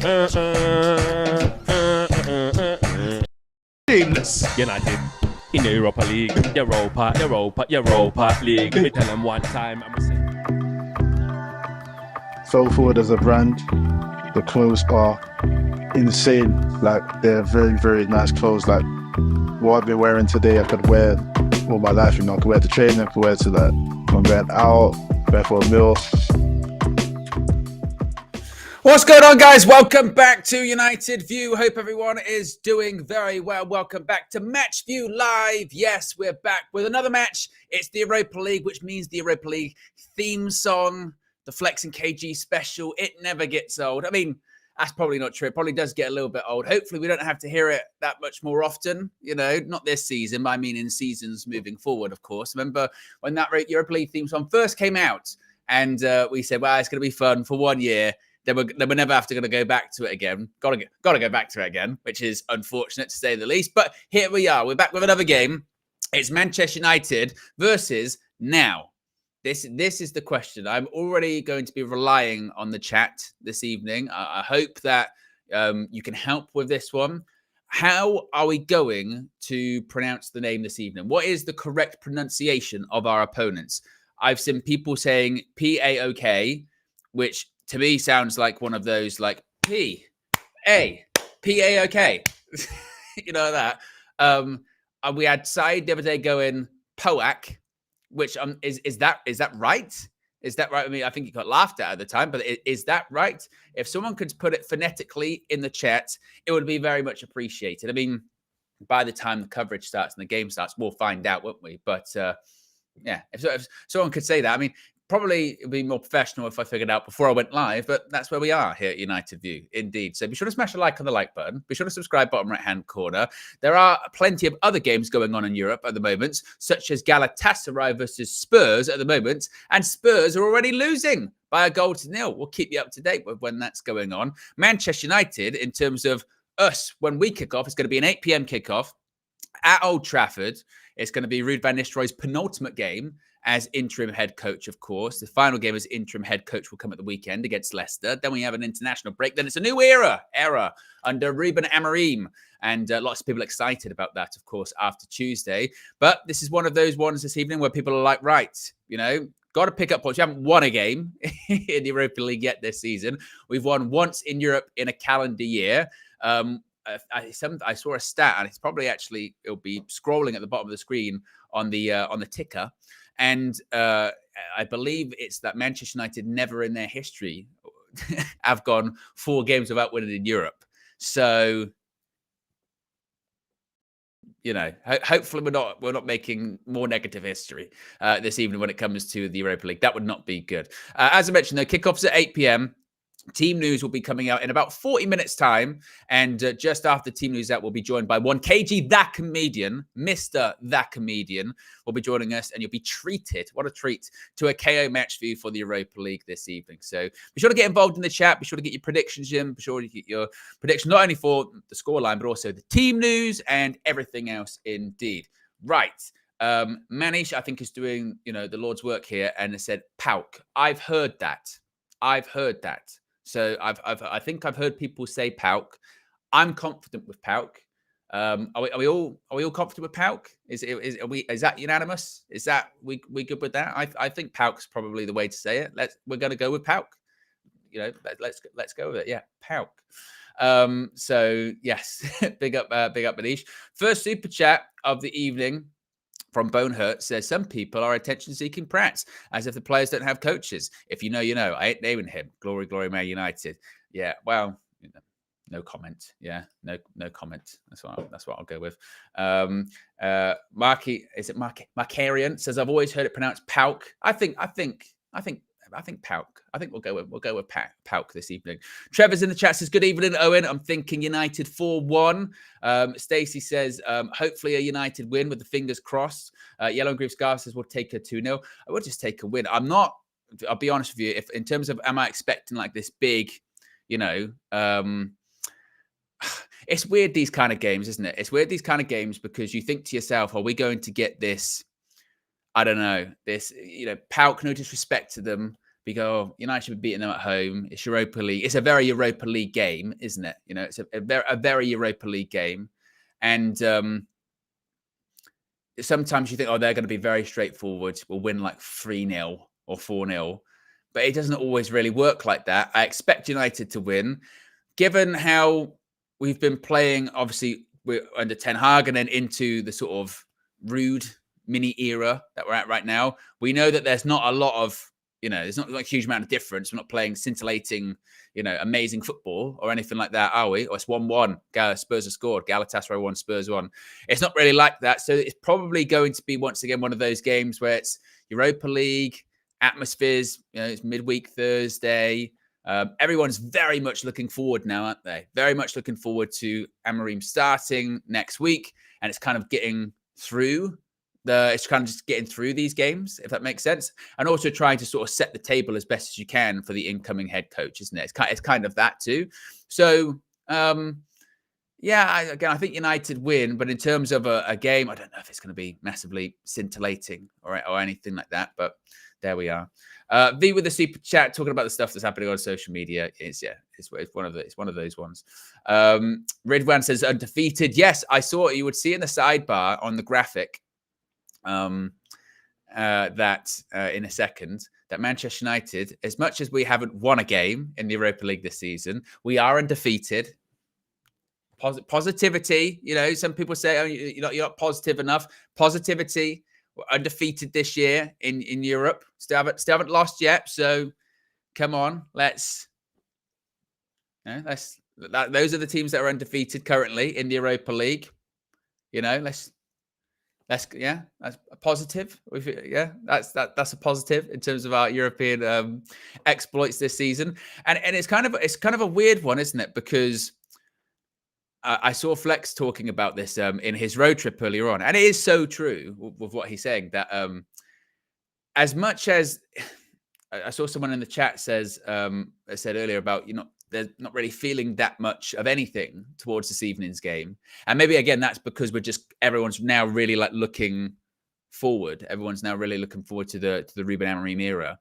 Shameless. United in the Europa League. Europa League. Let me tell them one time. Fell forward as a brand. The clothes are insane. Like, they're very, very nice clothes. Like, what I've been wearing today, I could wear all my life. You know, I could wear to training, I could wear to like, I'm going out, going for a meal. What's going on, guys? Welcome back to United View. Hope everyone is doing very well. Welcome back to Match View Live. Yes, we're back with another match. It's the Europa League, which means the Europa League theme song, the Flex and KG special. It never gets old. I mean, that's probably not true. It probably does get a little bit old. Hopefully, we don't have to hear it that much more often. You know, not this season, but I mean in seasons moving forward, of course. Remember when that Europa League theme song first came out and we said, well, it's going to be fun for 1 year. Then we're never going to go back to it again. Got to go back to it again, which is unfortunate to say the least. But here we are. We're back with another game. It's Manchester United versus now. This is the question. I'm already going to be relying on the chat this evening. I hope that you can help with this one. How are we going to pronounce the name this evening? What is the correct pronunciation of our opponents? I've seen people saying Paok, which to me sounds like one of those like Paok. You know that. We had Said the other day going Paok, which is that right? Is that right? I mean, I think he got laughed at the time, but is that right? If someone could put it phonetically in the chat, it would be very much appreciated. I mean, by the time the coverage starts and the game starts, we'll find out, won't we? But yeah, if someone could say that, I mean, probably it would be more professional if I figured out before I went live, but that's where we are here at United View, indeed. So be sure to smash a like on the like button. Be sure to subscribe, bottom right-hand corner. There are plenty of other games going on in Europe at the moment, such as Galatasaray versus Spurs at the moment, and Spurs are already losing by 1-0. We'll keep you up to date with when that's going on. Manchester United, in terms of us, when we kick off, it's going to be an 8 p.m. kickoff at Old Trafford. It's going to be Ruud van Nistelrooy's penultimate game as interim head coach, of course. The final game as interim head coach will come at the weekend against Leicester. Then we have an international break. Then it's a new era under Ruben Amorim. And lots of people excited about that, of course, after Tuesday. But this is one of those ones this evening where people are like, right, you know, got to pick up points. We haven't won a game in the Europa League yet this season. We've won once in Europe in a calendar year. I saw a stat, and it's probably it'll be scrolling at the bottom of the screen on the ticker. And I believe it's that Manchester United never in their history have gone 4 games without winning in Europe. So, you know, hopefully we're not making more negative history this evening when it comes to the Europa League. That would not be good. As I mentioned, the kickoff's at 8 p.m. Team news will be coming out in about 40 minutes' time. And just after team news out, we'll be joined by one KG, that comedian, Mr. That Comedian, will be joining us. And you'll be treated, what a treat, to a KO match view for the Europa League this evening. So be sure to get involved in the chat. Be sure to get your predictions, Jim. Be sure to get your prediction, not only for the scoreline, but also the team news and everything else indeed. Right. Manish, I think, is doing, the Lord's work here and has said, Paok. I've heard that. So I think I've heard people say Paok. I'm confident with Paok. Are we all confident with Paok? Is that unanimous? Is that we good with that? I think Paok's probably the way to say it. We're going to go with Paok. Let's go with it. Yeah, Paok. So yes, big up Manish. First super chat of the evening from Bonehurt says, some people are attention-seeking prats, as if the players don't have coaches. If you know, you know. I ain't naming him. Glory, glory, Man United. Yeah, well, no comment. Yeah, no comment. That's what I'll go with. Marky, is it Markarian says, I've always heard it pronounced Paok. I think Paok. I think we'll go with Paok this evening. Trevor's in the chat says, good evening, Owen. I'm thinking United 4-1. Stacey says, hopefully a United win with the fingers crossed. Yellow and Green Scarf says, we'll take a 2-0. I will just take a win. I'll be honest with you, if in terms of, am I expecting like this big, it's weird, these kind of games, isn't it? It's weird, these kind of games, because you think to yourself, are we going to get this, I don't know, this, Paok, no disrespect to them, we go, oh, United should be beating them at home. It's Europa League. It's a very Europa League game, isn't it? You know, it's a very Europa League game. And sometimes you think, oh, they're going to be very straightforward. We'll win like 3-0 or 4-0. But it doesn't always really work like that. I expect United to win. Given how we've been playing, obviously, we're under Ten Hag and then into the sort of rude mini era that we're at right now, we know that there's not a lot of, there's not like a huge amount of difference. We're not playing scintillating, amazing football or anything like that, are we? Or it's 1-1. Spurs have scored. Galatasaray 1, Spurs 1. It's not really like that. So it's probably going to be, once again, one of those games where it's Europa League, atmospheres, it's midweek Thursday. Everyone's very much looking forward now, aren't they? Very much looking forward to Amorim starting next week. And it's kind of getting through just getting through these games, if that makes sense. And also trying to sort of set the table as best as you can for the incoming head coach, isn't it? It's kind of that too. So, I think United win. But in terms of a game, I don't know if it's going to be massively scintillating or anything like that. But there we are. V with the super chat talking about the stuff that's happening on social media. It's one of those ones. Ridwan says undefeated. Yes, I saw it. You would see in the sidebar on the graphic that in a second that Manchester United, as much as we haven't won a game in the Europa League this season, we are undefeated. Positivity, some people say, oh, you're not positive enough. Positivity. We're undefeated this year in Europe. Still haven't lost yet. So come on, those are the teams that are undefeated currently in the Europa League. That's a positive. That's a positive in terms of our European exploits this season. And it's kind of a weird one, isn't it? Because I saw Flex talking about this in his road trip earlier on, and it is so true with what he's saying that as much as I saw someone in the chat said earlier about they're not really feeling that much of anything towards this evening's game, and maybe again that's because everyone's now really like looking forward. Everyone's now really looking forward to the Ruben Amorim era.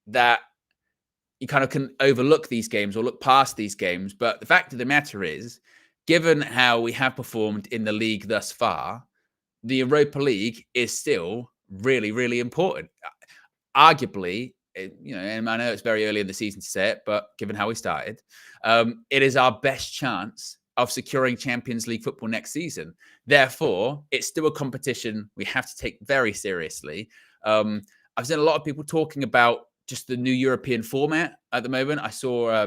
That you kind of can overlook these games or look past these games. But the fact of the matter is, given how we have performed in the league thus far, the Europa League is still really, really important. Arguably, and I know it's very early in the season to say it, but given how we started, it is our best chance of securing Champions League football next season. Therefore, it's still a competition we have to take very seriously. I've seen a lot of people talking about just the new European format at the moment. I saw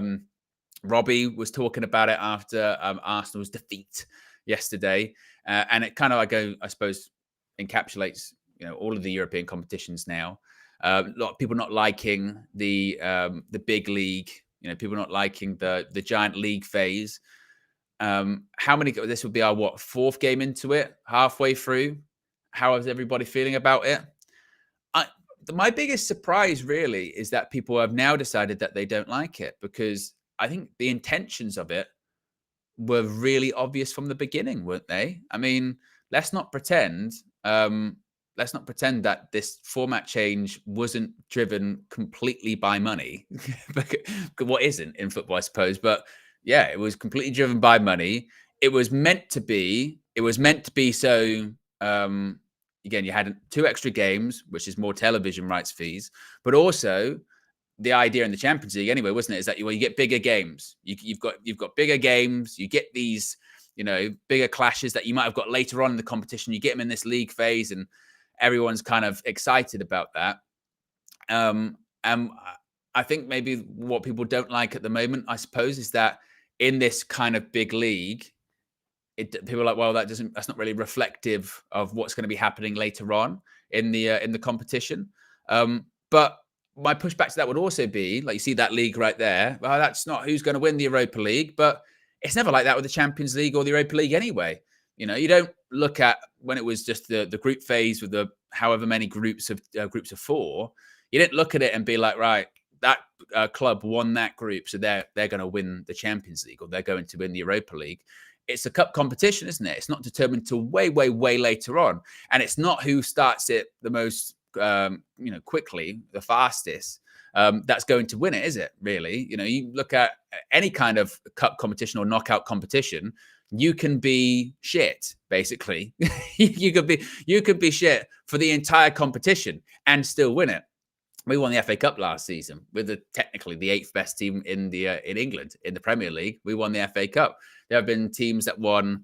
Robbie was talking about it after Arsenal's defeat yesterday. And it kind of, I suppose, encapsulates, all of the European competitions now. A lot of people not liking the big league, people not liking the giant league phase. This would be our, fourth game into it, halfway through. How is everybody feeling about it? My biggest surprise really is that people have now decided that they don't like it, because I think the intentions of it were really obvious from the beginning, weren't they? I mean, let's not pretend that this format change wasn't driven completely by money. What isn't in football, I suppose, but yeah, it was completely driven by money. It was meant to be so. Again, you had 2 extra games, which is more television rights fees, but also the idea in the Champions League anyway, wasn't it? Is that you get bigger games. You've got bigger games. You get these, bigger clashes that you might have got later on in the competition. You get them in this league phase, and everyone's kind of excited about that. And I think maybe what people don't like at the moment, I suppose, is that in this kind of big league, people are like, well, that's not really reflective of what's going to be happening later on in the competition. But my pushback to that would also be, like, you see that league right there. Well, that's not who's going to win the Europa League, but it's never like that with the Champions League or the Europa League anyway. You don't look at when it was just the group phase with the however many groups of 4. You didn't look at it and be like, right, that club won that group, so they're going to win the Champions League or they're going to win the Europa League. It's a cup competition, isn't it? It's not determined till way, way, way later on. And it's not who starts it the most quickly, the fastest, that's going to win it, is it? Really? You look at any kind of cup competition or knockout competition, you can be shit, basically. you could be shit for the entire competition and still win it. We won the FA Cup last season with technically the 8th best team in England in the Premier League. We won the FA Cup. There have been teams that won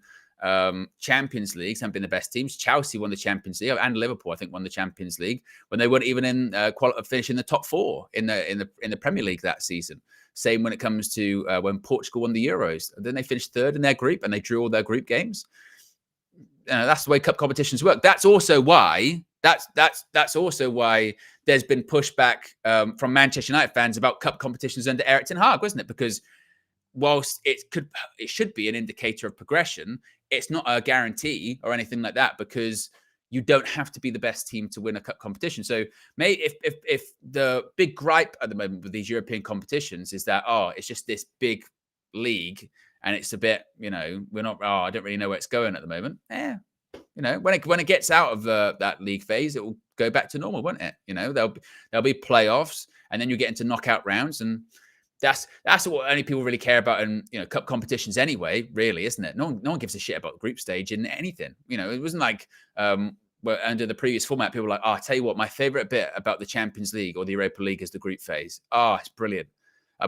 Champions Leagues, haven't been the best teams. Chelsea won the Champions League, and Liverpool, I think, won the Champions League when they weren't even in finishing the top 4 in the Premier League that season. Same when it comes to when Portugal won the Euros. Then they finished 3rd in their group and they drew all their group games. That's the way cup competitions work. That's also why there's been pushback from Manchester United fans about cup competitions under Erik ten Hag, wasn't it? Because whilst it should be an indicator of progression, it's not a guarantee or anything like that, because you don't have to be the best team to win a cup competition. So if the big gripe at the moment with these European competitions is that, it's just this big league and it's a bit, we're not, I don't really know where it's going at the moment. When it gets out of that league phase, it will go back to normal, won't it? There'll be playoffs, and then you get into knockout rounds, and that's what only people really care about in cup competitions anyway, really, isn't it? No one gives a shit about the group stage in anything. It wasn't like under the previous format, people were like, I tell you what, my favorite bit about the Champions League or the Europa League is the group phase. It's brilliant.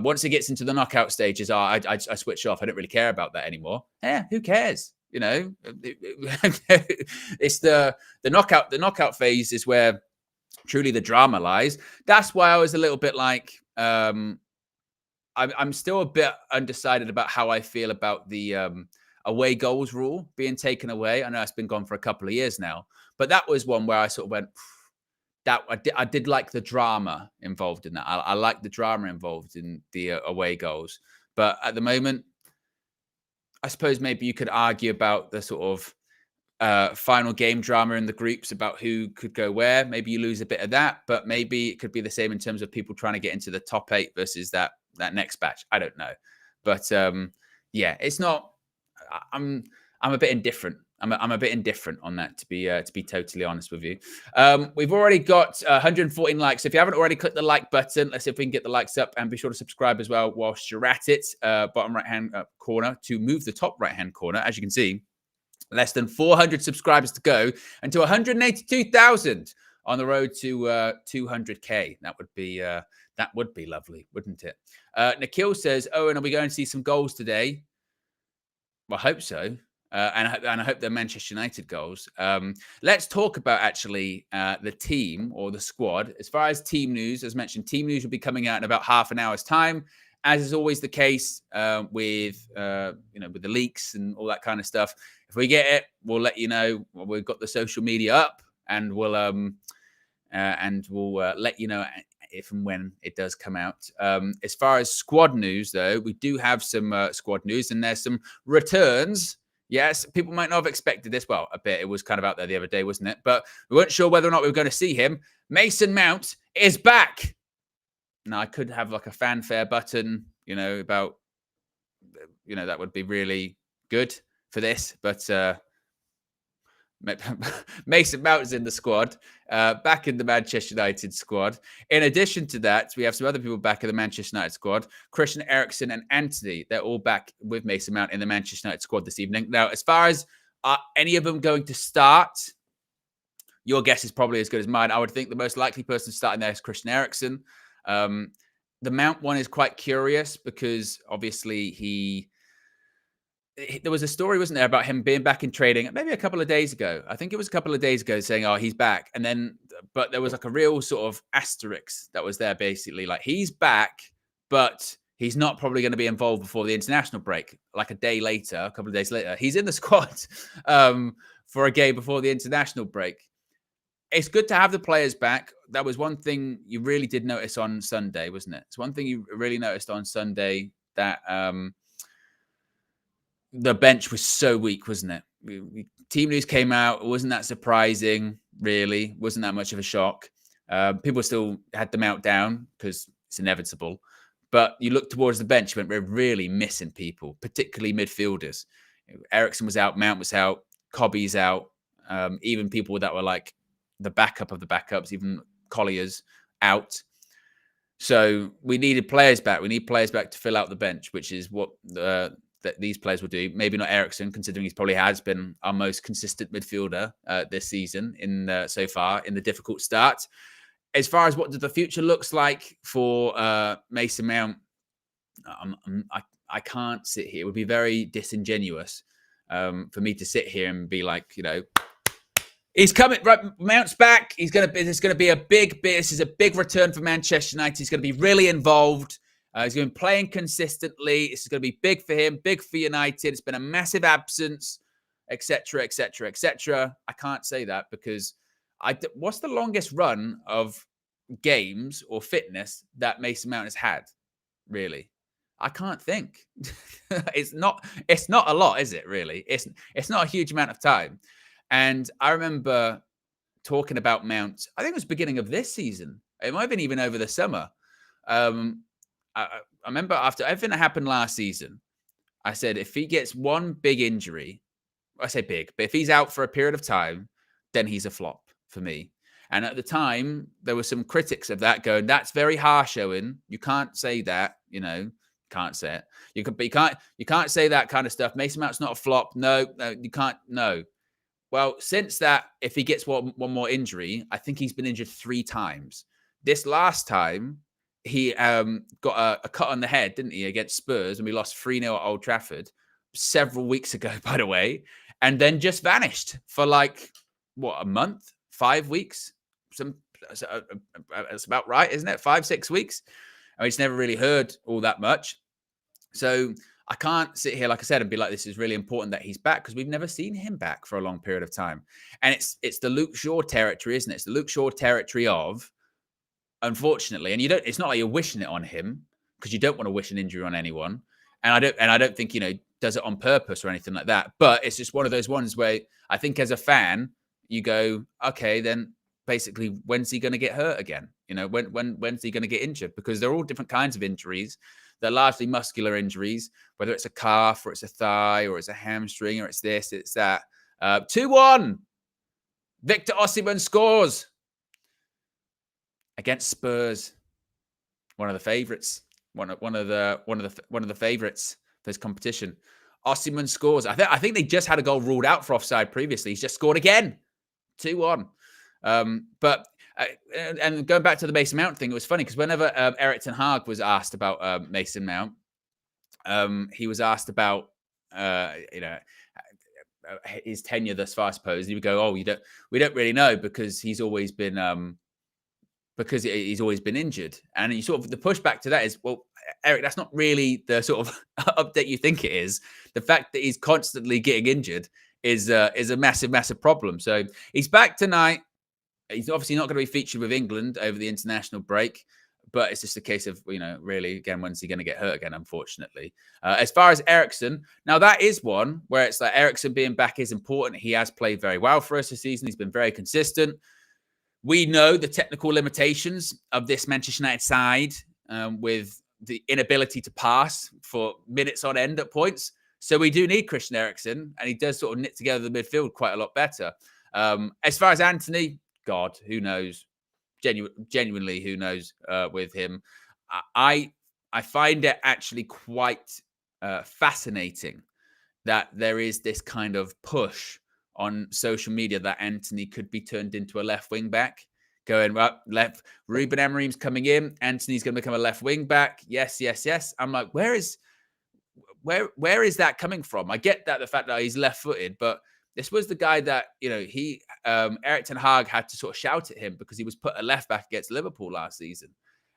Once it gets into the knockout stages, I switch off. I don't really care about that anymore. Who cares? It's the knockout phase is where truly the drama lies. That's why I was a little bit like, I'm still a bit undecided about how I feel about the away goals rule being taken away. I know it's been gone for a couple of years now, but that was one where I sort of went, that I did like the drama involved in that. I like the drama involved in the away goals. But at the moment, I suppose maybe you could argue about the sort of final game drama in the groups about who could go where. Maybe you lose a bit of that, but maybe it could be the same in terms of people trying to get into the top 8 versus that next batch. I don't know. But it's not, I'm a bit indifferent. I'm a bit indifferent on that, to be totally honest with you. We've already got 114 likes. So if you haven't already clicked the like button, let's see if we can get the likes up, and be sure to subscribe as well whilst you're at it. Bottom right-hand corner to move the top right-hand corner. As you can see, less than 400 subscribers to go, and to 182,000 on the road to 200K. That would be lovely, wouldn't it? Nikhil says, and are we going to see some goals today? Well, I hope so. And I hope they're Manchester United goals. Let's talk about actually the team or the squad. As far as team news, as mentioned, team news will be coming out in about half an hour's time, as is always the case with the leaks and all that kind of stuff. If we get it, we'll let you know. We've got the social media up, and we'll let you know if and when it does come out. As far as squad news, though, we do have some squad news, and there's some returns. Yes, people might not have expected this. Well, a bit. It was kind of out there the other day, wasn't it? But we weren't sure whether or not we were going to see him. Mason Mount is back. Now, I could have like a fanfare button, about, that would be really good for this. But Mason Mount is in the squad, back in the Manchester United squad. In addition to that, we have some other people back in the Manchester United squad. Christian Eriksen and Antony, they're all back with Mason Mount in the Manchester United squad this evening. Now, as far as any of them going to start, your guess is probably as good as mine. I would think the most likely person starting there is Christian Eriksen. The Mount one is quite curious because obviously there was a story, wasn't there, about him being back in training maybe a couple of days ago. I think it was a couple of days ago, saying, he's back. And then, but there was like a real sort of asterisk that was there, basically like he's back, but he's not probably going to be involved before the international break. Like a couple of days later, he's in the squad for a game before the international break. It's good to have the players back. That was one thing you really did notice on Sunday, wasn't it? It's one thing you really noticed on Sunday, that the bench was so weak, wasn't it? Team news came out. It wasn't that surprising, really. Wasn't that much of a shock. People still had the meltdown because it's inevitable. But you look towards the bench, we're really missing people, particularly midfielders. Eriksen was out, Mount was out, Cobby's out. Even people that were like the backup of the backups, even Collier's out. So we needed players back. We need players back to fill out the bench, which is what that these players will do. Maybe not Eriksen, considering he's probably has been our most consistent midfielder this season in so far in the difficult start. As far as what the future looks like for Mason Mount, I can't sit here. It would be very disingenuous for me to sit here and be like, he's coming. Right, Mount's back. There's gonna be a big bit. This is a big return for Manchester United. He's gonna be really involved. He's going to be playing consistently. This is going to be big for him, big for United. It's been a massive absence, etc., etc., etc. I can't say that because what's the longest run of games or fitness that Mason Mount has had? Really, I can't think. It's not a lot, is it? Really, it's not a huge amount of time. And I remember talking about Mount. I think it was beginning of this season. It might have been even over the summer. I remember after everything that happened last season, I said, if he gets one big injury, I say big, but if he's out for a period of time, then he's a flop for me. And at the time, there were some critics of that going, that's very harsh, Owen. You can't say that, can't say it. You can't say that kind of stuff. Mason Mount's not a flop. No, you can't. No. Well, since that, if he gets one more injury, I think he's been injured 3 times. This last time, he got a cut on the head, didn't he, against Spurs, and we lost 3-0 at Old Trafford several weeks ago, by the way, and then just vanished for a month, 5 weeks? That's about right, isn't it? 5-6 weeks. I mean, it's never really heard all that much. So I can't sit here, like I said, and be like, this is really important that he's back, because we've never seen him back for a long period of time. And it's the Luke Shaw territory, isn't it? It's the Luke Shaw territory of, unfortunately, and it's not like you're wishing it on him, because you don't want to wish an injury on anyone. And I don't think, does it on purpose or anything like that. But it's just one of those ones where I think as a fan, you go, okay, then basically, when's he going to get hurt again? When's he going to get injured? Because they're all different kinds of injuries. They're largely muscular injuries, whether it's a calf or it's a thigh or it's a hamstring or it's this, it's that. 2-1. Victor Osimhen scores against Spurs. One of the favorites. One of the favorites for this competition. Osimhen scores. I think they just had a goal ruled out for offside previously. He's just scored again. 2-1. But going back to the Mason Mount thing, it was funny because whenever Erik ten Hag was asked about Mason Mount, he was asked about his tenure thus far, I suppose. And he would go, "Oh, we don't really know because he's always been injured." And you sort of the pushback to that is, well, Eric, that's not really the sort of update you think it is. The fact that he's constantly getting injured is a massive, massive problem. So he's back tonight. He's obviously not going to be featured with England over the international break, but it's just a case of, really, again, when's he going to get hurt again, unfortunately. As far as Eriksen, now that is one where it's like Eriksen being back is important. He has played very well for us this season. He's been very consistent. We know the technical limitations of this Manchester United side with the inability to pass for minutes on end at points. So we do need Christian Eriksen, and he does sort of knit together the midfield quite a lot better. As far as Antony, God, who knows? Genuinely, who knows with him? I find it actually quite fascinating that there is this kind of push on social media that Antony could be turned into a left wing back. Going, well, left. Ruben Amorim's coming in. Antony's going to become a left wing back. Yes, yes, yes. I'm like, where is that coming from? I get that the fact that he's left footed, but this was the guy that, Erik ten Hag had to sort of shout at him because he was put a left back against Liverpool last season.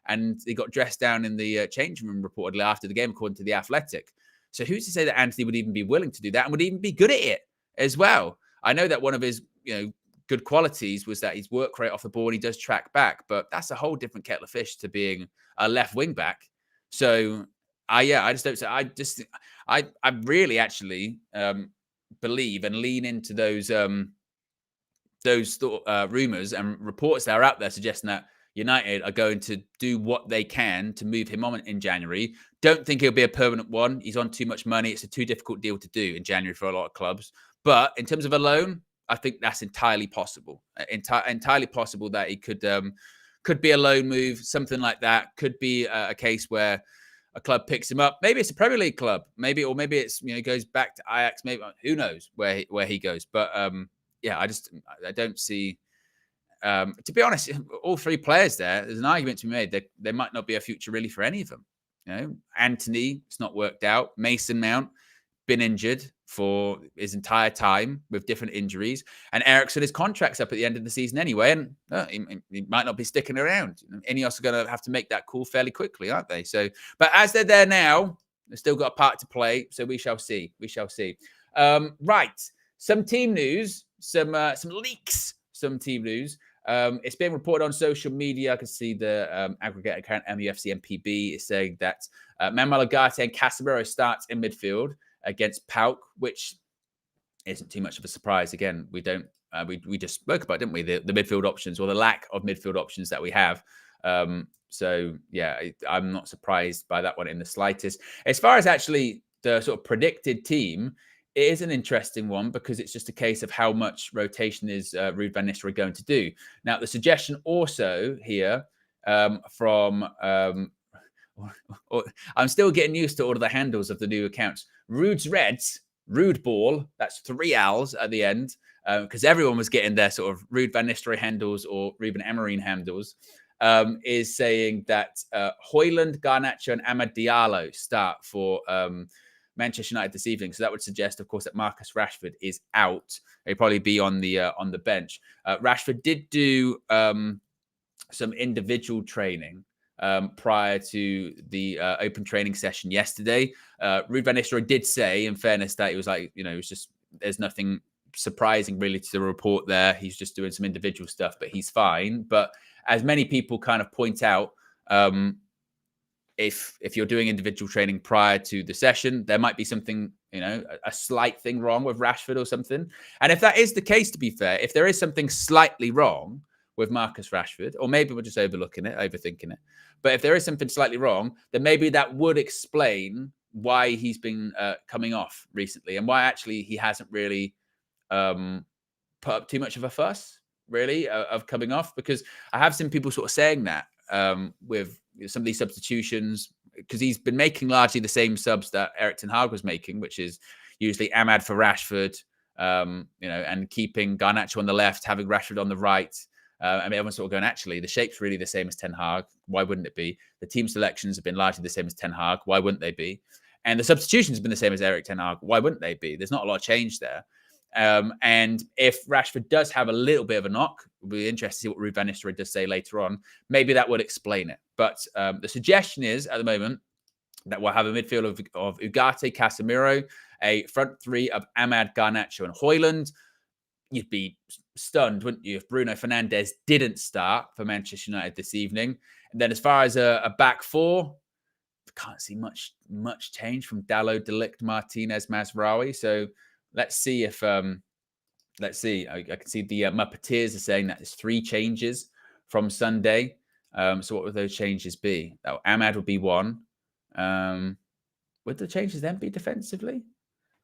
And he got dressed down in the changing room reportedly after the game, according to The Athletic. So who's to say that Antony would even be willing to do that and would even be good at it as well? I know that one of his, good qualities was that he's work rate off the ball and he does track back, but that's a whole different kettle of fish to being a left wing back. So I just don't say, I really actually, believe and lean into those rumors and reports that are out there suggesting that United are going to do what they can to move him on in January. Don't think he'll be a permanent one. He's on too much money. It's a too difficult deal to do in January for a lot of clubs. But in terms of a loan, I think that's entirely possible. Entirely possible that he could be a loan move, something like that. Could be a case where a club picks him up. Maybe it's a Premier League club. Maybe it's he goes back to Ajax. Maybe who knows where he goes. But yeah, I don't see. To be honest, all three players there's an argument to be made that there might not be a future really for any of them. Antony, it's not worked out. Mason Mount, been injured for his entire time with different injuries. And Eriksen, his contract's up at the end of the season anyway, and he might not be sticking around. Ineos are going to have to make that call fairly quickly, aren't they? So, but as they're there now, they've still got a part to play, so we shall see. Right, some team news, some leaks, some team news. It's being reported on social media. I can see the aggregate account MUFC MPB is saying that Manuel Ugarte and Casemiro starts in midfield against Paok, which isn't too much of a surprise. Again, we don't we just spoke about, didn't we, the midfield options or the lack of midfield options that we have. So yeah, I'm not surprised by that one in the slightest. As far as actually the sort of predicted team, it is an interesting one because it's just a case of how much rotation is Ruud van Nistelrooy going to do. Now, the suggestion also here from I'm still getting used to all of the handles of the new accounts. Ruud's Reds, Ruud Ball, that's 3 L's at the end, because everyone was getting their sort of Ruud van Nistelrooy handles or Ruben Amorim handles, is saying that Højlund, Garnacho, and Amad Diallo start for Manchester United this evening. So that would suggest, of course, that Marcus Rashford is out. He'll probably be on the bench. Rashford did do some individual training prior to the open training session yesterday. Ruud van Nistelrooy did say, in fairness, that he was like, it was just, there's nothing surprising really to the report there. He's just doing some individual stuff, but he's fine. But as many people kind of point out, if you're doing individual training prior to the session, there might be something, a slight thing wrong with Rashford or something. And if that is the case, to be fair, if there is something slightly wrong with Marcus Rashford, or maybe we're just overthinking it, but if there is something slightly wrong, then maybe that would explain why he's been coming off recently and why actually he hasn't really put up too much of a fuss, really, of coming off. Because I have seen people sort of saying that with some of these substitutions, because he's been making largely the same subs that Erik ten Hag was making, which is usually Amad for Rashford, and keeping Garnacho on the left, having Rashford on the right. Everyone's sort of going, actually, the shape's really the same as Ten Hag. Why wouldn't it be? The team selections have been largely the same as Ten Hag. Why wouldn't they be? And the substitutions have been the same as Erik ten Hag. Why wouldn't they be? There's not a lot of change there. And if Rashford does have a little bit of a knock, we'll be interested to see what Ruud van Nistelrooy does say later on. Maybe that would explain it. But the suggestion is, at the moment, that we'll have a midfield of Ugarte, Casemiro, a front three of Amad, Garnacho, and Højlund. You'd be stunned, wouldn't you, if Bruno Fernandes didn't start for Manchester United this evening. And then as far as a back four, can't see much change from Dalot, De Ligt, Martinez, Mazraoui. So let's see if let's see. I can see the Muppeteers are saying that there's 3 changes from Sunday. So what would those changes be? Amad would be one. Would the changes then be defensively?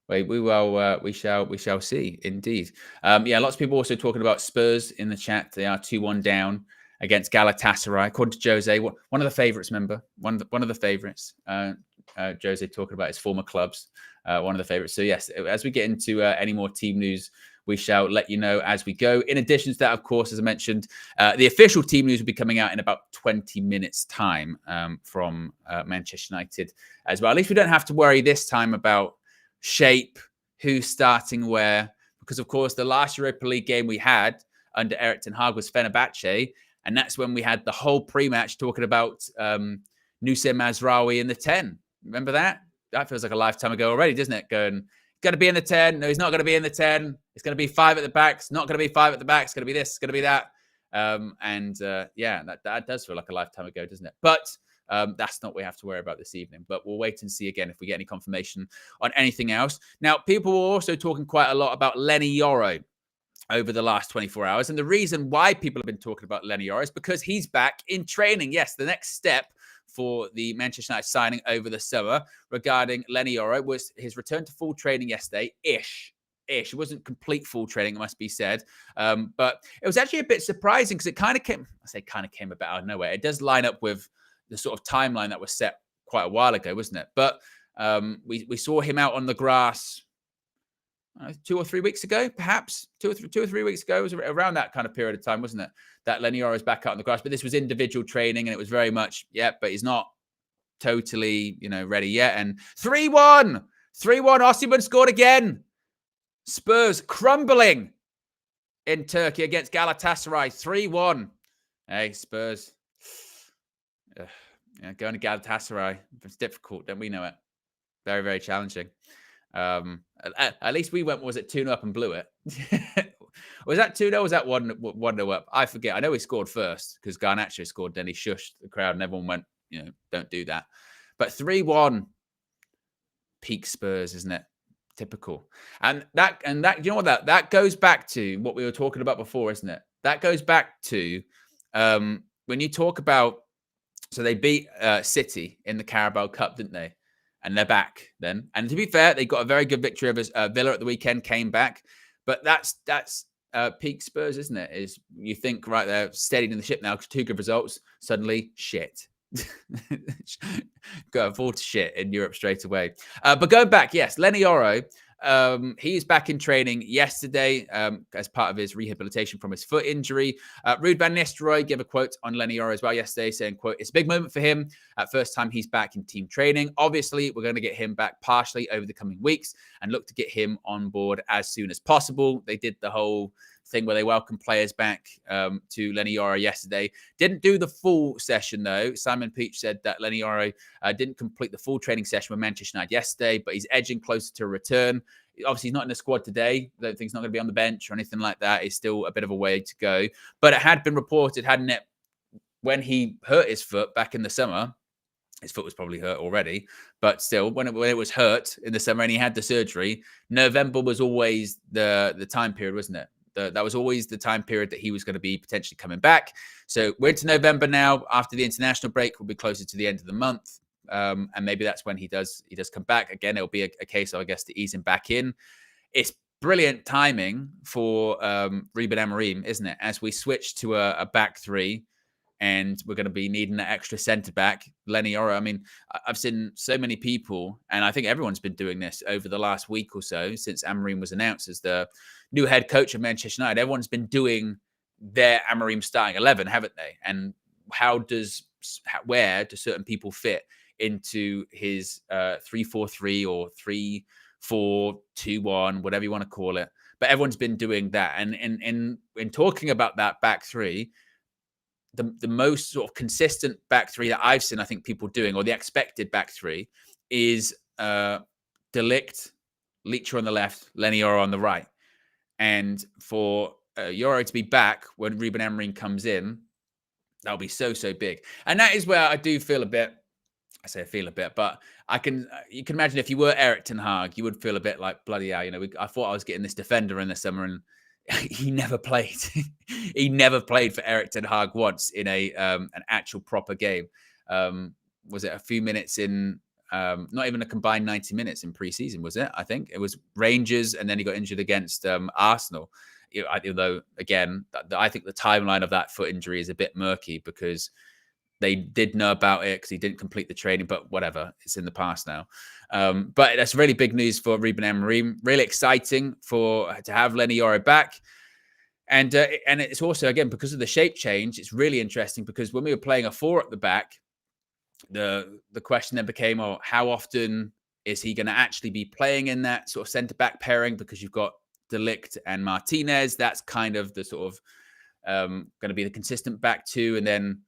Wait, we shall see. Indeed. Lots of people also talking about Spurs in the chat. They are 2-1 down against Galatasaray. According to Jose, one of the favourites. Remember, one of the favourites. Jose talking about his former clubs. One of the favourites. So yes, as we get into any more team news, we shall let you know as we go. In addition to that, of course, as I mentioned, the official team news will be coming out in about 20 minutes' time from Manchester United as well. At least we don't have to worry this time about shape, who's starting where, because of course the last Europa League game we had under Erik ten Hag was Fenerbahce, and that's when we had the whole pre-match talking about Nusayr Mazraoui in the 10. Remember that? That feels like a lifetime ago already, doesn't it? Going, going to be in the 10. No, he's not going to be in the 10. It's going to be 5 at the back. It's not going to be 5 at the back. It's going to be this. It's going to be that. That does feel like a lifetime ago, doesn't it? But that's not what we have to worry about this evening. But we'll wait and see again if we get any confirmation on anything else. Now, people were also talking quite a lot about Leny Yoro over the last 24 hours. And the reason why people have been talking about Leny Yoro is because he's back in training. Yes, the next step for the Manchester United signing over the summer regarding Leny Yoro was his return to full training yesterday-ish. ish. It wasn't complete full training, it must be said. But it was actually a bit surprising because it kind of came about out of nowhere. It does line up with the sort of timeline that was set quite a while ago, wasn't it? But we saw him out on the grass 2 or 3 weeks ago, perhaps 2 or 3 weeks ago. It was around that kind of period of time, wasn't it? That Leny Yoro was back out on the grass, but this was individual training, and it was very much, but he's not totally, ready yet. And 3-1, Osimhen scored again. Spurs crumbling in Turkey against Galatasaray, 3-1. Hey, Spurs. Going to Galatasaray, it's difficult, don't we know it? Very, very challenging. At least we went, was it 2-0 up and blew it? Was that 2-0 or was that 1-0 up? I forget. I know he scored first because Garnacho scored, then he shushed the crowd and everyone went, don't do that. But 3-1, peak Spurs, isn't it? Typical. And that, you know what, that goes back to what we were talking about before, isn't it? That goes back to when you talk about, so they beat City in the Carabao Cup, didn't they? And they're back then. And to be fair, they got a very good victory over Villa at the weekend, came back. But that's peak Spurs, isn't it? Is you think, right, they're steadying the ship now, 2 good results, suddenly shit. Go fall to shit in Europe straight away. But going back, yes, Leny Yoro, he's back in training yesterday as part of his rehabilitation from his foot injury. Ruud van Nistelrooy gave a quote on Leny Yoro as well yesterday saying, quote, "It's a big moment for him. First time he's back in team training. Obviously, we're going to get him back partially over the coming weeks and look to get him on board as soon as possible." They did the whole thing where they welcome players back to Leny Yoro yesterday. Didn't do the full session, though. Simon Peach said that Leny Yoro didn't complete the full training session with Manchester United yesterday, but he's edging closer to a return. Obviously, he's not in the squad today. I don't think he's not going to be on the bench or anything like that. It's still a bit of a way to go. But it had been reported, hadn't it, when he hurt his foot back in the summer. His foot was probably hurt already, but still, when it was hurt in the summer and he had the surgery, November was always the time period, wasn't it? That was always the time period that he was going to be potentially coming back. So we're into November now. After the international break, we'll be closer to the end of the month. And maybe that's when he does come back. Again, it'll be a case of, I guess, to ease him back in. It's brilliant timing for Ruben Amorim, isn't it? As we switch to a back three, and we're going to be needing an extra centre back, Leny Yoro. I mean, I've seen so many people, and I think everyone's been doing this over the last week or so since Amorim was announced as the new head coach of Manchester United. Everyone's been doing their Amorim starting 11, haven't they? And where do certain people fit into his 3-4-3 or 3-4-2-1, whatever you want to call it? But everyone's been doing that. And in talking about that back three, the most sort of consistent back three that I've seen, I think, people doing, or the expected back three, is De Ligt, Leacher on the left, Leny Yoro on the right. And for Yoro to be back when Ruben Amorim comes in, that'll be so big. And that is where I do feel a bit, but you can imagine if you were Erik ten Hag, you would feel a bit like, bloody hell, I thought I was getting this defender in the summer, and he never played. He never played for Erik ten Hag once in an actual proper game. Was it a few minutes in, not even a combined 90 minutes in pre-season, was it? I think it was Rangers, and then he got injured against Arsenal. Although, again, I think the timeline of that foot injury is a bit murky because they did know about it because he didn't complete the training, but whatever, it's in the past now. But that's really big news for Ruben Amorim. Really exciting to have Leny Yoro back. And it's also, again, because of the shape change, it's really interesting because when we were playing a 4 at the back, the question then became, how often is he going to actually be playing in that sort of centre-back pairing? Because you've got De Ligt and Martinez. That's kind of the sort of going to be the consistent back two. And then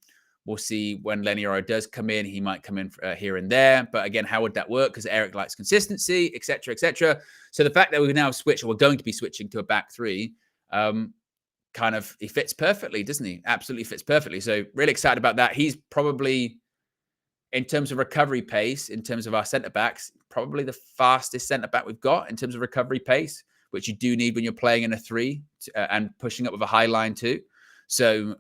we'll see when Leny Yoro does come in, he might come in here and there. But again, how would that work? Because Eric likes consistency, etc., etc. So the fact that we're now going to be switching to a back three, he fits perfectly, doesn't he? Absolutely fits perfectly. So really excited about that. He's probably, in terms of recovery pace, in terms of our centre-backs, probably the fastest centre-back we've got in terms of recovery pace, which you do need when you're playing in a 3 and pushing up with a high line too. So,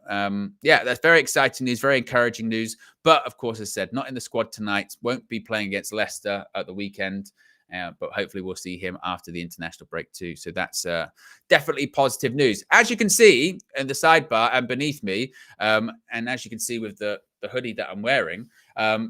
that's very exciting news, very encouraging news. But, of course, as I said, not in the squad tonight, won't be playing against Leicester at the weekend. But hopefully we'll see him after the international break too. So that's definitely positive news. As you can see in the sidebar and beneath me, and as you can see with the hoodie that I'm wearing,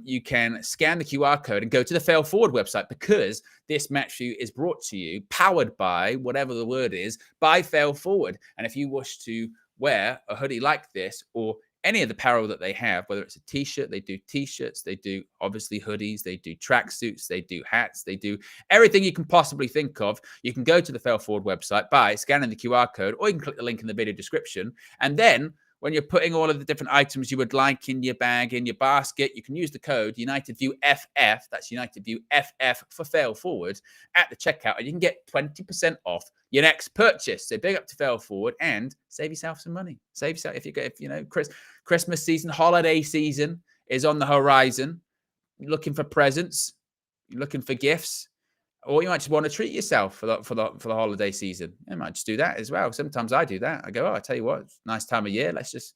you can scan the QR code and go to the Fail Forward website, because this match view is brought to you, powered by, whatever the word is, by Fail Forward. And if you wish to wear a hoodie like this, or any of the apparel that they have, whether it's a t-shirt, they do t-shirts, they do obviously hoodies, they do tracksuits, they do hats, they do everything you can possibly think of. You can go to the Fail Forward website by scanning the QR code, or you can click the link in the video description. And then when you're putting all of the different items you would like in your bag, in your basket, you can use the code UnitedViewFF, that's UnitedViewFF for Fail Forward, at the checkout, and you can get 20% off your next purchase. So big up to Fail Forward and save yourself some money. Save yourself if you know, Christmas season, holiday season is on the horizon. You're looking for presents, you're looking for gifts, or you might just want to treat yourself for the holiday season. You might just do that as well. Sometimes I do that. I go, I tell you what, it's a nice time of year. Let's just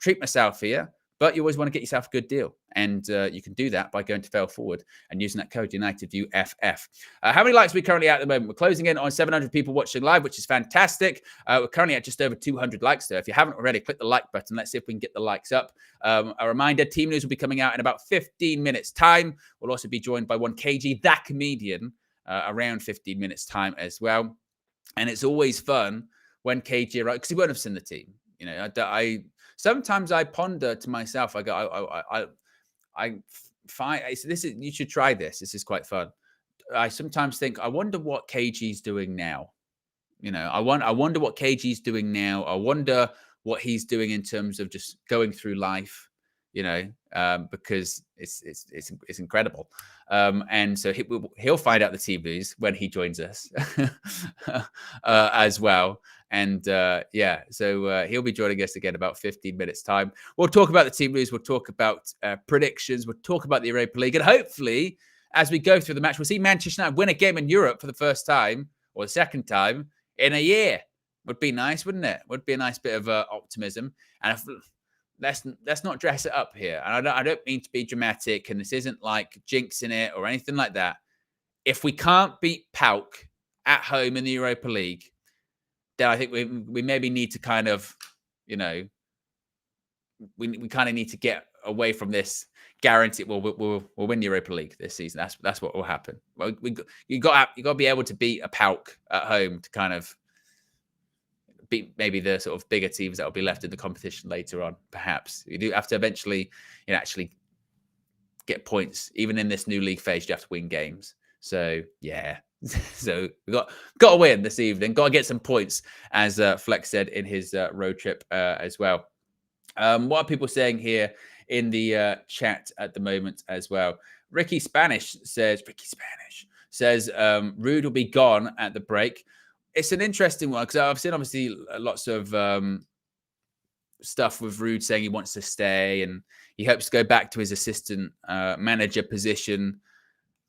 treat myself here. But you always want to get yourself a good deal. And you can do that by going to Fail Forward and using that code UnitedViewFF. How many likes are we currently at the moment? We're closing in on 700 people watching live, which is fantastic. We're currently at just over 200 likes there. If you haven't already, click the like button. Let's see if we can get the likes up. A reminder, team news will be coming out in about 15 minutes time. We'll also be joined by one KG, that comedian, around 15 minutes time as well. And it's always fun when KG arrives, because he won't have seen the team. You know, sometimes I ponder to myself, I go, I find this is, you should try this. This is quite fun. I sometimes think, I wonder what KG's doing now. You know, I wonder what KG's doing now. I wonder what he's doing in terms of just going through life, you know, because it's incredible. And so he'll find out the team news when he joins us as well. And yeah, so he'll be joining us again about 15 minutes time. We'll talk about the team news. We'll talk about predictions. We'll talk about the Europa League. And hopefully, as we go through the match, we'll see Manchester United win a game in Europe for the first time, or the second time in a year. Would be nice, wouldn't it? Would be a nice bit of optimism. And let's not dress it up here. And I don't mean to be dramatic, and this isn't like jinxing it or anything like that. If we can't beat Paok at home in the Europa League, then I think we maybe need to kind of, you know, we kind of need to get away from this guarantee. We'll win the Europa League this season. That's what will happen. Well, you got to be able to beat a Paok at home to kind of beat maybe the sort of bigger teams that will be left in the competition later on. Perhaps you do have to eventually, you know, actually get points. Even in this new league phase, you have to win games. So yeah. So we got to win this evening. Got to get some points, as Flex said in his road trip as well. What are people saying here in the chat at the moment as well? Ricky Spanish says, Rude will be gone at the break. It's an interesting one, because I've seen obviously lots of stuff with Rude saying he wants to stay and he hopes to go back to his assistant manager position.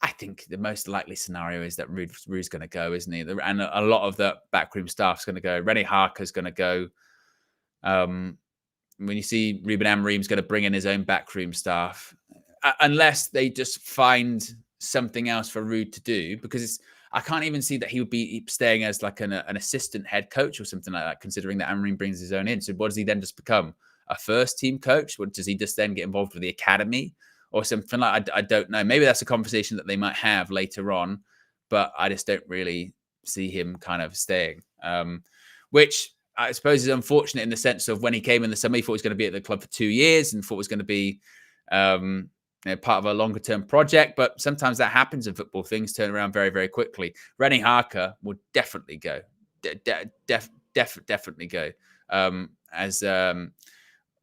I think the most likely scenario is that Rude's going to go, isn't he? And a lot of the backroom staff's going to go. Leny Yoro's going to go. When you see Ruben Amorim's going to bring in his own backroom staff, unless they just find something else for Rude to do, because I can't even see that he would be staying as like an assistant head coach or something like that, considering that Amorim brings his own in. So what does he then just become? A first team coach? What, does he just then get involved with the academy or something like that? I don't know. Maybe that's a conversation that they might have later on, but I just don't really see him kind of staying, which I suppose is unfortunate in the sense of when he came in the summer, he thought he was going to be at the club for 2 years and thought it was going to be part of a longer term project. But sometimes that happens in football. Things turn around very, very quickly. Leny Yoro will definitely go. Definitely go. As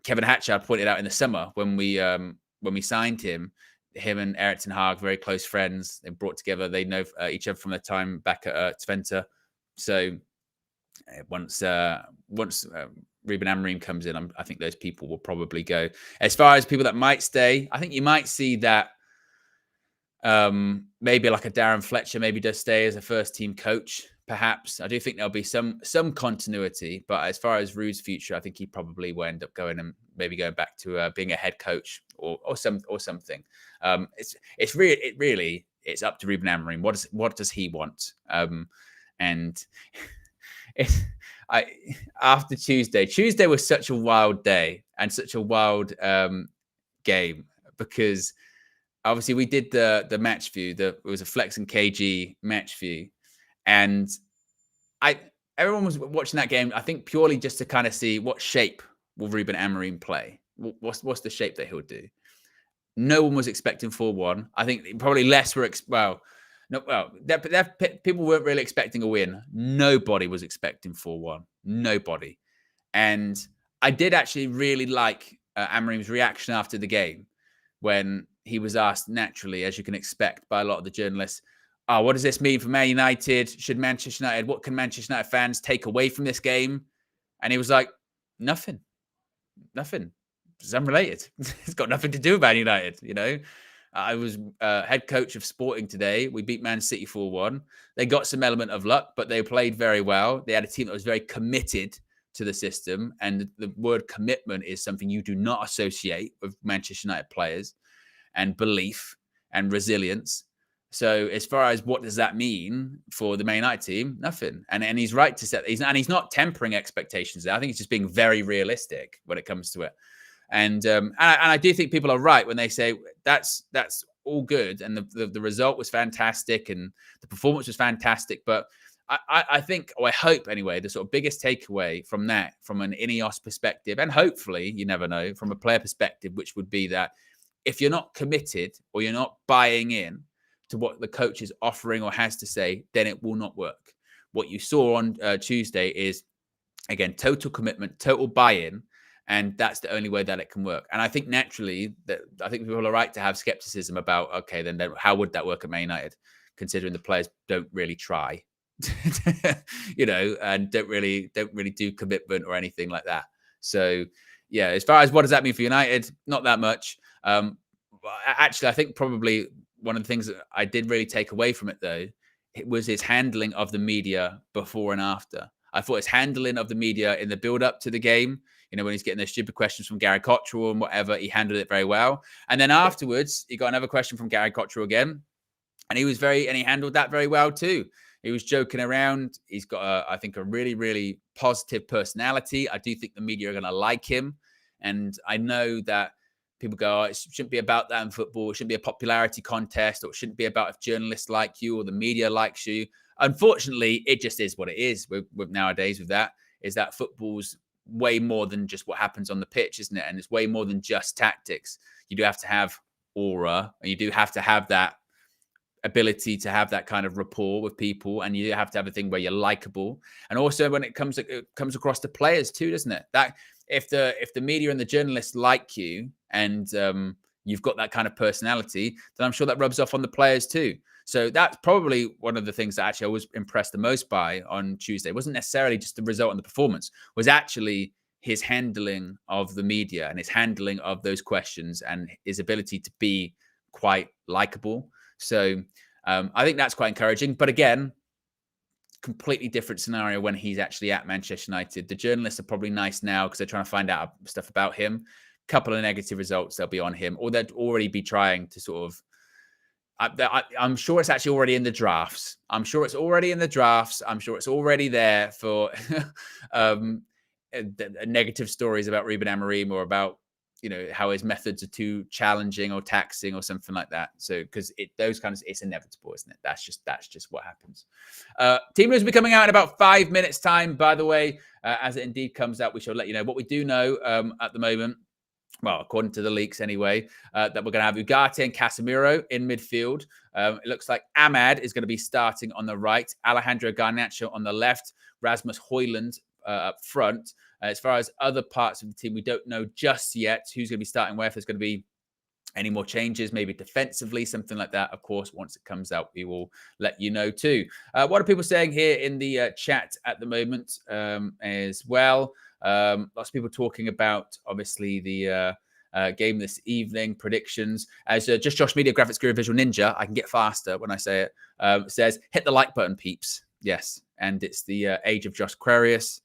Kevin Hatchard pointed out in the summer when we signed him and Erik ten Hag, very close friends. They brought together. They know each other from their time back at Twente. So once Ruben Amorim comes in, I think those people will probably go. As far as people that might stay, I think you might see that maybe like a Darren Fletcher maybe does stay as a first team coach. Perhaps I do think there'll be some continuity, but as far as Rude's future, I think he probably will end up going and maybe going back to being a head coach or something. It really it's up to Ruben Amorim. What does he want? And after Tuesday was such a wild day and such a wild game, because obviously we did the match view. It was a Flex and KG match view, and everyone was watching that game, I think, purely just to kind of see what shape will Ruben Amorim play. What's the shape that he'll do? No one was expecting 4-1. I think probably less were people weren't really expecting a win. Nobody was expecting 4-1. Nobody. And I did actually really like Amorim's reaction after the game when he was asked, naturally, as you can expect by a lot of the journalists, what does this mean for Man United? What can Manchester United fans take away from this game? And he was like, nothing. It's unrelated. It's got nothing to do with Man United, you know? I was head coach of Sporting today. We beat Man City 4-1. They got some element of luck, but they played very well. They had a team that was very committed to the system. And the word commitment is something you do not associate with Manchester United players, and belief and resilience. So as far as what does that mean for the Man United team, nothing. And he's right to set, he's not tempering expectations there. I think he's just being very realistic when it comes to it. And I do think people are right when they say that's all good, and the result was fantastic and the performance was fantastic. But I think, or I hope anyway, the sort of biggest takeaway from that, from an Ineos perspective, and hopefully, you never know, from a player perspective, which would be that if you're not committed or you're not buying in to what the coach is offering or has to say, then it will not work. What you saw on Tuesday is, again, total commitment, total buy-in, and that's the only way that it can work. And I think naturally, I think people are right to have skepticism about, okay, then how would that work at Man United, considering the players don't really try, you know, and don't really do commitment or anything like that. So, yeah, as far as what does that mean for United, not that much. Actually, I think probably one of the things that I did really take away from it, though, it was his handling of the media before and after. I thought his handling of the media in the build-up to the game, you know, when he's getting those stupid questions from Gary Cottrell and whatever, he handled it very well. And then afterwards, he got another question from Gary Cottrell again, and he handled that very well too. He was joking around. He's got, I think, a really, really positive personality. I do think the media are going to like him. And I know that people go, it shouldn't be about that in football. It shouldn't be a popularity contest, or it shouldn't be about if journalists like you or the media likes you. Unfortunately, it just is what it is with nowadays with that, is that football's way more than just what happens on the pitch, isn't it? And it's way more than just tactics. You do have to have aura, and you do have to have that ability to have that kind of rapport with people, and you have to have a thing where you're likable. And also when it comes across to players too, doesn't it? That if the media and the journalists like you, and you've got that kind of personality, then I'm sure that rubs off on the players too. So that's probably one of the things that actually I was impressed the most by on Tuesday. It wasn't necessarily just the result and the performance, was actually his handling of the media and his handling of those questions and his ability to be quite likable. So I think that's quite encouraging. But again, completely different scenario when he's actually at Manchester United. The journalists are probably nice now because they're trying to find out stuff about him. A couple of negative results, they'll be on him, or they'd already be trying to sort of, I'm sure it's actually already in the drafts. I'm sure it's already there for negative stories about Ruben Amorim, or about, you know, how his methods are too challenging or taxing or something like that. So, because it's inevitable, isn't it? That's just what happens. Team news will be coming out in about 5 minutes time, by the way. As it indeed comes out, we shall let you know. What we do know at the moment, well, according to the leaks anyway, that we're going to have Ugarte and Casemiro in midfield. It looks like Ahmad is going to be starting on the right, Alejandro Garnacho on the left, Rasmus Højlund up front. As far as other parts of the team, we don't know just yet who's going to be starting where, if there's going to be any more changes, maybe defensively, something like that. Of course, once it comes out, we will let you know too. What are people saying here in the chat at the moment as well? Lots of people talking about, obviously, the game this evening, predictions. As just Josh Media Graphics Guru Visual Ninja, I can get faster when I say it, says, hit the like button, peeps. Yes, and it's the age of Josh Quarius.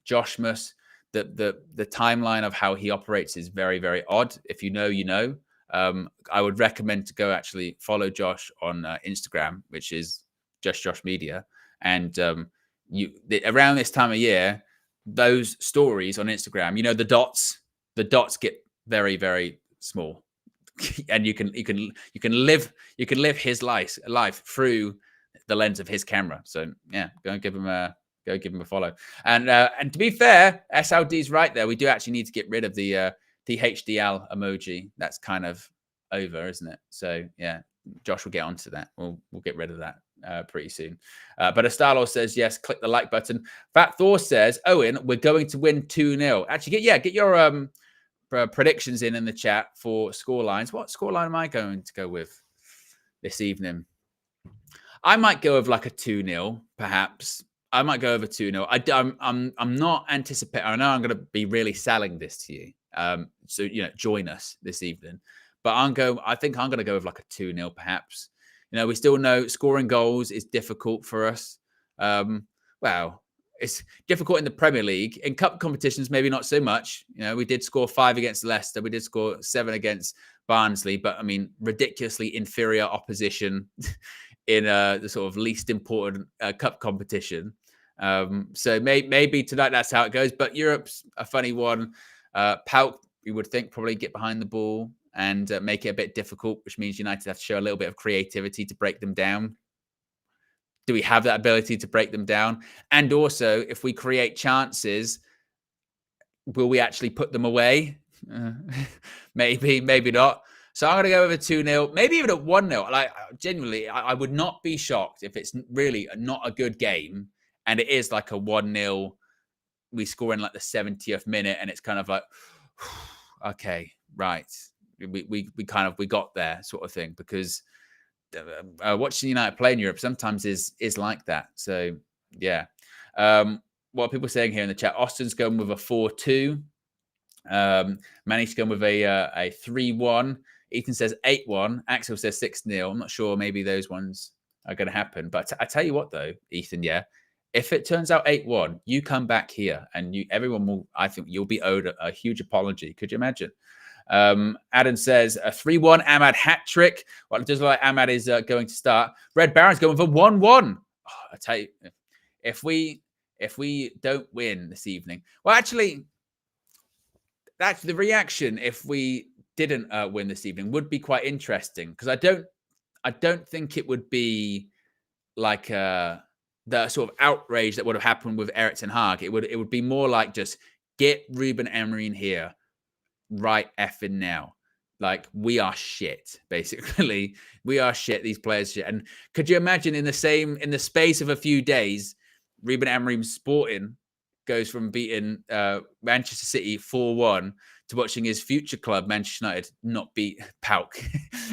Joshmus, the timeline of how he operates is very, very odd. If you know, you know. I would recommend to go actually follow Josh on Instagram, which is just Josh Media. And around this time of year, those stories on Instagram, the dots get very, very small. And you can live his life through the lens of his camera. So yeah, go give him a follow. And to be fair, SLD's right there. We do actually need to get rid of the HDL emoji. That's kind of over, isn't it? So yeah, Josh will get onto that. We'll get rid of that pretty soon. But Astalo says yes. Click the like button. Fat Thor says, Owen, we're going to win 2-0. Actually, get your predictions in the chat for scorelines. What scoreline am I going to go with this evening? I might go with like a 2-0, perhaps. I might go over 2-0. I'm not anticipating. I know I'm going to be really selling this to you. So join us this evening. But I think I'm going to go with like a 2-0, perhaps. We still know scoring goals is difficult for us. Well, it's difficult in the Premier League. In cup competitions, maybe not so much. We did score 5 against Leicester. We did score 7 against Barnsley. But I mean, ridiculously inferior opposition in the sort of least important cup competition. So maybe tonight that's how it goes. But Europe's a funny one. Paok, you would think, probably get behind the ball and make it a bit difficult, which means United have to show a little bit of creativity to break them down. Do we have that ability to break them down? And also, if we create chances, will we actually put them away? Maybe not. So I'm going to go over 2-0, maybe even at 1-0. Like, genuinely, I would not be shocked if it's really not a good game and it is like a 1-0. We score in like the 70th minute and it's kind of like, okay, right. We got there sort of thing, because watching United play in Europe sometimes is like that. So yeah. What are people saying here in the chat? Austin's going with a 4-2. Manny's going with a 3-1. Ethan says 8-1. Axel says 6-0. I'm not sure. Maybe those ones are going to happen. But I tell you what, though, Ethan, yeah, if it turns out 8-1, you come back here and everyone will, I think you'll be owed a huge apology. Could you imagine? Adam says a 3-1 Ahmad hat trick. Well, it does look like Ahmad is going to start. Red Baron's going for 1-1. Oh, I tell you, if we don't win this evening, well, actually, that's the reaction. If we didn't win this evening, would be quite interesting, because I don't think it would be like the sort of outrage that would have happened with Erik ten Hag. It would be more like just get Ruben Amorim here right effing now. Like, we are shit, basically. We are shit. These players shit. And could you imagine in the space of a few days, Ruben Amorim's Sporting goes from beating Manchester City 4-1 to watching his future club, Manchester United, not beat Paok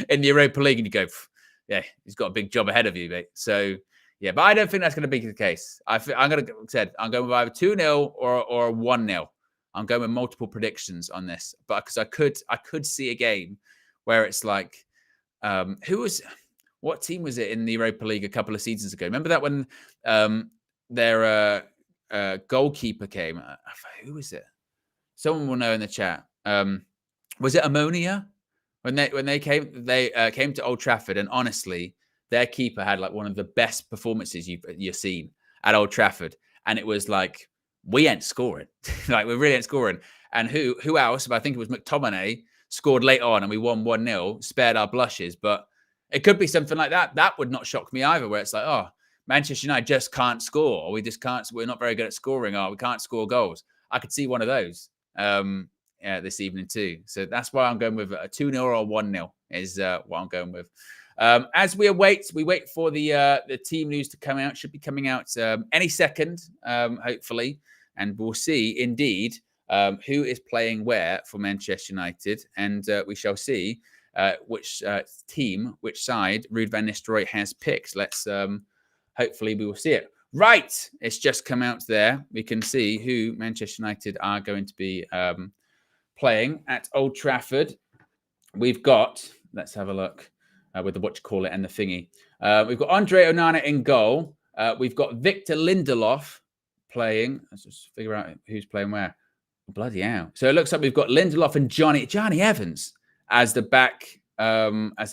in the Europa League. And you go, yeah, he's got a big job ahead of you, mate. So, yeah, but I don't think that's going to be the case. I'm going with either 2-0 or a 1-0. I'm going with multiple predictions on this, but because I could see a game where it's like, what team was it in the Europa League a couple of seasons ago? Remember that when their goalkeeper came? Who was it? Someone will know in the chat. Was it Ammonia? When they came to Old Trafford, and honestly, their keeper had like one of the best performances you've seen at Old Trafford, and it was like, we ain't scoring. Like, we really ain't scoring. And who else? But I think it was McTominay scored late on and we won 1-0, spared our blushes. But it could be something like that. That would not shock me either, where it's like, oh, Manchester United just can't score. Or we just can't, we're not very good at scoring. Or we can't score goals. I could see one of those this evening too. So that's why I'm going with a 2-0 or a 1-0 is what I'm going with. As we wait for the team news to come out. Should be coming out any second, hopefully. And we'll see, indeed, who is playing where for Manchester United. And we shall see which team, which side Ruud van Nistelrooy has picked. Let's hopefully we will see it. Right. It's just come out there. We can see who Manchester United are going to be playing at Old Trafford. We've got, let's have a look with the whatchamacallit and the thingy. We've got Andre Onana in goal. We've got Victor Lindelof playing. Let's just figure out who's playing where. Bloody hell. So it looks like we've got Lindelof and Johnny Evans as the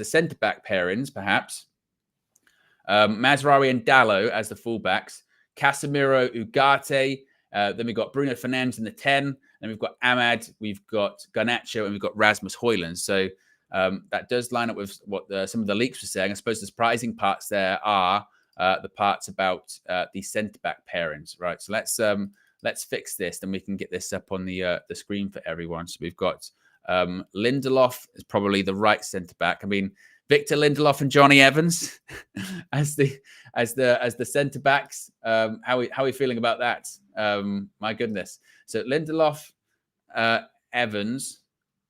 centre back pairings, perhaps. Mazraoui and Dalot as the fullbacks. Casemiro, Ugarte. Then we've got Bruno Fernandes in the 10. Then we've got Ahmad, we've got Garnacho, and we've got Rasmus Højlund. So that does line up with what some of the leaks were saying. I suppose the surprising parts there are the parts about the centre-back pairings, right? So let's fix this, then we can get this up on the screen for everyone. So we've got Lindelof is probably the right centre-back. I mean, Victor Lindelof and Johnny Evans as the centre backs. How are we feeling about that? My goodness. So Lindelof, Evans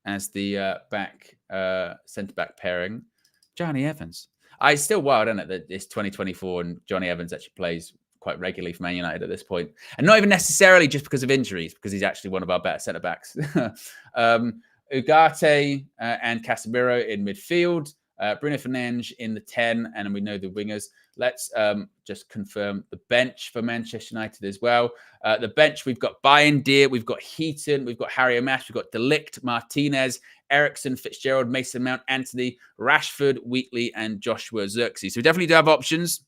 as the centre back pairing. Johnny Evans. It's still wild, isn't it, that it's 2024 and Johnny Evans actually plays quite regularly for Man United at this point, and not even necessarily just because of injuries, because he's actually one of our better centre backs. Ugarte and Casemiro in midfield. Bruno Fernandes in the 10, and then we know the wingers. Let's just confirm the bench for Manchester United as well. The bench, we've got Bayern Deer, we've got Heaton, we've got Harry Amash, we've got De Ligt, Martinez, Eriksen, Fitzgerald, Mason Mount, Antony, Rashford, Wheatley, and Joshua Zirkzee. So we definitely do have options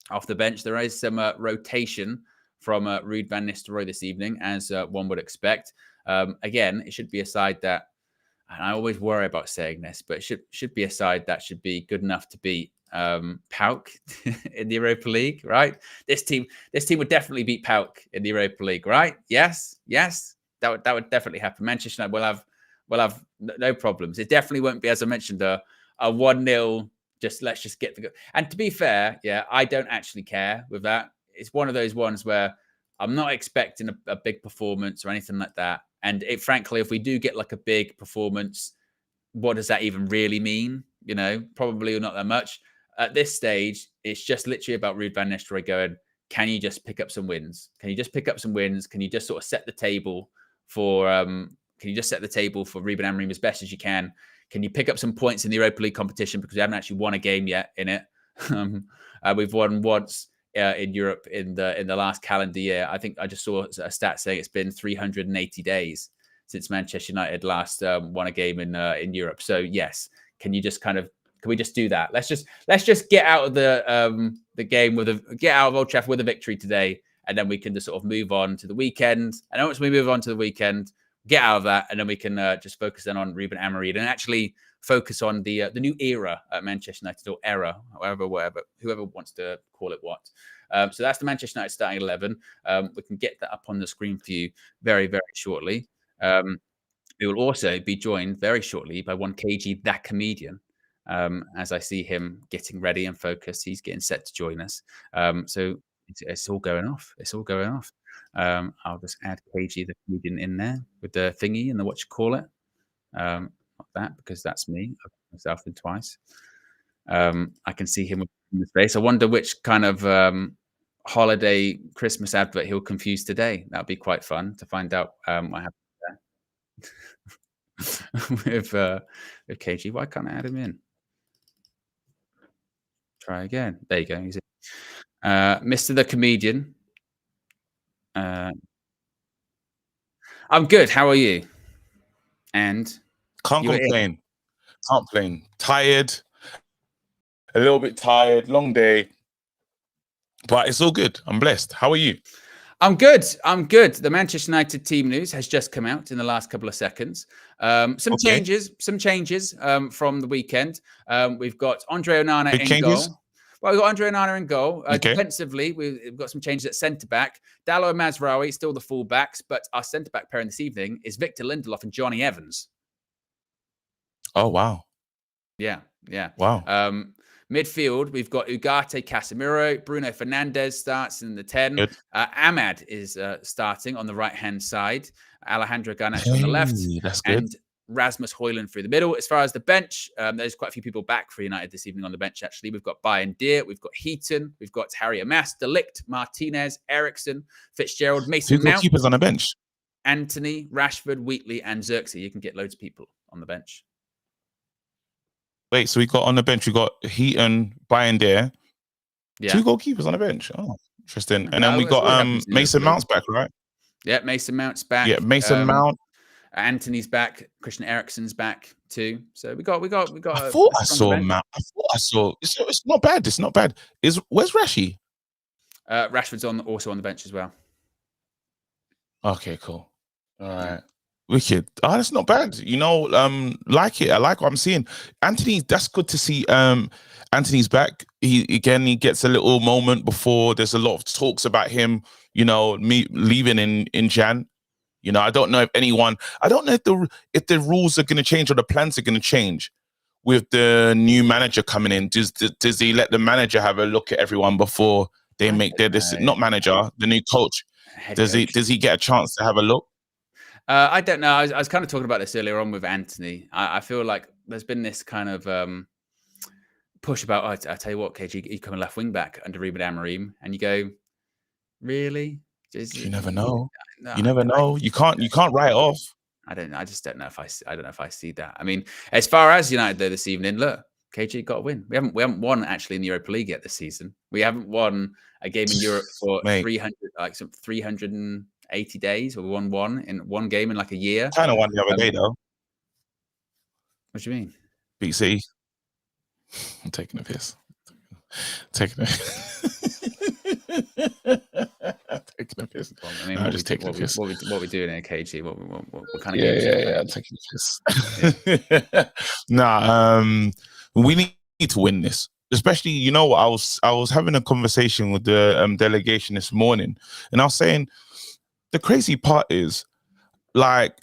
off the bench. There is some rotation from Ruud van Nistelrooy this evening, as one would expect. Again, it should be a side that, and I always worry about saying this, but it should be a side that should be good enough to beat Paok in the Europa League, right? This team would definitely beat Paok in the Europa League, right? Yes, that would definitely happen. Manchester United will have no problems. It definitely won't be, as I mentioned, a 1-0. Let's just get the go. And to be fair, yeah, I don't actually care with that. It's one of those ones where I'm not expecting a big performance or anything like that. And frankly, if we do get like a big performance, what does that even really mean? You know, probably not that much. At this stage, it's just literally about Ruud van Nistelrooy going, can you just pick up some wins? Can you just pick up some wins? Can you just sort of set the table for Ruben Amorim as best as you can? Can you pick up some points in the Europa League competition, because we haven't actually won a game yet in it? We've won once in Europe in the last calendar year. I think I just saw a stat saying it's been 380 days since Manchester United last won a game in Europe. So yes, can we just do that? Let's just get out of the game get out of Old Trafford with a victory today, and then we can just sort of move on to the weekend. And once we move on to the weekend, get out of that, and then we can just focus then on Ruben Amorim and actually focus on the new era at Manchester United, or era, whoever wants to call it what. So that's the Manchester United starting 11. We can get that up on the screen for you very, very shortly. We will also be joined very shortly by one KG, that comedian. As I see him getting ready and focused, he's getting set to join us. So it's all going off. It's all going off. I'll just add KG, the comedian, in there with the thingy and the what you call it. Not that, because that's me. I've put myself in twice. I can see him in the face. I wonder which kind of holiday Christmas advert he'll confuse today. That would be quite fun to find out what happened there. with KG. Why can't I add him in? Try again. There you go. He's in. Mr. the Comedian. I'm good. How are you? And can't complain. Can't complain. Tired. A little bit tired. Long day. But it's all good. I'm blessed. How are you? I'm good. The Manchester United team news has just come out in the last couple of seconds. Some changes from the weekend. We've got Andre Onana in goal. Well, we've got Andre Onana in goal. Defensively, we've got some changes at centre-back. Dalot and Mazraoui, still the full-backs, but our centre-back pairing this evening is Victor Lindelof and Johnny Evans. Oh, wow. Yeah. Wow. Midfield, we've got Ugarte, Casemiro, Bruno Fernandes starts in the 10. Ahmad is starting on the right-hand side. Alejandro Garnacho on the left. That's good. And Rasmus Højlund through the middle. As far as the bench, there's quite a few people back for United this evening on the bench, actually. We've got Bayern Deer, we've got Heaton, we've got Harry Amash, De Ligt, Martinez, Eriksen, Fitzgerald, Mason Mount. Keepers on the bench? Antony, Rashford, Wheatley, and Zirkzee. You can get loads of people on the bench. Wait, so we got on the bench, we got Heaton, Bayern Deer. Yeah. 2 goalkeepers on the bench. Oh, interesting. And then we got Mason Mount's back, right? Yeah, Mason Mount's back. Yeah, Mason Mount. Antony's back. Christian Eriksen's back too. So we got. I thought I saw Matt. I saw. It's not bad. It's not bad. Where's Rashi? Rashford's also on the bench as well. Okay, cool. All right. Wicked. Oh, that's not bad. You know, like it. I like what I'm seeing. Antony, that's good to see. Antony's back. He gets a little moment before there's a lot of talks about him, you know, me leaving in Jan. You know, I don't know if the rules are going to change or the plans are going to change with the new manager coming in. Does he let the manager have a look at everyone before they make their decision? Not manager, the new coach. Does he get a chance to have a look? I don't know. I was kind of talking about this earlier on with Antony. I feel like there's been this kind of push about, I tell you what, KG, you come a left wing back under Amorim, and you go, really? You never know. No, you never know. You can't write it off. I just don't know if I don't know if I see that. I mean, as far as United though this evening, look, KG got a win. We haven't won actually in the Europa League yet this season. We haven't won a game in Europe for 380 days, or we won one in one game in like a year. Kind of won the other day though. What do you mean? Beat City. I'm taking a piss. Taking a piss. I mean, just taking a piss. What we doing here, KG? What kind of games? Yeah, I'm taking a piss. Nah, we need to win this. Especially, you know, I was having a conversation with the delegation this morning, and I was saying the crazy part is like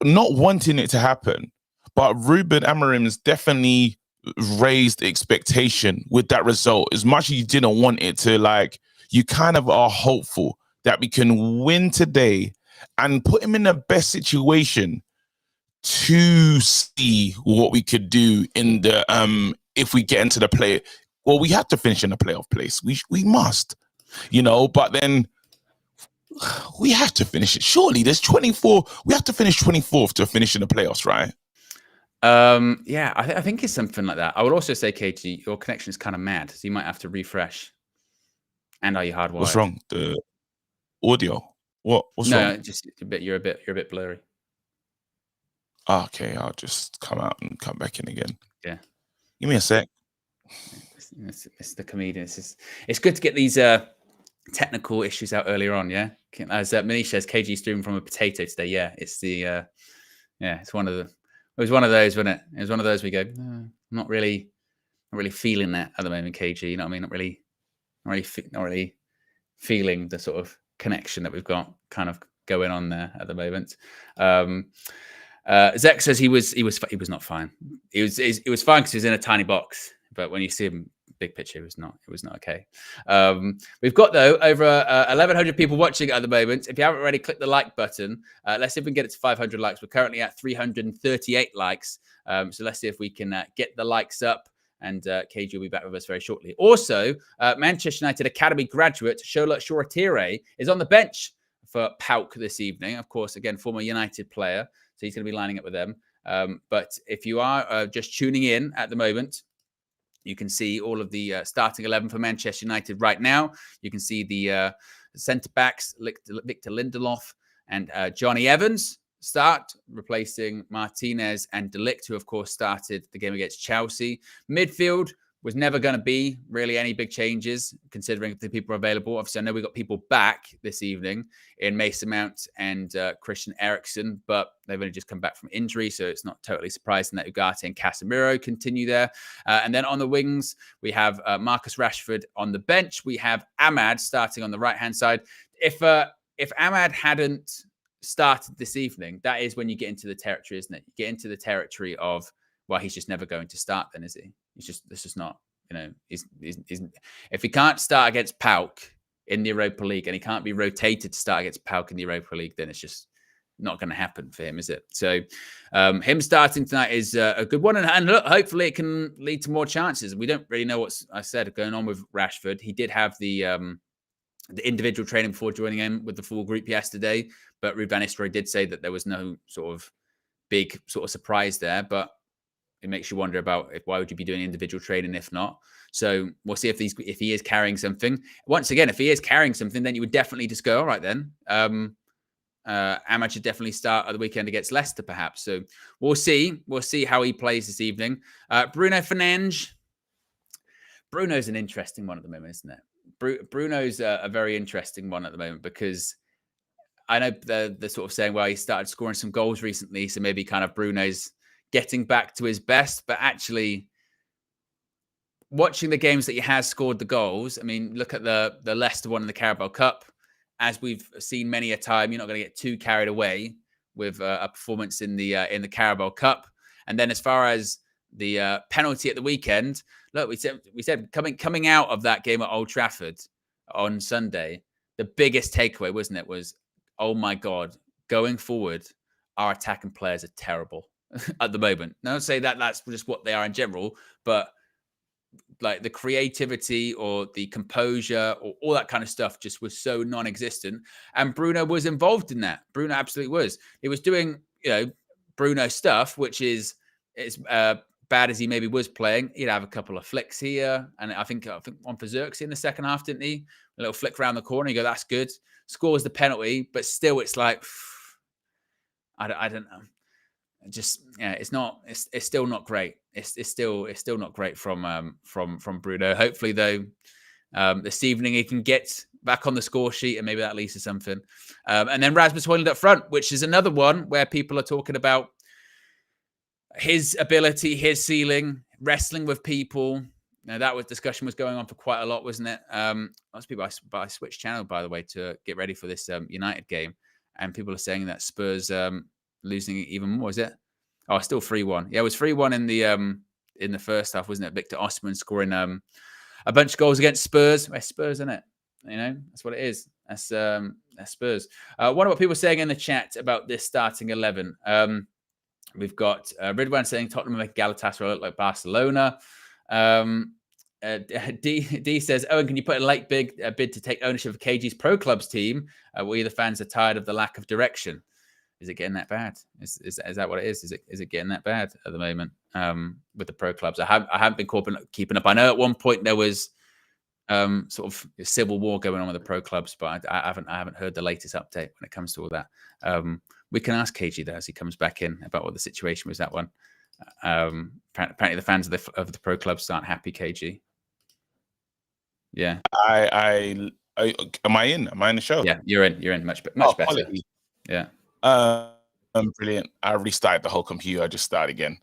not wanting it to happen, but Ruben Amorim's definitely raised expectation with that result. As much as you didn't want it to, like, you kind of are hopeful that we can win today and put him in the best situation to see what we could do in the if we get into the play. Well, we have to finish in the playoff place. We must, you know, but then we have to finish it. Surely there's 24. We have to finish 24th to finish in the playoffs, right? Yeah, I think it's something like that. I would also say, KG, your connection is kind of mad, so you might have to refresh. And are you hardwired? What's wrong? The audio? What's wrong? No, just you're a bit blurry. Okay, I'll just come out and come back in again. Yeah. Give me a sec. It's the comedian. It's good to get these technical issues out earlier on, yeah? As Manish says, KG streaming from a potato today. Yeah, it's the it's one of the. It was one of those, wasn't it? It was one of those we go, not really feeling that at the moment, KG. You know what I mean? Not really feeling the sort of connection that we've got kind of going on there at the moment. Zek says he was not fine. He was fine because he was in a tiny box, but when you see him big picture, it was not okay. We've got though over 1,100 people watching at the moment. If you haven't already, click the like button. Let's see if we can get it to 500 likes. We're currently at 338 likes. So let's see if we can get the likes up. And KG will be back with us very shortly. Also, Manchester United Academy graduate Shola Shoretire is on the bench for Paok this evening. Of course, again, former United player. So he's going to be lining up with them. But if you are just tuning in at the moment, you can see all of the starting 11 for Manchester United right now. You can see the centre-backs, Victor Lindelof and Johnny Evans start, replacing Martinez and De Ligt, who, of course, started the game against Chelsea. Midfield was never going to be really any big changes, considering the people available. Obviously, I know we got people back this evening in Mason Mount and Christian Eriksen, but they've only just come back from injury, so it's not totally surprising that Ugarte and Casemiro continue there. And then on the wings, we have Marcus Rashford on the bench. We have Ahmad starting on the right-hand side. If Ahmad hadn't started this evening, that is when you get into the territory, isn't it? You get into the territory of, well, he's just never going to start then, is he? This is not, you know, he's if he can't start against Paok in the Europa League and he can't be rotated to start against Paok in the Europa League, then it's just not going to happen for him, is it? So him starting tonight is a good one. And look, hopefully it can lead to more chances. We don't really know what I said going on with Rashford. He did have the individual training before joining in with the full group yesterday, but Ruud van Nistelrooy did say that there was no sort of big sort of surprise there, but it makes you wonder about why would you be doing individual training if not? So we'll see if he is carrying something. Once again, if he is carrying something, then you would definitely just go, all right then. Ahmad should definitely start at the weekend against Leicester, perhaps. So we'll see. We'll see how he plays this evening. Bruno Fernandes. Bruno's an interesting one at the moment, isn't it? Bruno's a very interesting one at the moment because I know they're sort of saying, well, he started scoring some goals recently, so maybe kind of Bruno's getting back to his best. But actually, watching the games that he has scored the goals, I mean, look at the Leicester one in the Carabao Cup. As we've seen many a time, you're not going to get too carried away with a performance in the Carabao Cup. And then as far as the penalty at the weekend, look, we said coming out of that game at Old Trafford on Sunday, the biggest takeaway, wasn't it, was, oh my God, going forward, our attacking players are terrible at the moment. Now, don't say that that's just what they are in general, but like the creativity or the composure or all that kind of stuff just was so non-existent. And Bruno was involved in that. Bruno absolutely was. He was doing, Bruno stuff, which is bad as he maybe was playing. He'd have a couple of flicks here. And I think one for Xerxes in the second half, didn't he? A little flick around the corner. You go, that's good. Scores the penalty, but still it's like, I don't know. Just it's still not great. It's still not great from Bruno. Hopefully though, this evening he can get back on the score sheet and maybe that leads to something. And then Rasmus Højlund up front, which is another one where people are talking about his ability, his ceiling, wrestling with people. Now that discussion was going on for quite a lot, wasn't it? Most people, I switched channel by the way to get ready for this United game, and people are saying that Spurs losing even more. Is it? Oh, still 3-1. Yeah, it was 3-1 in the first half, wasn't it? Victor Osimhen scoring a bunch of goals against Spurs. Well, Spurs, isn't it? That's what it is. That's Spurs. Wonder what people are saying in the chat about this starting 11. We've got Ridwan saying Tottenham make Galatasaray look like Barcelona. D says, Owen, can you put a late bid to take ownership of KG's Pro Clubs team? We the fans are tired of the lack of direction. Is it getting that bad? Is that what it is? Is it getting that bad at the moment with the Pro Clubs? I haven't been keeping up. I know at one point there was sort of a civil war going on with the Pro Clubs, but I haven't heard the latest update when it comes to all that. We can ask KG though as he comes back in about what the situation was that one. Apparently the fans of the Pro Clubs aren't happy. KG. Yeah. Am I in? Am I in the show? Yeah, you're in. Much better. Quality. Yeah. Brilliant. I restarted the whole computer. I just started again.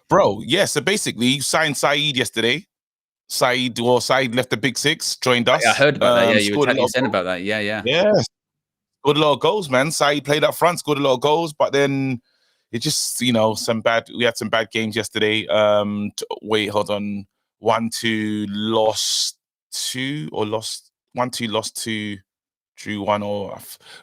Bro, yeah, so basically you signed Saeed yesterday. Saeed left the Big Six, joined us. I heard about that. Yeah, you were saying about that. Yeah. Yes. Scored a lot of goals, man. Saeed played up front, scored a lot of goals, but then it just, we had some bad games yesterday. Hold on. 1-2 lost 2, or lost 1-2 lost 2, drew 1, or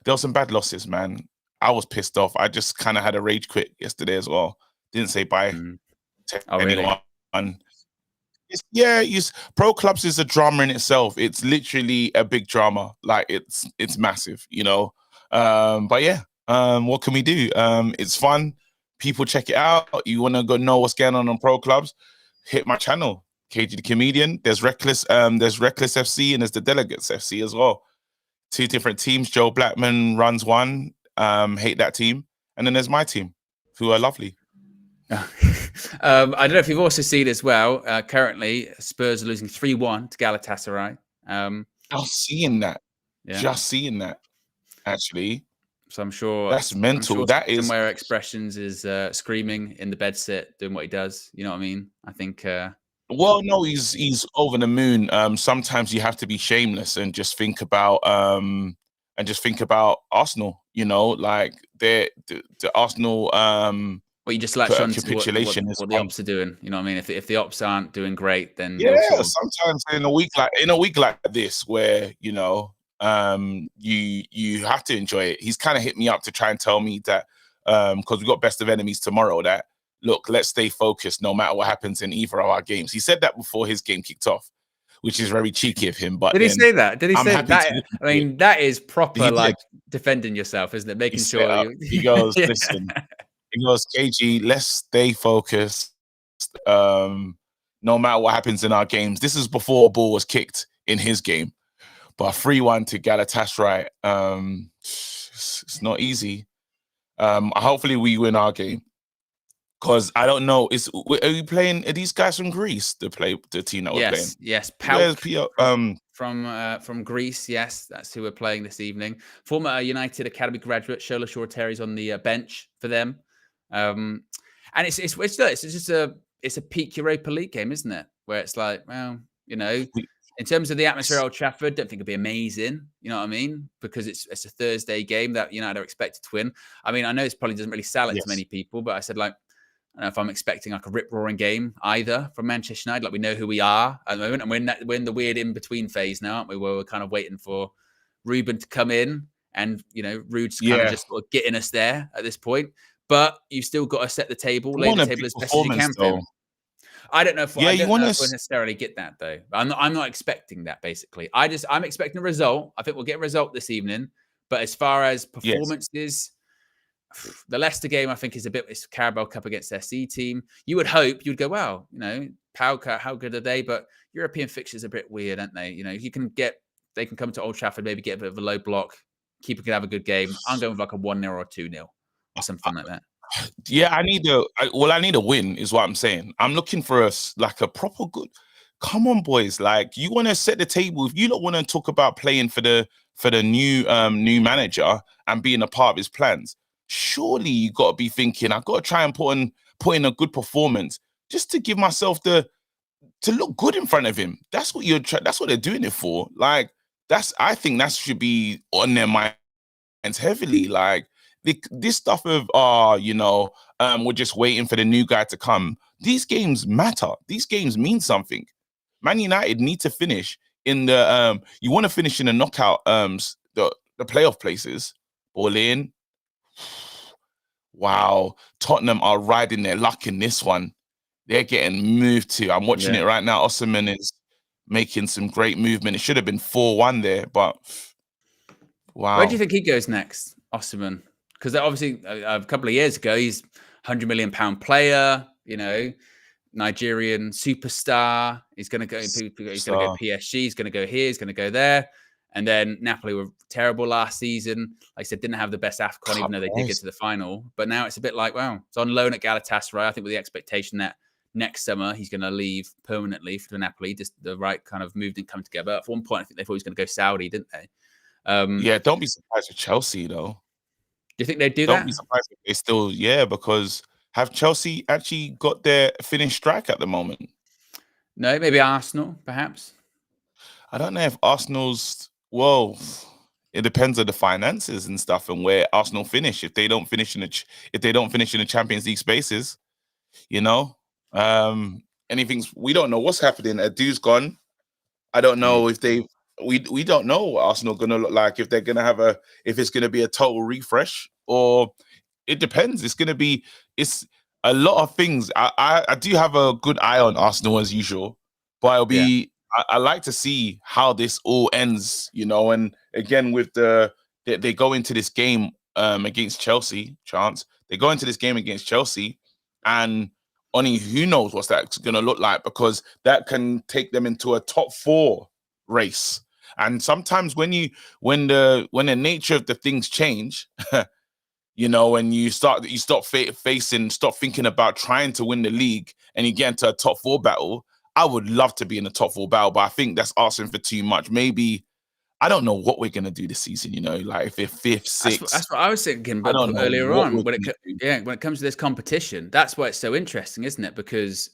there were some bad losses, man. I was pissed off. I just kind of had a rage quit yesterday as well. Didn't say bye to anyone. Really? Pro Clubs is a drama in itself. It's literally a big drama. Like it's massive, But yeah, what can we do? It's fun. People check it out. You want to go know what's going on Pro Clubs? Hit my channel, KG the Comedian. There's Reckless FC and there's the Delegates FC as well. 2 different teams. Joe Blackman runs one. Hate that team. And then there's my team, who are lovely. I don't know if you've also seen as well, currently Spurs are losing 3-1 to Galatasaray. Just seeing that, actually. So I'm sure that's mental. That is somewhere Expressions is screaming in the bed sit, doing what he does. You know what I mean? I think. Well, no, he's over the moon. Sometimes you have to be shameless and just think about Arsenal. Like the Arsenal. Well, you just latch on capitulation to what the ops are doing. You know what I mean? If the ops aren't doing great, then sometimes in a week like this, where you have to enjoy it. He's kind of hit me up to try and tell me that because we've got Best of Enemies tomorrow. That look, let's stay focused no matter what happens in either of our games. He said that before his game kicked off, which is very cheeky of him. But did he say that? Did he say that? I mean, that is proper defending yourself, isn't it? Making sure he goes, listen. He goes, KG, let's stay focused no matter what happens in our games. This is before a ball was kicked in his game. But 3-1 to Galatasaray, it's not easy. Hopefully we win our game. Because I don't know, are we playing? Are these guys from Greece to play the team that we're playing? Yes, Paok. from Greece. Yes, that's who we're playing this evening. Former United Academy graduate Shola Shorteri's on the bench for them, and it's just a peak Europa League game, isn't it? Where it's like, well, you know, in terms of the atmosphere at Old Trafford, don't think it'd be amazing. You know what I mean? Because it's a Thursday game that United are expected to win. I mean, I know this probably doesn't really sell it to many people, but I said like, I don't know if I'm expecting like a rip-roaring game either from Manchester United. Like we know who we are at the moment, and we're in the weird in-between phase now, aren't we? Where we're kind of waiting for Ruben to come in, and you know, Rude's kind of just sort of getting us there at this point. But you've still got to set the table, lay the table as best as you can for him. I don't know if I don't know if we'll necessarily get that though. I'm not expecting that. Basically, I'm expecting a result. I think we'll get a result this evening. But as far as performances. The Leicester game, I think, it's Carabao Cup against their C team. You would hope, you'd go, well, you know, Paok, how good are they? But European fixtures are a bit weird, aren't they? You know, they can come to Old Trafford, maybe get a bit of a low block. Keeper can have a good game. I'm going with like a 1-0 or 2-0 or something like that. Yeah, I need a win, is what I'm saying. I'm looking for a proper good. Come on, boys! Like you want to set the table. If you don't want to talk about playing for the new manager and being a part of his plans. Surely you got to be thinking, I've got to try and put in a good performance just to give myself to look good in front of him. That's what that's what they're doing it for. Like I think that should be on their minds heavily. Like this stuff of we're just waiting for the new guy to come. These games matter. These games mean something. Man United need to finish in the you want to finish in the knockout the playoff places. All in. Wow, Tottenham are riding their luck in this one. They're getting moved to. I'm watching it right now. Osimhen is making some great movement. It should have been 4-1 there, but wow. Where do you think he goes next, Osimhen? Because obviously a couple of years ago, he's £100 million player, you know, Nigerian superstar. He's going to go. He's going to go PSG. He's going to go here. He's going to go there. And then Napoli were terrible last season. Like I said, didn't have the best AFCON, even though they did get to the final. But now it's a bit like, wow, it's on loan at Galatasaray. I think with the expectation that next summer he's going to leave permanently for Napoli, just the right kind of move didn't come together. At one point, I think they thought he was going to go Saudi, didn't they? Yeah, don't be surprised with Chelsea, though. Do you think they do that? Don't be surprised if they still, because have Chelsea actually got their finished strike at the moment? No, maybe Arsenal, perhaps. I don't know if Arsenal's. Well, it depends on the finances and stuff and where Arsenal finish. If they don't finish in the Champions League spaces, you know, we don't know what's happening. Adu's gone. I don't know if we don't know what Arsenal are gonna look like, if they're gonna if it's gonna be a total refresh, or it depends. It's a lot of things. I do have a good eye on Arsenal as usual, but it'll be. I like to see how this all ends, you know, and again with they go into this game against Chelsea, they go into this game against Chelsea, and only who knows what that's going to look like, because that can take them into a top 4 race. And sometimes when the nature of the things change, you know, and you stop thinking about trying to win the league, and you get into a top 4 battle. I would love to be in the top 4 battle, but I think that's asking for too much. Maybe, I don't know what we're going to do this season, you know, like if we're 5th, 6th. That's what I was thinking earlier on. When it comes to this competition, that's why it's so interesting, isn't it? Because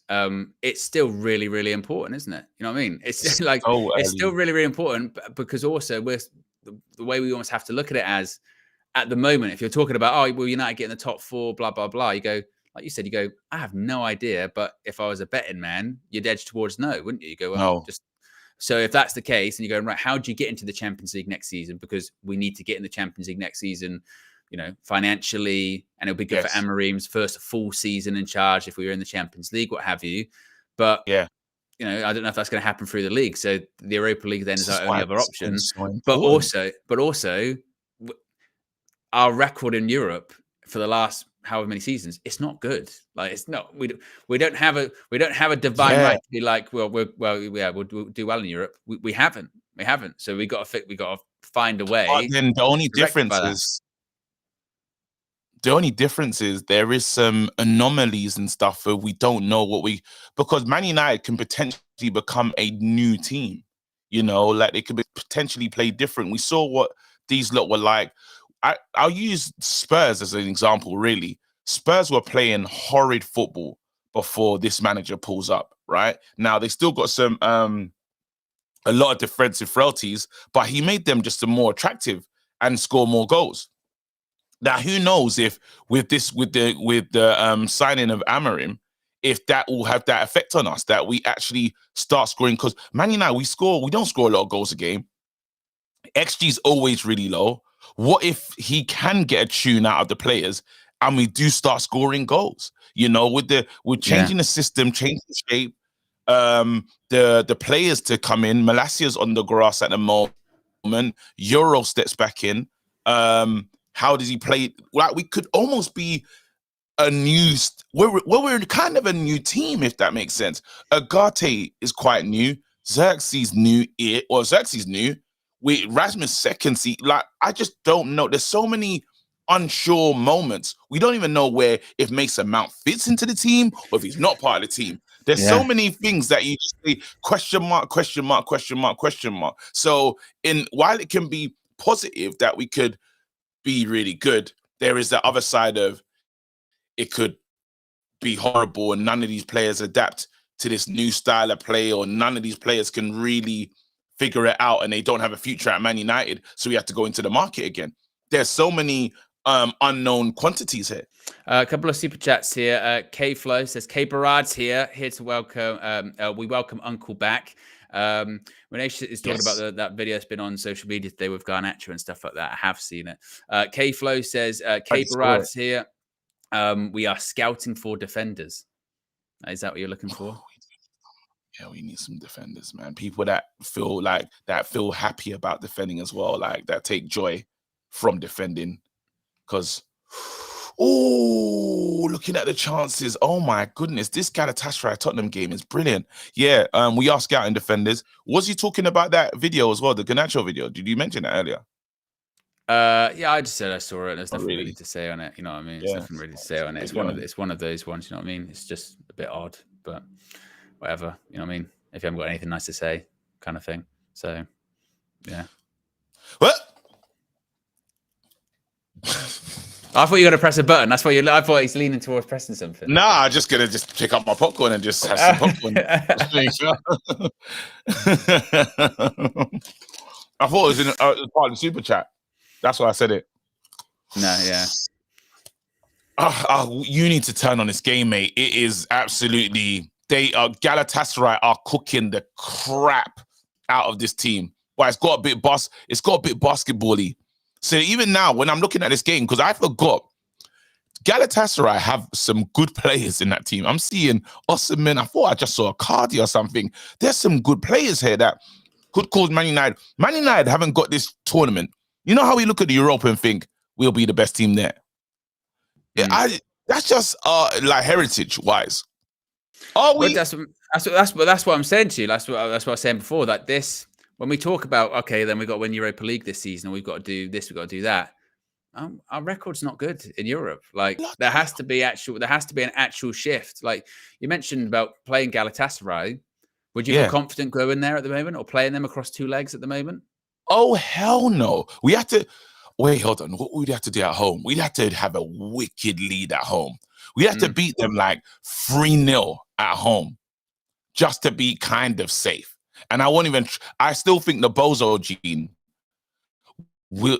it's still really, really important, isn't it? You know what I mean? It's like, it's still really, really important, because also the way we almost have to look at it as, at the moment, if you're talking about, oh, will United get in the top 4, blah, blah, blah, you go, like you said, I have no idea. But if I was a betting man, you'd edge towards no, wouldn't you? You go, well, no. So if that's the case, and you're going, right, how do you get into the Champions League next season? Because we need to get in the Champions League next season, you know, financially, and it'll be good for Amorim's first full season in charge if we were in the Champions League, what have you. But you know, I don't know if that's going to happen through the league. So the Europa League then is our only other option. But also, our record in Europe for the last however many seasons, it's not good. Like, it's not. We don't have a divine right to be like, we'll do well in Europe. We haven't. So we got to find a way. But then the only difference is the only difference is there is some anomalies and stuff where we don't know because Man United can potentially become a new team. You know, like they could potentially play different. We saw what these lot were like. I'll use Spurs as an example, really. Spurs were playing horrid football before this manager pulls up, right? Now, they still got some a lot of defensive frailties, but he made them just more attractive and score more goals. Now, who knows if with the signing of Amorim, if that will have that effect on us, that we actually start scoring, because Man United, we don't score a lot of goals a game. XG is always really low. What if he can get a tune out of the players and we do start scoring goals? You know, with changing the system, changing the shape, the players to come in. Malasia's on the grass at the moment. Yoro steps back in. How does he play? Like, we could almost be a new. We're kind of a new team, if that makes sense. Agate is quite new. Xerxes new. Xerxes new. Rasmus second seat. Like, I just don't know. There's so many unsure moments. We don't even know if Mason Mount fits into the team or if he's not part of the team. There's so many things that you just say question mark, question mark, question mark, question mark. So while it can be positive that we could be really good, there is the other side of it could be horrible and none of these players adapt to this new style of play, or none of these players can really figure it out and they don't have a future at Man United, so we have to go into the market again. There's so many unknown quantities here. A couple of super chats here. K Flow says, K Barad's here to welcome. We welcome Uncle back. Renee is talking about that video that's been on social media today with Garnacho and stuff like that. I have seen it. K Flow says, K Barad's here. We are scouting for defenders. Is that what you're looking for? Yeah, we need some defenders, man. People that feel happy about defending as well, like that take joy from defending. Because, looking at the chances, oh my goodness, this Galatasaray Tottenham game is brilliant. Yeah, we are scouting defenders. Was you talking about that video as well, the Garnacho video? Did you mention that earlier? Yeah, I just said I saw it. There's nothing really to say on it. You know what I mean? There's nothing really to say on it. It's one of those ones. You know what I mean? It's just a bit odd, but whatever. You know what I mean? If you haven't got anything nice to say, kind of thing. So, yeah. What? I thought you were going to press a button. That's why I thought he's leaning towards pressing something. Nah, I'm just going to pick up my popcorn and just have some popcorn. I thought it was part of the super chat. That's why I said it. No, yeah. You need to turn on this game, mate. It is absolutely... Galatasaray are cooking the crap out of this team. But it's got a bit basketball-y. So even now, when I'm looking at this game, because I forgot, Galatasaray have some good players in that team. I'm seeing Osimhen. I thought I just saw a Cardi or something. There's some good players here that could cause Man United. Man United haven't got this tournament. You know how we look at the Europa and think we'll be the best team there? Yeah, that's just like heritage-wise. Are we? That's what I'm saying to you. That's what I was saying before. That this, when we talk about, okay, then we've got to win Europa League this season, or we've got to do this, we've got to do that. Our record's not good in Europe. Like, there has to be an actual shift. Like you mentioned about playing Galatasaray. Would you feel confident going there at the moment, or playing them across two legs at the moment? Oh, hell no. We have to wait, hold on. What would we have to do at home? We'd have to have a wicked lead at home. We have to beat them like 3-0 at home just to be kind of safe. And I still think the Bozo gene will.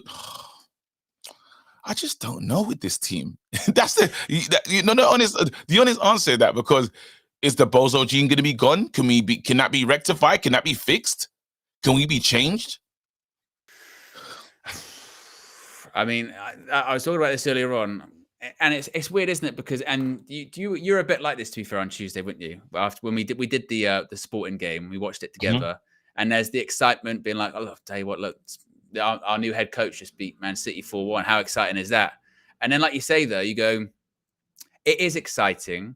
I just don't know with this team. That's the honest answer to that, because is the Bozo gene going to be gone? Can that be rectified? Can that be fixed? Can we be changed? I mean, I was talking about this earlier on, and it's weird, isn't it? Because you're a bit like this, to be fair, on Tuesday, weren't you? After when we did the sporting game, we watched it together, and there's the excitement being like, oh, I'll tell you what, look, our new head coach just beat Man City 4-1. How exciting is that? And then, like you say, though, you go, it is exciting,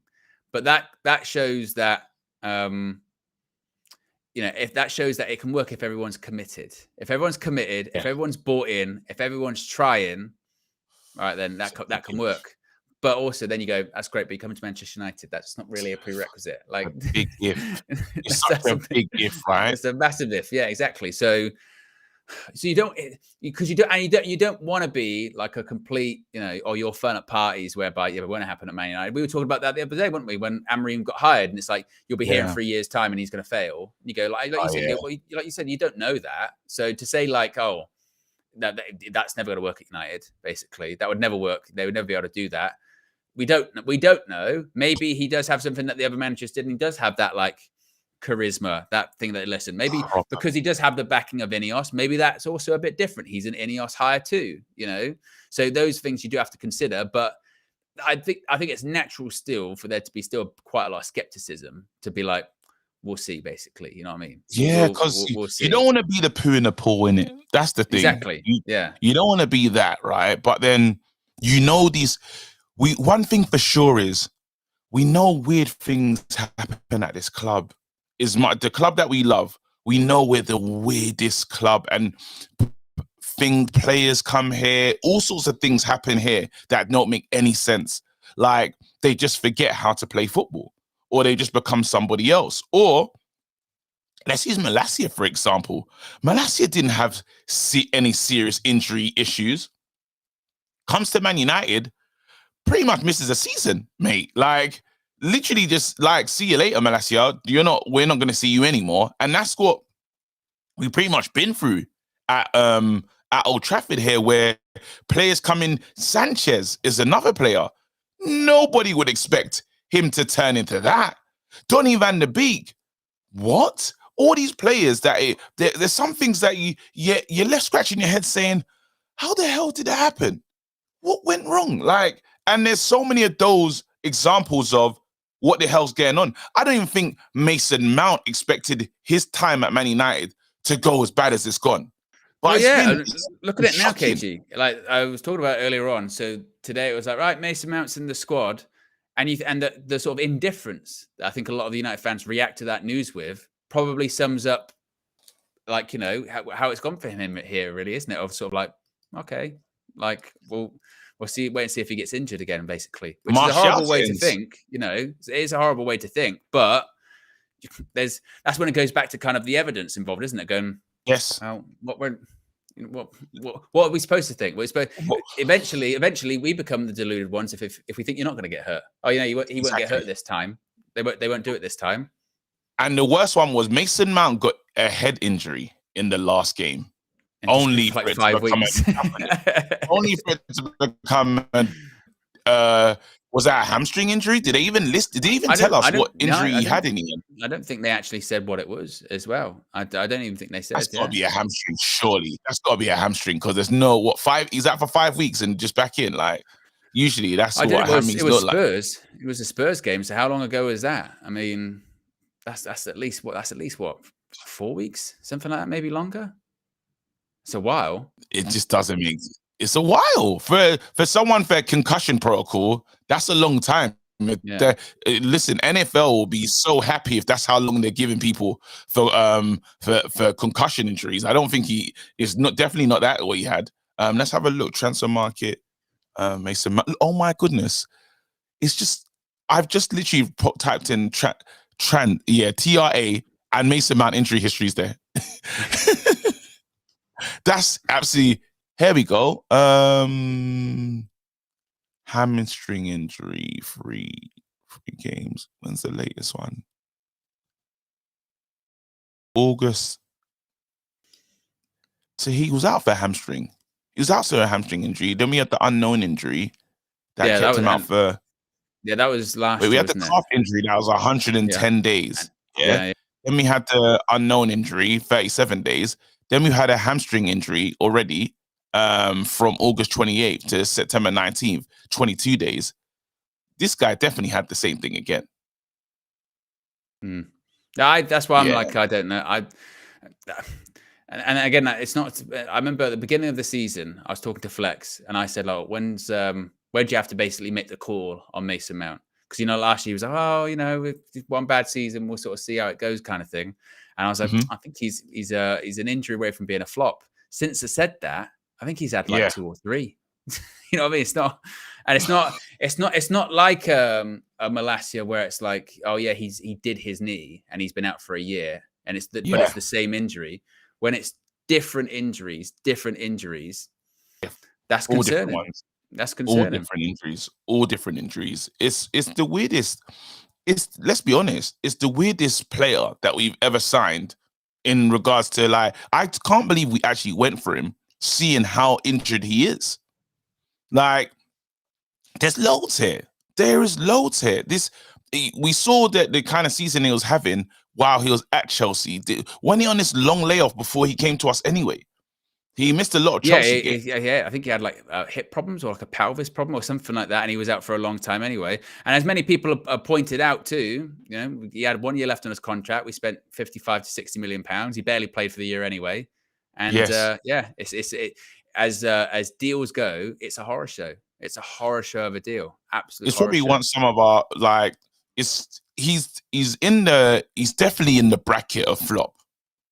but that shows that if that shows that it can work if everyone's committed. If everyone's committed, if everyone's bought in, if everyone's trying, right, then that can work. But also then you go, that's great, but you come to Manchester United, that's not really a prerequisite. Like, a big if. It's such a big if, right? It's a massive if. Yeah, exactly. So you don't, because you don't want to be like a complete, or you're fun at parties whereby it won't happen at Man United. We were talking about that the other day, weren't we? When Amorim got hired, and it's like you'll be here in 3 years' time, and he's going to fail. And you go like you said, you don't know that. So to say like, oh, that's never going to work at United. Basically, that would never work. They would never be able to do that. We don't know. Maybe he does have something that the other managers didn't. He does have that like charisma, that thing that maybe because he does have the backing of Ineos, maybe that's also a bit different. He's an Ineos hire too, so those things you do have to consider. But I think it's natural still for there to be still quite a lot of skepticism, to be like, we'll see, basically, you know what I mean? Yeah, because we'll you don't want to be the poo in the pool, innit? That's the thing. Exactly. You don't want to be that, right? But then one thing for sure is we know weird things happen at this club. The club that we love, we know we're the weirdest club, and players come here, all sorts of things happen here that don't make any sense. Like they just forget how to play football, or they just become somebody else. Or let's use Malacia, for example. Malacia didn't have any serious injury issues. Comes to Man United, pretty much misses a season, mate. Like, literally just like, see you later, Malacia. We're not going to see you anymore. And that's what we've pretty much been through at Old Trafford here, where players come in. Sanchez is another player. Nobody would expect him to turn into that. Donny van der Beek, what? All these players there's some things that you're left scratching your head saying, how the hell did that happen? What went wrong? Like, and there's so many of those examples of what the hell's going on. I don't even think Mason Mount expected his time at Man United to go as bad as it's gone. But look at it now, KG. Like I was talking about earlier on. So today it was like, right, Mason Mount's in the squad, and the sort of indifference that I think a lot of the United fans react to that news with probably sums up, like, how it's gone for him here, really, isn't it? Of sort of like, okay, like, we'll wait and see if he gets injured again, basically. Which is a horrible way to think, It is a horrible way to think, but that's when it goes back to kind of the evidence involved, isn't it? Going, yes. What are we supposed to think? We're supposed eventually we become the deluded ones if we think you're not going to get hurt. Oh, he won't get hurt this time. They won't do it this time. And the worst one was Mason Mount got a head injury in the last game. Only for it to become was that a hamstring injury? Did they even tell us what injury he had in the end? I don't think they actually said what it was as well. I don't even think they said. That's got to be a hamstring, surely. That's got to be a hamstring, because there's no 5. He's out for 5 weeks and just back in. Like, usually that's what hamstrings look like. Spurs. It was a Spurs game. So how long ago was that? I mean, that's at least what 4 weeks, something like that, maybe longer. It's a while. It just doesn't make. It's a while for someone for concussion protocol. That's a long time. Yeah. Listen, NFL will be so happy if that's how long they're giving people for concussion injuries. I don't think definitely not that what he had. Let's have a look. Transfer market. Mason. Oh my goodness! It's just I've just literally typed in TRA and Mason Mount injury histories there. That's absolutely. Here we go. Hamstring injury, 3 games. When's the latest one? August. So he was out for hamstring. He was out for a hamstring injury. Then we had the unknown injury that kept him out for. Yeah, that was last year. We had the calf injury that was 110 days. Yeah. Then we had the unknown injury, 37 days. Then we had a hamstring injury already from August 28th to September 19th, 22 days. This guy definitely had the same thing again. That's why I'm like, I don't know. And again, it's not. I remember at the beginning of the season, I was talking to Flex, and I said, "Like, where do you have to basically make the call on Mason Mount?" Because last year he was like, "Oh, one bad season, we'll sort of see how it goes," kind of thing. And I was like, I think he's an injury away from being a flop. Since I said that, I think he's had like 2 or 3. You know what I mean? It's not, and it's not like a Malacia where it's like, oh yeah, he did his knee and he's been out for a year, and but it's the same injury. When it's different injuries, that's all different concerning. ones. That's concerning. All different injuries. It's the weirdest. Let's be honest, it's the weirdest player that we've ever signed in regards to, like, I can't believe we actually went for him, seeing how injured he is. Like, there's loads here. There is loads here. We saw that the kind of season he was having while he was at Chelsea. When he on this long layoff before he came to us anyway, he missed a lot of Chelsea games. Yeah. I think he had like hip problems or like a pelvis problem or something like that, and he was out for a long time anyway. And as many people have pointed out too, you know, he had 1 year left on his contract. We spent 55 to 60 million pounds. He barely played for the year anyway. And as deals go, it's a horror show. It's a horror show of a deal. Absolutely. It's probably one some of our, like, he's definitely in the bracket of flop.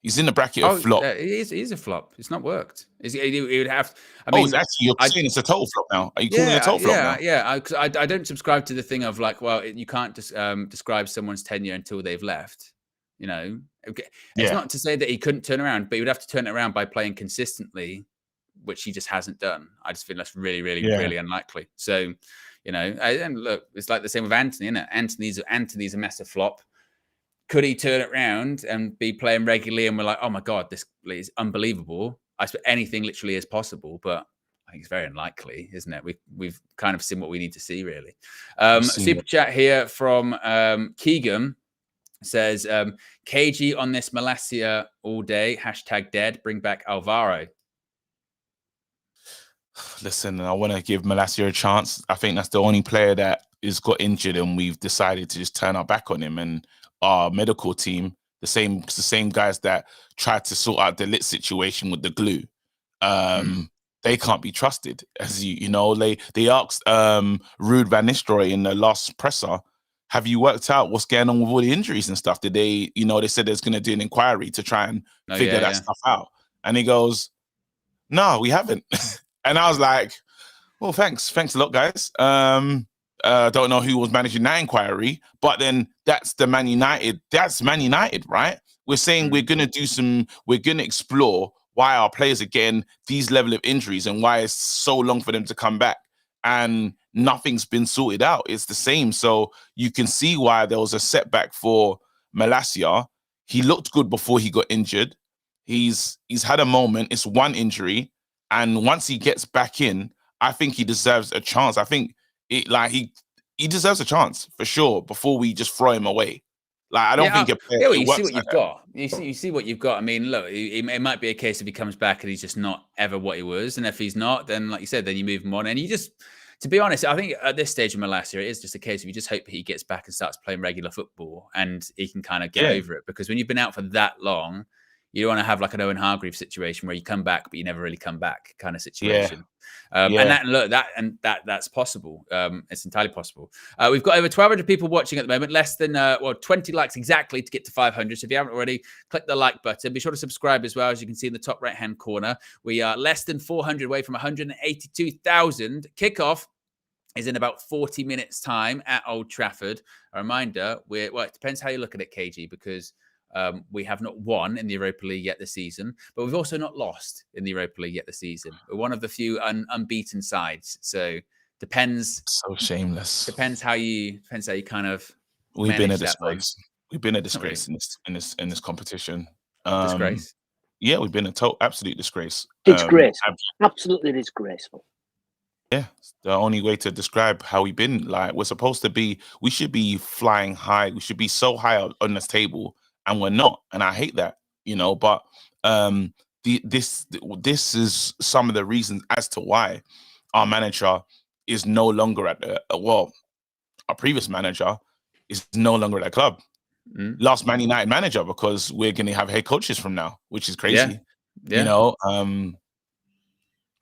He's in the bracket of flop. He's a flop. It's not worked. He would have. I mean, actually, you're saying it's a total flop now. Are you calling it a total flop now? Yeah. I don't subscribe to the thing of like, well, you can't just describe someone's tenure until they've left. You know, it's not to say that he couldn't turn around, but he would have to turn it around by playing consistently, which he just hasn't done. I just feel that's really, really, really unlikely. So, you know, and look, it's like the same with Antony, isn't it? Antony's a massive flop. Could he turn it around and be playing regularly? And we're like, oh my God, this is unbelievable. I suppose anything literally is possible, but I think it's very unlikely, isn't it? We've kind of seen what we need to see, really. Super chat here from Keegan says, KG on this Malacia all day. #dead. Bring back Alvaro. Listen, I want to give Malacia a chance. I think that's the only player that is got injured, and we've decided to just turn our back on him. And our medical team, the same guys that tried to sort out the lit situation with the glue, they can't be trusted. As you know, they asked Ruud van Nistelrooy in the last presser, have you worked out what's going on with all the injuries and stuff? Did they, they said there's going to do an inquiry to try and figure that stuff out. And he goes, no, we haven't. And I was like, well, thanks a lot, guys. Don't know who was managing that inquiry, but then that's Man United, right? We're saying we're going to explore why our players are getting these level of injuries and why it's so long for them to come back. And nothing's been sorted out. It's the same. So you can see why there was a setback for Malacia. He looked good before he got injured. He's had a moment. It's one injury. And once he gets back in, I think he deserves a chance. I think he deserves a chance for sure before we just throw him away. Like, I don't think you see what you've got. You see what you've got. I mean, look, it might be a case if he comes back and he's just not ever what he was, and if he's not, then like you said, then you move him on. And you just, to be honest, I think at this stage of Malacia, it is just a case of you just hope he gets back and starts playing regular football, and he can kind of get over it. Because when you've been out for that long, you don't want to have like an Owen Hargreaves situation where you come back, but you never really come back kind of situation. And that's possible. It's entirely possible. We've got over 1,200 people watching at the moment, less than 20 likes exactly to get to 500. So if you haven't already, click the like button. Be sure to subscribe as well, as you can see in the top right-hand corner. We are less than 400 away from 182,000. Kickoff is in about 40 minutes time at Old Trafford. A reminder, it depends how you look at it, KG, because we have not won in the Europa League yet this season, but we've also not lost in the Europa League yet this season. We're one of the few unbeaten sides. So depends. So shameless. Depends how you kind of. We've been a disgrace. We've been a disgrace in this competition. Disgrace. Yeah, we've been a absolute disgrace. Disgraceful. Absolutely disgraceful. Yeah, the only way to describe how we've been. Like, we should be flying high. We should be so high on this table. And we're not, and I hate that, But this is some of the reasons as to why our manager is no longer at our previous manager is no longer at the club. Last Man United manager, because we're going to have head coaches from now, which is crazy. Yeah.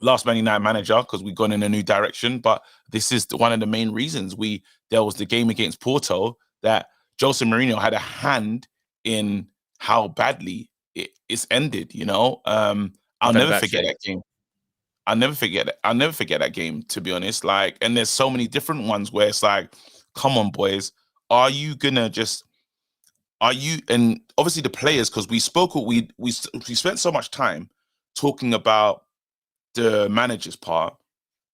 Last Man United manager, because we've gone in a new direction. But this is one of the main reasons. There was the game against Porto that Jose Mourinho had a hand in how badly it's ended, I'll never forget that game. I'll never forget it. I'll never forget that game, to be honest. Like, and there's so many different ones where it's like, come on, boys, are you gonna just? Are you? And obviously the players, because we spent so much time talking about the manager's part.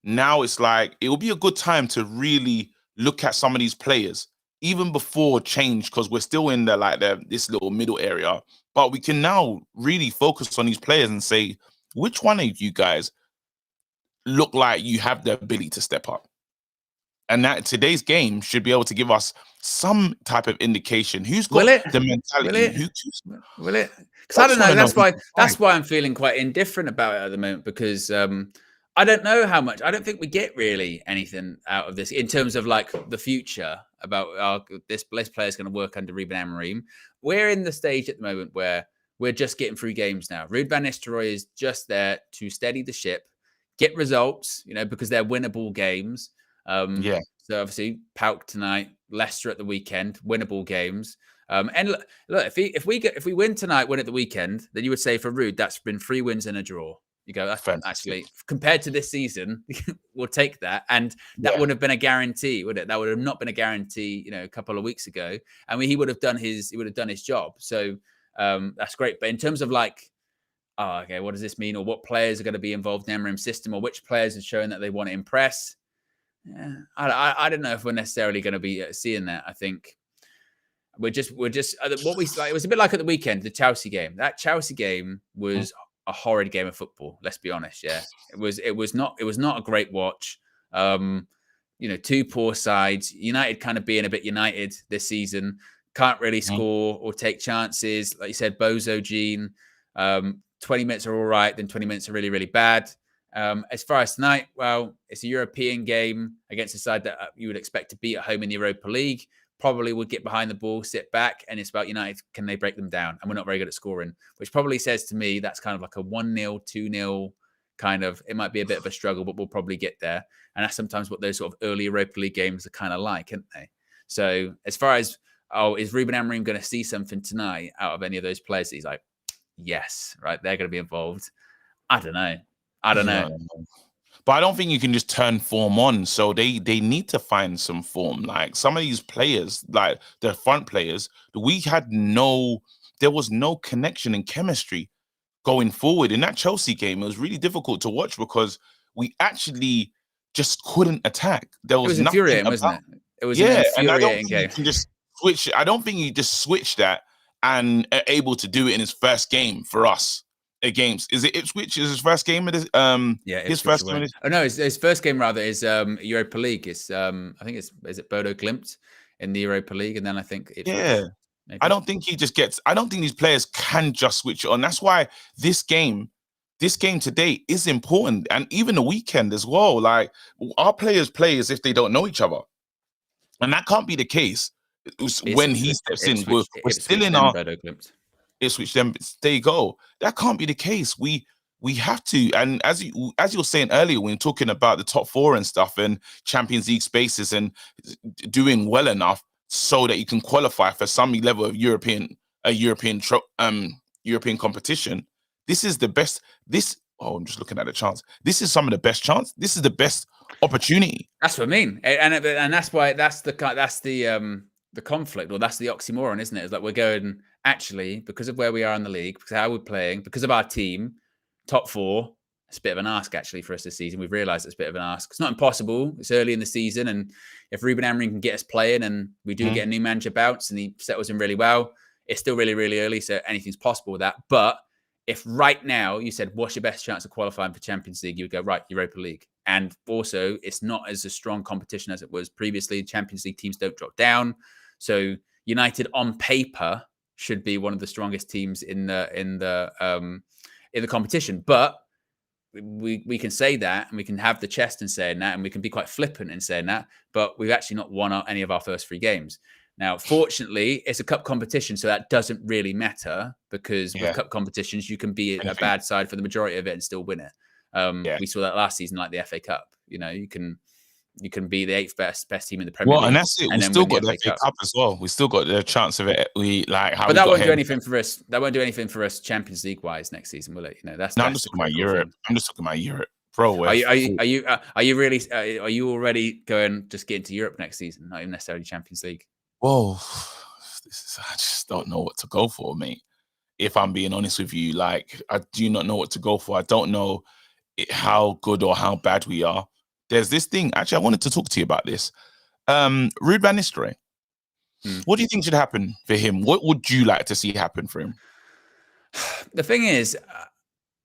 Now it's like it will be a good time to really look at some of these players, even before change, because we're still in this little middle area. But we can now really focus on these players and say, which one of you guys look like you have the ability to step up? And that today's game should be able to give us some type of indication. Who's got the mentality? Will it? Because I don't know. That's why I'm feeling quite indifferent about it at the moment, because I don't know how much. I don't think we get really anything out of this in terms of like the future about this player is going to work under Ruben Amorim. We're in the stage at the moment where we're just getting through games now. Ruud van Nistelrooy is just there to steady the ship, get results, because they're winnable games. So obviously Paok tonight, Leicester at the weekend, winnable games. And look, if we win tonight, win at the weekend, then you would say for Ruud, that's been 3 wins and a draw. You go, that's actually compared to this season, we'll take that. And that wouldn't have been a guarantee, would it? That would have not been a guarantee, a couple of weeks ago. I mean, he would have done his job. So that's great. But in terms of like, okay, what does this mean? Or what players are going to be involved in Amorim's system, or which players are showing that they want to impress? Yeah, I don't know if we're necessarily going to be seeing that. I think we're just what we like. It was a bit like at the weekend, the Chelsea game. That Chelsea game was a horrid game of football. Let's be honest. Yeah, it was not a great watch. 2 poor sides. United kind of being a bit United this season. Can't really score or take chances. Like you said, Bozo, Gene. 20 minutes are all right, then 20 minutes are really, really bad. As far as tonight, well, it's a European game against a side that you would expect to beat at home in the Europa League. Probably would get behind the ball, sit back, and it's about United. Can they break them down? And we're not very good at scoring, which probably says to me that's kind of like a 1-0, 2-0 kind of. It might be a bit of a struggle, but we'll probably get there. And that's sometimes what those sort of early Europa League games are kind of like, aren't they? So as far as, is Ruben Amorim going to see something tonight out of any of those players? He's like, yes, right, they're going to be involved. I don't know. But I don't think you can just turn form on. So they need to find some form. Like some of these players, like the front players, there was no connection and chemistry going forward. In that Chelsea game, it was really difficult to watch because we actually just couldn't attack. There was nothing infuriating, wasn't it? It was an infuriating game. You can just switch. I don't think you just switch that and are able to do it in his first game for us. Against is it Ipswich? Is his first game? His first game. His first game rather is Europa League. It's I think is it Bodo Glimt in the Europa League, and then I think maybe. I don't think he just gets. I don't think these players can just switch it on. That's why this game today is important, and even the weekend as well. Like our players play as if they don't know each other, and that can't be the case. When he steps in, we're still in our Bodo Glimt. Ipswich, then there you go. That can't be the case. We have to, and as you were saying earlier, when talking about the top 4 and stuff and Champions League spaces and doing well enough so that you can qualify for some level of European competition. This is the best. I'm just looking at the chance. This is some of the best chance. This is the best opportunity. That's what I mean, and that's why that's the conflict, or that's the oxymoron, isn't it? It's like we're going, actually, because of where we are in the league, because of how we're playing, because of our team, top 4, it's a bit of an ask actually for us this season. We've realised it's a bit of an ask. It's not impossible. It's early in the season, and if Ruben Amorim can get us playing and we do get a new manager bounce and he settles in really well, it's still really, really early, so anything's possible with that. But if right now you said, what's your best chance of qualifying for Champions League? You would go, right, Europa League. And also, it's not as a strong competition as it was previously. Champions League teams don't drop down. So United on paper should be one of the strongest teams in the competition. But we can say that, and we can have the chest in saying that, and we can be quite flippant in saying that, but we've actually not won any of our first 3 games. Now, fortunately, it's a cup competition, so that doesn't really matter, because with cup competitions, you can be a bad side for the majority of it and still win it. We saw that last season, like the FA Cup. You can be the 8th best team in the Premier League. Well, and that's it. We still got the FA Cup as well. We still got the chance of it. But that won't do anything for us. That won't do anything for us Champions League wise next season, will it? That's. I'm just talking about Europe. I'm just talking about Europe Pro. Are you really? Are you already going just get into Europe next season? Not even necessarily Champions League. Whoa, I just don't know what to go for, mate. If I'm being honest with you, like I do not know what to go for. I don't know how good or how bad we are. There's this thing. Actually, I wanted to talk to you about this. Ruud van Nistelrooy. What do you think should happen for him? What would you like to see happen for him? The thing is,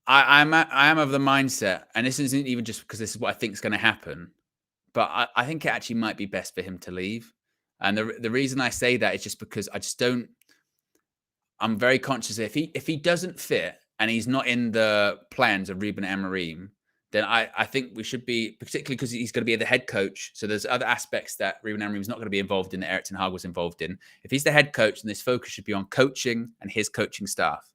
I am of the mindset, and this isn't even just because this is what I think is going to happen, but I think it actually might be best for him to leave. And the reason I say that is just because I just don't. I'm very conscious that if he doesn't fit and he's not in the plans of Ruben Amorim, then I think we should be, particularly because he's going to be the head coach. So there's other aspects that Ruben Amorim is not going to be involved in that Erik ten Hag was involved in. If he's the head coach, then this focus should be on coaching and his coaching staff.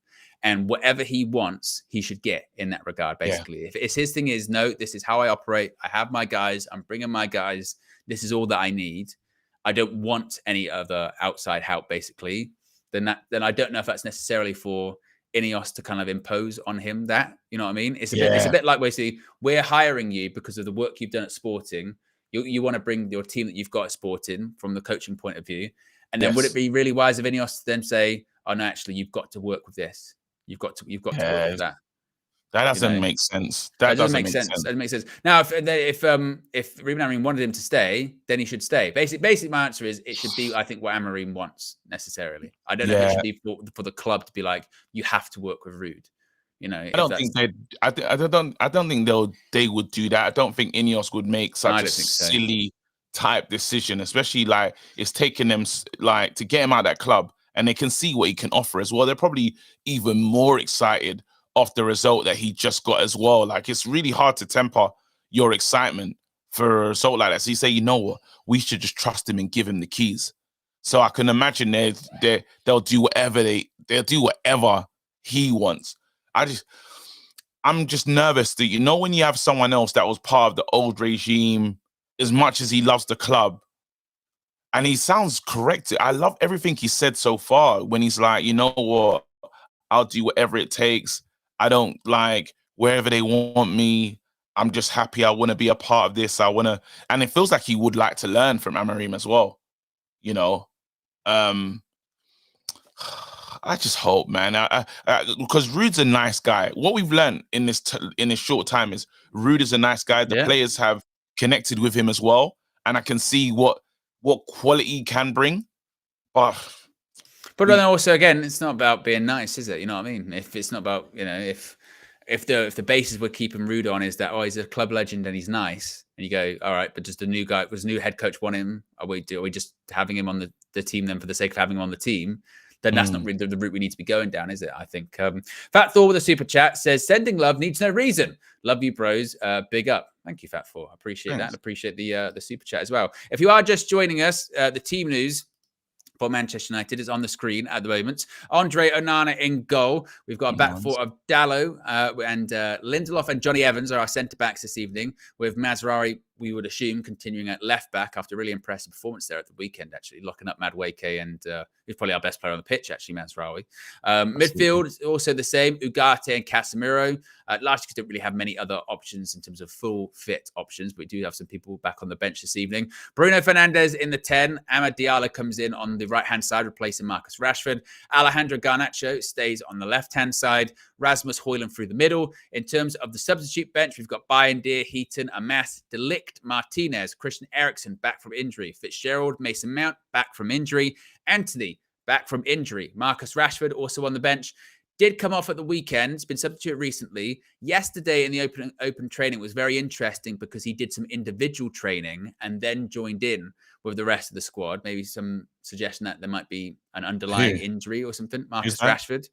And whatever he wants, he should get in that regard, basically. Yeah. If it's his thing is, no, this is how I operate. I have my guys. I'm bringing my guys. This is all that I need. I don't want any other outside help, basically. Then I don't know if that's necessarily for Ineos to kind of impose on him that, you know what I mean? It's a bit like basically we're hiring you because of the work you've done at Sporting. You want to bring your team that you've got at Sporting from the coaching point of view. And then would it be really wise of Ineos to then say, oh no, actually you've got to work with this. You've got to work with that. That doesn't make sense. That doesn't make sense. That doesn't make sense. Now, if Ruben Amorim wanted him to stay, then he should stay. Basically, my answer is it should be, I think, what Amorim wants necessarily. I don't know if it should be for the club to be like, you have to work with Ruud. You know, I don't think they would do that. I don't think Ineos would make such a silly type decision, especially like it's taking them like to get him out of that club, and they can see what he can offer as well. They're probably even more excited off the result that he just got as well. Like it's really hard to temper your excitement for a result like that. So you say, you know what, we should just trust him and give him the keys. So I can imagine they'll do whatever they'll do whatever he wants. I'm just nervous that, you know, when you have someone else that was part of the old regime, as much as he loves the club, and he sounds correct. I love everything he said so far when he's like, you know what, I'll do whatever it takes. I don't like wherever they want me. I'm just happy. I want to be a part of this. And it feels like he would like to learn from Amorim as well. You know, I just hope, man, because Ruud's a nice guy. What we've learned in this short time is Ruud is a nice guy. The players have connected with him as well, and I can see what quality he can bring. But then also, again, it's not about being nice, is it? You know what I mean? If it's not about, you know, if the basis we're keeping Ruud on is that, oh, he's a club legend and he's nice, and you go, all right, but does the new head coach want him? Are we just having him on the team then for the sake of having him on the team? Then that's not really the route we need to be going down, is it? I think. Fat Thor with a super chat says, sending love needs no reason. Love you, bros. Big up. Thank you, Fat Thor. I appreciate that. I appreciate the super chat as well. If you are just joining us, the team news for Manchester United is on the screen at the moment. Andre Onana in goal. We've got a back four of Dalot and Lindelof and Johnny Evans are our centre-backs this evening, with Mazraoui, we would assume, continuing at left-back after a really impressive performance there at the weekend, actually, locking up Madueke, and he's probably our best player on the pitch, actually, Mazraoui. Midfield, also the same, Ugarte and Casemiro. Last year, don't really have many other options in terms of full fit options, but we do have some people back on the bench this evening. Bruno Fernandes in the 10. Amad Diallo comes in on the right-hand side, replacing Marcus Rashford. Alejandro Garnacho stays on the left-hand side. Rasmus Højlund through the middle. In terms of the substitute bench, we've got Bayern, Heaton, Amas, De Ligt, Martinez, Christian Eriksen back from injury. Fitzgerald, Mason Mount back from injury. Antony back from injury. Marcus Rashford also on the bench. Did come off at the weekend. It's been substituted recently. Yesterday in the open training was very interesting because he did some individual training and then joined in with the rest of the squad. Maybe some suggestion that there might be an underlying injury or something. Marcus Rashford.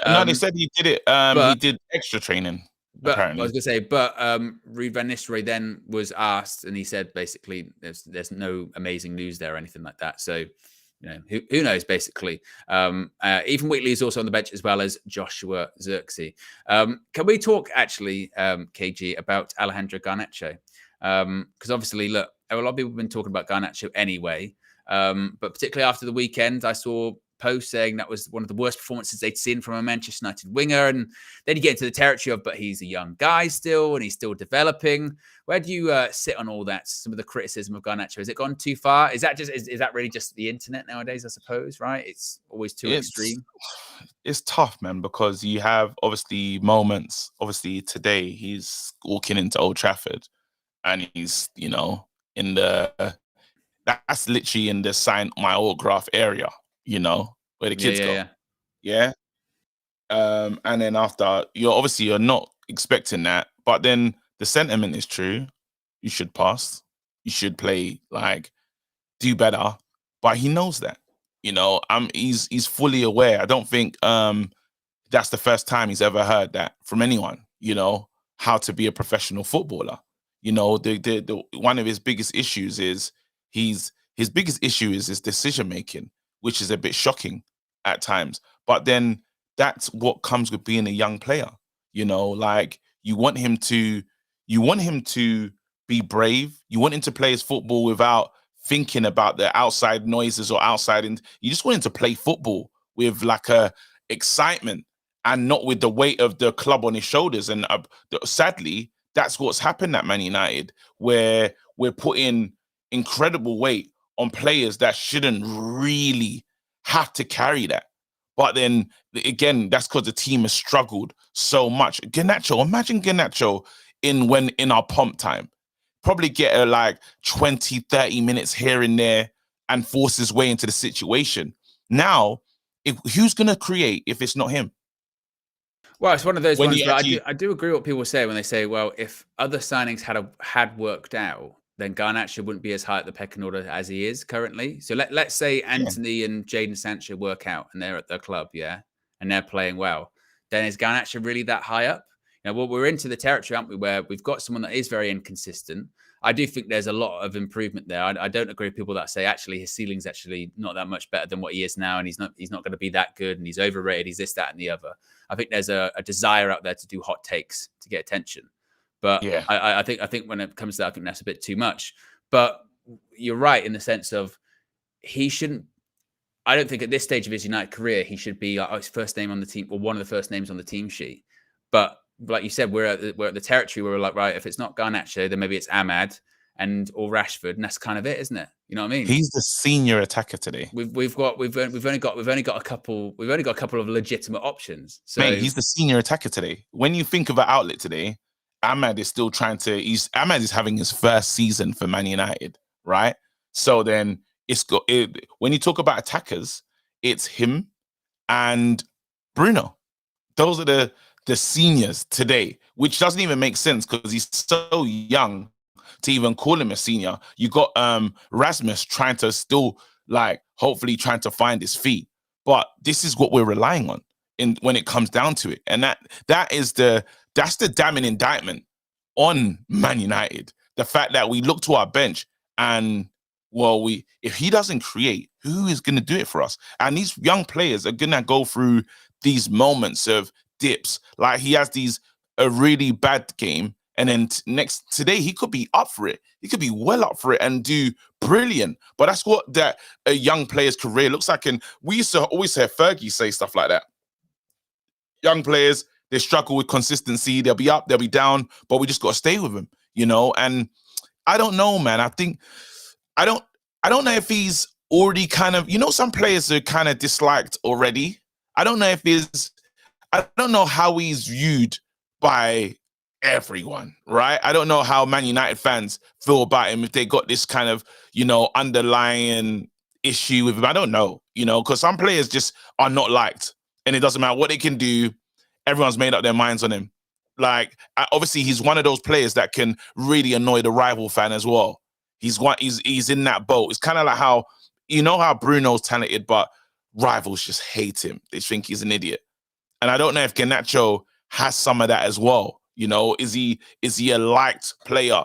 No, they said he did it. He did extra training. But apparently. I was going to say, Ruud van Nistelrooy then was asked, and he said basically there's no amazing news there or anything like that. So, you know, who knows, basically. Ethan Wheatley is also on the bench, as well as Joshua Zirkzee. Can we talk, actually, KG, about Alejandro Garnacho? Because obviously, look, a lot of people have been talking about Garnacho anyway, but particularly after the weekend, I saw post saying that was one of the worst performances they'd seen from a Manchester United winger. And then you get into the territory of, but he's a young guy still, and he's still developing. Where do you sit on all that? Some of the criticism of Garnacho, has it gone too far? Is that just is that really just the internet nowadays? I suppose, right? It's always too extreme. It's tough, man, because you have obviously moments. Obviously, today he's walking into Old Trafford, and he's in the that's literally in the sign my autograph area, where the kids go. Yeah. And then after you're not expecting that, but then the sentiment is true. You should pass. You should play, do better. But he knows that. He's fully aware. I don't think that's the first time he's ever heard that from anyone, how to be a professional footballer. The one of his biggest issues is his biggest issue is his decision making, which is a bit shocking at times. But then that's what comes with being a young player. You want him to be brave. You want him to play his football without thinking about the outside noises or outside, and you just want him to play football with a excitement and not with the weight of the club on his shoulders. And sadly, that's what's happened at Man United, where we're putting incredible weight on players that shouldn't really have to carry that. But then again, that's because the team has struggled so much. Imagine Garnacho in our pump time, probably get 20, 30 minutes here and there and force his way into the situation. Now, who's going to create if it's not him? Well, it's one of those ones where I do agree with what people say when they say, well, if other signings had worked out, then Garnacho wouldn't be as high at the pecking order as he is currently. So let's say Antony and Jadon Sancho work out and they're at their club, and they're playing well. Then is Garnacho really that high up? We're into the territory, aren't we, where we've got someone that is very inconsistent. I do think there's a lot of improvement there. I don't agree with people that say actually his ceiling's actually not that much better than what he is now, and he's not going to be that good, and he's overrated. He's this, that, and the other. I think there's a desire out there to do hot takes to get attention, but I think when it comes to that, I think that's a bit too much. But you're right in the sense of he shouldn't. I don't think at this stage of his United career he should be his first name on the team or one of the first names on the team sheet. But like you said, we're at the territory where we're like, right, if it's not Garnacho, then maybe it's Ahmad or Rashford, and that's kind of it, isn't it? You know what I mean? He's the senior attacker today. We've only got a couple of legitimate options. So mate, he's the senior attacker today. When you think of an outlet today, Ahmad is still Ahmad is having his first season for Man United, right? So then when you talk about attackers, it's him and Bruno. Those are the seniors today, which doesn't even make sense because he's so young to even call him a senior. You got Rasmus trying to still hopefully trying to find his feet. But this is what we're relying on when it comes down to it. And that's the damning indictment on Man United. The fact that we look to our bench and if he doesn't create, who is going to do it for us? And these young players are going to go through these moments of dips. Like he has a really bad game, and then today he could be up for it. He could be well up for it and do brilliant. But that's what a young player's career looks like. And we used to always hear Fergie say stuff like that. Young players, they struggle with consistency. They'll be up, they'll be down, but we just got to stay with them, And I don't know, man. I don't know if he's already kind of, some players are kind of disliked already. I don't know how he's viewed by everyone, right? I don't know how Man United fans feel about him, if they got this kind of, underlying issue with him. I don't know, because some players just are not liked, and it doesn't matter what they can do. Everyone's made up their minds on him. Obviously, he's one of those players that can really annoy the rival fan as well. He's in that boat. It's kind of like how, how Bruno's talented, but rivals just hate him. They think he's an idiot. And I don't know if Garnacho has some of that as well. Is he a liked player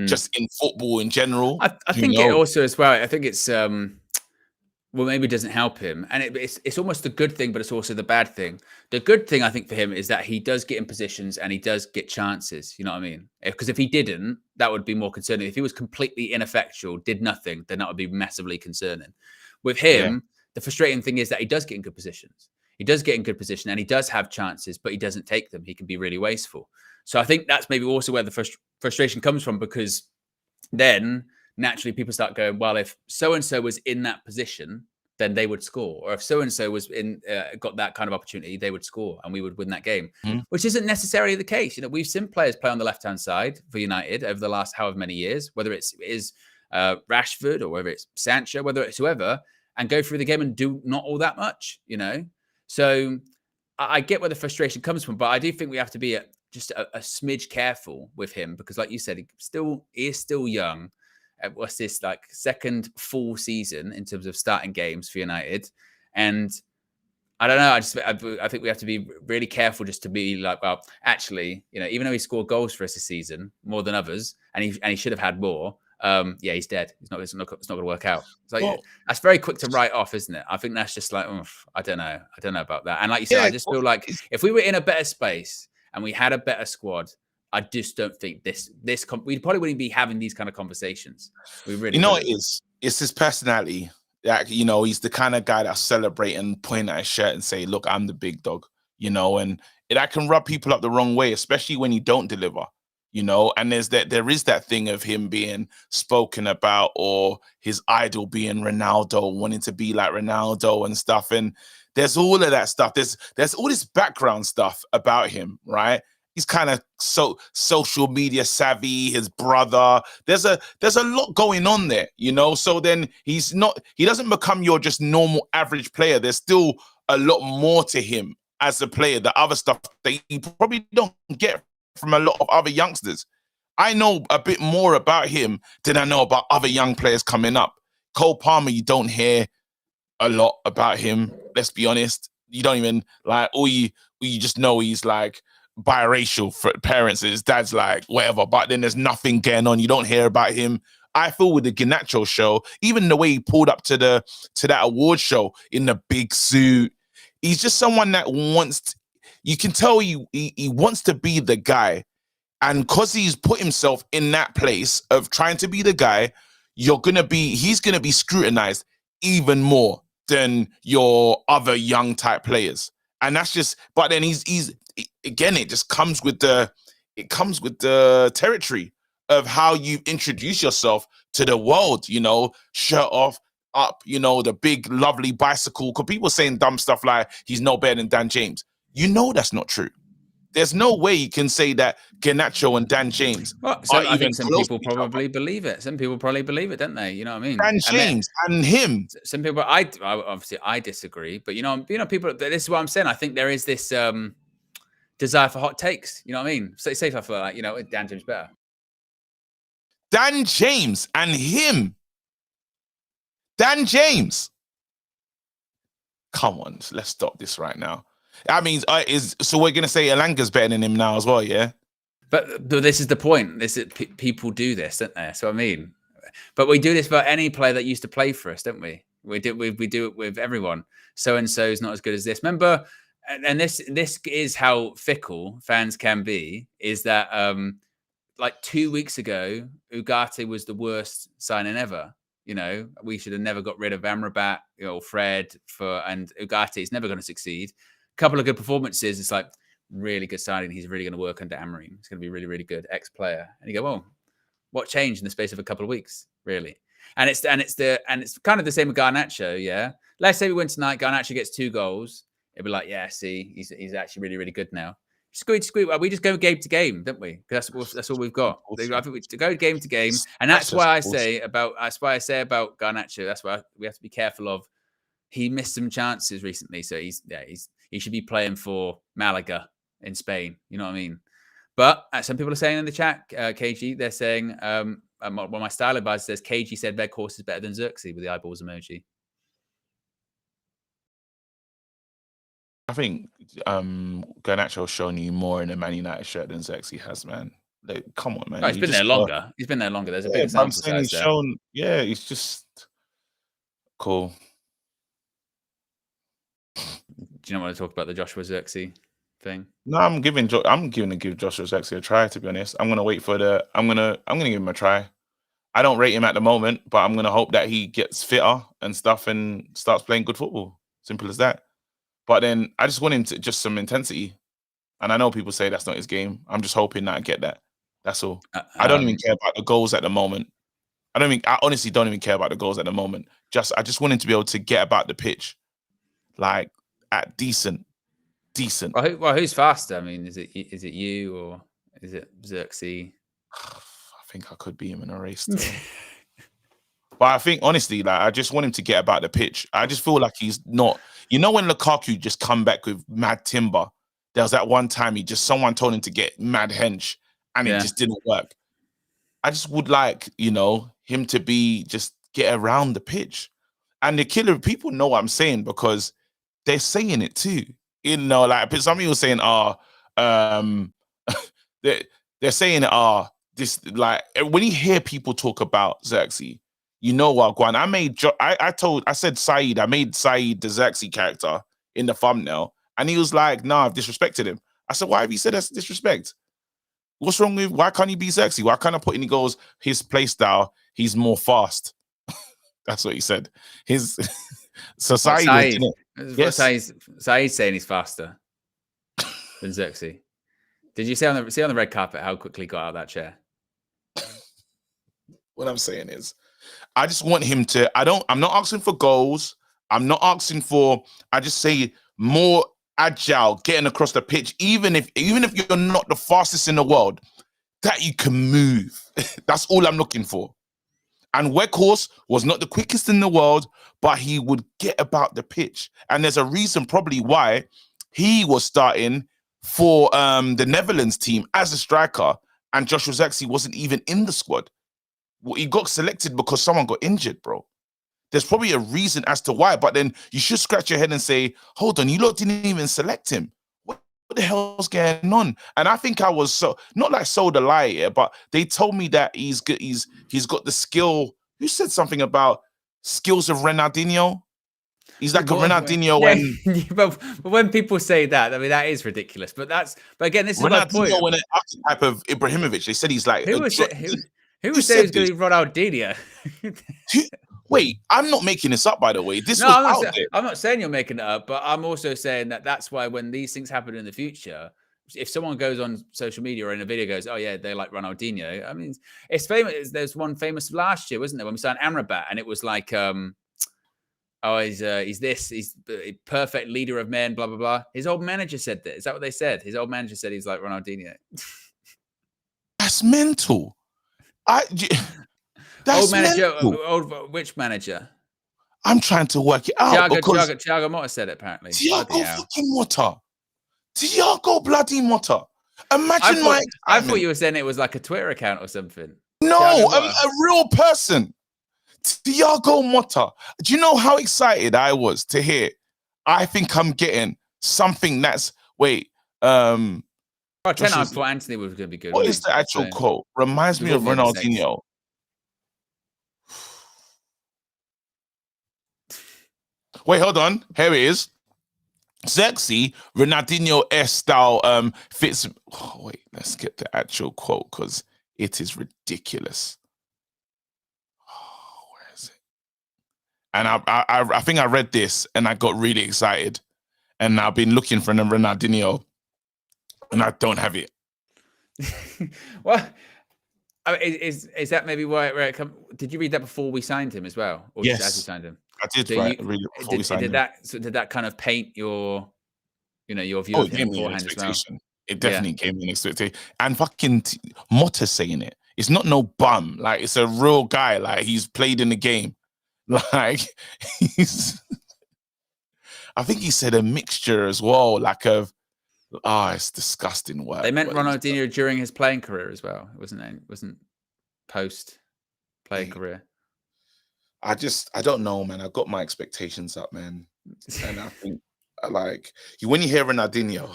just in football in general? I think it also as well. I think it's maybe it doesn't help him, and it's almost the good thing, but it's also the bad thing. The good thing I think for him is that he does get in positions and he does get chances. You know what I mean? Because if he didn't, that would be more concerning. If he was completely ineffectual, did nothing, then that would be massively concerning. With him, the frustrating thing is that he does get in good positions. He does get in good position and he does have chances, but he doesn't take them. He can be really wasteful. So I think that's maybe also where the frustration comes from, because then naturally people start going, well, if so-and-so was in that position, then they would score. Or if so-and-so was got that kind of opportunity, they would score and we would win that game, which isn't necessarily the case. You know, we've seen players play on the left-hand side for United over the last however many years, whether it is Rashford or whether it's Sancho, whether it's whoever, and go through the game and do not all that much, you know? So I get where the frustration comes from, but I do think we have to be just a smidge careful with him, because like you said, he is still young. What's this, like, second full season in terms of starting games for United? And I don't know. I think we have to be really careful just to be like, well, actually, you know, even though he scored goals for us this season more than others, and he should have had more. Yeah, he's dead. It's not going to work out. It's like, that's very quick to write off, isn't it? I think that's just like, I don't know about that. And like you said, I just feel like if we were in a better space and we had a better squad, I just don't think we probably wouldn't be having these kind of conversations. We really, you know, it's his personality. Like, you know, he's the kind of guy that celebrate and point at his shirt and say, "Look, I'm the big dog," you know, and that can rub people up the wrong way, especially when you don't deliver. You know, and there is that thing of him being spoken about, or his idol being Ronaldo, wanting to be like Ronaldo and stuff. And there's all of that stuff. There's all this background stuff about him, right? He's kind of social media savvy, his brother. There's a lot going on there, you know. So then he doesn't become your just normal average player. There's still a lot more to him as a player, the other stuff that you probably don't get from a lot of other youngsters. I know a bit more about him than I know about other young players coming up. Cole Palmer, you don't hear a lot about him. Let's be honest. You don't even like, or you just know he's like biracial for parents. His dad's like whatever, but then there's nothing going on. You don't hear about him. I feel with the Garnacho show, even the way he pulled up to that award show in the big suit, he's just someone that you can tell he wants to be the guy. And because he's put himself in that place of trying to be the guy, he's going to be scrutinized even more than your other young type players. And that's just, but then he's again, it just comes with the territory of how you introduce yourself to the world, you know, shirt off, up, you know, the big, lovely bicycle. Because people saying dumb stuff like he's no better than Dan James. You know that's not true. There's no way you can say that Garnacho and Dan James. Well, so I think some people probably believe it. Some people probably believe it, don't they? You know what I mean? Dan James and him. Some people, obviously I disagree, but you know, people. This is what I'm saying. I think there is this desire for hot takes. You know what I mean? Say stuff like, you know, Dan James better. Dan James and him. Dan James. Come on, let's stop this right now. I mean, so we're gonna say Elanga's better than him now as well, yeah? But this is the point. People do this, don't they? So I mean, but we do this for any player that used to play for us, don't we? We do it with everyone. So and so is not as good as this. Remember, and this is how fickle fans can be. Is that like 2 weeks ago, Ugarte was the worst signing ever. You know, we should have never got rid of Amrabat, you know, Fred and Ugarte is never going to succeed. Couple of good performances. It's like really good signing. He's really going to work under Amorim. He's going to be really, really good ex-player. And you go, well, what changed in the space of a couple of weeks, really? And it's kind of the same with Garnacho. Yeah. Let's say we win tonight. Garnacho gets 2 goals. It'd be like, yeah, see, he's actually really, really good now. Squeak. We just go game to game, don't we? Because that's all we've got. I think we go game to game, and that's why I say about Garnacho. That's why we have to be careful of. He missed some chances recently, so he should be playing for Malaga in Spain. You know what I mean? But some people are saying in the chat, KG, they're saying, one of my style advisor says, KG said Weghorst is better than Xerxes with the eyeballs emoji. I think Garnacho's shown you more in a Man United shirt than Xerxes has, man. Like, come on, man. Oh, he's been there longer. He's been there longer. There's a big sample size there. Yeah, he's just cool. Do you not want to talk about the Joshua Xerxes thing? No, I'm giving Joshua Xerxes a try. To be honest, I'm gonna wait for I'm gonna give him a try. I don't rate him at the moment, but I'm gonna hope that he gets fitter and stuff and starts playing good football. Simple as that. But then I just want him to just some intensity. And I know people say that's not his game. I'm just hoping that I get that. That's all. I don't even care about the goals at the moment. I honestly don't even care about the goals at the moment. I just want him to be able to get about the pitch, like at decent. Well, who's faster? I mean, is it you or is it Xerxes? I think I could be him in a race still. But I think honestly, like I just want him to get about the pitch. I just feel like he's not. You know when Lukaku just come back with mad timber. There was that one time someone told him to get mad hench, and it just didn't work. I just would like, him to just get around the pitch. And the killer people know what I'm saying because they're saying it too. Like some people saying, they're saying, this, like, when you hear people talk about Xerxes, you know what, Guan. I said Saeed, I made Saeed the Xerxes character in the thumbnail, and he was like, nah, I've disrespected him. I said, why have you said that's disrespect? What's wrong with, why can't he be Xerxes? Why can't I put in, he goes, his play style, he's more fast. That's what he said. So Saeed, yes. Saeed's saying he's faster than Xerxes. Did you see on the red carpet how quickly he got out of that chair? What I'm saying is, I just want him to, I'm not asking for goals. I'm not asking for, I just say more agile, getting across the pitch, even if you're not the fastest in the world, that you can move. That's all I'm looking for. And Weghorst was not the quickest in the world, but he would get about the pitch. And there's a reason probably why he was starting for the Netherlands team as a striker, and Joshua Zirkzee wasn't even in the squad. Well, he got selected because someone got injured, bro. There's probably a reason as to why, but then you should scratch your head and say, hold on, you lot didn't even select him. What the hell's going on? And I think I was not like sold a lie here, but they told me that he's good, he's got the skill. Who said something about skills of Ronaldinho? He's like a Ronaldinho but when people say that, I mean, that is ridiculous. But again, this is my point. Ronaldinho and an archetype of Ibrahimovic. They said he's like who was saying he was going to be Ronaldinho? Wait, I'm not making this up, by the way. I'm not saying you're making it up, but I'm also saying that's why when these things happen in the future, if someone goes on social media or in a video goes, oh yeah, they like Ronaldinho. I mean, it's famous. There's one famous last year, wasn't there, when we signed Amrabat, and it was like, he's the perfect leader of men, blah blah blah. His old manager said that. Is that what they said? His old manager said he's like Ronaldinho. That's mental. That's old manager. mental. Which manager? I'm trying to work it out. Thiago Motta said it, apparently. Thiago fucking Motta. Thiago bloody Motta. Imagine I thought you were saying it was like a Twitter account or something. No, a real person. Thiago Motta. Do you know how excited I was to hear? I think I'm getting something that's 10 I thought Antony was going to be good. What is the actual quote? Reminds me of Ronaldinho. Wait, hold on. Here it is. Xerxes, Ronaldinho-esque style fits. Oh, wait, let's get the actual quote because it is ridiculous. Oh, where is it? And I think I read this and I got really excited. And I've been looking for Ronaldinho and I don't have it. Well, I mean, is that maybe where it comes? Did you read that before we signed him as well? Or yes. Just as we signed him? I did read it before we signed him. Did that kind of paint your view of him beforehand as well? It definitely gave me an expectation. And fucking Motta saying it. It's not no bum. Like, it's a real guy. Like, he's played in the game. Like, I think he said a mixture as well, like of, it's disgusting work. They meant Ronaldinho during his playing career as well. It wasn't post playing career. I don't know, man. I got my expectations up, man. And I think, like, when you hear Ronaldinho.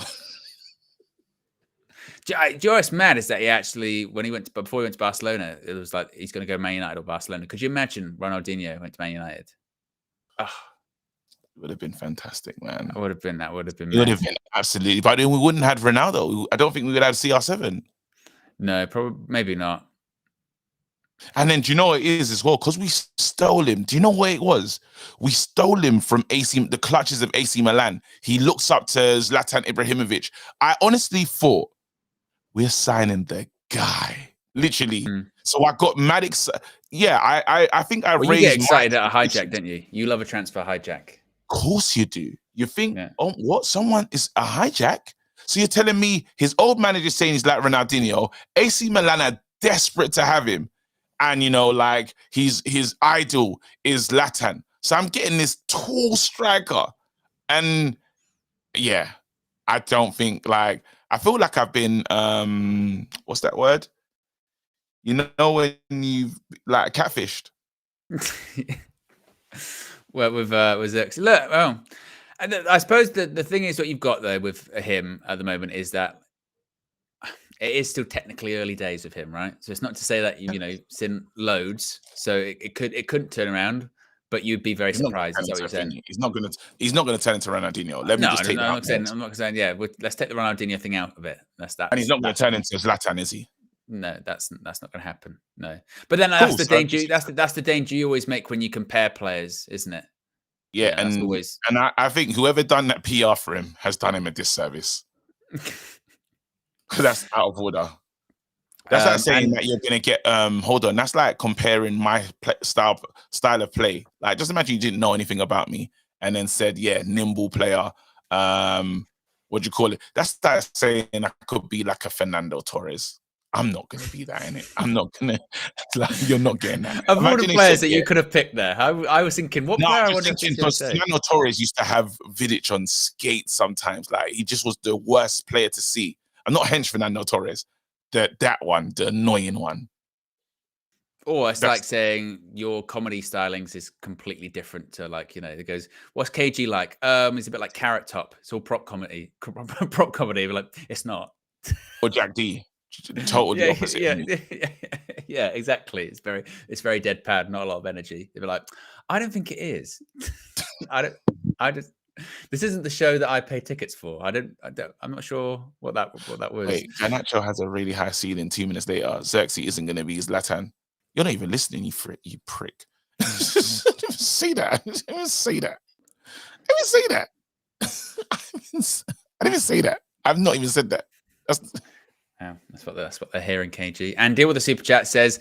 Do you know what's mad is that he actually, before he went to Barcelona, it was like, he's going to go Man United or Barcelona. Could you imagine Ronaldinho went to Man United? Oh, it would have been fantastic, man. That would have been. It would have been, absolutely. But then we wouldn't have Ronaldo. I don't think we would have CR7. No, probably, maybe not. And then do you know what it is as well? Because we stole him. Do you know what it was? We stole him from the clutches of AC Milan. He looks up to Zlatan Ibrahimovic. I honestly thought we're signing the guy. Literally. So I got mad excited. Yeah, I think I well, raised. You get excited at a hijack, don't you? You love a transfer hijack. Of course you do. You think, oh, what? Someone is a hijack? So you're telling me his old manager saying he's like Ronaldinho. AC Milan are desperate to have him. And, you know, like his idol is Zlatan. So I'm getting this tall striker. And yeah, I don't think like, I feel like I've been, what's that word? You know, when you've like catfished. Well, with Xerxes. Look, oh, and I suppose the thing is what you've got there with him at the moment is that it is still technically early days of him, right? So it's not to say that you know seen loads, so it couldn't turn around, but you'd be very surprised. Is that what you're saying? He's not gonna turn into Ronaldinho. Let me just take that out. I'm not saying. Yeah, let's take the Ronaldinho thing out of it. That's that. And he's not going to turn into Zlatan, is he? No, that's not going to happen. No, but then that's the danger. That's the danger you always make when you compare players, isn't it? Yeah, and I think whoever done that PR for him has done him a disservice. Because that's out of order. That's like saying that you're gonna get hold on. That's like comparing my style of play. Like, just imagine you didn't know anything about me and then said, "Yeah, nimble player." What do you call it? That's like saying I could be like a Fernando Torres. I'm not gonna be that, innit? I'm not gonna. Like, you're not getting that. Of all the players that you could have picked there, I was thinking, what player? I was thinking because Fernando Torres used to have Vidic on skates sometimes. Like, he just was the worst player to see. I'm not hench Fernando Torres. That one, the annoying one. Or it's like saying your comedy stylings is completely different to, like, you know, it goes, what's KG like? It's a bit like Carrot Top. It's all prop comedy. Prop comedy, but like, it's not. Or Jack D. Totally opposite. Yeah, exactly. It's very deadpan, not a lot of energy. They'd be like, I don't think it is. This isn't the show that I pay tickets for. I'm not sure what that was. Wait, Garnacho has a really high ceiling. 2 minutes later, Xerxes isn't going to be Zlatan. You're not even listening, you prick. Say that. I didn't say that. I didn't say that. I've not even said that. That's what they're hearing, KG. And Deal with the Super Chat says,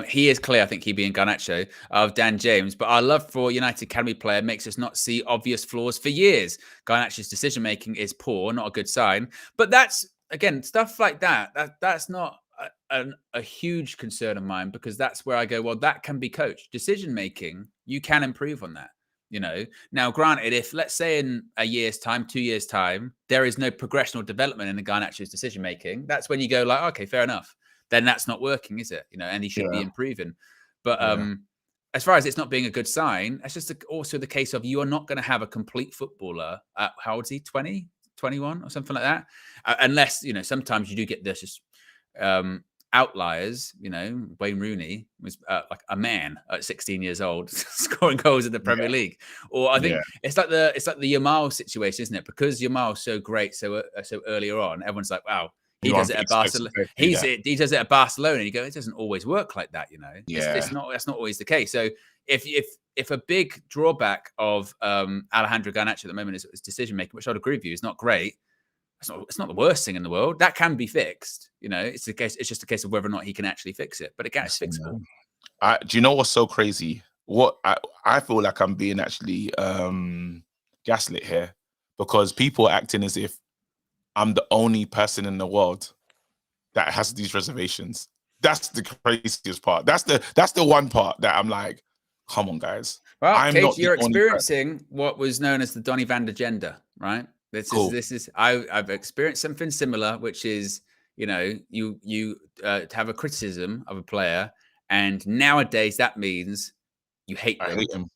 he is clear, I think he being Garnacho, of Dan James, but our love for United Academy player makes us not see obvious flaws for years. Garnacho's decision-making is poor, not a good sign. But that's, again, stuff like that's not a huge concern of mine, because that's where I go, well, that can be coached. Decision-making, you can improve on that. You know, now granted, if let's say in a year's time, 2 years' time, there is no progression or development in the Garnacho's decision making, that's when you go like, okay, fair enough. Then that's not working, is it? You know, and he should be improving. But as far as it's not being a good sign, that's just also the case of you are not going to have a complete footballer at, how old is he? 20, 21 or something like that. Unless, you know, sometimes you do get this just outliers. You know, Wayne Rooney was like a man at 16 years old scoring goals in the Premier League. Or I think it's like the Yamal situation, isn't it? Because Yamal's so great so earlier on, everyone's like, wow, he does it at Barcelona. He does it at Barcelona, and you go, it doesn't always work like that, you know. That's not always the case. So if a big drawback of Alejandro Garnacho at the moment is decision making, which I'd agree with you, is not great. It's not the worst thing in the world. That can be fixed. You know, it's just a case of whether or not he can actually fix it. But it gets fixable. Do you know what's so crazy? What I feel like I'm being actually gaslit here, because people are acting as if I'm the only person in the world that has these reservations. That's the craziest part. That's the one part that I'm like, come on, guys. Well, Kate, you're experiencing what was known as the Donny van der Gender, right? I've experienced something similar, which is, you know, you have a criticism of a player, and nowadays that means you hate them. I hate him.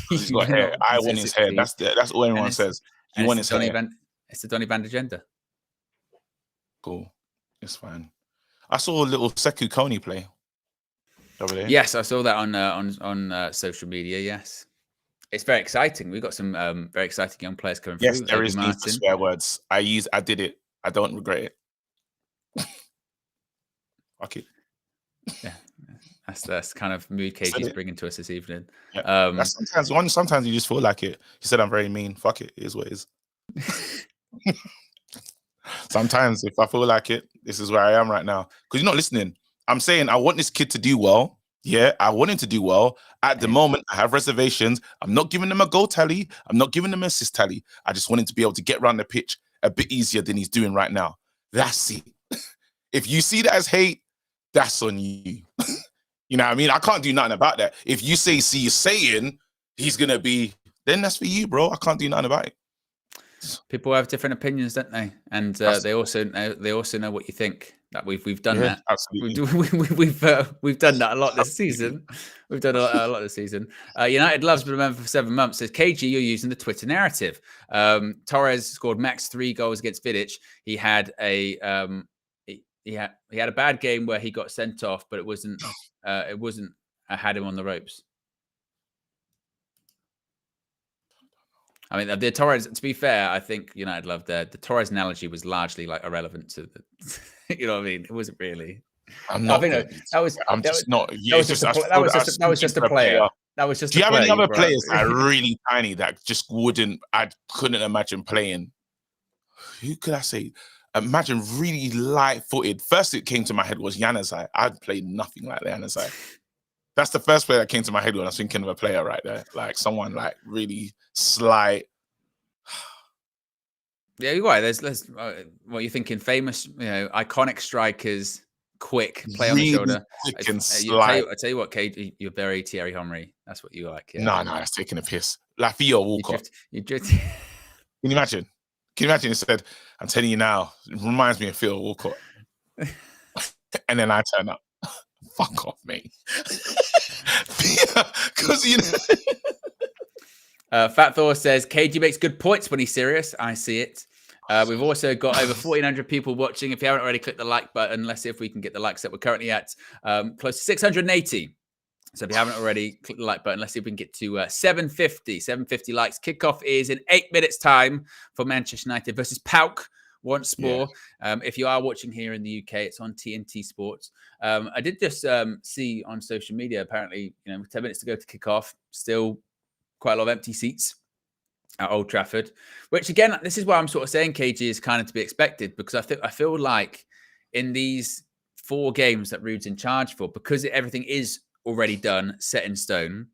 He's got hair. I want his hair. That's all everyone says. You want his hair. It's the Donny van der Gender. Cool. It's fine. I saw a little Sekou Kone play over there. Yes, I saw that on social media. Yes. It's very exciting. We've got some very exciting young players coming through. Yes, there is need for swear words. I did it. I don't regret it. Fuck it. Yeah. That's kind of mood KG's bringing to us this evening. Yeah. That's sometimes you just feel like it. He said I'm very mean. Fuck it. It is what it is. Sometimes if I feel like it, this is where I am right now. Because you're not listening. I'm saying I want this kid to do well. Yeah, I want him to do well. At the moment, I have reservations. I'm not giving him a goal tally. I'm not giving him an assist tally. I just want him to be able to get around the pitch a bit easier than he's doing right now. That's it. If you see that as hate, that's on you. You know what I mean? I can't do nothing about that. If you see you're saying he's going to be, then that's for you, bro. I can't do nothing about it. People have different opinions, don't they? And they also know what you think. That we've done that. Absolutely. We've done that a lot this season. We've done a lot this season. United loves been a member for 7 months. Says KG, you're using the Twitter narrative. Torres scored max 3 goals against Vidic. He had a he had a bad game where he got sent off, but it wasn't I had him on the ropes. I mean, the Torres, to be fair, I think United loved the Torres analogy was largely like irrelevant to the, you know what I mean? It wasn't really. I'm not. I think that was. I'm that just was, not. Yeah, that was just a player. That was just. Do you a have any other bro. players that are really tiny that just wouldn't? I couldn't imagine playing. Who could I say? Imagine really light-footed. First, it came to my head was Januzaj. I'd played nothing like Januzaj. That's the first player that came to my head when I was thinking of a player right there, like someone like really slight. Yeah, you're right. There's what you're thinking. Famous, iconic strikers, quick, play on the shoulder. Quick and slight. I tell you what, Kate, you're very Thierry Henry. That's what you like. Yeah. No, that's taking a piss. Like Theo Walcott. You drift. Can you imagine? Can you imagine? It said, "I'm telling you now." It reminds me of Theo Walcott. And then I turn up. Fuck off, mate. Because Fat Thor says KG makes good points when he's serious. I see it. We've also got over 1,400 people watching. If you haven't already clicked the like button, let's see if we can get the likes that we're currently at close to 680. So if you haven't already clicked the like button, let's see if we can get to 750 likes. Kickoff is in 8 minutes time for Manchester United versus Paok. Once more, if you are watching here in the UK, it's on TNT Sports. I did just see on social media, apparently, 10 minutes to go to kick off, still quite a lot of empty seats at Old Trafford, which again, this is why I'm sort of saying KG is kind of to be expected, because I feel like in these 4 games that Rude's in charge for, because everything is already done, set in stone,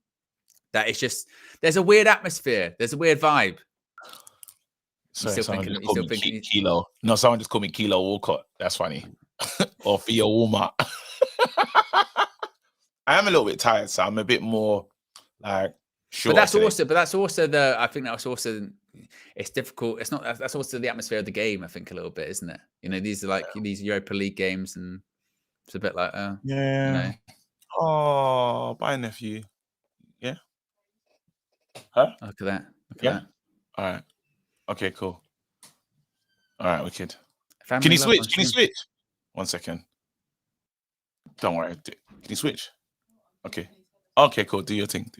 that it's just, there's a weird atmosphere, there's a weird vibe. Sorry, someone just called me Kilo. No, someone just called me Kilo Walcott. That's funny. Or Theo Walmart. I am a little bit tired, so I'm a bit more like sure. But that's also the. I think that's also. It's difficult. It's not. That's also the atmosphere of the game. I think a little bit, isn't it? These are like these Europa League games, and it's a bit like, yeah. Oh, bye, nephew. Yeah. Huh? Look at that. Look at that. All right. Okay, cool. All right, wicked. Can you switch? Can you switch? 1 second. Don't worry. Can you switch? Okay. Okay, cool. Do your thing.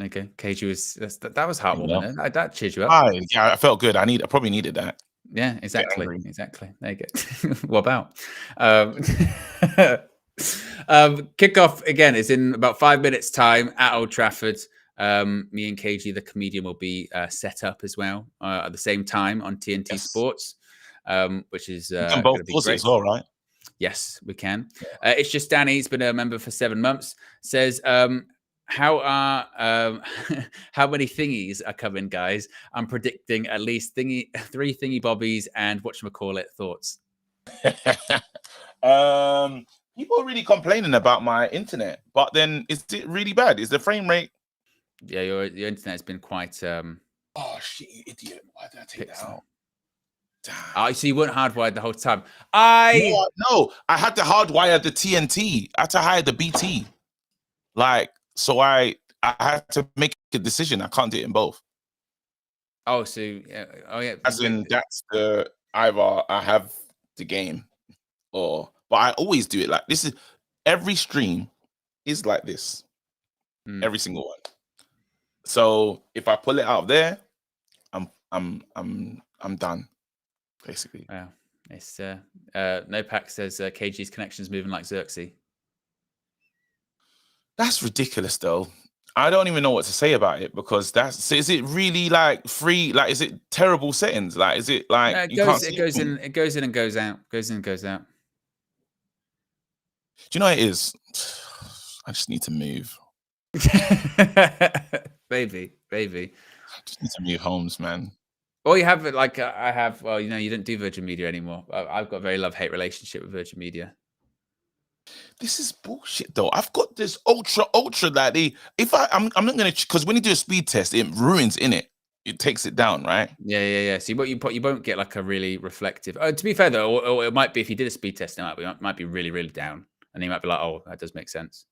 Okay. KG was that was heartwarming. That cheered you up. Yeah, I felt good. I probably needed that. Yeah, exactly. There you go. What about? Kickoff again is in about 5 minutes time at Old Trafford. Me and KG, the comedian, will be set up as well at the same time on TNT Sports, which is can both be great as well, right? Yes, we can. It's just Danny. He's been a member for 7 months. Says, how many thingies are coming, guys? I'm predicting at least 3 thingy bobbies and whatchamacallit thoughts. People are really complaining about my internet, but then is it really bad? Is the frame rate? Yeah, your internet has been quite. Oh shit, you idiot! Why did I take that out? Damn. So you weren't hardwired the whole time. No, I had to hardwire the TNT. I had to hire the BT. So I had to make a decision. I can't do it in both. Oh, so yeah. Oh, yeah. As in, that's the either I have the game, but I always do it like this. Is every stream is like this. Every single one. So if I pull it out there, I'm done, basically. Yeah. It's NoPack says KG's connection's moving like Xerxes. That's ridiculous, though. I don't even know what to say about it because is it really like free? Like, is it terrible settings? Like, is it like It goes in and goes out. Goes in and goes out. Do you know what it is? I just need to move. Baby. I just need to move homes, man. Or you have it like I have. Well, you don't do Virgin Media anymore. I've got a very love-hate relationship with Virgin Media. This is bullshit, though. I've got this ultra that I'm not gonna, because when you do a speed test, it ruins it takes it down, right? Yeah. See, what you won't get like a really reflective. To be fair though, or it might be if you did a speed test, it might be really, really down, and you might be like, oh, that does make sense.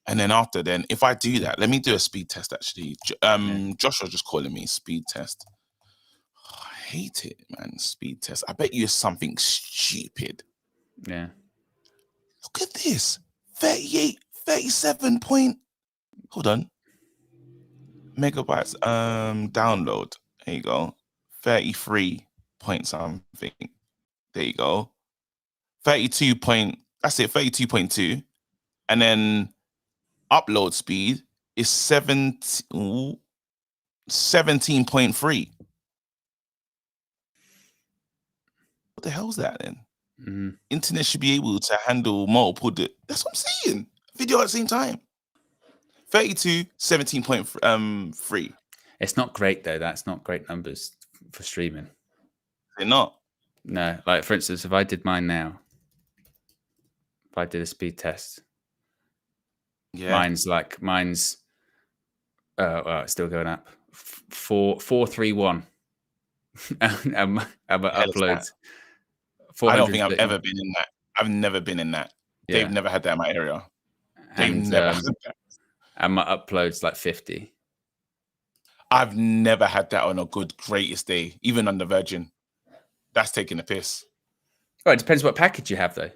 And then if I do that, let me do a speed test. Actually, Josh was just calling me speed test. Oh, I hate it, man. Speed test. I bet you it's something stupid. Yeah. Look at this. 37 point. Hold on. Megabytes download. There you go. 33 point something. There you go. 32 point. That's it. 32.2. And then upload speed is 17.3. What the hell's that then? Mm-hmm. Internet should be able to handle multiple. That's what I'm saying. Video at the same time. 32, 17.3. It's not great though. That's not great numbers for streaming. They're not. No, like for instance, if I did mine now, if I did a speed test, mine's it's still going up. 431. Uploads. I don't think I've ever been in that. I've never been in that. Yeah. They've never had that in my area. They've never had that. And my upload's like 50. I've never had that on a greatest day, even on the Virgin. That's taking a piss. Oh, it depends what package you have, though.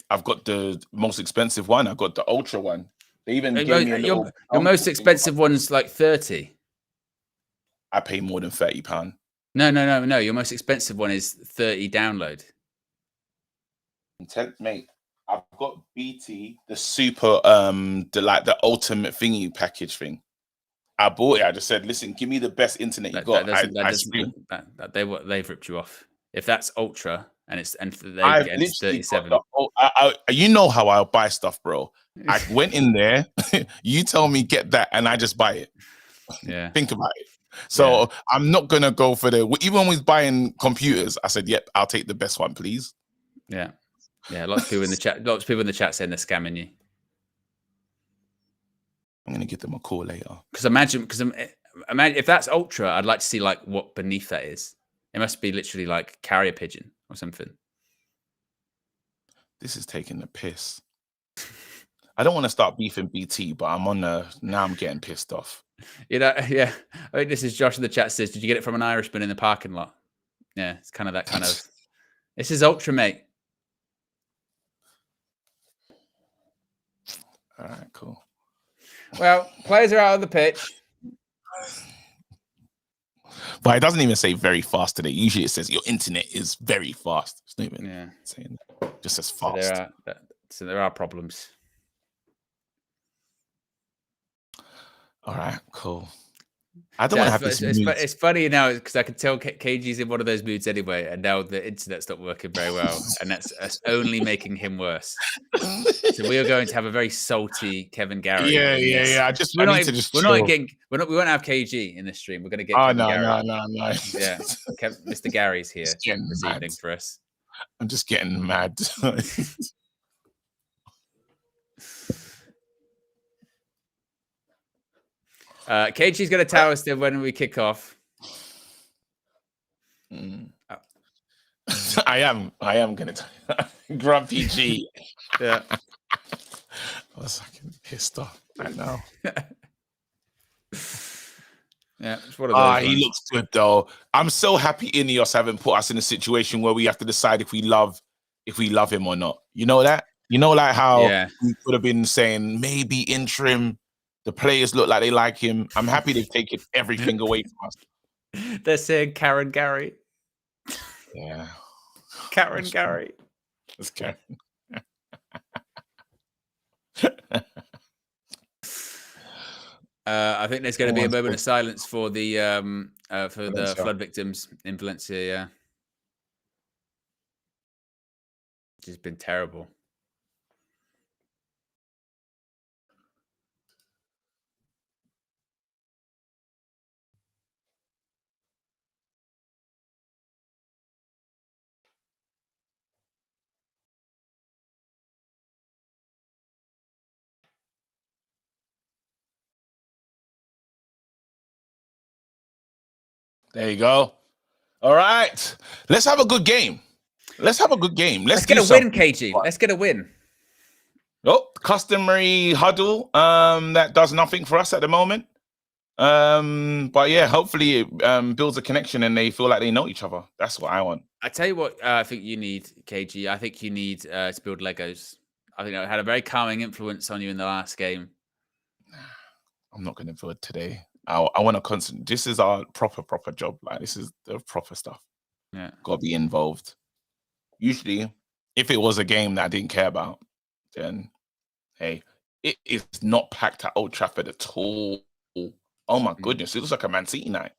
I've got the most expensive one. I've got the ultra one. They even gave me your most expensive one's like 30. I pay more than £30. No. Your most expensive one is 30 download. Mate, I've got BT, the super, the ultimate thingy package thing. I bought it. I just said, listen, give me the best internet you got. They've ripped you off. If that's ultra and it's 37. You know how I buy stuff, bro. I went in there. You tell me get that, and I just buy it. Yeah. Think about it. So I'm not gonna go for even when we was buying computers. I said, "Yep, I'll take the best one, please." Yeah. Lots of people in the chat. Lots of people in the chat saying they're scamming you. I'm gonna give them a call later. Because imagine if that's ultra, I'd like to see like what beneath that is. It must be literally like carrier pigeon or something. This is taking the piss. I don't want to start beefing BT, but now I'm getting pissed off. Yeah. I think this is Josh in the chat says, "Did you get it from an Irishman in the parking lot?" Yeah, it's kind of that kind of. This is ultra, mate. All right, cool. Well, players are out of the pitch. But it doesn't even say very fast today. Usually it says your internet is very fast. It's not even saying that. It just says fast. So there are problems. All right, cool. I don't want to have this mood. It's funny now because I can tell KG's in one of those moods anyway, and now the internet's not working very well, and that's only making him worse. So we are going to have a very salty Kevin Gary. Yeah. We won't have KG in this stream. We're going to get. No. Yeah, Mr. Gary's here this evening for us. I'm just getting mad. KG's going to tell us that when we kick off. I am going to Grumpy G. Yeah. I was fucking pissed off right now. Yeah, it's one of those he looks good though. I'm so happy Ineos haven't put us in a situation where we have to decide if we love him or not. You know that? You know, like how we could have been saying maybe interim. The players look like they like him. I'm happy they've taken everything away from us. They're saying Karen Gary. Yeah. Karen Gary. It's Karen. I think there's going to be a moment of silence for the flood victims in Valencia. Yeah, which has been terrible. There you go. All right. Let's have a good game. Let's have a good game. Let's get a win, KG. Let's get a win. Oh, customary huddle. That does nothing for us at the moment. But yeah, hopefully it builds a connection and they feel like they know each other. That's what I want. I tell you what, I think you need, KG. I think you need to build Legos. I think it had a very calming influence on you in the last game. I'm not going to do it today. I want to concentrate. This is our proper job. Like, this is the proper stuff. Yeah, got to be involved. Usually, if it was a game that I didn't care about, then hey, it is not packed at Old Trafford at all. Oh my goodness, it looks like a Man City night.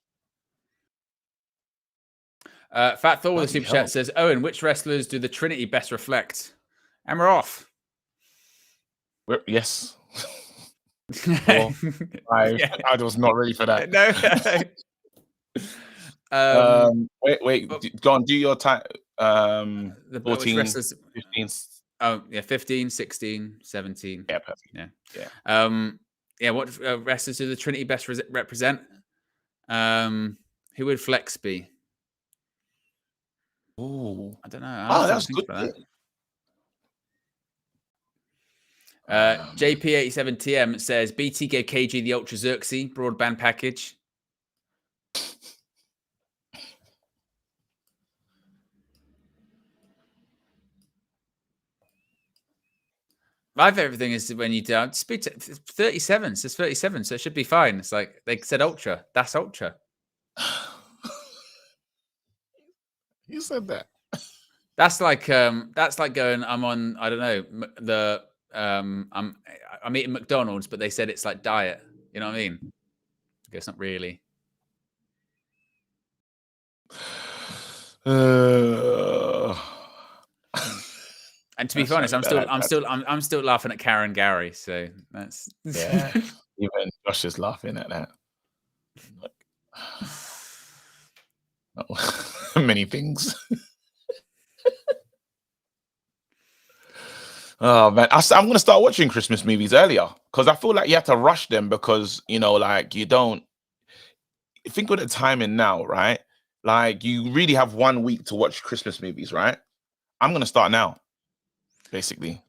Fat Thor with a super chat says, Owen, which wrestlers do the Trinity best reflect? And we're off. Yes. I was not ready for that. No. Wait. Go on, do your time. 14, 15. Oh, yeah, 15, 16, 17. Yeah, perfect. Yeah. What wrestlers do the Trinity best represent? Who would Flex be? Ooh. I don't know. That's good. JP87TM says BT gave KG the Ultra Xerxes broadband package. My favorite thing is when you do speak to 37. It says 37, so it should be fine. It's like they said Ultra. That's Ultra. You said that. That's like going. I'm on. I don't know the. I'm eating McDonald's, but they said it's like diet. You know what I mean? I guess not really. And to be honest, I'm still laughing at Karen Gary. So that's Even Josh is laughing at that. Many things. Oh man, I'm gonna start watching Christmas movies earlier because I feel like you have to rush them because like you don't think of the timing now, right? Like you really have 1 week to watch Christmas movies, right? I'm gonna start now, basically.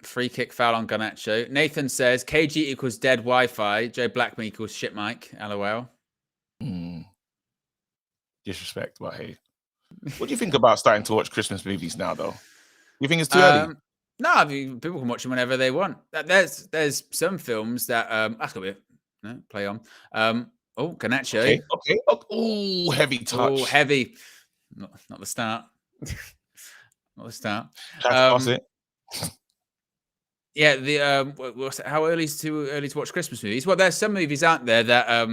Free kick foul on Garnacho. Nathan says KG equals dead Wi-Fi. Joe Blackman equals shit Mike. LOL. Disrespect, but hey, what do you think about starting to watch Christmas movies now, though? You think it's too early? No, I mean, people can watch them whenever they want. There's some films that that's gonna be play on. Garnacho. Okay. Oh, heavy touch. Oh, heavy. Not the start. Not the start. Pass it. Yeah, how early is too early to watch Christmas movies? Well, there's some movies out there that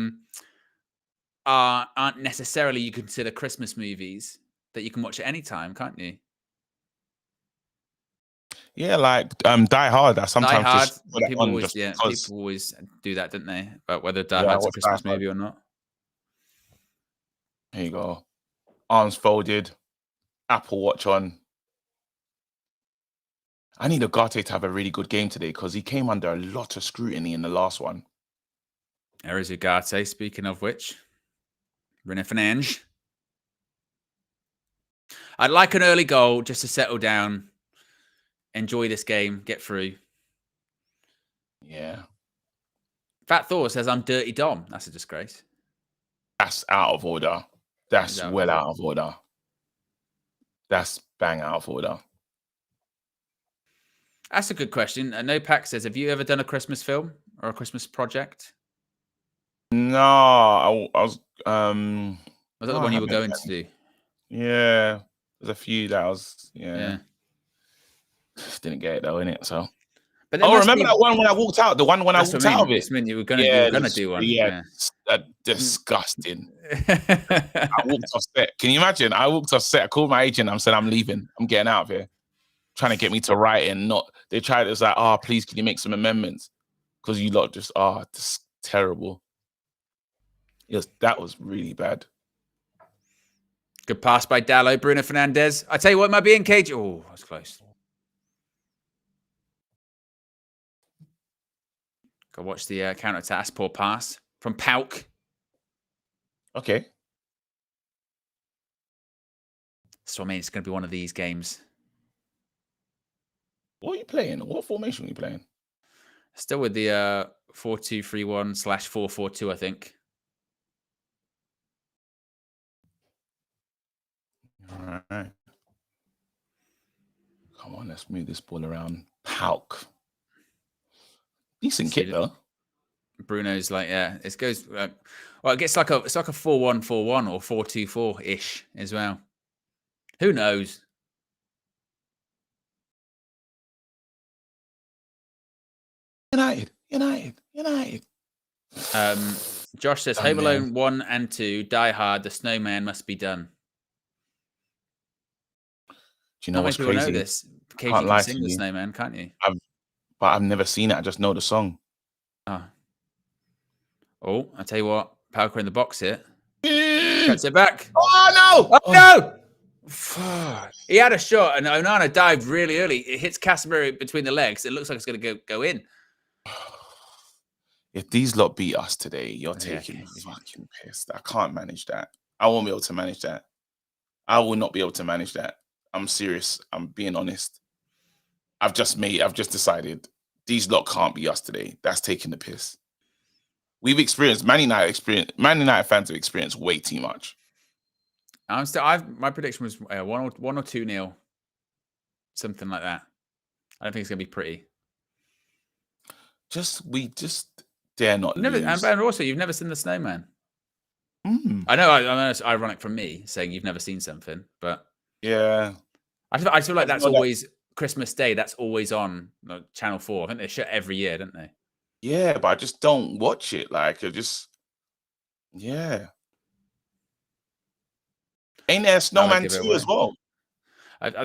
aren't necessarily you consider Christmas movies that you can watch at any time, can't you? Yeah, like Die Hard. I sometimes Die Hard. just put People on always, just people always do that, don't they? About whether Die Hard's a Christmas movie or not. There you go. Arms folded, Apple Watch on. I need Ugarte to have a really good game today because he came under a lot of scrutiny in the last one. There is Ugarte, speaking of which. René Fernandes. I'd like an early goal just to settle down, enjoy this game, get through. Yeah. Fat Thor says I'm Dirty Dom. That's a disgrace. That's out of order. That's well out of order. That's bang out of order. That's a good question. No Pack says, have you ever done a Christmas film or a Christmas project? No, I was Was that the one you were going to do? Yeah. There's a few that I was, Yeah. Didn't get it though, innit? So. But there Oh, must remember be... that one when I walked out? The one when I That's walked what I out mean. of it? It's mean you were gonna do one. Yeah, disgusting. I walked off set. Can you imagine? I walked off set. I called my agent. I said, I'm leaving. I'm getting out of here. Trying to get me to write and not. They tried. It was like, oh, please, can you make some amendments? Because you lot just, this terrible. Yes, that was really bad. Good pass by Dallo. Bruno Fernandes. I tell you what, might be in cage. Oh, that's close. Go watch the counter attack. That's poor pass from Paok. Okay. So I mean, it's going to be one of these games. What are you playing? What formation are you playing? Still with the 4-2-3-1/4-4-2, I think. All right. Come on, let's move this ball around. Paok. Decent kick though. Bruno's like, yeah, it goes. Well, it gets like it's like a 4-1-4-1 or 4-2-4 ish as well. Who knows? United. Josh says, Home Alone 1 and 2, Die Hard, The Snowman Must Be Done. Do you know what's crazy? Know this. KG Can't lie can sing to The you. Snowman, can't you? But I've never seen it. I just know the song. Oh, I tell you what, Paok in the box here. Cuts it back. Oh, no! Oh, no! He had a shot, and Onana dived really early. It hits Casemiro between the legs. It looks like it's going to go in. If these lot beat us today, you're taking the fucking piss. I can't manage that. I won't be able to manage that. I will not be able to manage that. I'm serious. I'm being honest. I've just decided these lot can't be us today. That's taking the piss. We've experienced Man United fans have experienced way too much. My prediction was 1 or 2-0, something like that. I don't think it's gonna be pretty. We just dare not lose. And also, you've never seen The Snowman. I know. I know it's ironic from me saying you've never seen something, but yeah, I feel like that's always Christmas Day. That's always on Channel 4. I think they show it every year, don't they? Yeah, but I just don't watch it. Like, Ain't there Snowman 2 as well?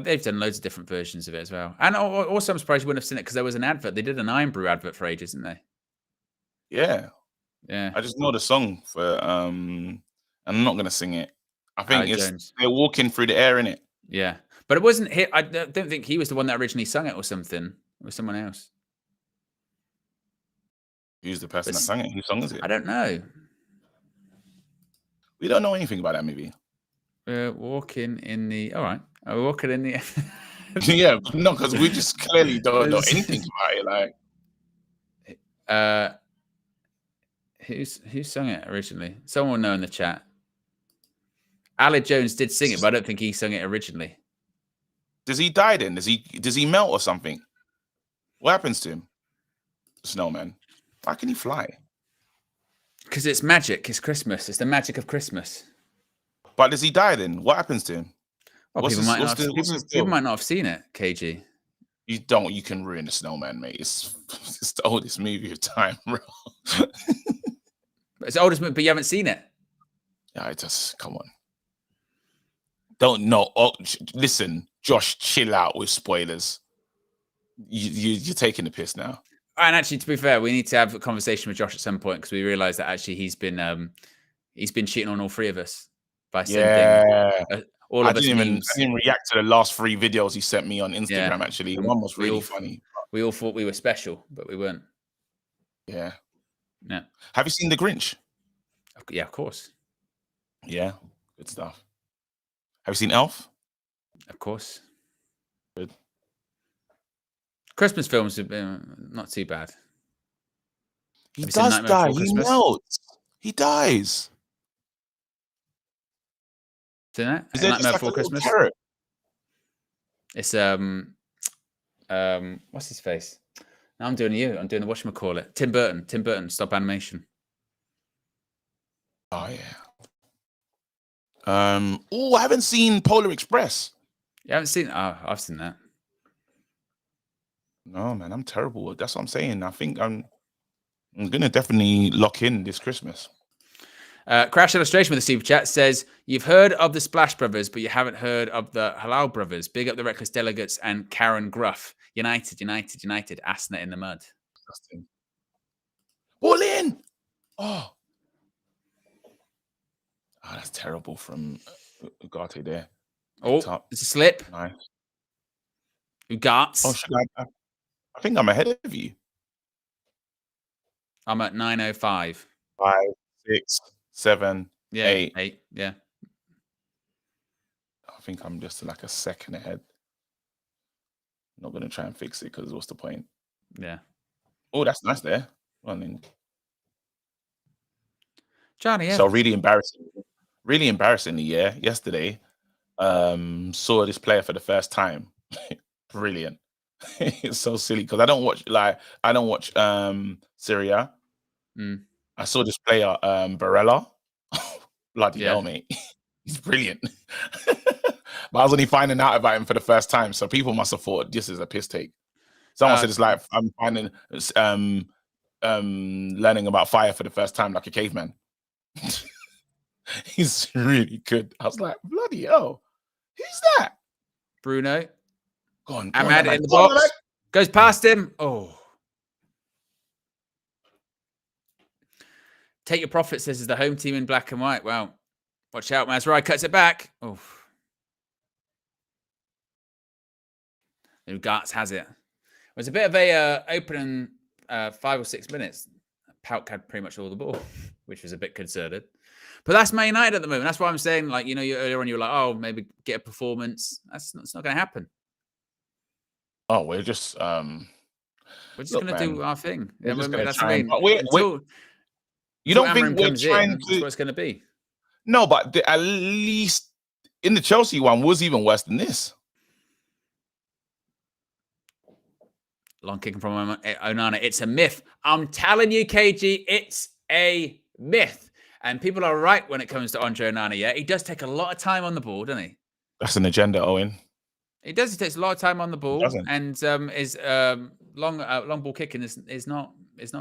They've done loads of different versions of it as well. And also, I'm surprised you wouldn't have seen it because there was an advert. They did an Iron Brew advert for ages, didn't they? Yeah. Yeah. I just know the song for and I'm not gonna sing it. I think they're walking through the air in it. Yeah. But it wasn't him. I don't think he was the one that originally sung it or something. It was someone else. Who's the person that sang it? Who sung is it? I don't know. We don't know anything about that movie. Walking in the... All right. Walking in the... Yeah, no, because we just clearly don't know anything about it. Like, who sung it originally? Someone will know in the chat. Aled Jones did sing it, but I don't think he sung it originally. Does he die then? Does he melt or something? What happens to him? Snowman. Why can he fly? Because it's magic. It's Christmas. It's the magic of Christmas. But does he die then? What happens to him? Well, people might not have seen it, KG. You can ruin the Snowman, mate. It's the oldest movie of time, bro. It's the oldest movie, but you haven't seen it. Yeah, come on. Don't know. Oh, listen, Josh, chill out with spoilers. You're taking the piss now. And actually, to be fair, we need to have a conversation with Josh at some point because we realise that actually he's been cheating on all three of us by sending all of us memes. I didn't react to the last 3 videos he sent me on Instagram. Actually, one was really funny. We all thought we were special, but we weren't. Yeah. Yeah. Have you seen The Grinch? Yeah, of course. Yeah, good stuff. Have you seen Elf? Of course. Good. Christmas films have been not too bad. He does die. He melts. He dies. Seen that? Is there Nightmare like Before Christmas? Carrot? It's what's his face? Now I'm doing the whatchamacallit. Tim Burton, stop animation. Oh yeah. I haven't seen Polar Express. You haven't seen? Oh, I've seen that. No, man, I'm terrible. That's what I'm saying. I think I'm gonna definitely lock in this Christmas. Crash Illustration with the super chat says, you've heard of the Splash Brothers, but you haven't heard of the Halal Brothers. Big up the Reckless Delegates and Karen Gruff. United. Asna in the mud. Ball in. Oh, that's terrible from Ugarte there. Oh, it's a slip. Nice. Ugarte. Oh, I think I'm ahead of you. I'm at 9:05. 5, 6, 7, 8. Yeah. I think I'm just like a second ahead. Not gonna try and fix it because what's the point? Yeah. Oh, that's nice there. Well, I mean, Johnny. Yeah. So really embarrassingly, yeah. Yesterday, saw this player for the first time. Brilliant. It's so silly because I don't watch Syria. I saw this player, Barella. Bloody hell, mate. He's brilliant. But I was only finding out about him for the first time, so people must have thought this is a piss take. Someone said it's like I'm finding learning about fire for the first time like a caveman. He's really good. I was like, bloody hell, who's that? Bruno. Go on, Ahmad in the box. Goes past him. Oh. Take your profits. This is the home team in black and white. Wow. Watch out, Mazrai cuts it back. Oh. Ugarte has it. It was a bit of a opening 5 or 6 minutes. Paok had pretty much all the ball, which was a bit concerted. But that's Man United at the moment. That's why I'm saying, like, you know, earlier on you were like, oh, maybe get a performance. That's not going to happen. Oh, we're just going to do our thing. Yeah, that's what I mean. You until don't think Amorim we're comes trying in, to? that's what it's going to be. No, but at least in the Chelsea one was even worse than this. Long kicking from Onana. It's a myth. I'm telling you, KG, it's a myth. And people are right when it comes to Andre Onana. Yeah, he does take a lot of time on the ball, doesn't he? That's an agenda, Owen. He does. He takes a lot of time on the ball, and his long ball kicking is not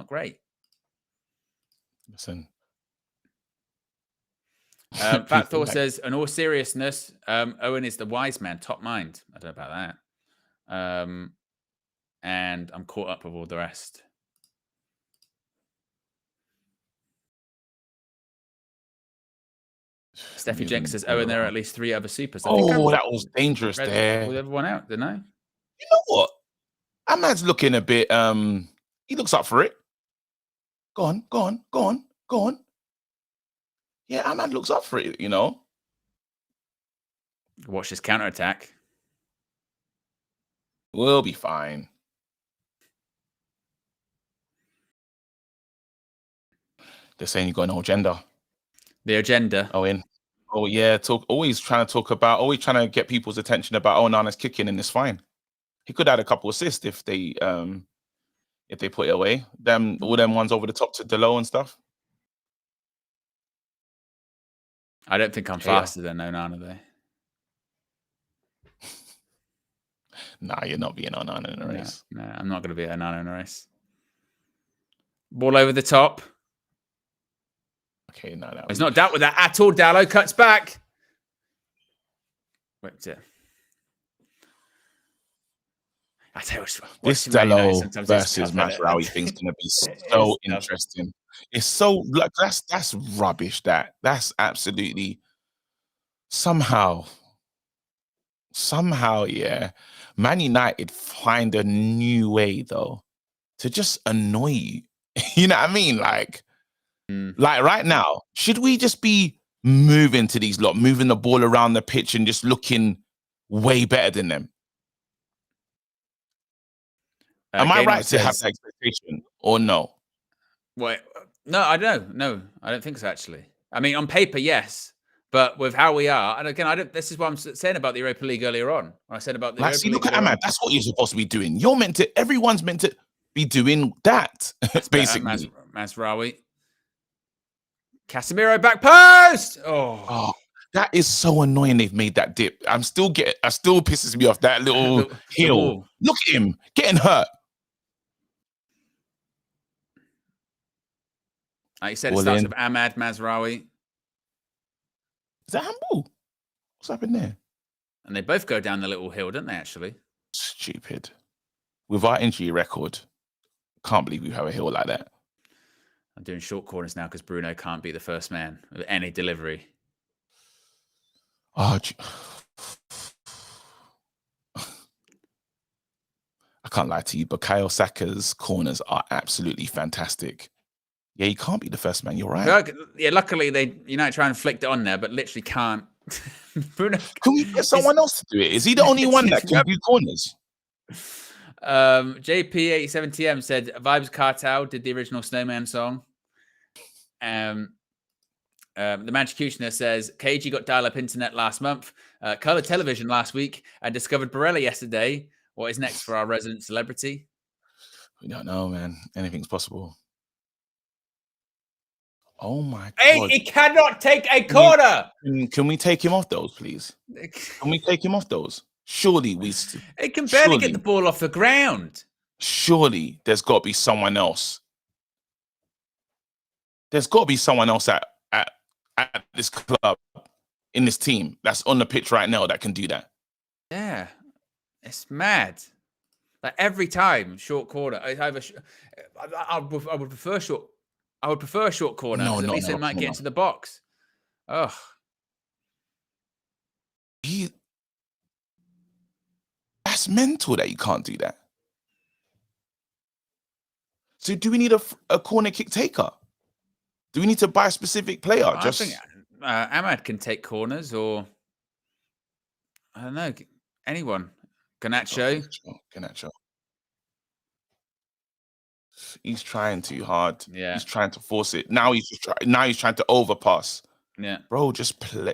great. Listen. Fat Thor says, in all seriousness, Owen is the wise man, top mind. I don't know about that. And I'm caught up with all the rest. Steffi Jenks says, Owen, there are at least 3 other supers. That was dangerous there. Pulled everyone out, didn't I? You know what? Ahmad's looking a bit, he looks up for it. Go on. Yeah, Ahmad looks up for it, you know. Watch this counterattack. We'll be fine. They're saying you got no agenda. The agenda. Owen. Oh yeah, always trying to get people's attention about Nana's kicking, and it's fine. He could add a couple assists if they put it away. All them ones over the top to Delo and stuff. I don't think I'm faster than Onana though. Nah, you're not being Onana in a race. No, I'm not going to be Onana in a race. Ball over the top. Okay, no, he's not dealt with that at all. Dallo cuts back. Whipped it. I tell you what, this Dallo versus Masraoui thing's going to be so interesting. It's so like that's rubbish. That's absolutely somehow, yeah. Man United find a new way though to just annoy you. You know what I mean? Like right now, should we just be moving to these lot, moving the ball around the pitch and just looking way better than them? Am I right to have that expectation or no? Wait, no, I don't know. No, I don't think so, actually. I mean, on paper, yes. But with how we are, and again, this is what I'm saying about the Europa League earlier on. I said about the Europa League. Look at Ahmad. That's what you're supposed to be doing. Everyone's meant to be doing that, basically. Mazraoui. Casemiro back post. Oh, That is so annoying. They've made that dip. I still pisses me off that little The heel. wall. Look at him getting hurt. Like you said, it All starts in. with Ahmad Mazraoui. Is that handball? What's happened there? And they both go down the little hill, don't they, actually? Stupid. With our injury record, can't believe we have a hill like that. I'm doing short corners now because Bruno can't be the first man with any delivery. Oh, I can't lie to you, but Bukayo Saka's corners are absolutely fantastic. Yeah, he can't be the first man. You're right. Yeah, luckily United try and flicked it on there, but literally can't. Bruno, can we get someone else to do it? Is he the only one that can do corners? JP87TM said Vibes Cartel did the original Snowman song. The Manchucutioner says KG got dial-up internet last month, colour television last week, and discovered Borelli yesterday. What is next for our resident celebrity? We don't know, man. Anything's possible. Oh my Hey, God. he cannot take a corner. Can we take him off those, please? Can we take him off those? Surely we. He can barely get the ball off the ground. Surely there's got to be someone else. There's got to be someone else at this club, in this team, that's on the pitch right now that can do that. Yeah, it's mad. Like every time, short corner. I would prefer short. I would prefer a short corner. No, at least it might get into the box. Ugh. That's mental that you can't do that. So do we need a corner kick taker? Do we need to buy a specific player? I think Ahmad can take corners, or I don't know, anyone. Garnacho. He's trying too hard. Yeah, he's trying to force it. Now he's trying to overpass. Yeah, bro, just play.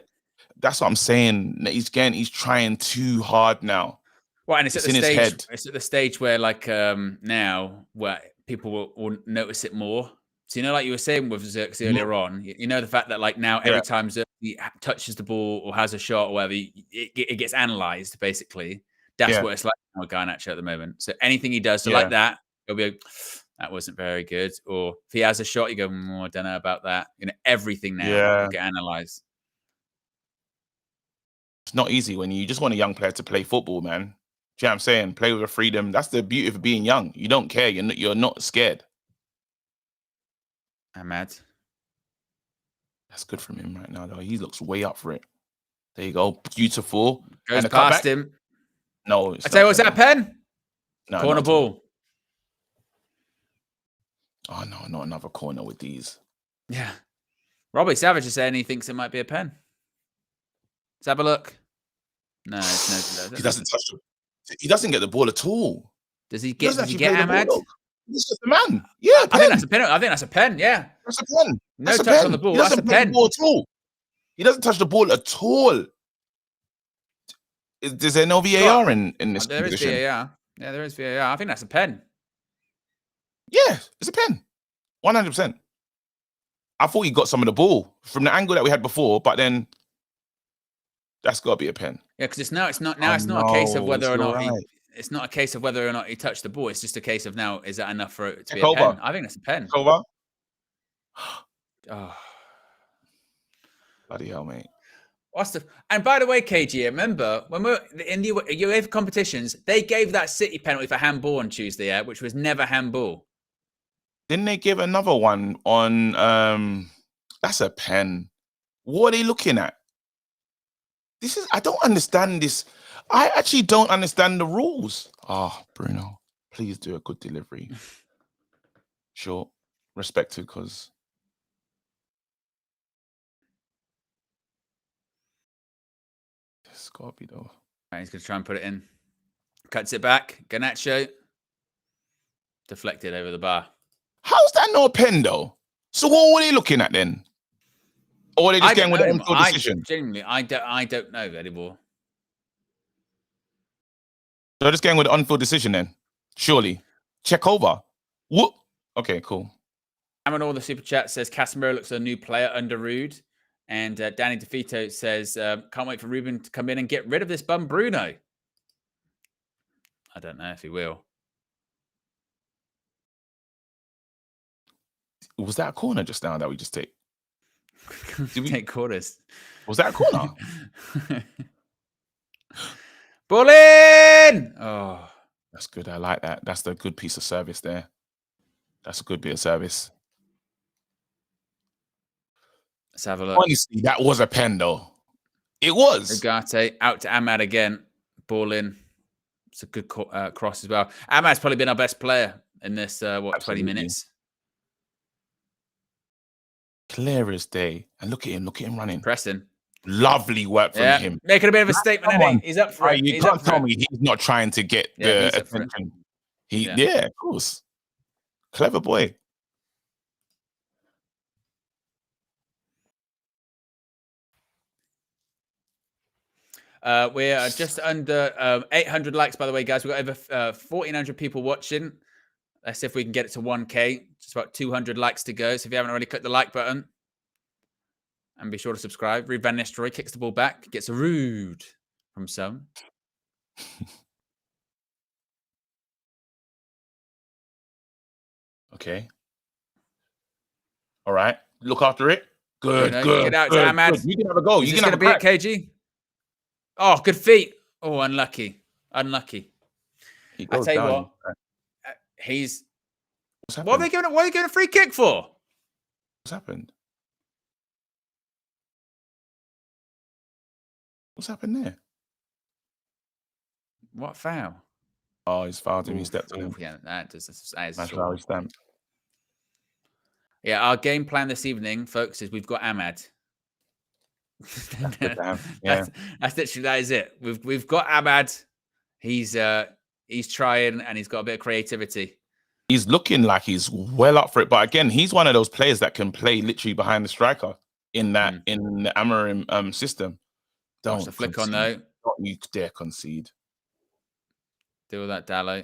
That's what I'm saying. He's trying too hard now. Well, and it's at the in stage. His head. It's at the stage where, like, now where people will notice it more. So like you were saying with Xerxes earlier on, the fact that like now every time Xerxes touches the ball or has a shot or whatever, it gets analysed. Basically, that's what it's like now, Garnacho at the moment. So anything he does, like that, it'll be like, that wasn't very good. Or if he has a shot, you go, I don't know about that. Everything now will get analysed. It's not easy when you just want a young player to play football, man. Do you know what I'm saying? Play with a freedom. That's the beauty of being young. You don't care. You're not scared. Ahmad. That's good from him right now, though. He looks way up for it. There you go. Beautiful. Goes past him. No. I tell you, was that a pen? No. Corner ball. Oh, no, not another corner with these. Yeah. Robbie Savage is saying he thinks it might be a pen. Let's have a look. No, it's no. He doesn't touch the. He doesn't get the ball at all. Does he get Ahmad? He's just a man. Yeah, I think that's a pen. I think that's a pen. Yeah, that's a pen. No touch on the ball. He doesn't touch the ball at all. He doesn't touch the ball at all. Is there no VAR in this There position? is VAR. Yeah, there is VAR. I think that's a pen. Yeah, it's a pen. 100%. I thought he got some of the ball from the angle that we had before, but then that's got to be a pen. Yeah, because it's not a case of whether or not it's not a case of whether or not he touched the ball. It's just a case of now, is that enough for it to be a pen? I think that's a pen. Over. Oh. Bloody hell, mate. And by the way, KG, remember when we're in the UEFA competitions, they gave that City penalty for handball on Tuesday, which was never handball. Didn't they give another one on that's a pen. What are they looking at? I don't understand this. I actually don't understand the rules. Bruno, please do a good delivery. Sure. Respected, because it's got to be though. Right, he's going to try and put it in. Cuts it back. Garnacho. Deflected over the bar. How's that not a pen though? So what were they looking at then? Or are they just going with the on-field decision? Genuinely, I don't know anymore. They're just going with the on-field decision then? Surely. Check over. What? Okay, cool. Aaron, all the super chat says Casemiro looks a new player under Rude. And Danny DeFito says, can't wait for Ruben to come in and get rid of this bum Bruno. I don't know if he will. Was that a corner just now that we just take? Did we take corners? Was that a corner? Ball in! Oh, that's good. I like that. That's a good piece of service there. That's a good bit of service. Let's have a look. Honestly, that was a pen, though. It was. Ugarte out to Ahmad again. Ball in. It's a good cross as well. Ahmad's probably been our best player in this, 20 minutes. Clear as day. And look at him running. Pressing. Lovely work from him. Making a bit of a statement, isn't he? He's up for it. You can't tell me he's not trying to get the attention. Yeah, of course. Clever boy. We are just under 800 likes, by the way, guys. We've got over 1,400 people watching. Let's see if we can get it to 1K. Just about 200 likes to go. So if you haven't already clicked the like button, and be sure to subscribe. Ruud van Nistelrooy kicks the ball back, gets a rude from some. Okay. All right. Look after it. Good. Get out to Ahmad. You can have a goal. You can have a beat, KG. Oh, good feet. Oh, unlucky. I tell you what. He's. What are they giving? What are they giving a free kick for? What's happened? What's happened there? What foul? Oh, he's fouled him. He stepped on him. Yeah, that is how he stamped. Yeah, our game plan this evening, folks, is we've got Ahmad. That's literally, that is it. We've got Ahmad. He's trying, and he's got a bit of creativity. He's looking like he's well up for it, but again, he's one of those players that can play literally behind the striker in that in the Amorim system. Don't the flick on though. Don't you dare concede. Deal with that, Dallo.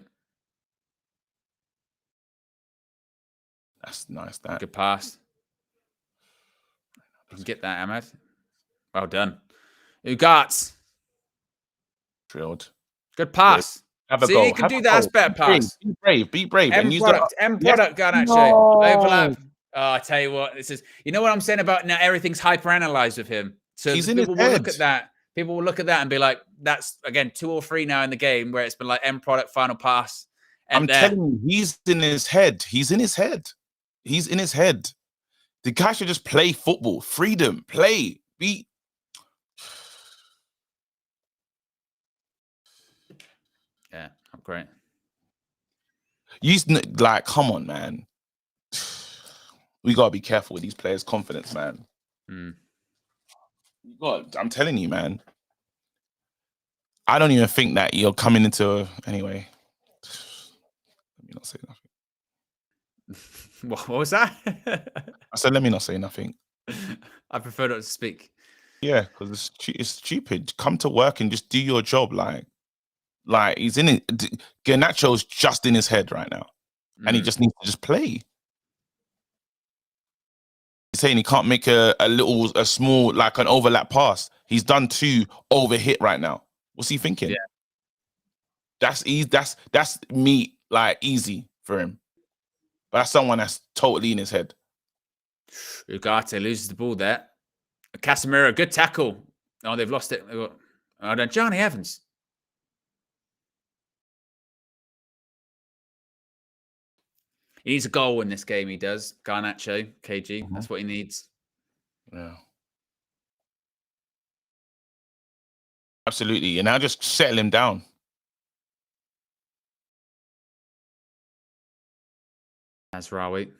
That's nice. That good pass. You can get that, Ahmad. Well done. Ugarte. Drilled. Good pass. Have a See, goal. you can do that. That's better pass. Be brave. M product, Garnacho. Overlap. Oh, I tell you what, this is. You know what I'm saying about now? Everything's hyper analyzed with him. So people will look at that. People will look at that and be like, "That's again 2 or 3 now in the game where it's been like M product final pass." And I'm telling you, he's in his head. He's in his head. The guy should just play football. Freedom. Play. Be. Yeah, great. Like, come on, man. We gotta be careful with these players' confidence, man. God, I'm telling you, man. I don't even think that you're coming into anyway. Let me not say nothing. What was that? I said, let me not say nothing. I prefer not to speak. Yeah, because it's stupid. Come to work and just do your job. Like he's in it. Garnacho's just in his head right now, and he just needs to just play. He's saying he can't make a small, like an overlap pass. He's done 2 overhit right now. What's he thinking? Yeah. That's easy. That's me, like easy for him. But that's someone that's totally in his head. Ugarte loses the ball there. Casemiro, good tackle. Oh, they've lost it. Oh, no, Johnny Evans. He needs a goal in this game, he does. Garnacho, KG, that's what he needs. Yeah. Absolutely. And now just settle him down. Mazraoui.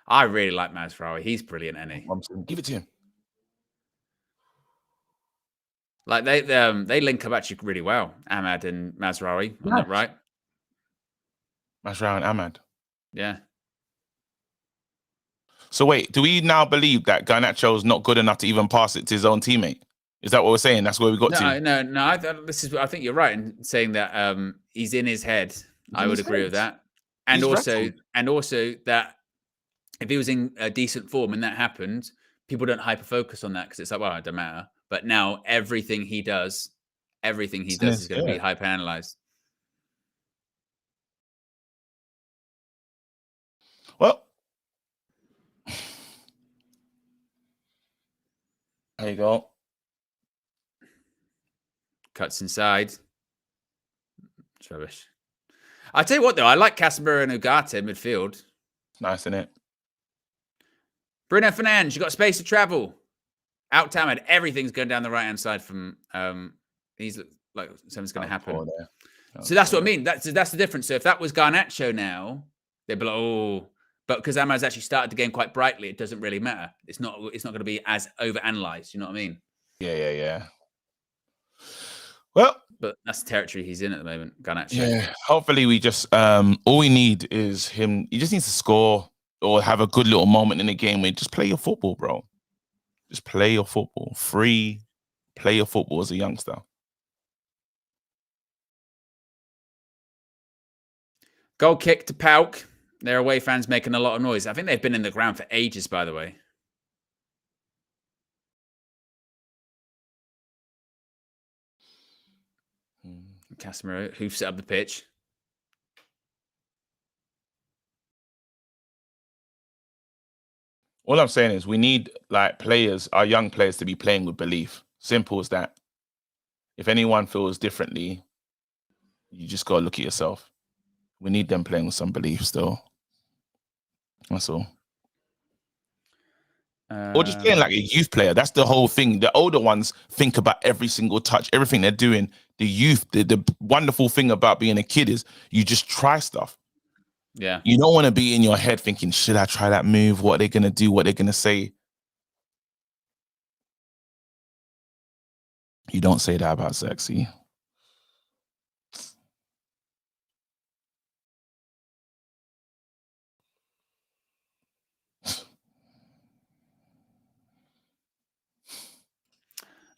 I really like Mazraoui. He's brilliant, isn't he? Give it to him. Like they link up actually really well, Ahmad and Mazraoui. On that right? Mazraoui and Ahmad. Yeah. So wait, do we now believe that Garnacho is not good enough to even pass it to his own teammate? Is that what we're saying? That's where we got to. No. I think you're right in saying that he's in his head. I would agree with that, and also that if he was in a decent form and that happened, people don't hyper focus on that because it's like, well, it doesn't matter. But now everything he does is going to be hyper analyzed. Well, there you go. Cuts inside. It's rubbish. I tell you what, though, I like Casemiro and Ugarte in midfield. Nice, isn't it? Bruno Fernandes, you got space to travel. Out Tamad, everything's going down the right hand side from. He's like something's going to happen. So that's what I mean. That's the difference. So if that was Garnacho now, they'd be like, oh, but because Amar's actually started the game quite brightly, it doesn't really matter. It's not going to be as over analyzed. You know what I mean? Yeah. Well, but that's the territory he's in at the moment, Garnacho. Yeah. Hopefully, we just all we need is him. He just needs to score or have a good little moment in the game where just play your football, bro. Just play your football. Play your football as a youngster. Goal kick to Paok. Their away fans making a lot of noise. I think they've been in the ground for ages, by the way. Casemiro hoofs it up the pitch. All I'm saying is we need like our young players to be playing with belief. Simple as that. If anyone feels differently, you just got to look at yourself. We need them playing with some belief still. That's all. Or just playing like a youth player. That's the whole thing. The older ones think about every single touch, everything they're doing. The youth, the wonderful thing about being a kid is you just try stuff. Yeah. You don't want to be in your head thinking, should I try that move? What are they going to do? What they're going to say? You don't say that about sexy.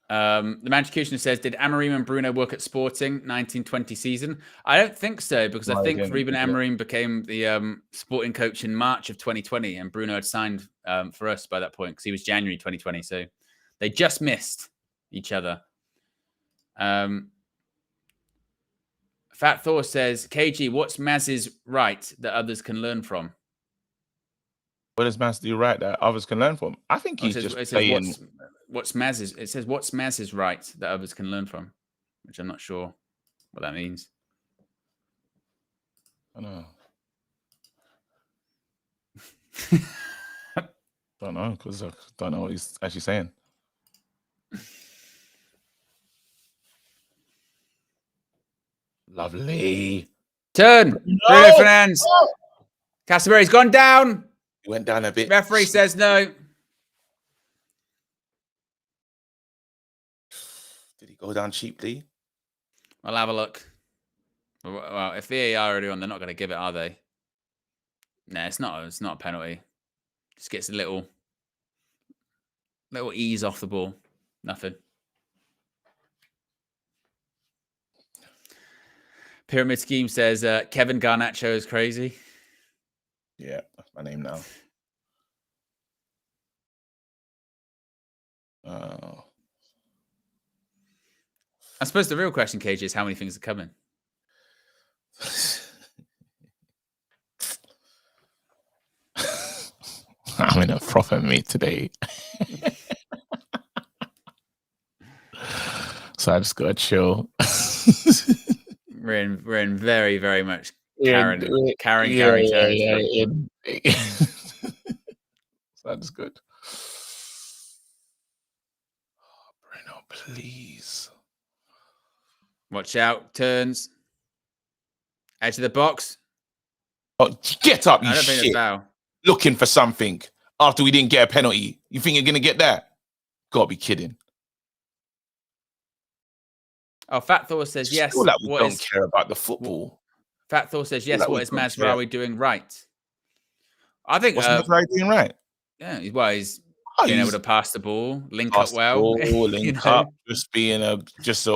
The Manchester says, did Amorim and Bruno work at Sporting 1920 season? I don't think so, because I think Ruben Amorim became the Sporting coach in March of 2020, and Bruno had signed for us by that point because he was January 2020. So they just missed each other. Fat Thor says, KG, what's Maz's right that others can learn from? What does Maz do right that others can learn from? I think he's just playing... What's Maz's? It says, what's Maz's right that others can learn from? Which I'm not sure what that means. I know. Don't know, because I don't know what he's actually saying. Lovely. Turn. Bruno Fernandes. Casemiro's gone down. He went down a bit. Referee says no. Did he go down cheaply? I'll have a look. Well, if VAR already on, they're not going to give it, are they? No, it's not. It's not a penalty. Just gets a little ease off the ball. Nothing. Pyramid Scheme says Kevin Garnacho is crazy. Yeah, that's my name now. I suppose the real question, KJ, is how many things are coming? I'm in a proper mood today. So I just got to chill. We're in very, very much Karen territory. So that's good. Oh, Bruno, please. Watch out. Turns. Edge of the box. Oh, get up, you I don't think shit. it's foul. Looking for something after we didn't get a penalty. You think you're going to get that? Gotta be kidding. Oh, Fat Thor says yes. Like we don't care about the football. Fat Thor says yes. What is Mazraoui doing right? I think what's Mazraoui doing right? Yeah, he's being able to pass the ball, link up well, link up, just being an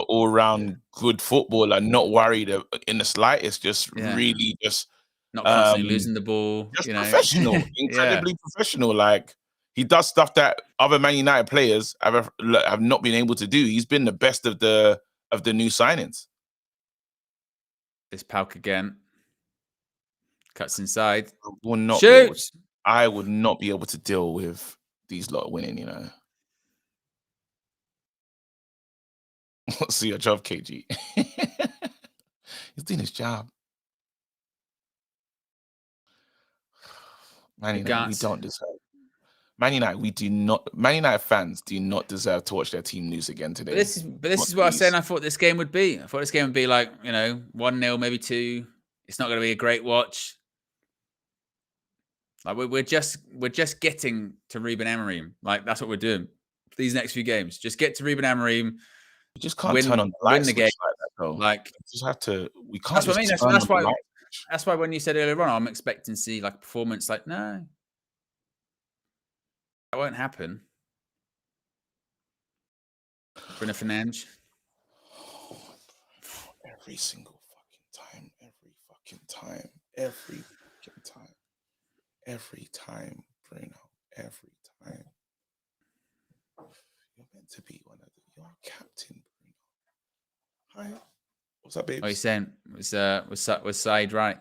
all-round good footballer, not worried in the slightest, just really just not constantly losing the ball. Just professional, incredibly professional. Like He does stuff that other Man United players have not been able to do. He's been the best of the new signings. This Paok again. Cuts inside. Shoots. I would not be able to deal with these lot winning, you know. See your job, KG. He's doing his job. Man United, we don't deserve. Man United, we do not. Man United fans do not deserve to watch their team lose again today. But this is what I was saying. I thought this game would be. I thought this game would be like, you know, 1-0, maybe 2. It's not going to be a great watch. Like we're just getting to Ruben Amorim. Like that's what we're doing. These next few games, just get to Ruben Amorim. We just can't turn on the lights. Win the game. Like that, though. Like we just have to. We can't. That's what I mean. That's why when you said earlier on, I'm expecting to see like performance. Like no, that won't happen. Bruno Fernandes. Every single fucking time. Every Bruno. Every time. You're meant to be one of them. You're a captain, Bruno. Hi. What's up, babe? What are you saying? Was side right?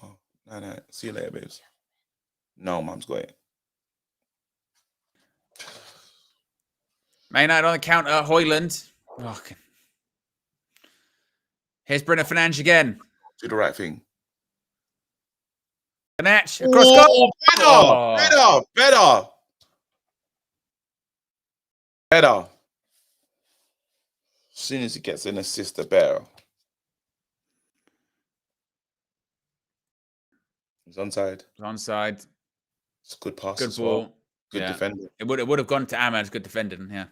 Oh, no. See you later, babes. No, Mum's got it. Man United on the counter. Højlund. Oh, here's Bruno Fernandes again. Do the right thing. Fernandes across goal. Better. As soon as he gets an assist, the better. He's onside. It's a good pass. Good ball. Well. Good defender. It would have gone to Ahmad's good defending. Yeah.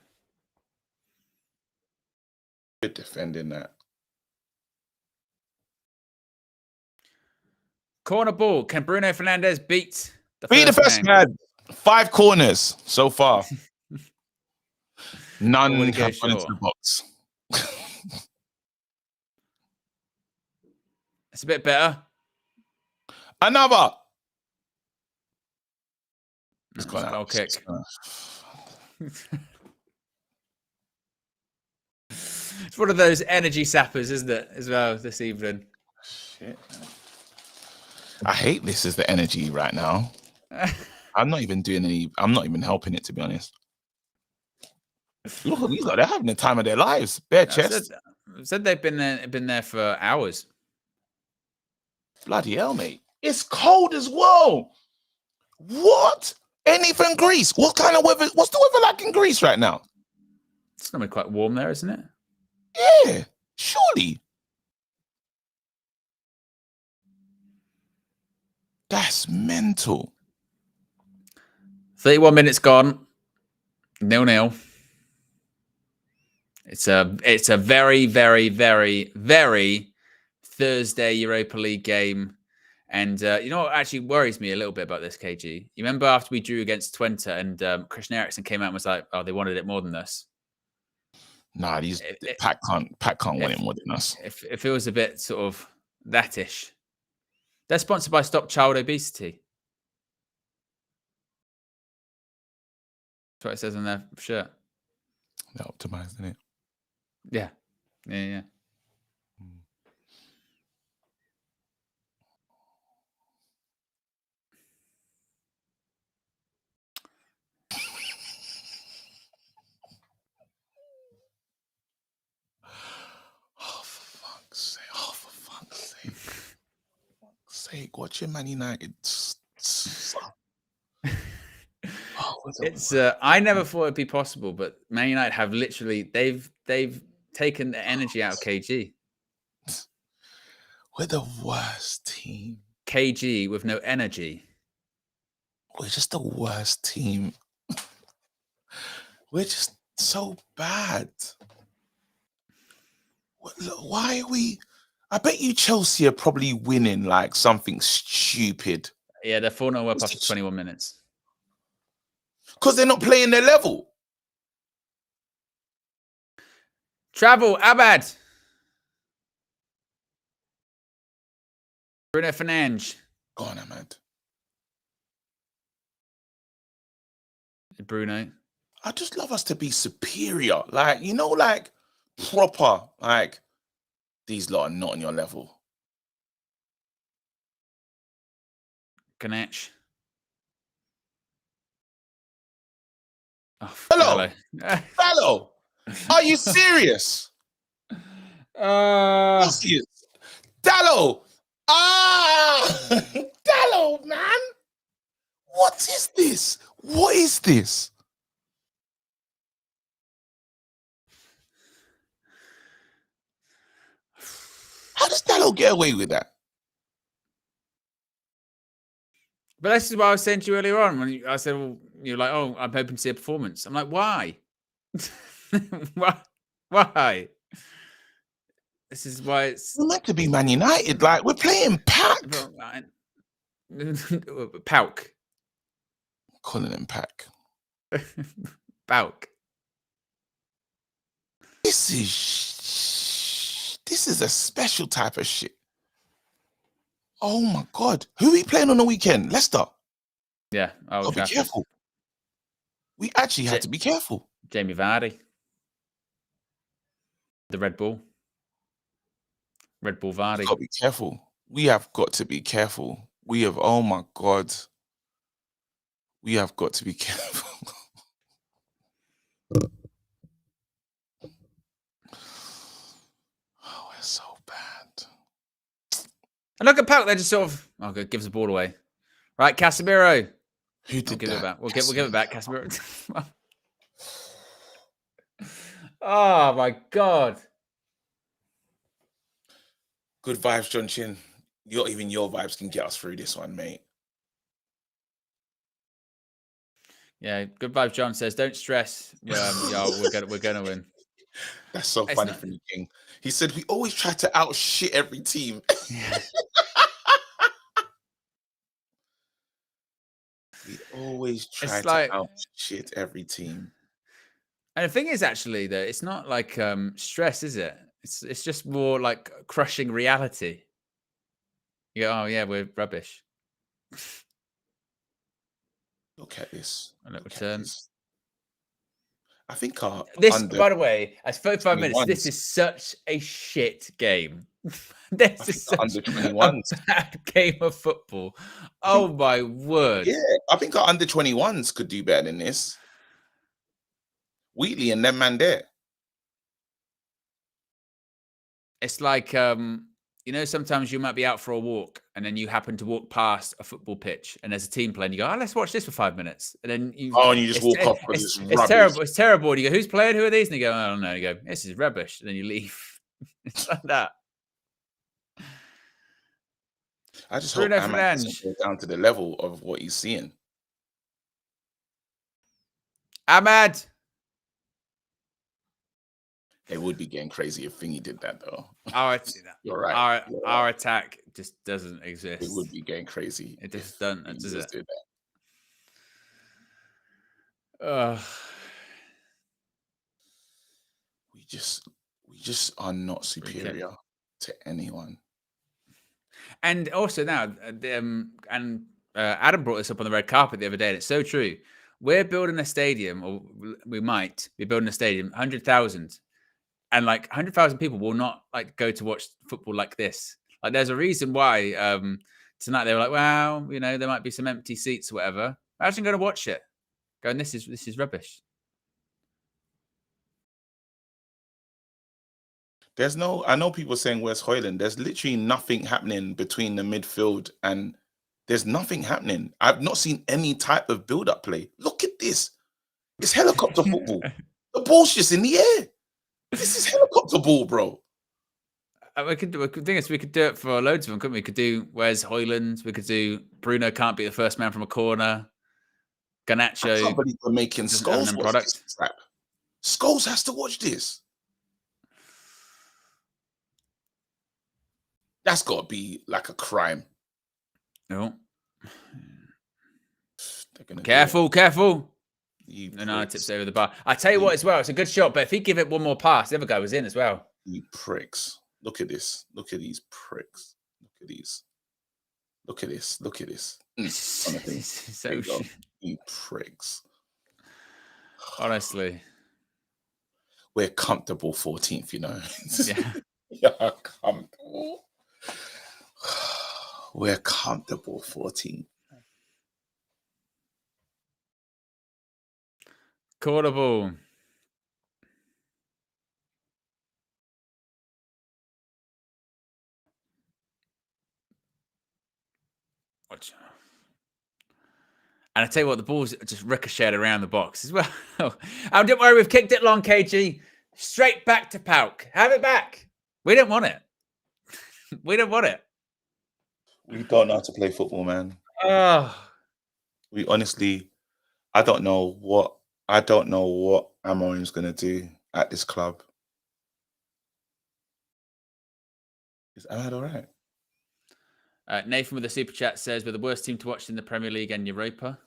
Good defending that. Corner ball. Can Bruno Fernandes beat the first man? 5 corners so far. None have gone into the box. It's a bit better. Another. It's gone out. Goal kick. It's one of those energy sappers, isn't it? As well this evening. Shit. I hate this as the energy right now. I'm not even doing any. I'm not even helping it, to be honest. Look at these guys. They're having the time of their lives. Bare chest. Said they've been there for hours. Bloody hell, mate. It's cold as well. What? Anything Greece? What kind of weather? What's the weather like in Greece right now? It's normally quite warm there, isn't it? Yeah, surely. That's mental. 31 minutes gone. 0-0. It's a very, very, very, very Thursday Europa League game. And you know what actually worries me a little bit about this, KG? You remember after we drew against Twente and Christian Eriksen came out and was like, oh, they wanted it more than this. Nah, Pack can't win it more than us. If it was a bit sort of that-ish. They're sponsored by Stop Child Obesity. That's what it says on their shirt. They're optimized, isn't it? Yeah. Yeah. Oh, for fuck's sake. Watching Man United. It's I never thought it'd be possible, but Man United have literally they've taken the energy out of KG. We're the worst team. KG with no energy. We're just the worst team. We're just so bad. Why are we? I bet you Chelsea are probably winning like something stupid. Yeah, they're 4-0 up after 21 minutes. Because they're not playing their level. Travel, Abad. Bruno Fernandes. Go on, Ahmad. Bruno. I just love us to be superior. Like, you know, like proper, like these lot are not on your level. Ganesh. Oh, Hello. Gallo. Hello. Are you serious? Serious? Dallo. Dallo, man. What is this? What is this? How does Dallo get away with that? But this is what I was saying to you earlier on when I said, well, you're like, oh, I'm hoping to see a performance. I'm like, why? Why? This is why it's... We're meant to be Man United. Like, we're playing Pack. Paok. Calling him Pack. Paok. This is a special type of shit. Oh my God. Who are we playing on the weekend? Leicester. Yeah. Gotta be careful. We actually have to be careful. Jamie Vardy. The Red Bull. Red Bull Vardy. Gotta be careful. We have got to be careful. We have, oh my God. We have got to be careful. Oh, it's so bad. And look at Paok. They're just sort of, oh, good, gives the ball away. Right, Casemiro. Who did give that? it back. We'll give it back, Casemiro. Oh my God. Good vibes, John Chin. Even your vibes can get us through this one, mate. Yeah, good vibes. John says, "Don't stress. Yeah, we're gonna win." That's so funny from the King. He said we always try to outshit every team. Yeah. We always try to outshit every team. And the thing is, actually, that it's not like stress, is it? It's just more like crushing reality. You go, oh yeah, we're rubbish. Look at this. Look at this. I think by the way, at 35 minutes, this is such a shit game. This is such under 21s. a bad game of football. Oh my word. Yeah, I think our under 21s could do better than this. Wheatley and them man there. It's like, you know, sometimes you might be out for a walk and then you happen to walk past a football pitch and there's a team playing. You go, oh, let's watch this for 5 minutes. And then you just walk off. It's terrible. It's terrible. And you go, who's playing? Who are these? And you go, I don't know. You go, this is rubbish. And then you leave. It's like that. I just hope Ahmad doesn't go down to the level of what he's seeing. Ahmad. It would be getting crazy if Thingy did that, though. You're right. Our attack just doesn't exist. It would be getting crazy. It just doesn't. Does it? Do that. We just are not superior to anyone. And also now, Adam brought this up on the red carpet the other day, and it's so true. We're building a stadium, or we might be building a stadium, 100,000. And like 100,000 people will not like go to watch football like this. Like there's a reason why tonight they were like, well, you know, there might be some empty seats or whatever. Imagine going to watch it. Going, this is rubbish. I know people saying where's Højlund? There's literally nothing happening between the midfield and there's nothing happening. I've not seen any type of build-up play. Look at this. It's helicopter football. The ball's just in the air. This is helicopter ball, bro. We could do it for loads of them, couldn't we? We could do where's Højlund? We could do Bruno can't be the first man from a corner. Garnacho. I can't believe we're making Scholes watch this crap. Scholes has to watch this. That's got to be like a crime. No. Careful. No, tips over the bar. I tell you what, as well, it's a good shot, but if he give it one more pass, the other guy was in as well. You pricks. Look at this. Look at these pricks. Look at these. Look at this. Look at this. So you pricks. Honestly. We're comfortable 14th, you know. Yeah. Yeah, comfortable. We're comfortable 14th. Quarter ball. Watch. And I tell you what, the ball's just ricocheted around the box as well. Oh, don't worry, we've kicked it long, KG. Straight back to Paok. Have it back. We don't want it. We don't want it. We don't know how to play football, man. Oh. We honestly, I don't know what Amorim's gonna do at this club. Is Ahmad all right? Nathan with the super chat says, we're the worst team to watch in the Premier League and Europa.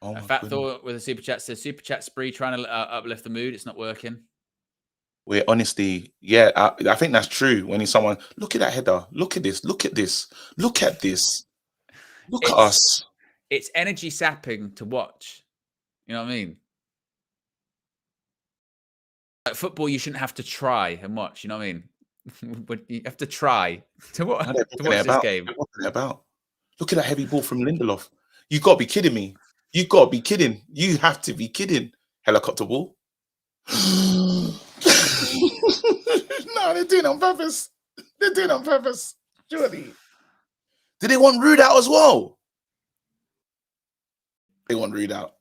Oh my Fat goodness. Thor with a super chat says, super chat spree trying to uplift the mood. It's not working. We're honestly, yeah, I think that's true. When he's someone, look at that header, look at this, look at this, look at this, look at us. It's energy sapping to watch. You know what I mean? Like football, you shouldn't have to try and watch. You know what I mean? But you have to try to watch this game. What's it about? Look at that heavy ball from Lindelof. You got to be kidding me. You got to be kidding. You have to be kidding. Helicopter ball. No, they're doing it on purpose. They're doing it on purpose. Surely. Did they want Rude out as well? They want Rude out.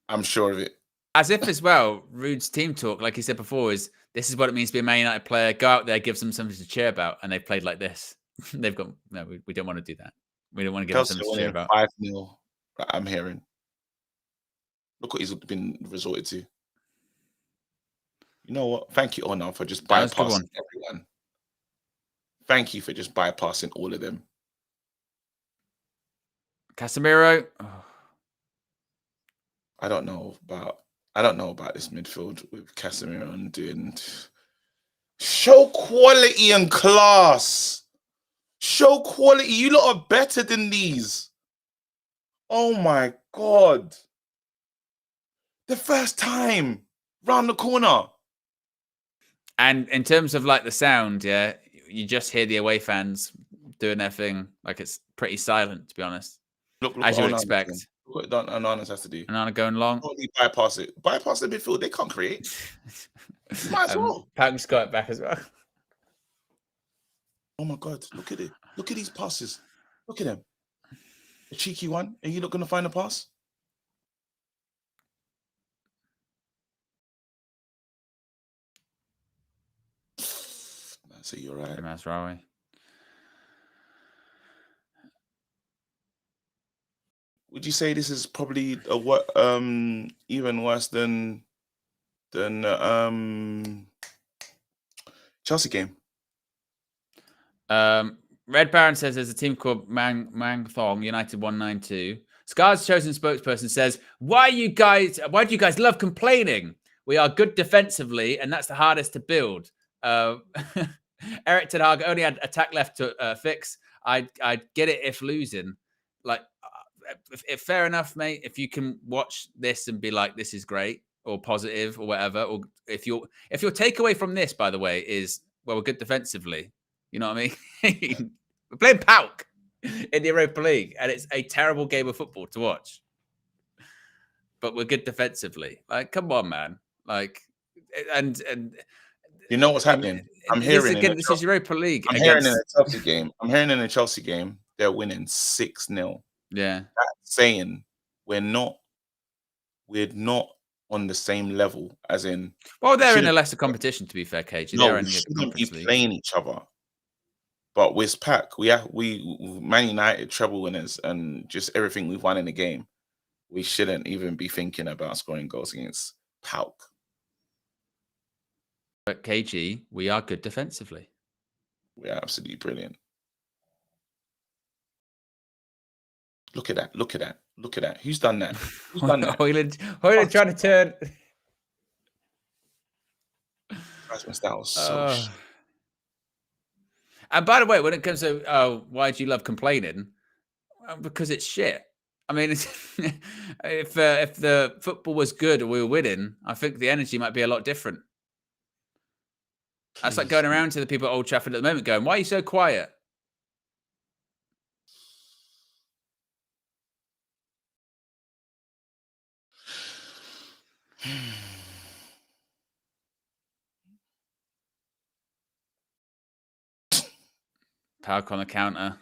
I'm sure of it. As if as well, Rude's team talk, like he said before, is this is what it means to be a Man United player. Go out there, give them something to cheer about. And they've played like this. They've got, no, we don't want to do that. We don't want to give them something to cheer about. 5-0, I'm hearing. Look what he's been resorted to. You know what? Thank you, Honor, for just bypassing everyone. Thank you for just bypassing all of them. Casemiro. Oh. I don't know about this midfield with Casemiro and doing. Show quality and class. Show quality. You lot are better than these. Oh my God. The first time round the corner. And in terms of like the sound, yeah, you just hear the away fans doing their thing. Like it's pretty silent, to be honest. Look as you would expect. Look what Ananas has to do. Anana going long. Totally bypass it. Bypass the midfield. They can't create. Might as well. Paok's got it back as well. Oh my God. Look at it. Look at these passes. Look at them. A cheeky one. Are you not going to find a pass? So you're right. That's right. Would you say this is probably even worse than Chelsea game? Red Baron says there's a team called Mang Thong United 192. Scar's chosen spokesperson says, why do you guys love complaining? We are good defensively, and that's the hardest to build. Eric Ten Hag only had attack left to fix. I'd get it if losing. Like, if fair enough, mate. If you can watch this and be like, this is great or positive or whatever, or if your takeaway from this, by the way, is well, we're good defensively. You know what I mean? We're playing Paok in the Europa League, and it's a terrible game of football to watch. But we're good defensively. Like, come on, man. Like, and you know what's happening? I'm hearing this is Europa League. I'm hearing in a Chelsea game. I'm hearing in a Chelsea game they're winning 6-0. Yeah, that's saying we're not on the same level as in. Well, they're in a lesser competition, to be fair, KG. No, we shouldn't be playing each other. But with Paok, we Man United treble winners and just everything we've won in the game. We shouldn't even be thinking about scoring goals against Paok. But KG, we are good defensively. We're absolutely brilliant. Look at that. Look at that. Look at that. Who's done that? Who's done that? Hoyland trying to turn. That was so And by the way, when it comes to why do you love complaining? Because it's shit. I mean, if the football was good or we were winning, I think the energy might be a lot different. That's like going around to the people at Old Trafford at the moment going, why are you so quiet? Paok on the counter.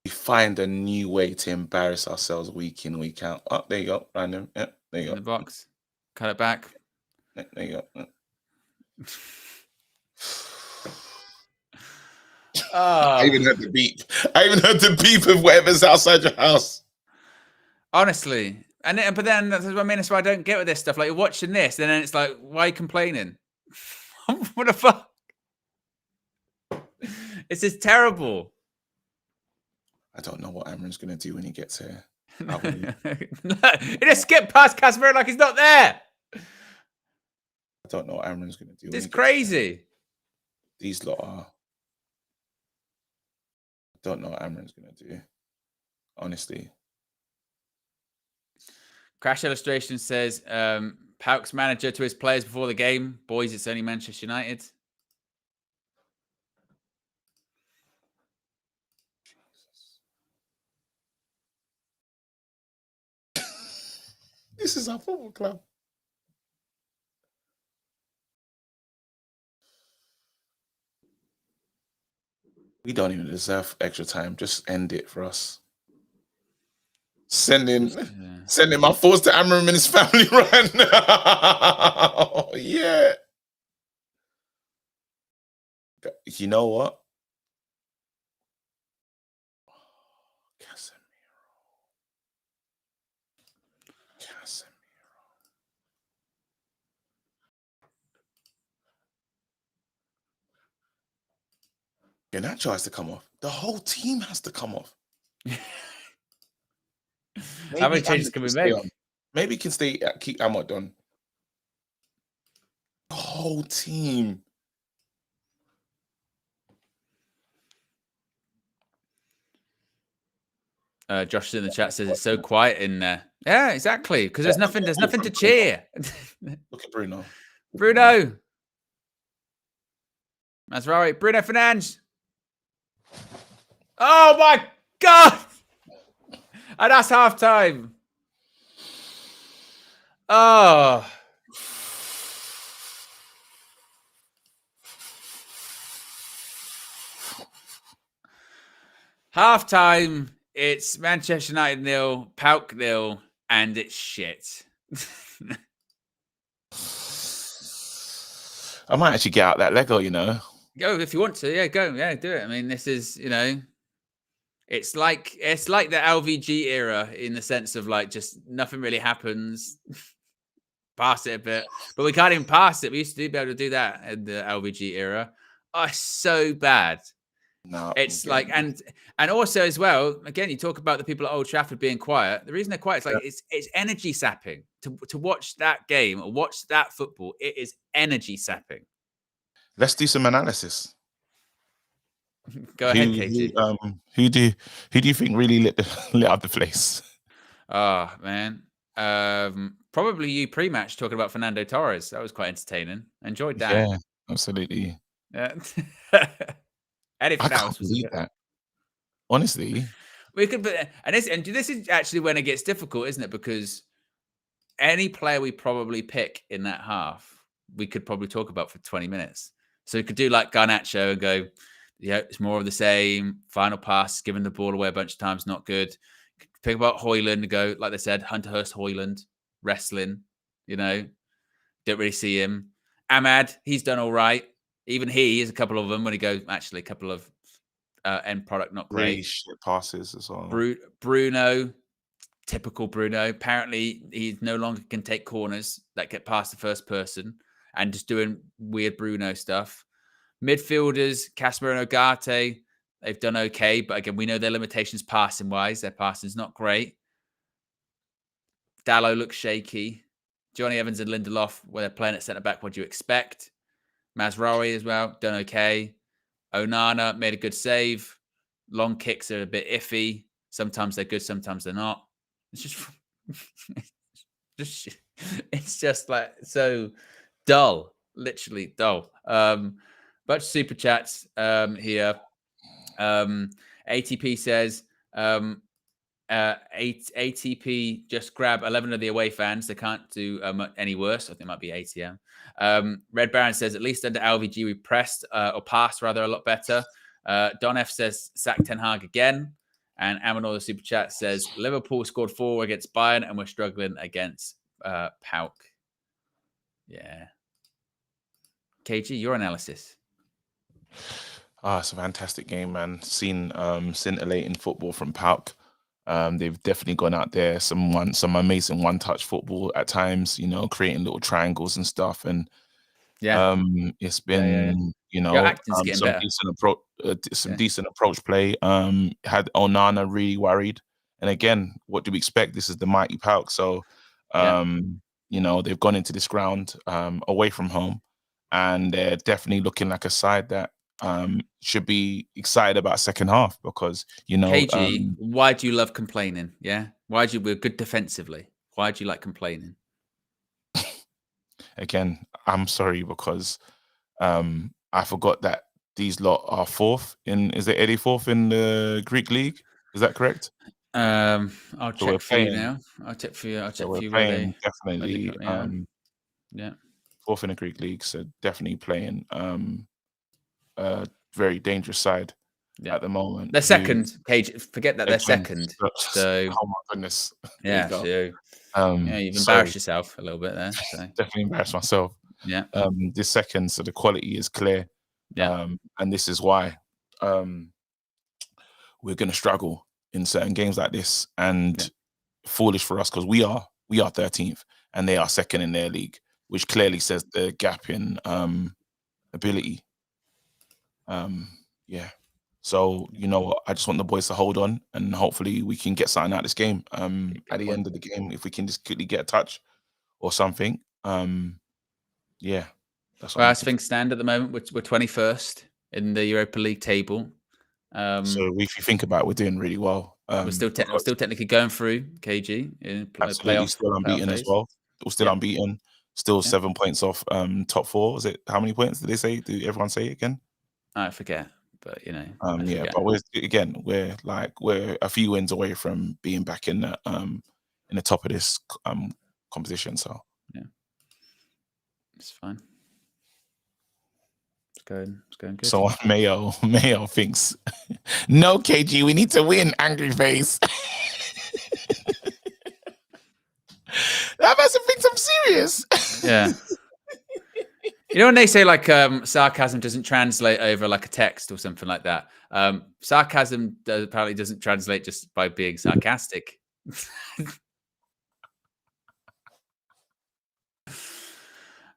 We find a new way to embarrass ourselves week in, week out. Oh, there you go. Random. Yeah, there you In go. the box. Cut it back. There you go. I even heard the beep. I even heard the beep of whatever's outside your house. Honestly. But then that's what I mean. That's why I don't get with this stuff. Like you're watching this, and then it's like, why are you complaining? What the fuck? It's just terrible. I don't know what Amorim's going to do when he gets here. He just skipped past Casemiro like he's not there. I don't know what Amorim's going to do. It's crazy. These lot are. I don't know what Amorim's going to do. Honestly. Crash Illustration says, Pauk's manager to his players before the game. Boys, it's only Manchester United. This is our football club. We don't even deserve extra time. Just end it for us. Sending my thoughts to Amorim and his family right now. Yeah. You know what? Garnacho has to come off. The whole team has to come off. How many changes can we make? Maybe he can stay. Keep Ahmad on. The whole team. Josh in the chat says it's so quiet in there. Yeah, exactly. Because there's nothing. There's nothing to cheer. Look at Bruno. Bruno. Mazraoui. Bruno Fernandes. Oh my God! And that's half time. Oh. Half time. It's Manchester United 0, Pauk 0, and it's shit. I might actually get out that Lego, you know. Go if you want to. Yeah, go. Yeah, do it. I mean, this is, you know, it's like the LVG era in the sense of like just nothing really happens. Pass it a bit, but we can't even pass it. We used to be able to do that in the LVG era. Oh, it's so bad. No, it's like, and also as well, again, you talk about the people at Old Trafford being quiet. The reason they're quiet is like it's energy sapping to watch that game or watch that football. It is energy sapping. Let's do some analysis. Go ahead, KT. Who do you think really lit up the place? Oh man, probably you pre-match talking about Fernando Torres. That was quite entertaining. Enjoyed that. Yeah, absolutely. Yeah. I can't believe that. Honestly, we could, and this is actually when it gets difficult, isn't it? Because any player we probably pick in that half, we could probably talk about for 20 minutes. So we could do like Garnacho and go, yeah, it's more of the same. Final pass, giving the ball away a bunch of times, not good. Pick about Højlund and go, like they said, Hunter Hurst Højlund, wrestling, you know, don't really see him. Ahmad, he's done all right. Even he is a couple of them when he goes, actually, a couple of end product, not great. Really shit passes as well. Bruno, typical Bruno. Apparently, he no longer can take corners that get past the first person and just doing weird Bruno stuff. Midfielders, Casemiro and Ugarte, they've done okay. But again, we know their limitations passing-wise. Their passing's not great. Dalot looks shaky. Johnny Evans and Lindelof, where they're playing at centre-back, what do you expect? Mazraoui as well, done okay. Onana made a good save. Long kicks are a bit iffy. Sometimes they're good, sometimes they're not. It's it's just like so dull, literally dull. Bunch of super chats here. ATP says ATP just grab 11 of the away fans. They can't do any worse. I think it might be ATM. Red Baron says at least under LVG we pressed or passed rather a lot better. Don F says sack Ten Hag again. And Amanor the super chat says Liverpool scored 4 against Bayern and we're struggling against Paok. Yeah. KG, your analysis. It's a fantastic game, man. Seen scintillating football from Paok. They've definitely gone out there, some amazing one-touch football at times, creating little triangles and stuff. And it's been, acting's some better. decent approach, decent approach play. Had Onana really worried. And again, what do we expect? This is the mighty Paok. So, they've gone into this ground away from home, and they're definitely looking like a side that should be excited about second half because KG, why do you love complaining? Yeah, we're good defensively. Why do you like complaining? Again, I'm sorry because I forgot that these lot are fourth in. Is it 84th in the Greek league? Is that correct? I'll check for you now. I'll check for you. I'll check for you where they definitely. Fourth in the Greek league, so definitely playing a very dangerous side at the moment. They're second, Cage. Forget that they're second. So, oh my goodness. Yeah, so you've embarrassed yourself a little bit there. So. Definitely embarrassed myself. Yeah. This second, so the quality is clear. Yeah. And this is why we're going to struggle in certain games like this, and foolish for us because we are 13th and they are second in their league, which clearly says the gap in ability. So I just want the boys to hold on, and hopefully we can get something out of this game. At the end of the game, if we can just quickly get a touch or something. That's well, as things stand at the moment, we're 21st in the Europa League table. So if you think about it, we're doing really well. We're still technically going through KG in absolutely still unbeaten as well. We're still unbeaten. Still 7 points off top 4. Was it how many points did they say? Did everyone say it again? I forget, but but we're a few wins away from being back in the top of this competition. So it's fine. It's going good. So Mayo thinks, no, KG, we need to win. Angry face. That person thinks I'm serious. Yeah. When they say like sarcasm doesn't translate over like a text or something like that. Sarcasm apparently doesn't translate just by being sarcastic.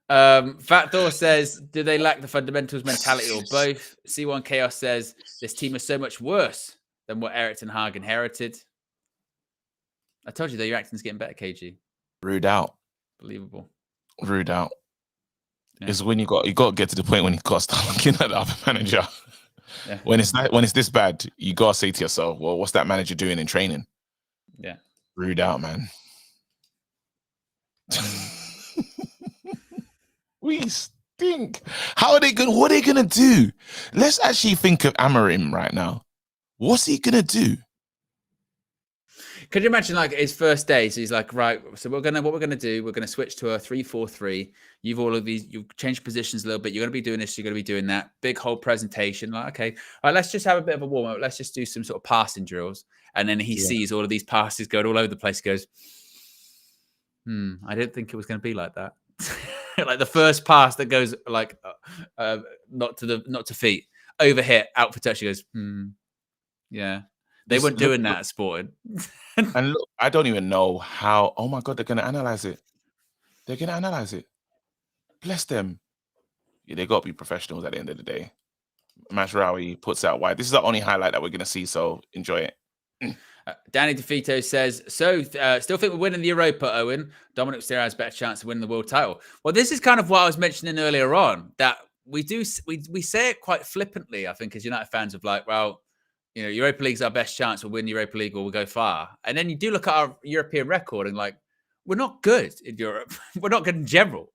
Fat Thor says, do they lack the fundamentals mentality or both? C1 Chaos says, this team is so much worse than what Erik Ten Hag inherited. I told you that your acting's getting better, KG. Rude out. Believable. Rude out. Yeah. Is when you got to get to the point when you got to start looking at the other manager. Yeah. When it's this bad, you got to say to yourself, well, what's that manager doing in training? Yeah. Rude out, man. We stink. How are they going? What are they going to do? Let's actually think of Amorim right now. What's he going to do? Could you imagine like his first day? So he's like, right, so what we're gonna do, we're gonna switch to a 3-4-3. You've changed positions a little bit. You're gonna be doing this, you're gonna be doing that. Big whole presentation. Like, okay, all right, let's just have a bit of a warm up. Let's just do some sort of passing drills. And then he sees all of these passes going all over the place. He goes, I didn't think it was gonna be like that. Like the first pass that goes like not to feet, overhit, out for touch. He goes, yeah. They weren't doing that at Sporting. And look, I don't even know how. Oh my God, they're going to analyze it. They're going to analyze it. Bless them. Yeah, they got to be professionals at the end of the day. Mazraoui puts out wide. This is the only highlight that we're going to see, so enjoy it. Danny DeFito says, still think we're winning the Europa, Owen. Dominic Mysterio has a better chance of winning the world title. Well, this is kind of what I was mentioning earlier on, that we say it quite flippantly, I think, as United fans of like, well, Europa League's our best chance. We'll win Europa League or we'll go far. And then you do look at our European record and like, we're not good in Europe. We're not good in general.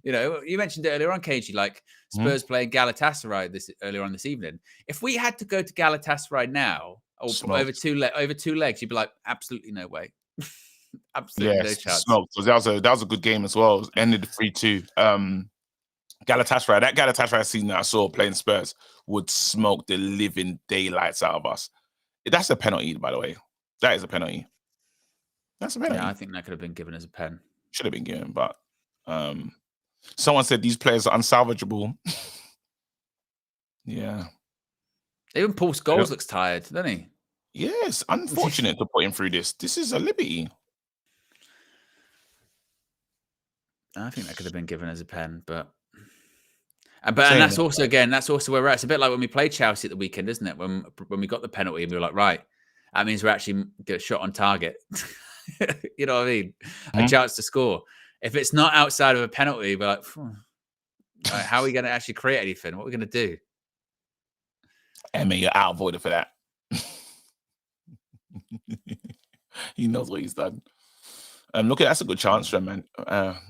You mentioned it earlier on, KG, like Spurs playing Galatasaray earlier on this evening. If we had to go to Galatasaray now or over two legs, you'd be like, absolutely no way. Absolutely no chance. Smoked. That was a good game as well. It ended 3-2. Galatasaray season that I saw playing Spurs would smoke the living daylights out of us. That's a penalty, by the way. That is a penalty. That's a penalty. Yeah, I think that could have been given as a pen. Should have been given, but someone said these players are unsalvageable. Yeah. Even Paul Scholes looks tired, doesn't he? Yes, unfortunate to put him through this. This is a liberty. I think that could have been given as a pen, but and that's also where we're at. It's a bit like when we played Chelsea at the weekend, isn't it? When we got the penalty and we were like, right, that means we're actually get shot on target. You know what I mean? A chance to score. If it's not outside of a penalty, we're like, right, how are we going to actually create anything? What are we going to do? Emma, you're outvoted for that. He knows what he's done. Look, that's a good chance for him, man.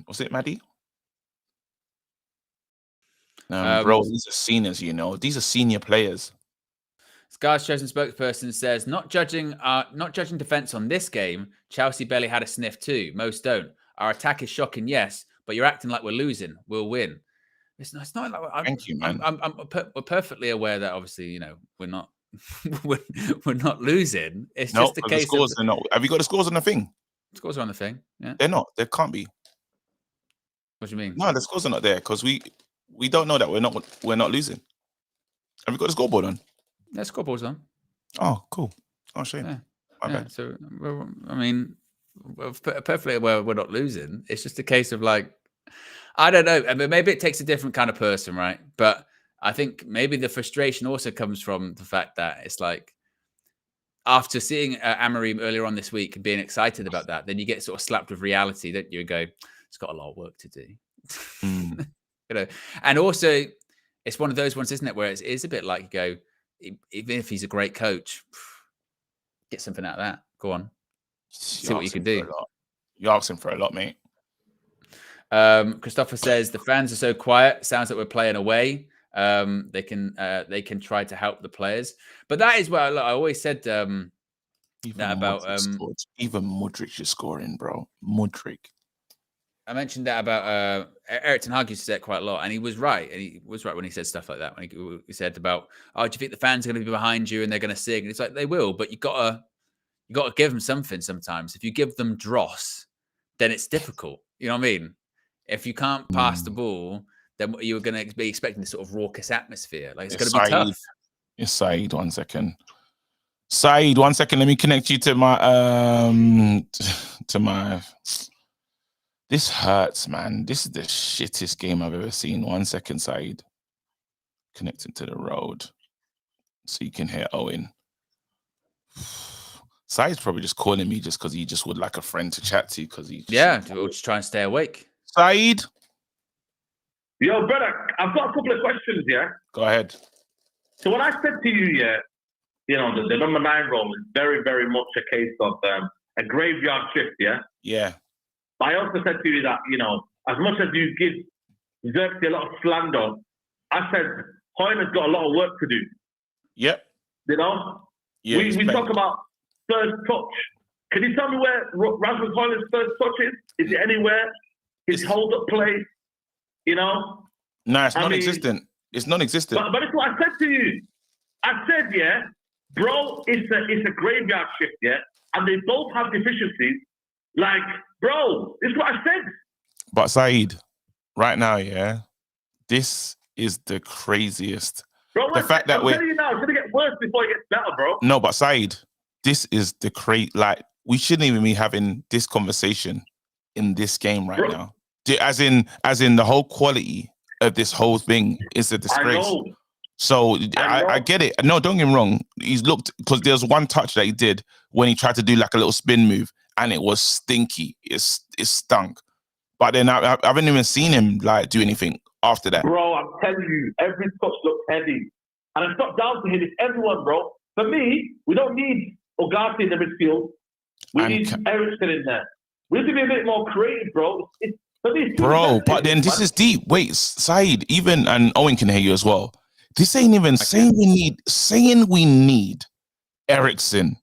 Was it Maddie? Bro, these are seniors, These are senior players. Scar's chosen spokesperson says, not judging defense on this game, Chelsea barely had a sniff too. Most don't. Our attack is shocking, yes, but you're acting like we're losing. We'll win. It's not like Thank you, man. We're perfectly aware that obviously, we're not we're not losing. It's just a case scores are not. Have you got the scores on the thing? Scores are on the thing. Yeah, they're not. They can't be. What do you mean? No, the scores are not there because we don't know that we're not losing. Have you got the scoreboard on? Yeah, scoreboard's on. Oh, cool. Oh, shame. Yeah. My bad. So we're perfectly aware we're not losing. It's just a case of like, I don't know. I mean, maybe it takes a different kind of person, right? But I think maybe the frustration also comes from the fact that it's like, after seeing Amorim earlier on this week and being excited about that, then you get sort of slapped with reality, don't you? And go, it's got a lot of work to do. And also it's one of those ones, isn't it, where it is a bit like you go, even if he's a great coach, get something out of that. Go on. See what you can do. You're asking for a lot, mate. Christopher says the fans are so quiet. Sounds like we're playing away. They can try to help the players, but that is what I always said that about even Mudryk is scoring, bro. Mudryk. I mentioned that about Eric Ten Hag used to say it quite a lot, and he was right. And he was right when he said stuff like that. When he said about, "Oh, do you think the fans are going to be behind you and they're going to sing?" And it's like they will, but you gotta give them something. Sometimes, if you give them dross, then it's difficult. You know what I mean? If you can't pass the ball, then you're going to be expecting this sort of raucous atmosphere. Like it's going to be tough. Yes, Saeed, 1 second. Saeed, 1 second. Let me connect you to my This hurts, man. This is the shittest game I've ever seen. 1 second, Saeed. Connecting to the road. So you can hear Owen. Saeed's probably just calling me just because he just would like a friend to chat to. We'll just try and stay awake. Saeed? Yo, brother, I've got a couple of questions, yeah? Go ahead. So when I said to you, the number 9 role is very, very much a case of a graveyard shift, yeah? Yeah. I also said to you that, as much as you give Xerxes a lot of slander, I said Hoyland's got a lot of work to do. Yep. Yeah, we talk about first touch. Can you tell me where Rasmus Hoyland's first touch is? Is it anywhere? His hold-up play? No, it's non-existent. It's non-existent. But it's what I said to you. I said, yeah, bro, it's a graveyard shift, yeah? And they both have deficiencies. Like, bro, this is what I said. But Saeed, right now, yeah, this is the craziest. Bro, the fact that I'm telling you now, it's going to get worse before it gets better, bro. No, but Saeed, this is the like, we shouldn't even be having this conversation in this game right now. As in the whole quality of this whole thing is a disgrace. I know. So I get it. No, don't get me wrong. He's looked, because there's one touch that he did when he tried to do like a little spin move, and it was stinky. It stunk. But then I haven't even seen him like do anything after that. Bro, I'm telling you, every touch looks heavy. And it's not down to him, it's everyone, bro. For me, we don't need Ugarte in the midfield. We need Ericsson in there. We need to be a bit more creative, bro. For me, bro, but then this is deep. Wait, Saeed, even and Owen can hear you as well. This ain't even saying we need Ericsson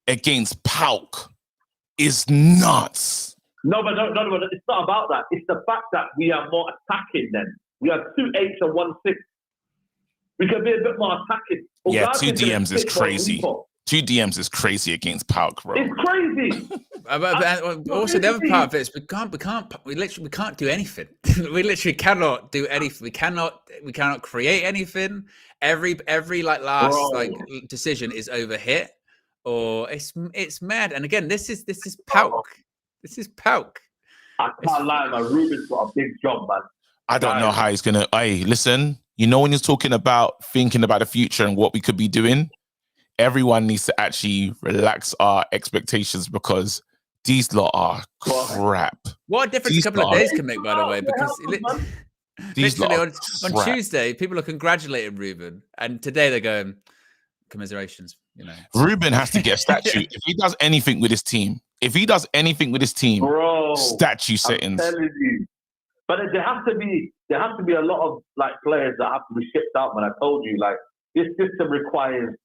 against Paok is nuts. No, but it's not about that. It's the fact that we are more attacking then. We have 2 8s and 1 6. We can be a bit more attacking. Yeah, 2 DMs is crazy. 2 DMs is crazy against Paok, bro. It's crazy. But also, the other part of it is we literally can't do anything. We literally cannot do anything. We cannot create anything. Every like last like decision is overhit, or it's mad. And again, this is Paok. This is Paok. I can't lie, man. Ruben's got a big job, man. I don't know how he's gonna. Hey, listen. You know, when he's talking about thinking about the future and what we could be doing, everyone needs to actually relax our expectations because these lot are crap. What a difference a couple of days can make, by the way, because literally on Tuesday, people are congratulating Ruben, and today they're going, commiserations, you know. Ruben has to get a statue. If he does anything with his team, bro, statue settings. I'm telling you. But there has to be a lot of like players that have to be shipped out, man. I told you, like, this system requires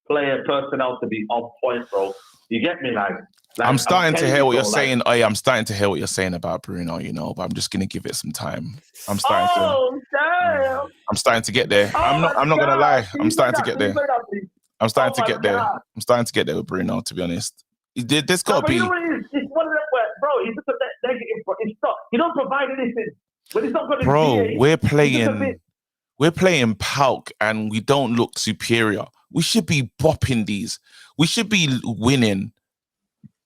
player personnel to be on point, bro. You get me? Like I'm starting to hear what you're saying. I'm starting to hear what you're saying about Bruno, you know, but I'm just gonna give it some time. I'm starting to get there. I'm not gonna lie. I'm starting to get there. I'm starting to get there. I'm starting to get there with Bruno, to be honest. There's gotta be. You know what it is? It's one of them where, bro, he's just a negative. It's not. You don't provide anything. But it's not going to Bro, we're playing Paok and we don't look superior. We should be bopping these. We should be winning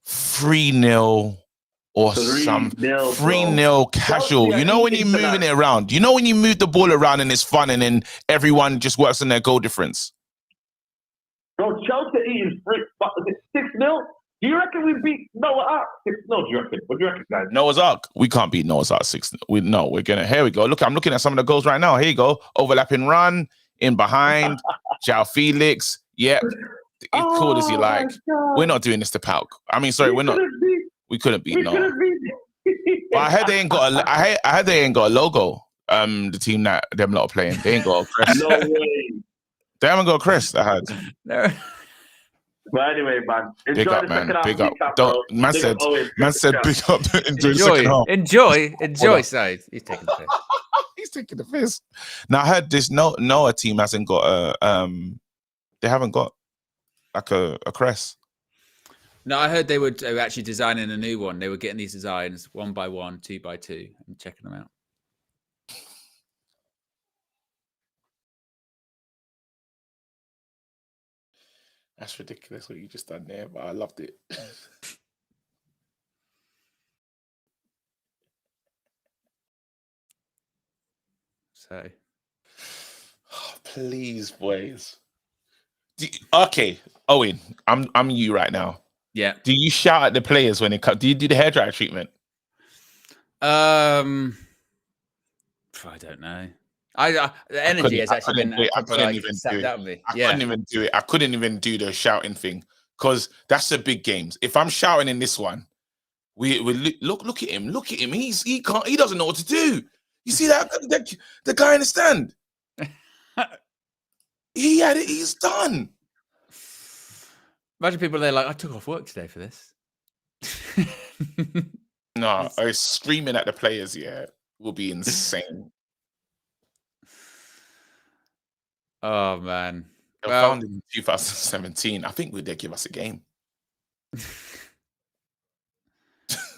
3-0 or 3-0 casual. You know when you're moving it around. You know when you move the ball around and it's fun and then everyone just works on their goal difference. Bro, Chelsea eating 6-0. Do you reckon we beat Noah Ark 6-0? Do you reckon? What do you reckon, guys? Noah's Ark. We can't beat Noah's Ark 6-0. We're gonna. Here we go. Look, I'm looking at some of the goals right now. Here you go. Overlapping run, in behind, João Felix. Yep. It's cool as you like. We're not doing this to Paok. I mean, sorry, we're not. We couldn't beat Noah. But I heard they ain't got a. I heard they ain't got a logo. The team that them lot are playing, they ain't got a crest. No way. They haven't got a crest. I heard. No. But anyway, man, enjoy big up, the man. second half. Big up. Man said, big up. Enjoy the second half. Enjoy. Side. He's taking the piss. He's taking the piss. Now I heard this Noah team hasn't got a they haven't got like a crest. No, I heard they were actually designing a new one. They were getting these designs 1 by 1, 2 by 2, and checking them out. That's ridiculous what you just done there, but I loved it. So, please, boys. Okay, Owen, I'm you right now. Yeah. Do you shout at the players when it comes? Do you do the hairdryer treatment? I don't know. The energy has actually been sapped out of me. I couldn't even do it. I couldn't even do the shouting thing because that's the big games. If I'm shouting in this one, we look at him. Look at him. He doesn't know what to do. You see that the guy in the stand? He had it. He's done. Imagine people there like, I took off work today for this. No, I was screaming at the players. Yeah, will be insane. Oh man! They were founded in 2017. I think they'd give us a game.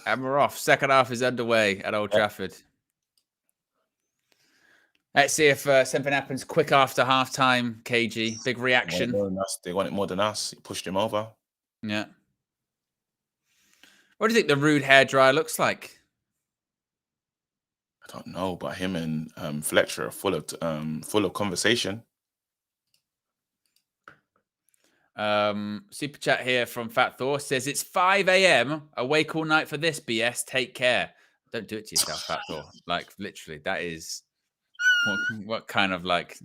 And we're off. Second half is underway at Old Trafford. Let's see if something happens quick after halftime. KG, big reaction. They want it more than us. He pushed him over. Yeah. What do you think the rude hairdryer looks like? I don't know, but him and Fletcher are full of conversation. Super chat here from Fat Thor says it's 5 a.m. awake all night for this BS. Take care. Don't do it to yourself, Fat Thor. Like literally, that is what kind of like.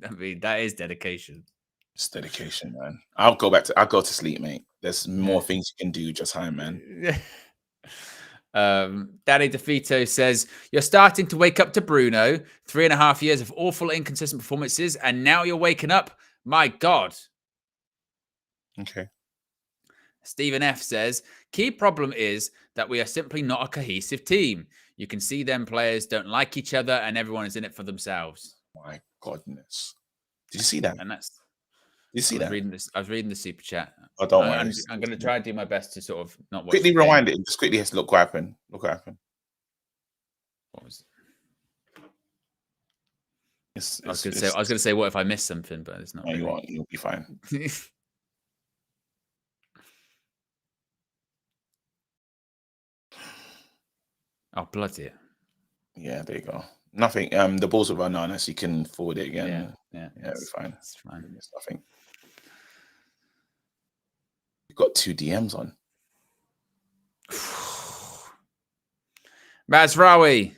I mean, that is dedication. It's dedication, man. I'll go to sleep, mate. There's more things you can do just time, man. Danny DeFito says, you're starting to wake up to Bruno. 3.5 years of awful, inconsistent performances, and now you're waking up. My God. Okay. Stephen F says, key problem is that we are simply not a cohesive team. You can see them players don't like each other and everyone is in it for themselves. My goodness. Did you see that? And that's... Did you see that? I was reading the super chat. Oh, don't worry. I'm going to try and do my best to sort of not watch. Quickly rewind it. Just quickly look what happened. Look what happened. What was it? I was going to say, what if I missed something, but it's not. No, you won't. You'll be fine. Oh, bloody it. Yeah, there you go. Nothing. The balls will run on, so you can forward it again. Yeah, it's fine. It's fine. It's nothing. You've got 2 DMs on. Mazraoui.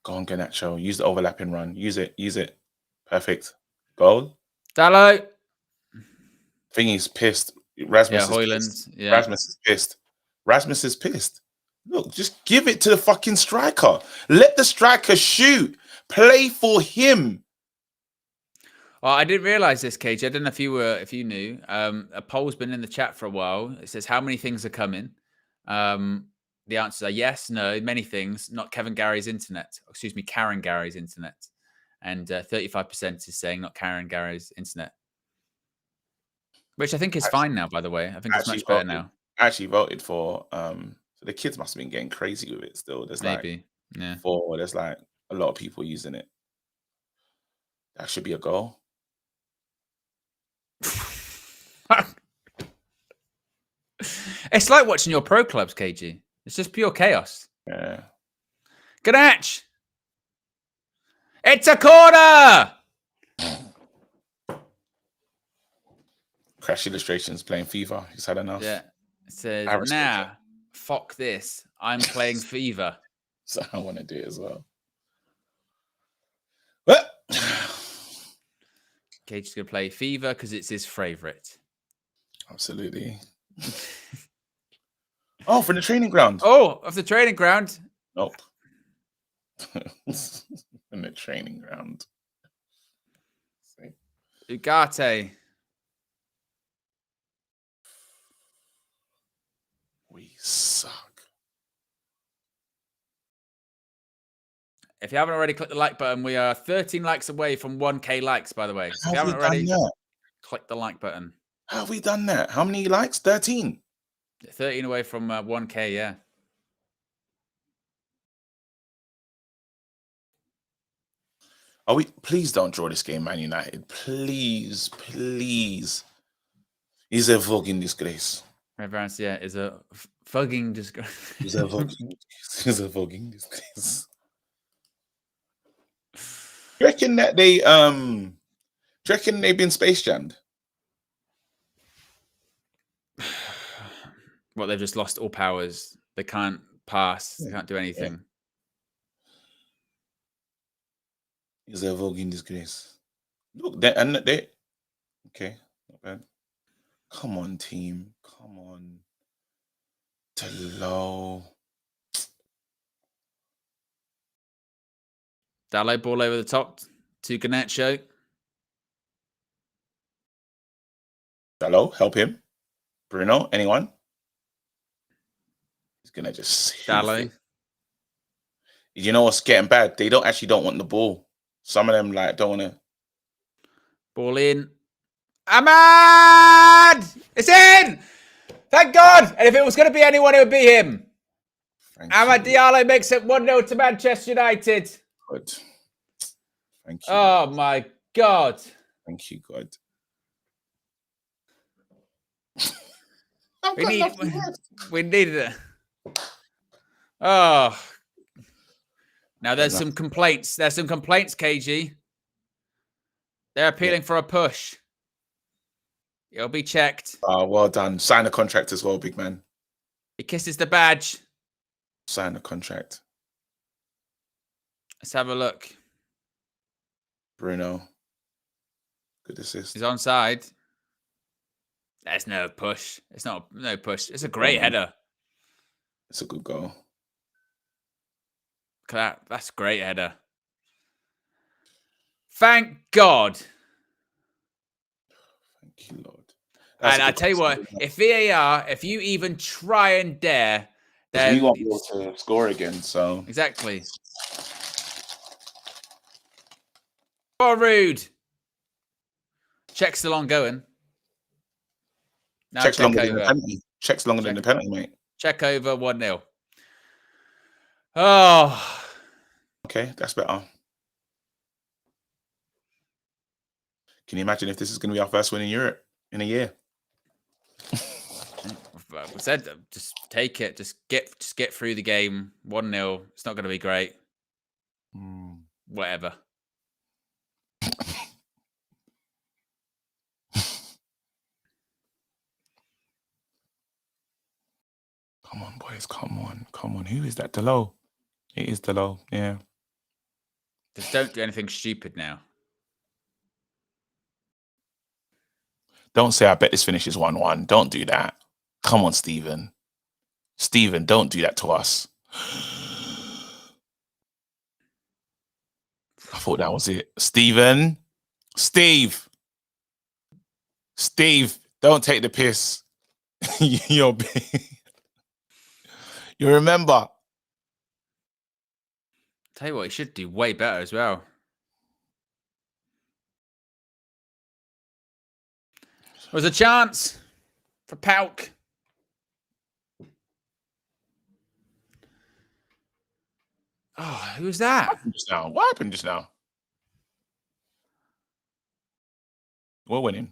Go on, Garnacho. Use the overlapping run. Use it. Use it. Perfect. Goal. Dallo. Thingy's pissed. Rasmus is Hoyland. pissed. Yeah. Rasmus is pissed. Rasmus is pissed. Look, just give it to the fucking striker. Let the striker shoot. Play for him. Oh, I didn't realize this, KJ. I don't know if you knew. A poll's been in the chat for a while. It says how many things are coming. The answers are yes, no, many things. Not Kevin Gary's internet. Excuse me, Karen Gary's internet. And 35% is saying not Karen Gary's internet, which I think is fine now. By the way, I think it's much better now. I actually voted for. So the kids must have been getting crazy with it. Still, there's maybe there's like a lot of people using it. That should be a goal. It's like watching your pro clubs, KG. It's just pure chaos. Yeah. Garnacho. It's a corner. Crash Illustrations playing FIFA. He's had enough. Yeah. It says, nah, fuck this. I'm playing FIFA. So I want to do it as well. But Cage's going to play FIFA because it's his favorite. Absolutely. Oh, from the training ground. Oh, of the training ground. Nope. In the training ground. Ugarte. We suck. If you haven't already clicked the like button, we are 13 likes away from 1K likes, by the way. So if you haven't already, click the like button. How have we done that? How many likes? 13. 13 away from 1K, yeah. Are we? Please don't draw this game, Man United. Please, please. He's a fucking disgrace. Reverence, yeah, is a fucking disgrace. He's a fucking disgrace. Do you reckon that they do you reckon they've been space jammed? Well, they've just lost all powers. They can't pass. They can't do anything. He's a fucking disgrace. Look, they okay, not bad. Come on, team. Come on. Hello. Dallo ball over the top to Garnacho. Hello, help him. Bruno, anyone? He's gonna just Dallo. You know what's getting bad? They don't want the ball. Some of them don't want to. Ball in. Ahmad! It's in! Thank God! And if it was going to be anyone, it would be him. Ahmad Diallo makes it 1-0 to Manchester United. Good. Thank you. Oh, my God. Thank you, God. We needed it. Oh. Now, there's some complaints. There's some complaints, KG. They're appealing for a push. It'll be checked. Oh, well done. Sign the contract as well, big man. He kisses the badge. Sign the contract. Let's have a look. Bruno. Good assist. He's onside. There's no push. It's not no push. It's a great header. It's a good goal. Look at that. That's a great header. Thank God. Thank you, Lord. And I tell you what, if VAR, if you even try and dare, then we won't be able to score again. So exactly. Oh, rude. Check's still ongoing. Now check's check longer than the over. penalty. Check's longer than the penalty, mate. Check over 1-0. Oh. Okay, that's better. Can you imagine if this is going to be our first win in Europe in a year? We said just take it. Just get through the game. 1-0. It's not going to be great. Whatever. Come on, boys. Come on. Who is that? Delo. It is Delo. Yeah. Just don't do anything stupid now. Don't say I bet this finishes 1-1. Don't do that. Come on, Stephen. Stephen, don't do that to us. I thought that was it. Stephen. Steve, don't take the piss. You remember. Tell you what, he should do way better as well. There was a chance for Paok. Oh, who's that? What happened just now? We're winning.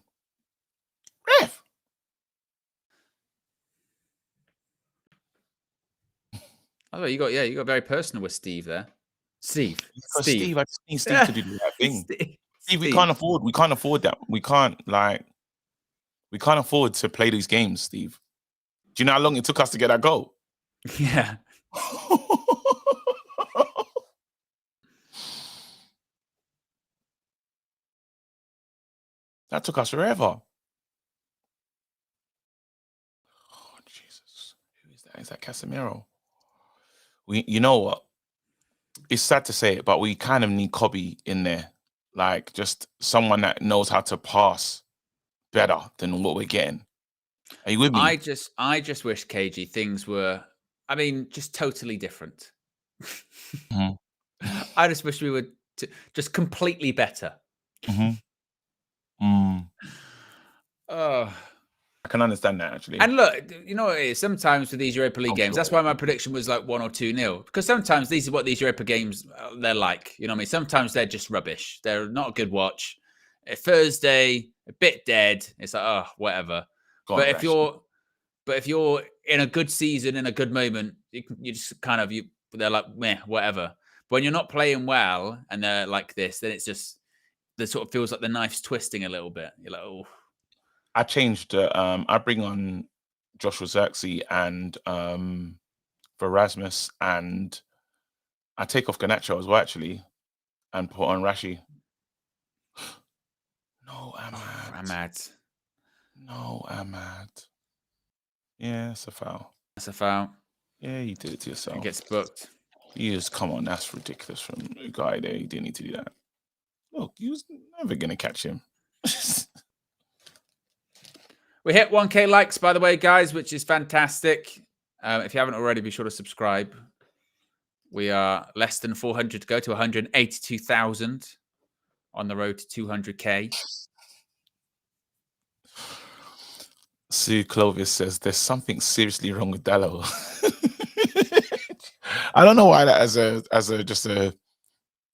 Ref. Oh, you got very personal with Steve there. Steve, I just need Steve to do the right thing. Steve, we can't afford that. We can't afford to play these games, Steve. Do you know how long it took us to get that goal? Yeah. That took us forever. Oh, Jesus. Who is that? Is that Casemiro? You know what? It's sad to say it, but we kind of need Kobe in there. Like, just someone that knows how to pass better than what we're getting. Are you with me? I just wish, KG, things were, just totally different. Mm-hmm. I just wish we were just completely better. Mm-hmm. I can understand that, actually. And look, you know what it is? Sometimes with these Europa League games, that's why my prediction was like 1 or 2-0. Because sometimes these are what these Europa games, they're like. You know what I mean? Sometimes they're just rubbish. They're not a good watch. Thursday, a bit dead. It's like, oh, whatever. But if you're in a good season, in a good moment, you just kind of, they're like, meh, whatever. But when you're not playing well and they're like this, then it's just, it sort of feels like the knife's twisting a little bit. You're like, oh. I changed. I bring on Joshua Xerxes and Erasmus, and I take off Garnacho as well, actually, and put on Rashi. No, Ahmad. No, Ahmad. Yeah, it's a foul. That's a foul. Yeah, you did it to yourself. It gets booked. Come on, that's ridiculous from a guy there. You didn't need to do that. Look, you was never going to catch him. We hit 1K likes, by the way, guys, which is fantastic. If you haven't already, be sure to subscribe. We are less than 400 to go to 182,000 on the road to 200K. Sue Clovis says there's something seriously wrong with Dallo. I don't know why that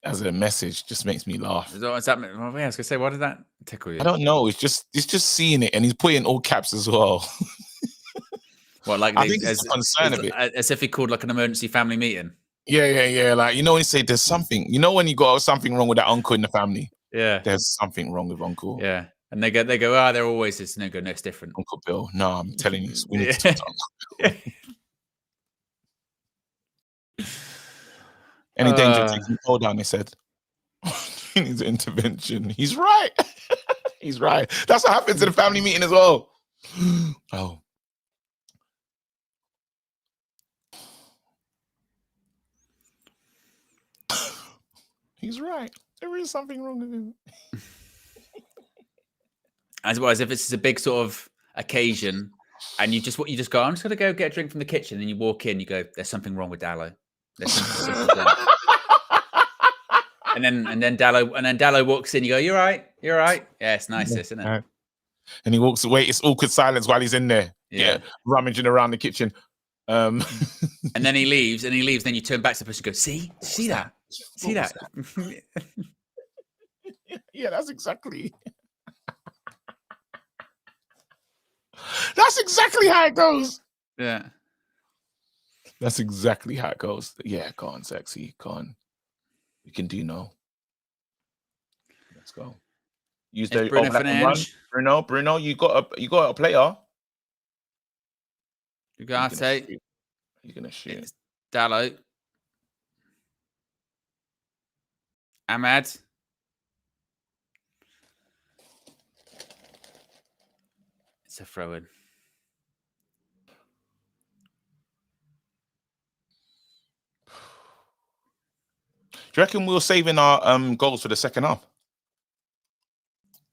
as a message just makes me laugh. What's that? I was going to say, what did that tickle you? I don't know. It's just seeing it, and he's putting all caps as well. What, like I think it's a concern of it, as if he called like an emergency family meeting. Yeah. Like, you know, when you say there's something, you know, when you got something wrong with that uncle in the family. Yeah, there's something wrong with uncle. Yeah, and they go, there always is. No, it's different. Uncle Bill. No, I'm telling you, we need to talk to Uncle Bill. Any danger taking Paul down, he said. He needs an intervention. He's right. He's right. That's what happens in the family meeting as well. Oh. He's right. There is something wrong with him. As well as if it's a big sort of occasion and you just go, I'm just going to go get a drink from the kitchen. And you walk in, you go, there's something wrong with Dallo. There's something wrong. And then Dallo walks in, you go, you're right. Yeah, it's nice, isn't it? And he walks away. It's awkward silence while he's in there. Yeah. Rummaging around the kitchen. And then he leaves, then you turn back to the person and go, see that? See that? Yeah, that's exactly how it goes. Yeah. That's exactly how it goes. Yeah, go on, sexy. Go on. We can do no. Let's go. Use the Bruno Fernandes. Bruno, you got a player. Ugarte. You're gonna shoot. It's Dallo. Ahmad. It's a throw-in. Do you reckon we're saving our goals for the second half?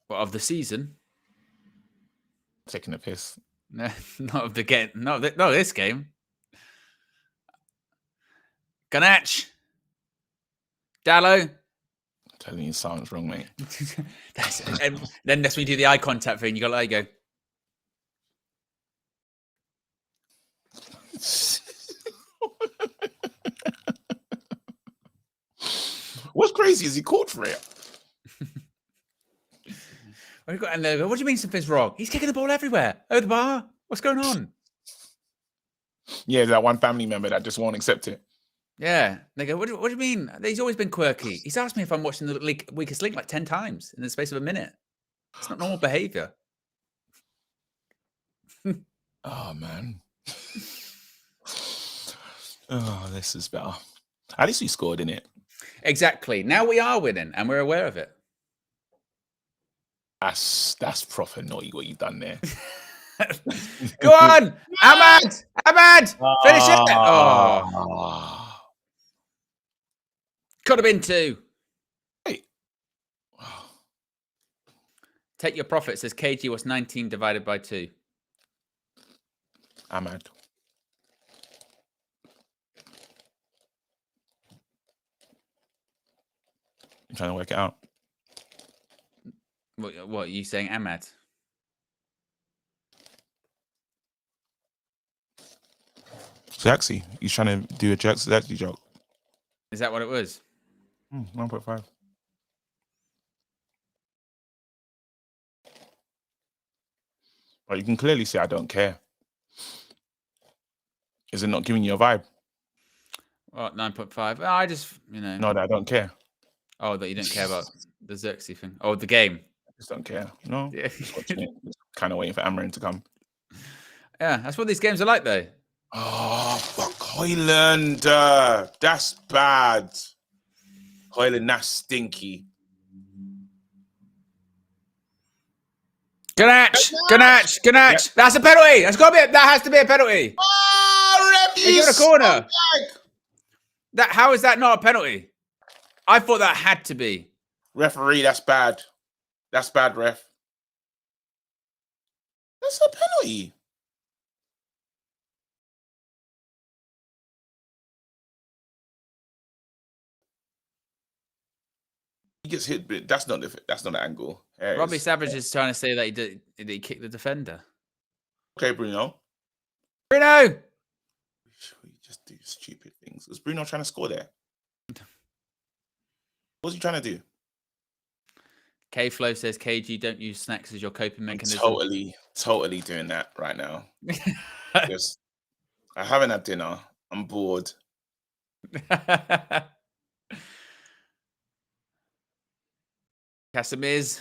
What, of the season? Taking a piss. No, not of the game. No, this game. Garnacho. Dallo. I'm telling you, something's wrong, mate. Then that's when you do the eye contact thing. You got to go. What's crazy is he called for it. And they go, what do you mean something's wrong? He's kicking the ball everywhere. Oh, the bar. What's going on? Yeah, that one family member that just won't accept it. Yeah. They go, what do you mean? He's always been quirky. He's asked me if I'm watching the Weakest Link like 10 times in the space of a minute. It's not normal behavior. Oh, man. Oh, this is better. At least we scored, innit? Exactly. Now we are winning and we're aware of it. That's proper naughty what you've done there. Go on, Ahmad! Finish it! Oh. Could have been 2. Hey. Take your profit, says KG. What's 19 divided by 2? Ahmad. I'm trying to work it out. What are you saying, Ahmad? Jaxie. He's trying to do a Jaxie joke. Is that what it was? 1.5. But you can clearly see I don't care. Is it not giving you a vibe? What, 9.5? I just, No, that I don't care. Oh, that you don't care about the Xerxes thing. Oh, the game. I just don't care. No. Yeah. Just watching it. Just kind of waiting for Amorim to come. Yeah, that's what these games are like, though. Oh, fuck Hoyland. That's bad. Hoyland, that's stinky. Garnacho. Yep. That's a penalty. That has to be a penalty. Oh, ref, Give it a corner. How is that not a penalty? I thought that had to be. Referee, that's bad. That's bad, ref. That's a penalty. He gets hit, but that's not the angle. Robbie Savage is trying to say that he kicked the defender. Okay, Bruno. Bruno! We just do stupid things. Was Bruno trying to score there? What was he trying to do? K-Flow says, KG, don't use snacks as your coping mechanism. Totally doing that right now. Because I haven't had dinner. I'm bored. Casimirs.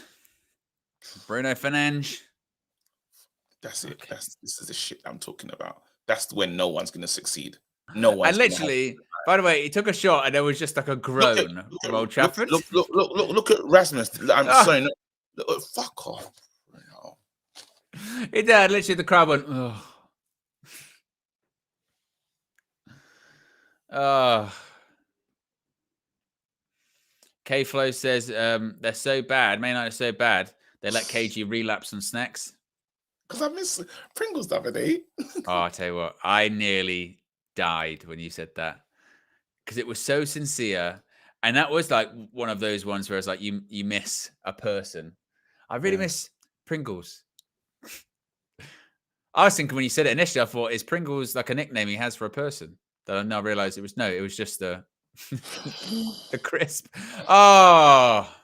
Bruno Fernandes. That's it. Okay. This is the shit I'm talking about. That's when no one's going to succeed. No one. And literally, by the way, he took a shot and there was just like a groan from Old Trafford. Look at Rasmus. I'm sorry. Fuck off. No. It did. Literally, the crowd went, oh. K-Flow says they're so bad. Man United are so bad. They let KG relapse on snacks. Because I miss Pringles the other day. Oh, I tell you what, I nearly died when you said that because it was so sincere, and that was like one of those ones where it's like you miss a person. I really miss Pringles. I was thinking when you said it initially, I thought, is Pringles like a nickname he has for a person? Then I now realized it was just the crisp. Oh.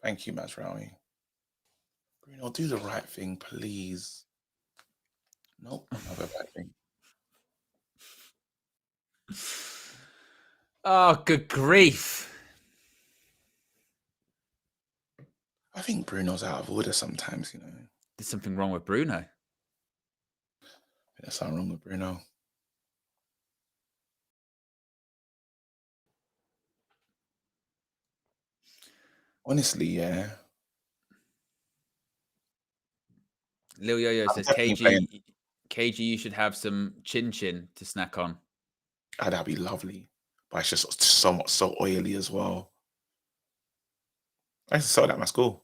Thank you, Mazraoui. Bruno, do the right thing, please. Nope, not the right thing. Oh, good grief. I think Bruno's out of order sometimes, you know. There's something wrong with Bruno. There's something wrong with Bruno. Honestly, yeah. Lil Yo-Yo says, KG, you should have some chin chin to snack on. Oh, that'd be lovely. But it's just so oily as well. I used to sell that at my school.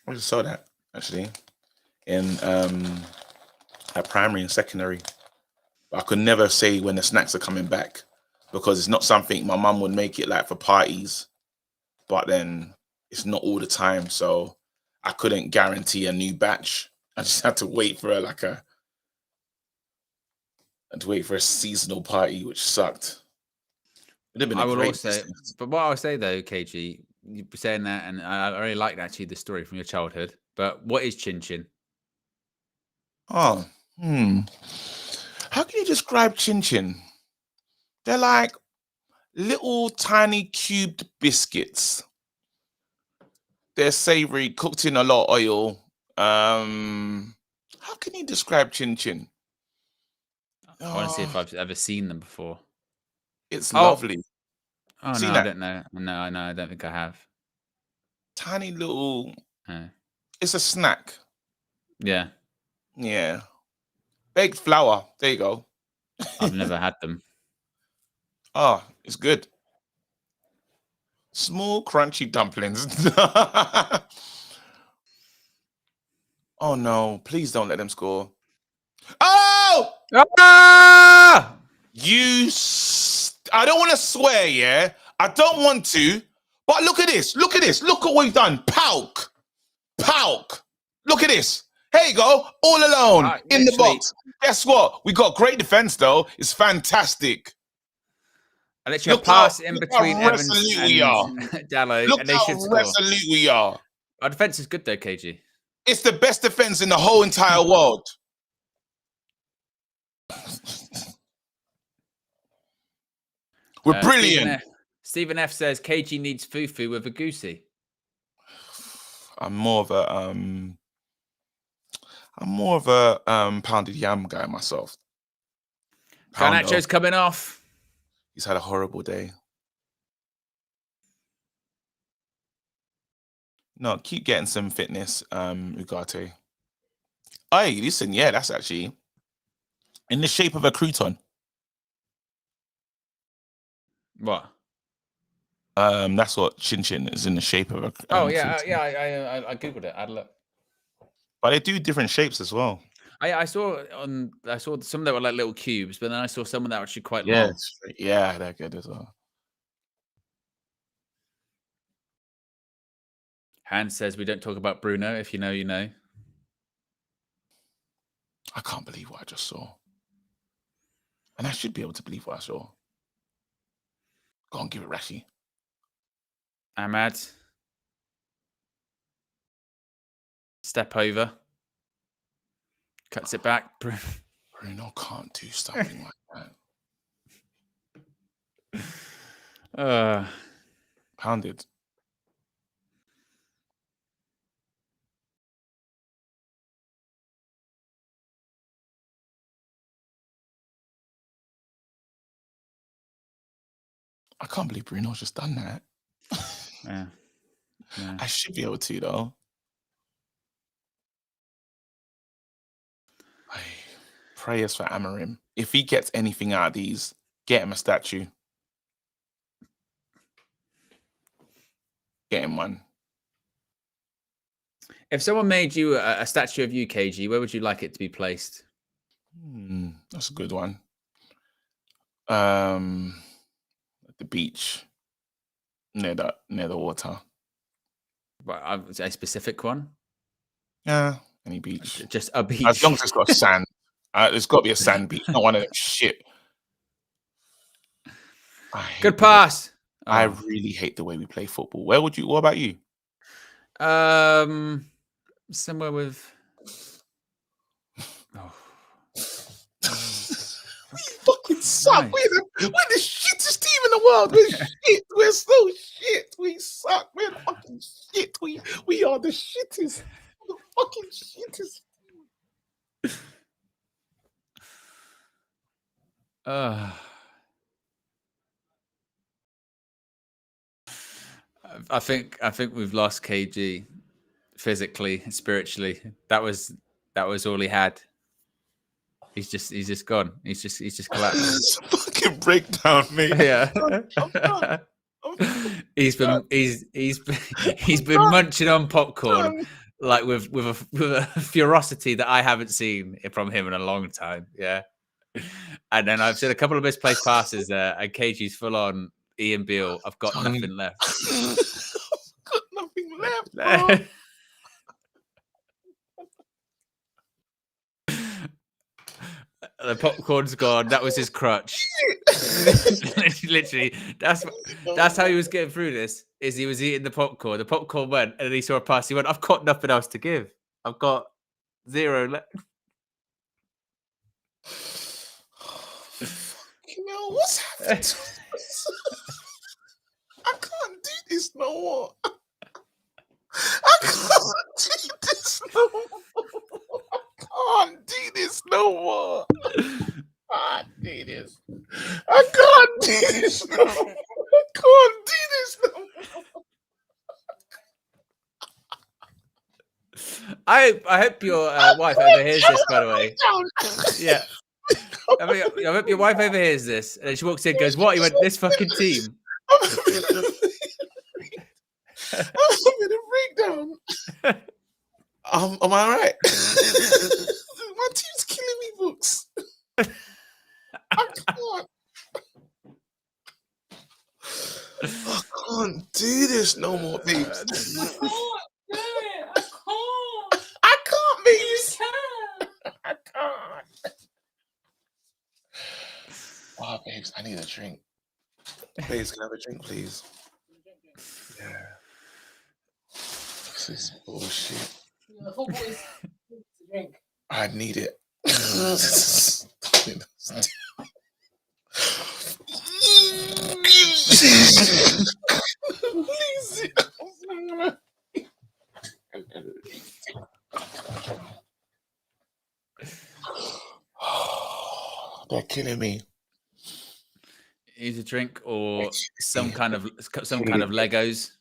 I used to sell that, actually, in at primary and secondary. But I could never say when the snacks are coming back because it's not something my mum would make it like for parties. But then it's not all the time. So I couldn't guarantee a new batch. I just had to wait for a seasonal party, which sucked. It would have been a great business. But what I would say though, KG, you were saying that, and I really liked actually the story from your childhood. But what is chin chin? Oh, how can you describe chin chin? They're like little tiny cubed biscuits. They're savory, cooked in a lot of oil. How can you describe chin chin? I want to see if I've ever seen them before. It's lovely. Oh, seen no, that? I don't know. No, I don't think I have. Tiny little. Oh. It's a snack. Yeah. Yeah. Baked flour. There you go. I've never had them. Oh, it's good. Small, crunchy dumplings. Oh, no. Please don't let them score. Oh! Ah! I don't want to swear, yeah? I don't want to. But look at this. Look at this. Look at what we've done. Paok. Look at this. Here you go. All alone in the box. Guess what? We got great defense, though. It's fantastic. I literally pass in between Evans and Dallo, Look and they how should score. resolute we are. Our defense is good, though, KG. It's the best defense in the whole entire world. We're brilliant. Stephen F says KG needs fufu with a goosey. I'm more of a pounded yam guy myself. Garnacho's coming off. He's had a horrible day. No, keep getting some fitness, Ugarte. Hey, listen, yeah, that's actually in the shape of a crouton. What? That's what chin chin is, in the shape of a. I googled it. I had a look. But they do different shapes as well. I saw some that were like little cubes, but then I saw some that were actually quite long. Yeah, they're good as well. Hans says we don't talk about Bruno. If you know, you know. I can't believe what I just saw. And I should be able to believe what I saw. Go on, give it Rashi. Ahmad. Step over. Cuts it back. Bruno can't do something like that. Pounded. I can't believe Bruno's just done that. Yeah. I should be able to, though. Prayers for Amorim. If he gets anything out of these, get him a statue. Get him one. If someone made you a statue of you, KG, where would you like it to be placed? That's a good one. At the beach, near the water. But a specific one? Yeah, any beach. Just a beach. As long as it's got sand. There's got to be a sand beach, not one of them shit. Good pass. I really hate the way we play football. What about you? Somewhere with. Fucking suck. Nice. We're the shittest team in the world. We're shit. We're so shit. We suck. We're fucking shit. We are the shittest. The fucking shittest. I think we've lost KG physically, spiritually. That was all he had. He's just gone. He's just collapsed. It's a fucking breakdown, mate. Yeah. I'm done. He's been munching on popcorn like with a ferocity that I haven't seen from him in a long time. Yeah. And then I've seen a couple of misplaced passes there, and KG's full on Ian Beale. I've got nothing left. I've got nothing left, bro. The popcorn's gone. That was his crutch. Literally, that's how he was getting through this. Is he was eating the popcorn. The popcorn went, and then he saw a pass. He went, "I've got nothing else to give. I've got 0 left." You know what's happening to us? I can't do this no more. I can't do this no more. I can't do this no more. I can't do this. I can't do this no more. I can't do this no more. I hope your wife overhears this, by the way. Yeah. I hope your wife overhears this. And she walks in and goes, "What? You went this fucking team?" I'm having a breakdown. Am I right? My team's killing me, books. I can't do this no more, babes. I can't, babes. I can't. Oh, babes, I need a drink. Babes, can I have a drink, please? Yeah. This is bullshit. I need it. They're killing me. Use a drink or some kind of Legos.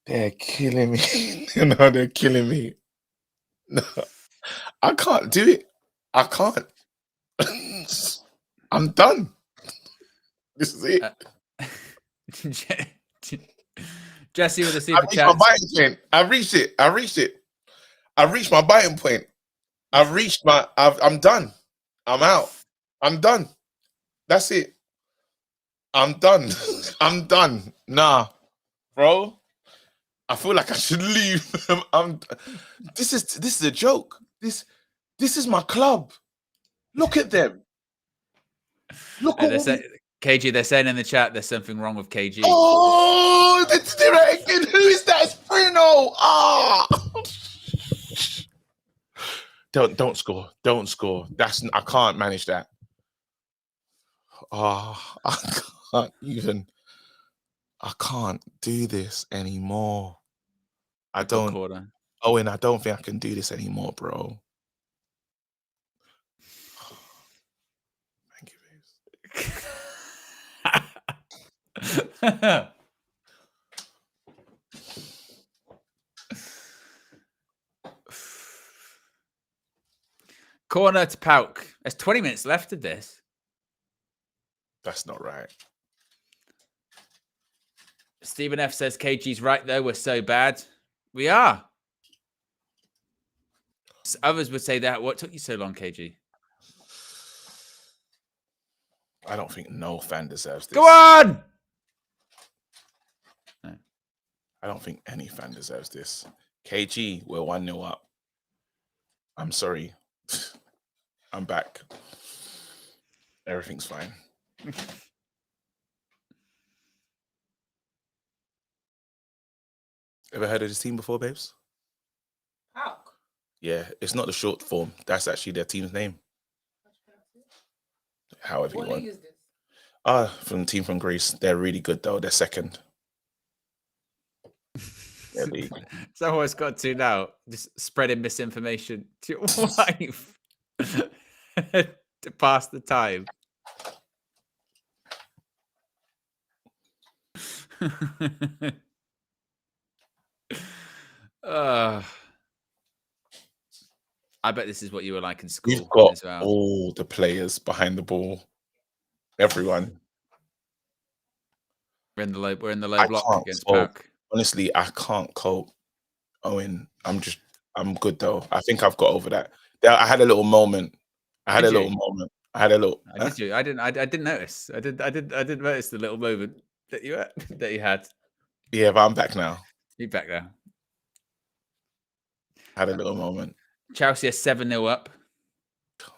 They're killing me. No, they're killing me. No, I can't do it. I can't. I'm done. This is it. Jesse with the super chat. My biting point. I reached it. I reached my biting point. I'm done. I'm out. I'm done. That's it. I'm done. I'm done. Nah, bro. I feel like I should leave. This is a joke. This is my club. Look at them. Look at KG. They're saying in the chat there's something wrong with KG. Oh, they're right again. Who is that? It's Bruno. Ah. Don't score. Don't score. I can't manage that. Oh, I can't do this anymore. Owen, I don't think I can do this anymore, bro. Thank you, babes. Corner to Paok. There's 20 minutes left of this. That's not right. Stephen F says KG's right though. We're so bad. We are. Others would say that. What took you so long, KG? I don't think no fan deserves this. Go on. No. I don't think any fan deserves this. KG, we're 1-0 up. I'm sorry. I'm back. Everything's fine. Ever heard of this team before, babes? Paok. Yeah, it's not the short form. That's actually their team's name. However you What want. league is this? From the team from Greece. They're really good though. They're second. Their league. So what's got to now? Just spreading misinformation to your wife to pass the time. I bet this is what you were like in school. We've got as well. all the players behind the ball. Everyone. We're in the low I block can't against cope. Paok. Honestly, I can't cope. Owen, I'm good though. I think I've got over that. I had a little moment. I had Did a you? little moment. I had a little. Did you? I didn't notice. I didn't notice the little moment that you had. Yeah, but I'm back now. You back there. I had a little moment. Chelsea are 7-0 up.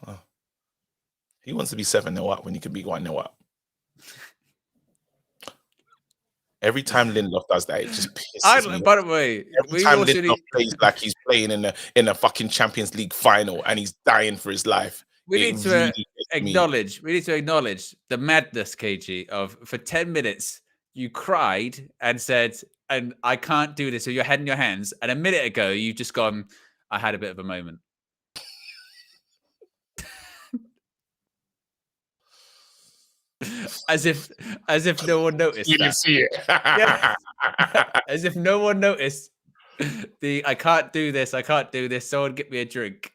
Oh. He wants to be 7-0 up when he could be 1-0 up. Every time Lindelof does that, it just pisses me off. By the way, Every time Lindelof plays like he's playing in a fucking Champions League final and he's dying for his life. We need to acknowledge the madness, KG, of for 10 minutes you cried and said, and I can't do this with your head in your hands. And a minute ago, you've just gone, I had a bit of a moment. As if no one noticed. You didn't see it. Yeah. As if no one noticed I can't do this, someone get me a drink.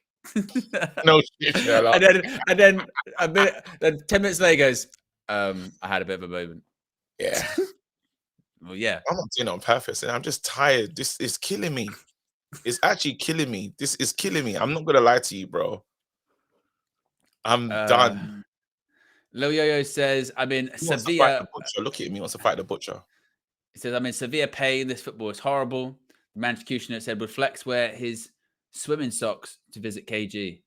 No shit, Sherlock. and then a minute, then 10 minutes later goes, I had a bit of a moment. Yeah. Well, yeah. I'm not doing it on purpose, and I'm just tired. This is killing me. It's actually killing me. This is killing me. I'm not gonna lie to you, bro. I'm done. Leny Yoro says, I'm in He wants to Sevilla. fight the butcher. Look at him. He wants to fight the butcher. He says, I'm in severe pain. This football is horrible. The man executioner said would Flex wear his swimming socks to visit KG.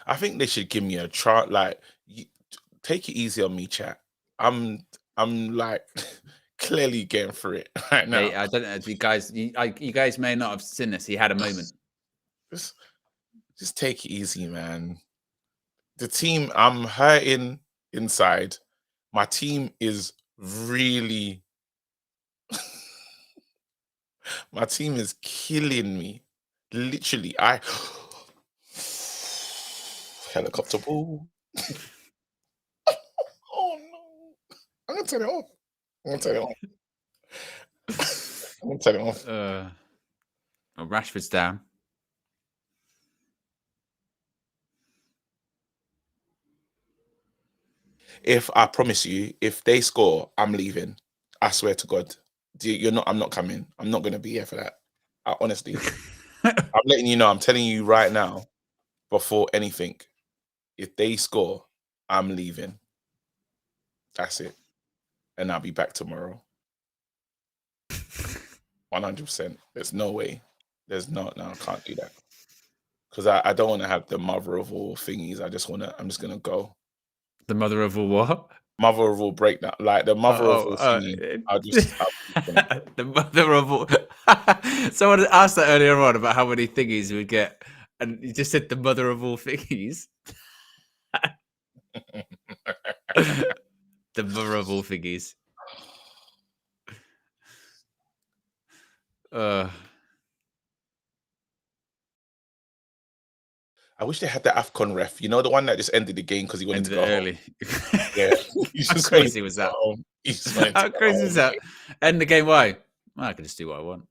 I think they should give me a try. Like, take it easy on me, chat. I'm like clearly getting through it right now. Hey, I don't know, you guys may not have seen this. He had a moment. Just take it easy, man. The team, I'm hurting inside. My team is really, my team is killing me. Literally, helicopter ball. Oh no! I'm gonna turn it off. I'm gonna turn it off. Well, Rashford's down. If I promise you, if they score, I'm leaving. I swear to God. I'm not coming. I'm not gonna be here for that. Honestly. I'm letting you know, I'm telling you right now, before anything. If they score, I'm leaving. That's it. And I'll be back tomorrow. 100%. There's no way. No, I can't do that. Because I don't want to have the mother of all thingies. I'm just gonna go. The mother of all what? Mother of all breakdown. Like the mother of all thingy. The mother of all. Someone asked that earlier on about how many thingies we would get. And you just said the mother of all thingies. The mother of all thingies. I wish they had the AFCON ref. You know, the one that just ended the game because he wanted Ended to it go home. early. Yeah. How crazy was that? How crazy is that? End the game. Why? Well, I can just do what I want.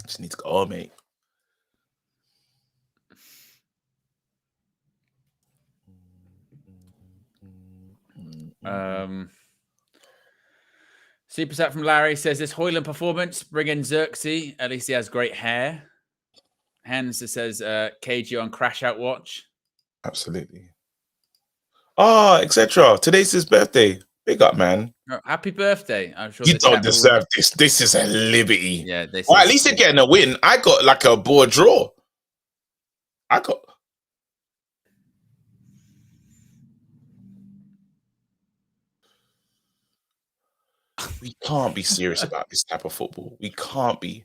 Just need to go home, mate. Super chat from Larry says this Hoyland performance, bring in Xerxes. At least he has great hair. Hans says KG on crash out watch. Absolutely. Oh, etc. Today's his birthday. Big up, man. Oh, happy birthday. I'm sure You don't deserve this. This is a liberty. Yeah, well, at least you're getting a win. I got like a board draw. We can't be serious about this type of football. We can't be.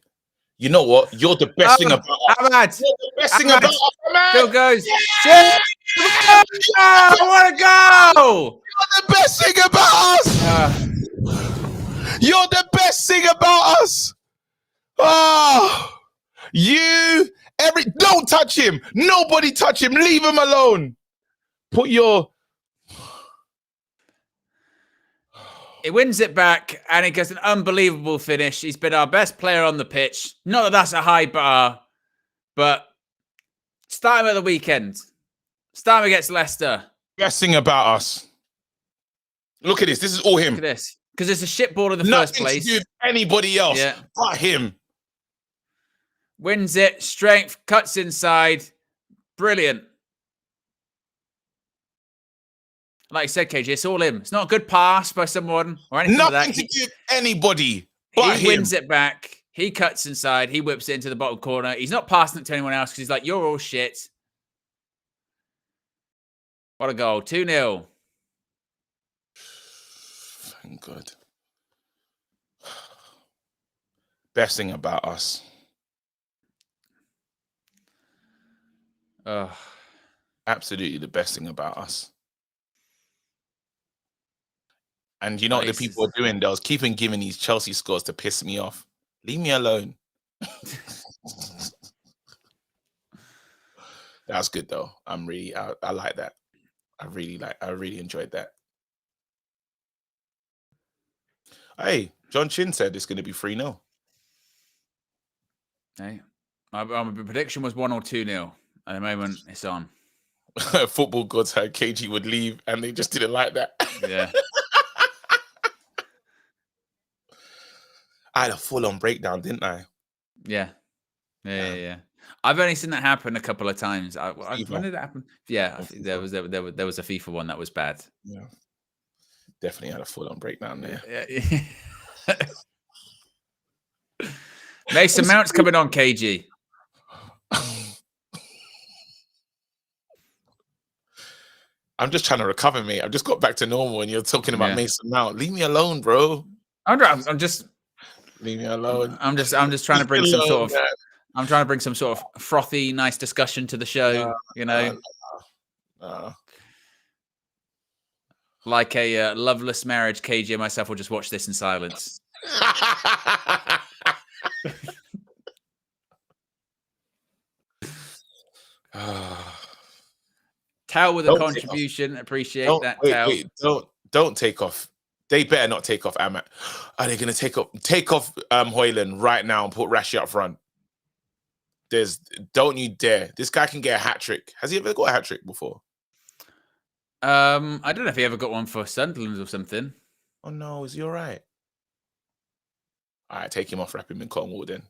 You know what? You're the best thing about us. Ahmad. You're the best thing about us, man. Still goes. Yeah. I want to go. You're the best thing about us. You're the best thing about us. Oh, don't touch him. Nobody touch him. Leave him alone. He wins it back, and he gets an unbelievable finish. He's been our best player on the pitch. Not that that's a high bar, but start him at the weekend. Start him against Leicester. Best thing about us. Look at this. This is all him. Look at this. Because it's a shit ball in the Nothing first place. To do with anybody else but him. Wins it. Strength. Cuts inside. Brilliant. Like I said, KG, it's all him. It's not a good pass by someone or anything like that. Nothing to do with anybody but he wins it back. He cuts inside. He whips it into the bottom corner. He's not passing it to anyone else because he's like, you're all shit. What a goal. 2-0. Thank God. Best thing about us. Absolutely the best thing about us. And you know what the people are doing? They was keeping giving these Chelsea scores to piss me off. Leave me alone. That's good though. I like that. I really enjoyed that. Hey, John Chin said it's going to be 3-0. Hey, my prediction was 1 or 2-0. At the moment, it's on. Football gods heard KG would leave, and they just didn't like that. Yeah. I had a full-on breakdown, didn't I? Yeah. I've only seen that happen a couple of times. When did that happen? Yeah, I think there was a FIFA one that was bad. Yeah, definitely had a full-on breakdown there. Yeah. Mason Mount's coming on, KG. I'm just trying to recover, mate. I've just got back to normal, and you're talking about Mason Mount. Leave me alone, bro. I'm just. Leave me alone. I'm just trying to bring some sort of. I'm trying to bring some sort of frothy, nice discussion to the show. Like a loveless marriage, KG and myself will just watch this in silence. Towel with a contribution. Appreciate that. Wait, don't take off. They better not take off Amat. Are they going to take off Hoyland right now and put Rashi up front? Don't you dare. This guy can get a hat-trick. Has he ever got a hat-trick before? I don't know if he ever got one for Sunderland or something. Oh, no. Is he all right? All right, take him off, wrap him in cotton wool then.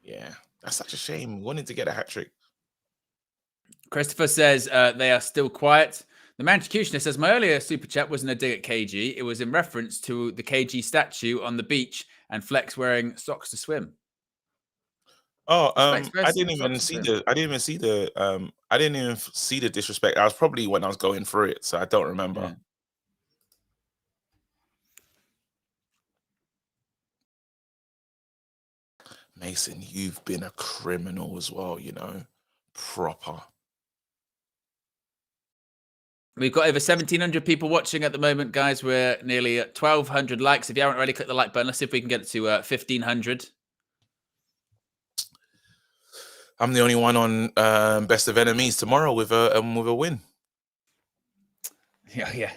Yeah, that's such a shame. We wanted to get a hat-trick. Christopher says they are still quiet. The Manticutioner says, my earlier super chat wasn't a dig at KG. It was in reference to the KG statue on the beach and Flex wearing socks to swim. Oh, I didn't even see the disrespect. I was probably when I was going through it, so I don't remember. Yeah. Mason, you've been a criminal as well, proper. We've got over 1,700 people watching at the moment, guys. We're nearly at 1,200 likes. If you haven't already, click the like button. Let's see if we can get it to 1,500. I'm the only one on Best of Enemies tomorrow with a win. Yeah.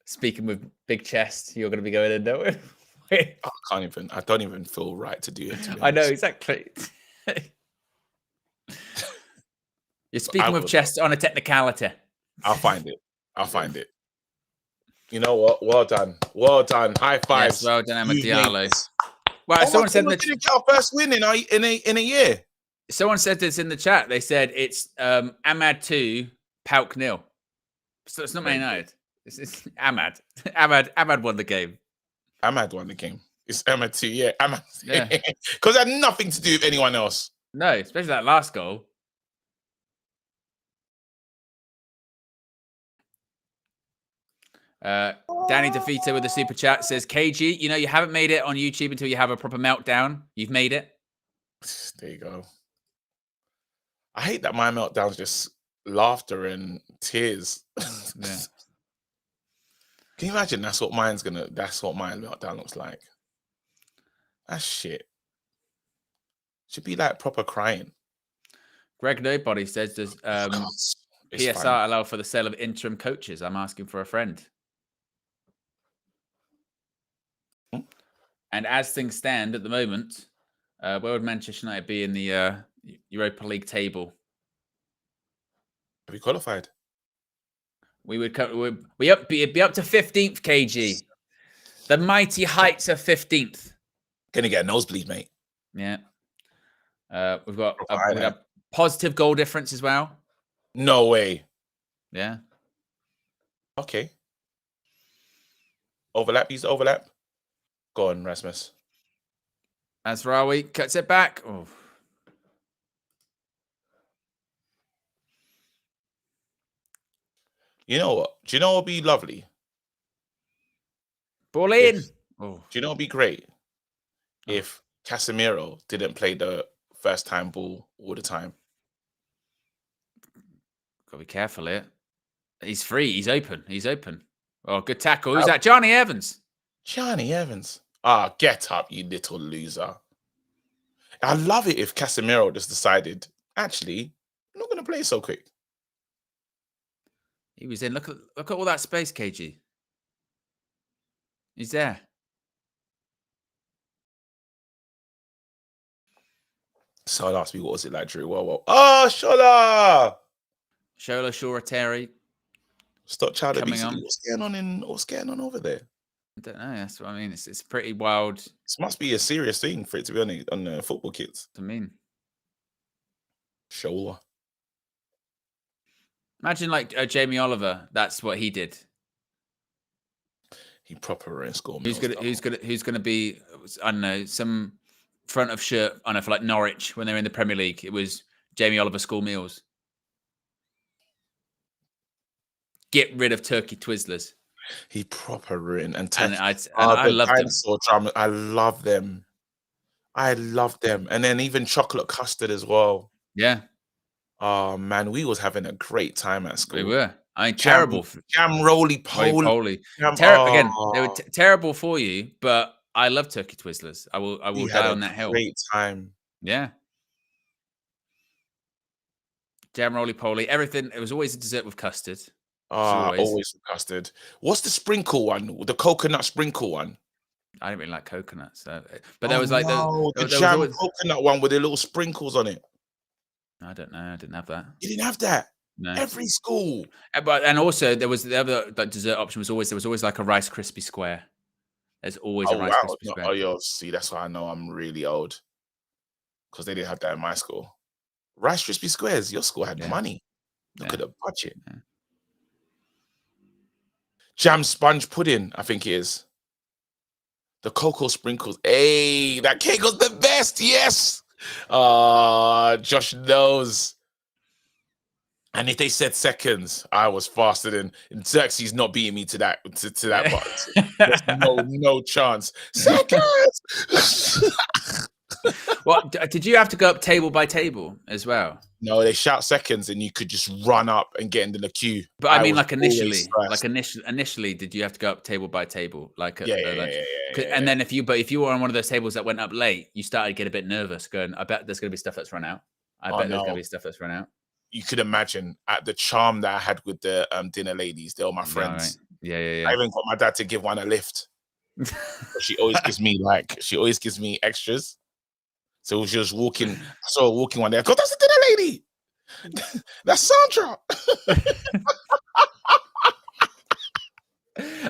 Speaking with big chest, you're going to be going in there. I don't even feel right to do it. To be I know, honest. exactly. You're speaking with chest on a technicality. I'll find it. You know what? Well done. High fives. Yes, well done, Emma You've Diallo. made this. Well, someone said we didn't get our first win in a year. Someone said this in the chat. They said it's Ahmad 2, Paok 0. So it's not Man United. It's Ahmad. Ahmad won the game. Ahmad won the game. It's Ahmad 2, yeah. Ahmad. Yeah. Because it had nothing to do with anyone else. No, especially that last goal. Danny DeVito with the super chat says, KG, you know, you haven't made it on YouTube until you have a proper meltdown. You've made it. There you go. I hate that my meltdown's just laughter and tears. Yeah. Can you imagine that's what my meltdown looks like? That's shit. Should be like proper crying. Greg Nobody says, does PSR allow for the sale of interim coaches? I'm asking for a friend. And as things stand at the moment, where would Manchester United be in the Europa League table? Have we qualified? We would be up to 15th, KG. The mighty heights of 15th. Gonna get a nosebleed, mate. Yeah. We've got a positive goal difference as well. No way. Yeah. Okay. Overlap. Use the overlap. Go on, Rasmus. Azraoui cuts it back. Oh. You know what? Do you know what would be lovely? Ball in. Oh. Do you know what would be great? If Casemiro didn't play the first time ball all the time. Got to be careful here. He's free. He's open. Oh, good tackle. Who's that? Johnny Evans. Johnny Evans. Ah, get up, you little loser. I love it if Casemiro just decided, actually, I'm not going to play so quick. He was in. Look at all that space, KG. He's there. Someone asked me, what was it like, Drew? Whoa. Oh, Shola! Shola, Shora, Terry. Stop child Coming abuse. on. What's going on over there? I don't know. That's what I mean. It's pretty wild. This must be a serious thing for it to be on the football kits. I mean, Shola. imagine like Jamie Oliver. That's what he did. He proper in score. Who's gonna be? I don't know, some front of shirt. I don't know, for like Norwich when they're in the Premier League. It was Jamie Oliver school meals. Get rid of turkey Twizzlers. He proper ruined and I love them. Drama. I love them. And then even chocolate custard as well. Yeah. Oh man, we was having a great time at school. We were. I mean, terrible. Jam roly poly. Again, they were terrible for you, but I love turkey Twizzlers. I will die on that hill. Great time. Yeah. Jam roly poly. Everything. It was always a dessert with custard. Always with custard. What's the sprinkle one? The coconut sprinkle one? I didn't really like coconuts, but there was like the jam coconut one with the little sprinkles on it. I don't know. I didn't have that. You didn't have that? No. Every school. And also there was the other like dessert option was always like a Rice Krispie square. There's always a Rice Krispie square. Oh, yo, see, that's why I know I'm really old. Because they didn't have that in my school. Rice Krispie squares. Your school had money. Look at the budget. Yeah. Jam sponge pudding, I think it is. The cocoa sprinkles. Hey, that cake was the best. Yes. Josh knows. And if they said seconds, I was faster than Xerxes not beating me to that part. There's no chance. Seconds. Well, did you have to go up table by table as well? No, they shout seconds, and you could just run up and get into the queue. But I mean, like initially, did you have to go up table by table? And then if you were on one of those tables that went up late, you started to get a bit nervous, going, "I bet there's going to be stuff that's run out. I Oh, bet there's no. gonna be stuff that's run out. You could imagine the charm that I had with the dinner ladies. They were my friends. Yeah, I even got my dad to give one a lift. She always gives me extras. So she was walking. I saw her walking one day. I go, that's the dinner lady. That's Sandra.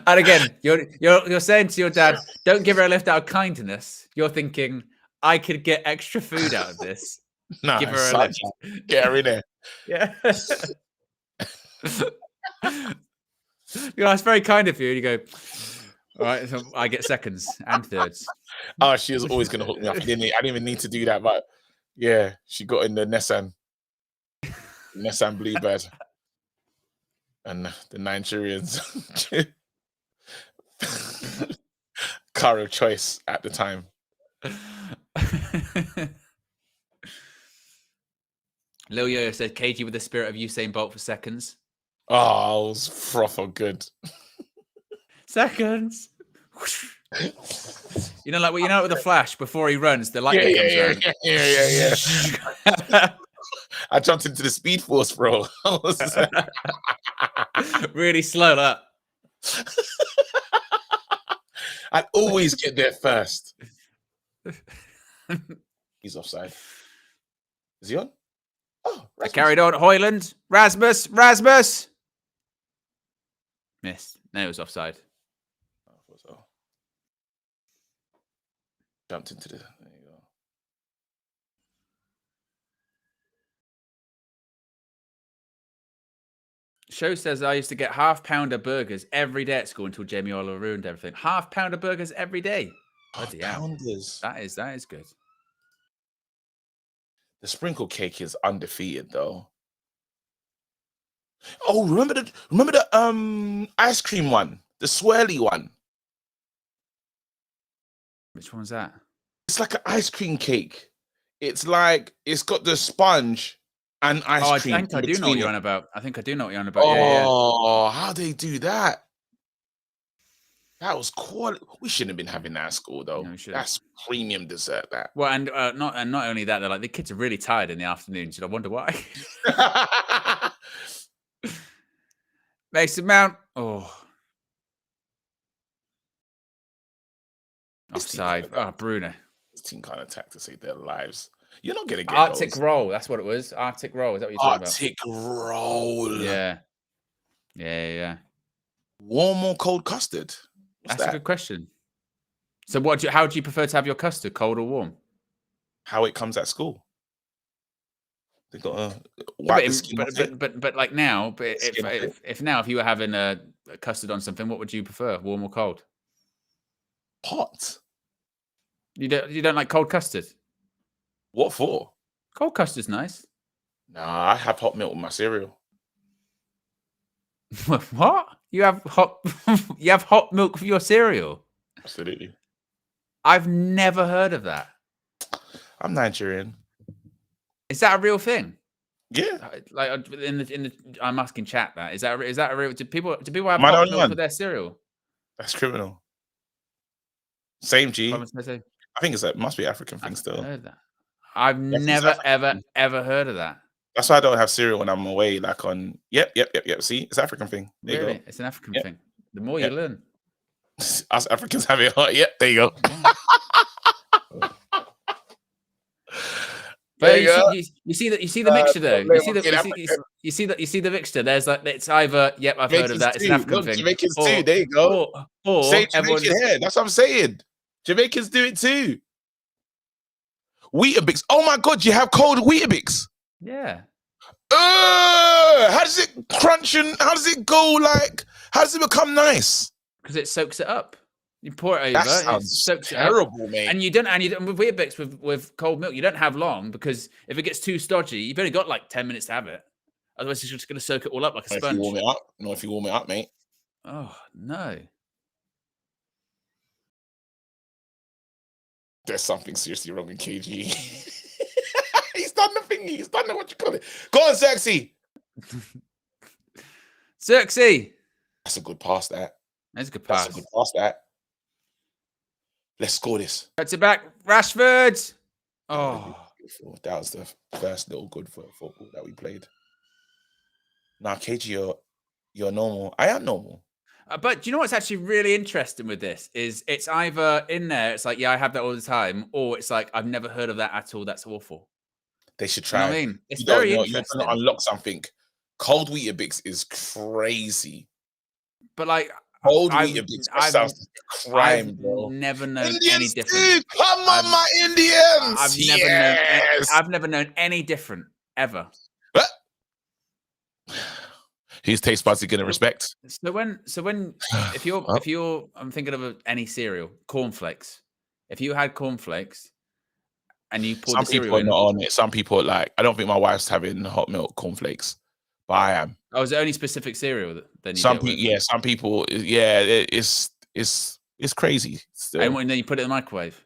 And again, you're saying to your dad, don't give her a lift out of kindness. You're thinking, I could get extra food out of this. Nah, Give her a Sandra. lift. Get her in there. Yeah. It's very kind of you. You go, all right, so I get seconds and thirds. Oh, she was always gonna hook me up. I didn't even need to do that, but yeah, she got in the Nissan Bluebird, and the Nigerians car of choice at the time. Lil Yo said KG with the spirit of Usain Bolt for seconds. Oh, I was frother good. Seconds. You know, like with the Flash before he runs, the lightning comes around. Yeah. I jumped into the Speed Force, bro. Really slow that. I'd always get there first. He's offside. Is he on? Oh, I carried on. Hoyland. Rasmus. Missed. No, it was offside. I thought so. Jumped into the. There you go. Show says I used to get half-pounder burgers every day at school until Jamie Oliver ruined everything. Half-pounder burgers every day. Bloody hell. Pounders. That is good. The sprinkle cake is undefeated, though. Oh, remember the ice cream one, the swirly one. Which one's that? It's like an ice cream cake. It's got the sponge and ice cream. I think I do know what you're on about. Oh, how they do that? That was quality. We shouldn't have been having that at school, though. No, we shouldn't. That's premium dessert. That. Well, and not only that, they're like the kids are really tired in the afternoon. So I wonder why. Mason Mount. Oh, offside. Oh, Bruno. This team can't attack to save their lives. You're not gonna get Arctic those. roll. That's what it was. Arctic roll. Is that what you're talking about? Arctic roll. Yeah. Warm or cold custard? That's a good question. So, how do you prefer to have your custard, cold or warm? How it comes at school. They got a wipe the skin off it. But like now, if you were having a custard on something, what would you prefer, warm or cold? Hot. You don't like cold custard? What for? Cold custard's nice. Nah, I have hot milk with my cereal. What? You have hot milk for your cereal? Absolutely. I've never heard of that. I'm Nigerian. Is that a real thing? Yeah. Like in the I'm asking chat that. Is that a real? Do people have Am I the hot only milk one? for their cereal? That's criminal. Same G. What was I saying? I think it must be African thing still. Heard that. I've never ever heard of that. That's why I don't have cereal when I'm away. Like on, yep. See, it's African thing. There you go. It's an African thing. The more you learn. Us Africans have it hot. Yep, there you go. But you see the mixture though. You see the mixture. There's like it's either I've heard of that. It's an African thing. Jamaicans too. There you go. Or say Jamaican hair. That's what I'm saying. Jamaicans do it too. Weetabix. Oh my God, you have cold Weetabix. Yeah. How does it crunch and how does it go? Like, how does it become nice? Because it soaks it up. You pour it over. That sounds it soaks terrible, it up. mate. And you don't with Weetabix with cold milk. You don't have long because if it gets too stodgy, you've only got like 10 minutes to have it. Otherwise, it's just going to soak it all up like a sponge. If you warm it up, if you warm it up, mate. Oh no. There's something seriously wrong in KG. He's done the thing. He's done what you call it. Go on, Sexy. Sexy. That's a good pass, that. That's a good pass. That's a good pass, that. Let's score this. Cuts it back. Rashford. Oh. beautiful. That was the first little good football that we played. Now, KG, you're normal. I am normal. But do you know what's actually really interesting with this is it's either in there, it's like, yeah, I have that all the time, or it's like, I've never heard of that at all. That's awful. They should You try. know what I mean? It's You don't very know, interesting. you're going to unlock something. Cold Weetabix is crazy. But like, Cold I've- Weetabix I've- sounds like a crime, I've bro. never known any Indians, different. dude, come on, I've- my Indians. I've never known any different ever. Whose taste buds are going to respect? So when if you're I'm thinking of any cereal, cornflakes. If you had cornflakes and you poured Some the cereal people are in, not on it. Some people like. I don't think my wife's having hot milk cornflakes, but I am. oh, is it only specific cereal then you Some deal with? people, yeah. Some people, yeah. It's crazy. Still. And then you put it in the microwave.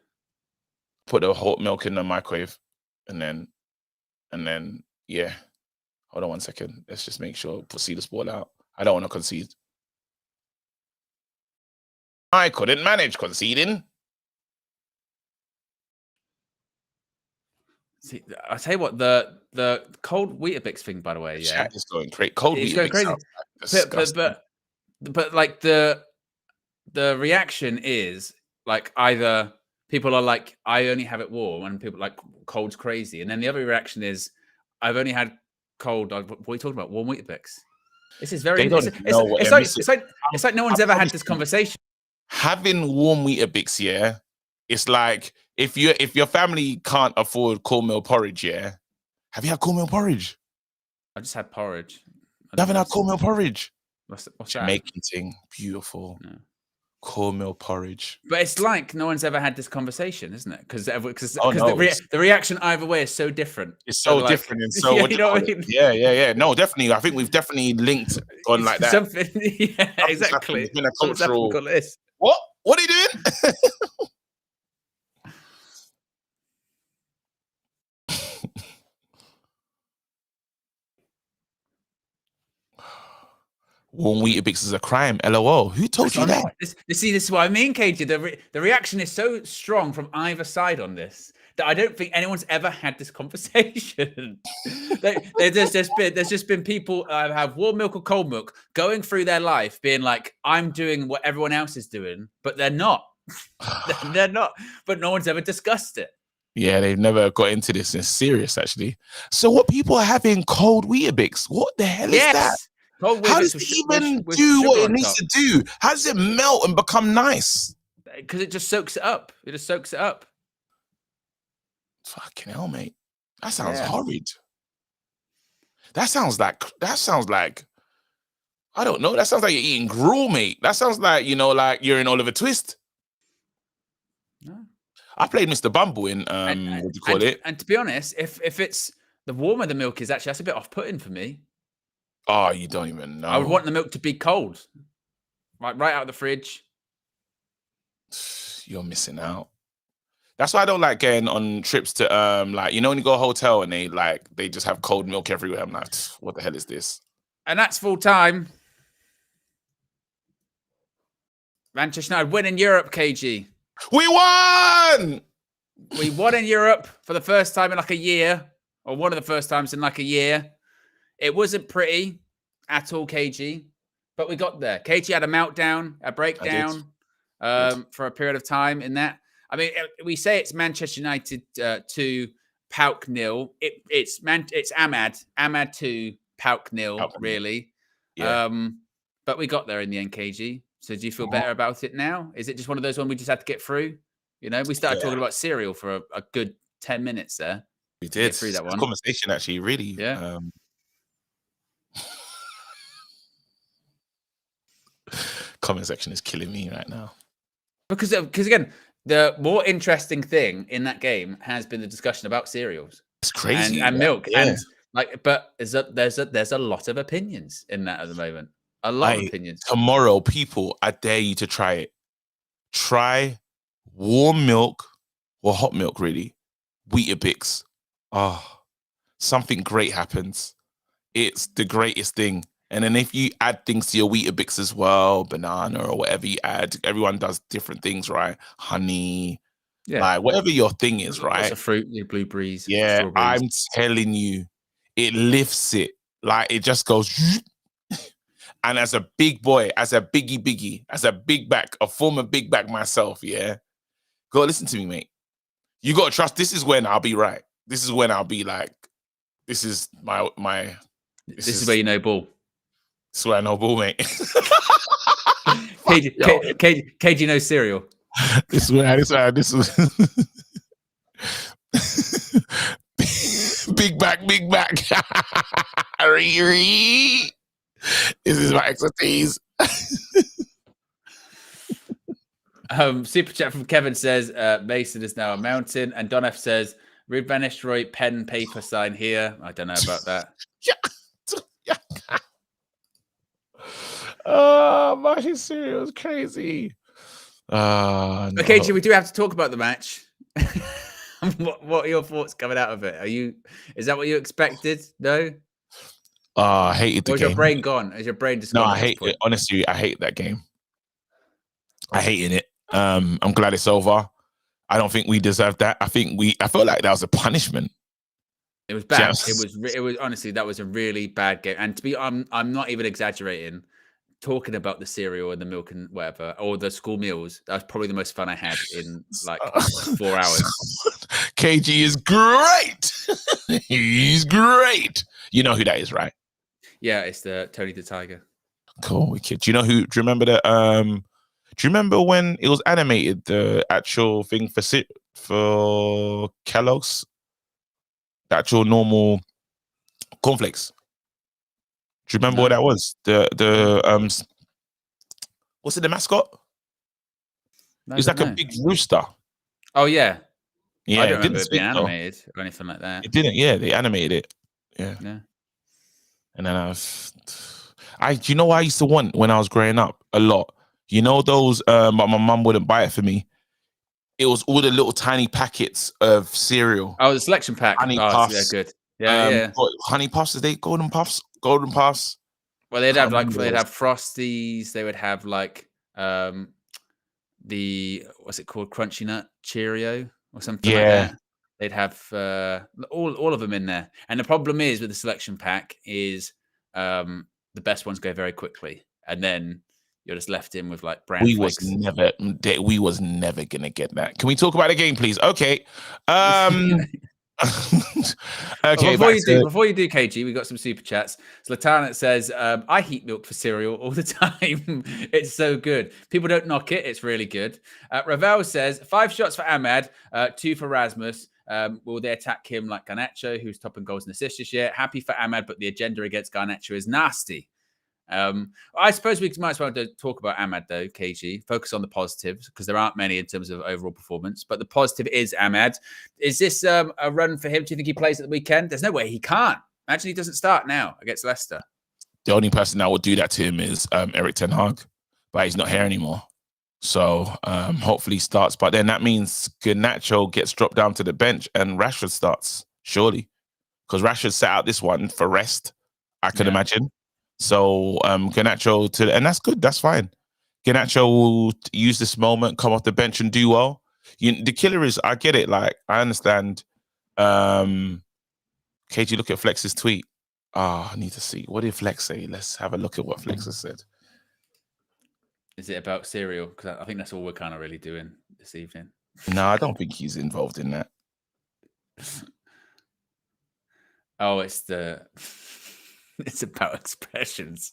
Put the hot milk in the microwave, and then yeah. Hold on 1 second. Let's just make sure see this ball out. I don't want to concede. I couldn't manage conceding. See, I tell you what, the cold Weetabix thing, by the way, yeah, Chat is going crazy. Cold it's Weetabix going crazy. sounds like disgusting. But like the reaction is like either people are like, I only have it warm, and people are like cold's crazy, and then the other reaction is, I've only had cold. What are you talking about? Warm Weetabix. This is very. They don't know what they're missing. It's like no one's ever had this conversation. Having warm Weetabix, yeah, it's like if your family can't afford cornmeal porridge, yeah. Have you had cornmeal porridge? I just had porridge. You haven't had cornmeal porridge? What's that? Jamaican thing, beautiful. No. Cornmeal porridge. But it's like no one's ever had this conversation, isn't it? Because no, the reaction either way is so different. It's so different and so you know what I mean? Yeah. No, definitely. I think we've definitely linked on like that. Something, yeah, exactly. It's been a cultural. What are you doing? Warm Weetabix is a crime. LOL. Who told you that? This is what I mean, KG. The reaction is so strong from either side on this that I don't think anyone's ever had this conversation. There's just been people have warm milk or cold milk going through their life being like, I'm doing what everyone else is doing, but they're not. They're not. But no one's ever discussed it. Yeah, they've never got into this. It's serious, actually. So what people are having cold Weetabix? What the hell is that? How does it even do what it needs to do? How does it melt and become nice? Because it just soaks it up. It just soaks it up. Fucking hell, mate. That sounds horrid. That sounds like I don't know. That sounds like you're eating gruel, mate. That sounds like, like you're in Oliver Twist. No. I played Mr. Bumble in what do you call it? And to be honest, if it's the warmer the milk is, that's a bit off-putting for me. Oh, you don't even know. I would want the milk to be cold. Right out of the fridge. You're missing out. That's why I don't like going on trips to when you go to a hotel and they just have cold milk everywhere. I'm like, what the hell is this? And that's full time. Manchester United win in Europe, KG. We won! We won in Europe for the first time in like a year, or one of the first times in like a year. It wasn't pretty at all, KG, but we got there. KG had a meltdown, a breakdown for a period of time in that. I mean, we say it's Manchester United 2, Paok 0. It's Ahmad 2, Paok 0, really. Yeah. But we got there in the end, KG. So do you feel better about it now? Is it just one of those ones we just had to get through? We started talking about cereal for a good 10 minutes there. We did. Get through that one. Conversation, actually, really. Yeah. Comment section is killing me right now. Because again, the more interesting thing in that game has been the discussion about cereals. It's crazy. And milk. Yeah. And but there's a lot of opinions in that at the moment. A lot of opinions. Tomorrow, people, I dare you to try it. Try warm milk or hot milk, really. Weetabix. Something great happens. It's the greatest thing. And then if you add things to your Weetabix as well, banana or whatever you add, everyone does different things, right? Honey, Yeah. Like whatever your thing is, Lots right? of fruit, your blueberries, Yeah, strawberries. I'm telling you, it lifts it. Like it just goes. And as a big boy, as a biggie, as a big back, a former big back myself, yeah. Go listen to me, mate. You got to trust. This is when I'll be right. This is when I'll be like, this is my. This is where you know ball. This is where I know ball, mate. KG knows cereal. This is this is big back. This is my expertise. Super chat from Kevin says Mason is now a mountain, and Don F says Ruud van Nistelrooy pen paper sign here. I don't know about that. Yeah. Oh, my cereal is crazy. No. Okay, we do have to talk about the match. What are your thoughts coming out of it? Is that what you expected? No. I hated the game. Or is your brain gone? Is your brain just gone? No, I hate it. Honestly, I hate that game. I hated it. I'm glad it's over. I don't think we deserved that. I felt like that was a punishment. It was bad. It was honestly, that was a really bad game. And I'm not even exaggerating. Talking about the cereal and the milk and whatever, or the school meals, that was probably the most fun I had in like 4 hours. KG is great. He's great. You know who that is, right? Yeah, it's the Tony the Tiger. Cool. Do you know who? Do you remember that? Do you remember when it was animated? The actual thing for Kellogg's, the actual normal cornflakes. Do you remember what that was? The what's it? The mascot? No, it's like a big rooster. Oh yeah. Yeah. I don't remember it being animated or anything like that. It didn't. Yeah, they animated it. Yeah. And then do you know what I used to want when I was growing up a lot? You know those, but my mum wouldn't buy it for me. It was all the little tiny packets of cereal. Oh, the selection pack. Honey Puffs. Yeah, good. Yeah. Honey Puffs, are they Golden Puffs? Golden Puffs. Well, they'd have Frosties. They would have like the what's it called, Crunchy Nut Cheerio or something like that. They'd have all of them in there. And the problem is with the selection pack is the best ones go very quickly, and then you're just left in with like brown flakes. We was never gonna get that. Can we talk about the game, please? Okay. Okay. Well, before you do, KG, we got some super chats. Zlatan says, "I heat milk for cereal all the time. It's so good. People don't knock it. It's really good." Ravel says, 5 shots for Ahmad, 2 for Rasmus. Will they attack him like Garnacho, who's topping goals and assists this year? Happy for Ahmad, but the agenda against Garnacho is nasty. I suppose we might as well talk about Ahmad, though, KG. Focus on the positives, because there aren't many in terms of overall performance. But the positive is Ahmad. Is this a run for him? Do you think he plays at the weekend? There's no way he can't. Imagine he doesn't start now against Leicester. The only person that would do that to him is Eric Ten Hag, but he's not here anymore. So hopefully he starts. But then that means Garnacho gets dropped down to the bench and Rashford starts, surely. Because Rashford set out this one for rest, I can imagine. So Garnacho and that's good. That's fine. Garnacho will use this moment, come off the bench and do well. The killer is, I get it. Like, I understand. KG, look at Flex's tweet. I need to see. What did Flex say? Let's have a look at what Flex has said. Is it about cereal? Because I think that's all we're kind of really doing this evening. No, I don't think he's involved in that. Oh, it's about expressions.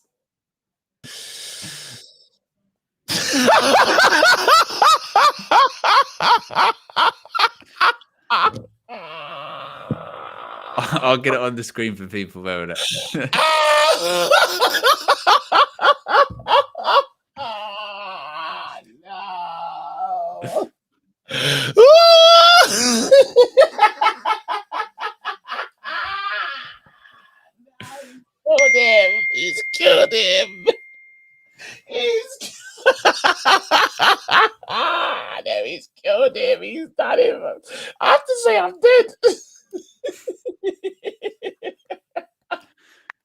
I'll get it on the screen for people. Where it? Killed him. He's killed him. No, he's killed him. He's done him. I have to say I'm dead.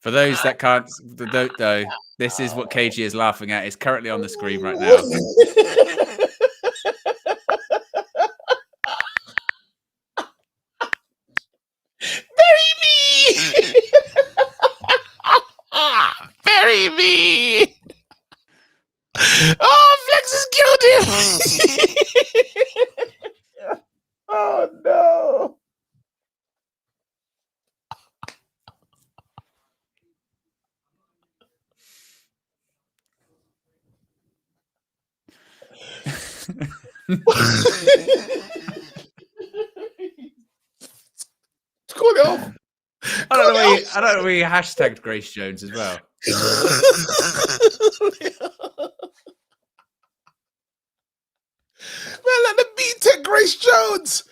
For those that don't know, this is what KG is laughing at. It's currently on the screen right now. Call it off. I don't know where you hashtagged Grace Jones as well. Man, like the B-Tech Grace Jones.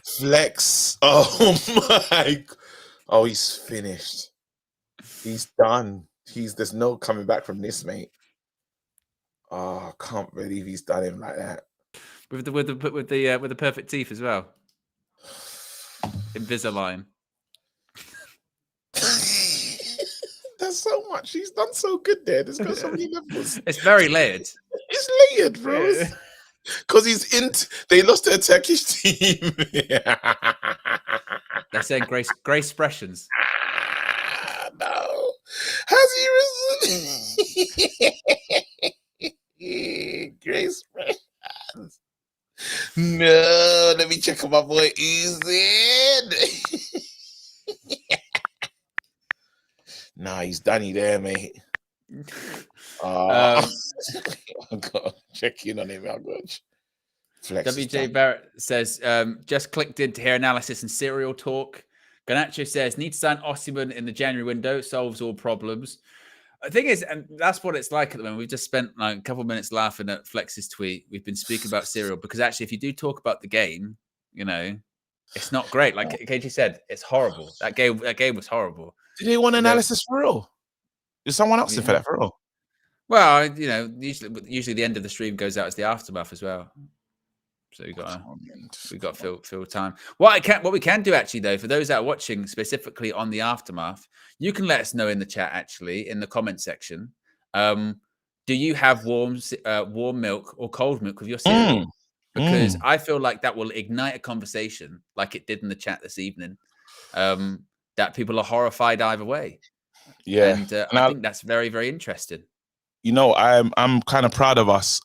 Flex. Oh my. Oh, he's finished. He's done. There's no coming back from this, mate. Oh, I can't believe he's done him like that. With the perfect teeth as well. Invisalign. There's so much. He's done so good there. There's got so many levels. It's very layered. It's layered, bro. Because he's in. They lost to a Turkish team. They're saying Grace expressions. No. Has he Grace expressions? No. Let me check on my boy Uzin. Nah, he's Danny there, mate. I'm gonna check in on him. I'm gonna flex. WJ Barrett says, just clicked in to hear analysis and serial talk. Ganacho says, need to sign Osimhen in the January window, solves all problems. The thing is, and that's what it's like at the moment. We've just spent like a couple of minutes laughing at Flex's tweet. We've been speaking about serial because actually, if you do talk about the game, you know, it's not great. Like KG said, it's horrible. That game was horrible. Did they want analysis for real? Is someone else in for that for real? Well, you know, usually the end of the stream goes out as the aftermath as well. So we got to fill time. What we can do actually though, for those that are watching specifically on the aftermath, you can let us know in the chat actually in the comment section. Do you have warm milk or cold milk with your cereal? Because I feel like that will ignite a conversation, like it did in the chat this evening. That people are horrified either way. Yeah, and I think that's very, very interesting. You know, I'm kind of proud of us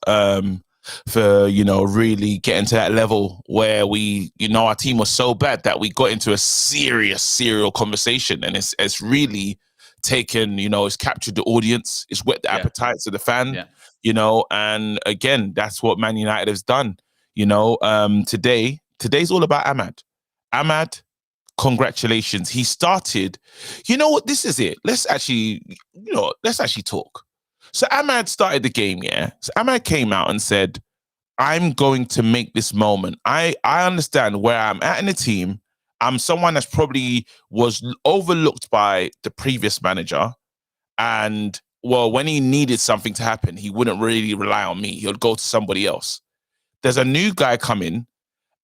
for, you know, really getting to that level where we, you know, our team was so bad that we got into a serious serial conversation, and it's really taken, you know, it's captured the audience, it's whet the appetites of the fan, you know, and again, that's what Man United has done. You know, today's all about Ahmad. Congratulations. He started, you know what, this is it. Let's actually talk. So Ahmad started the game, yeah? So Ahmad came out and said, I'm going to make this moment. I understand where I'm at in the team. I'm someone that's probably was overlooked by the previous manager. And, well, when he needed something to happen, he wouldn't really rely on me. He would go to somebody else. There's a new guy coming,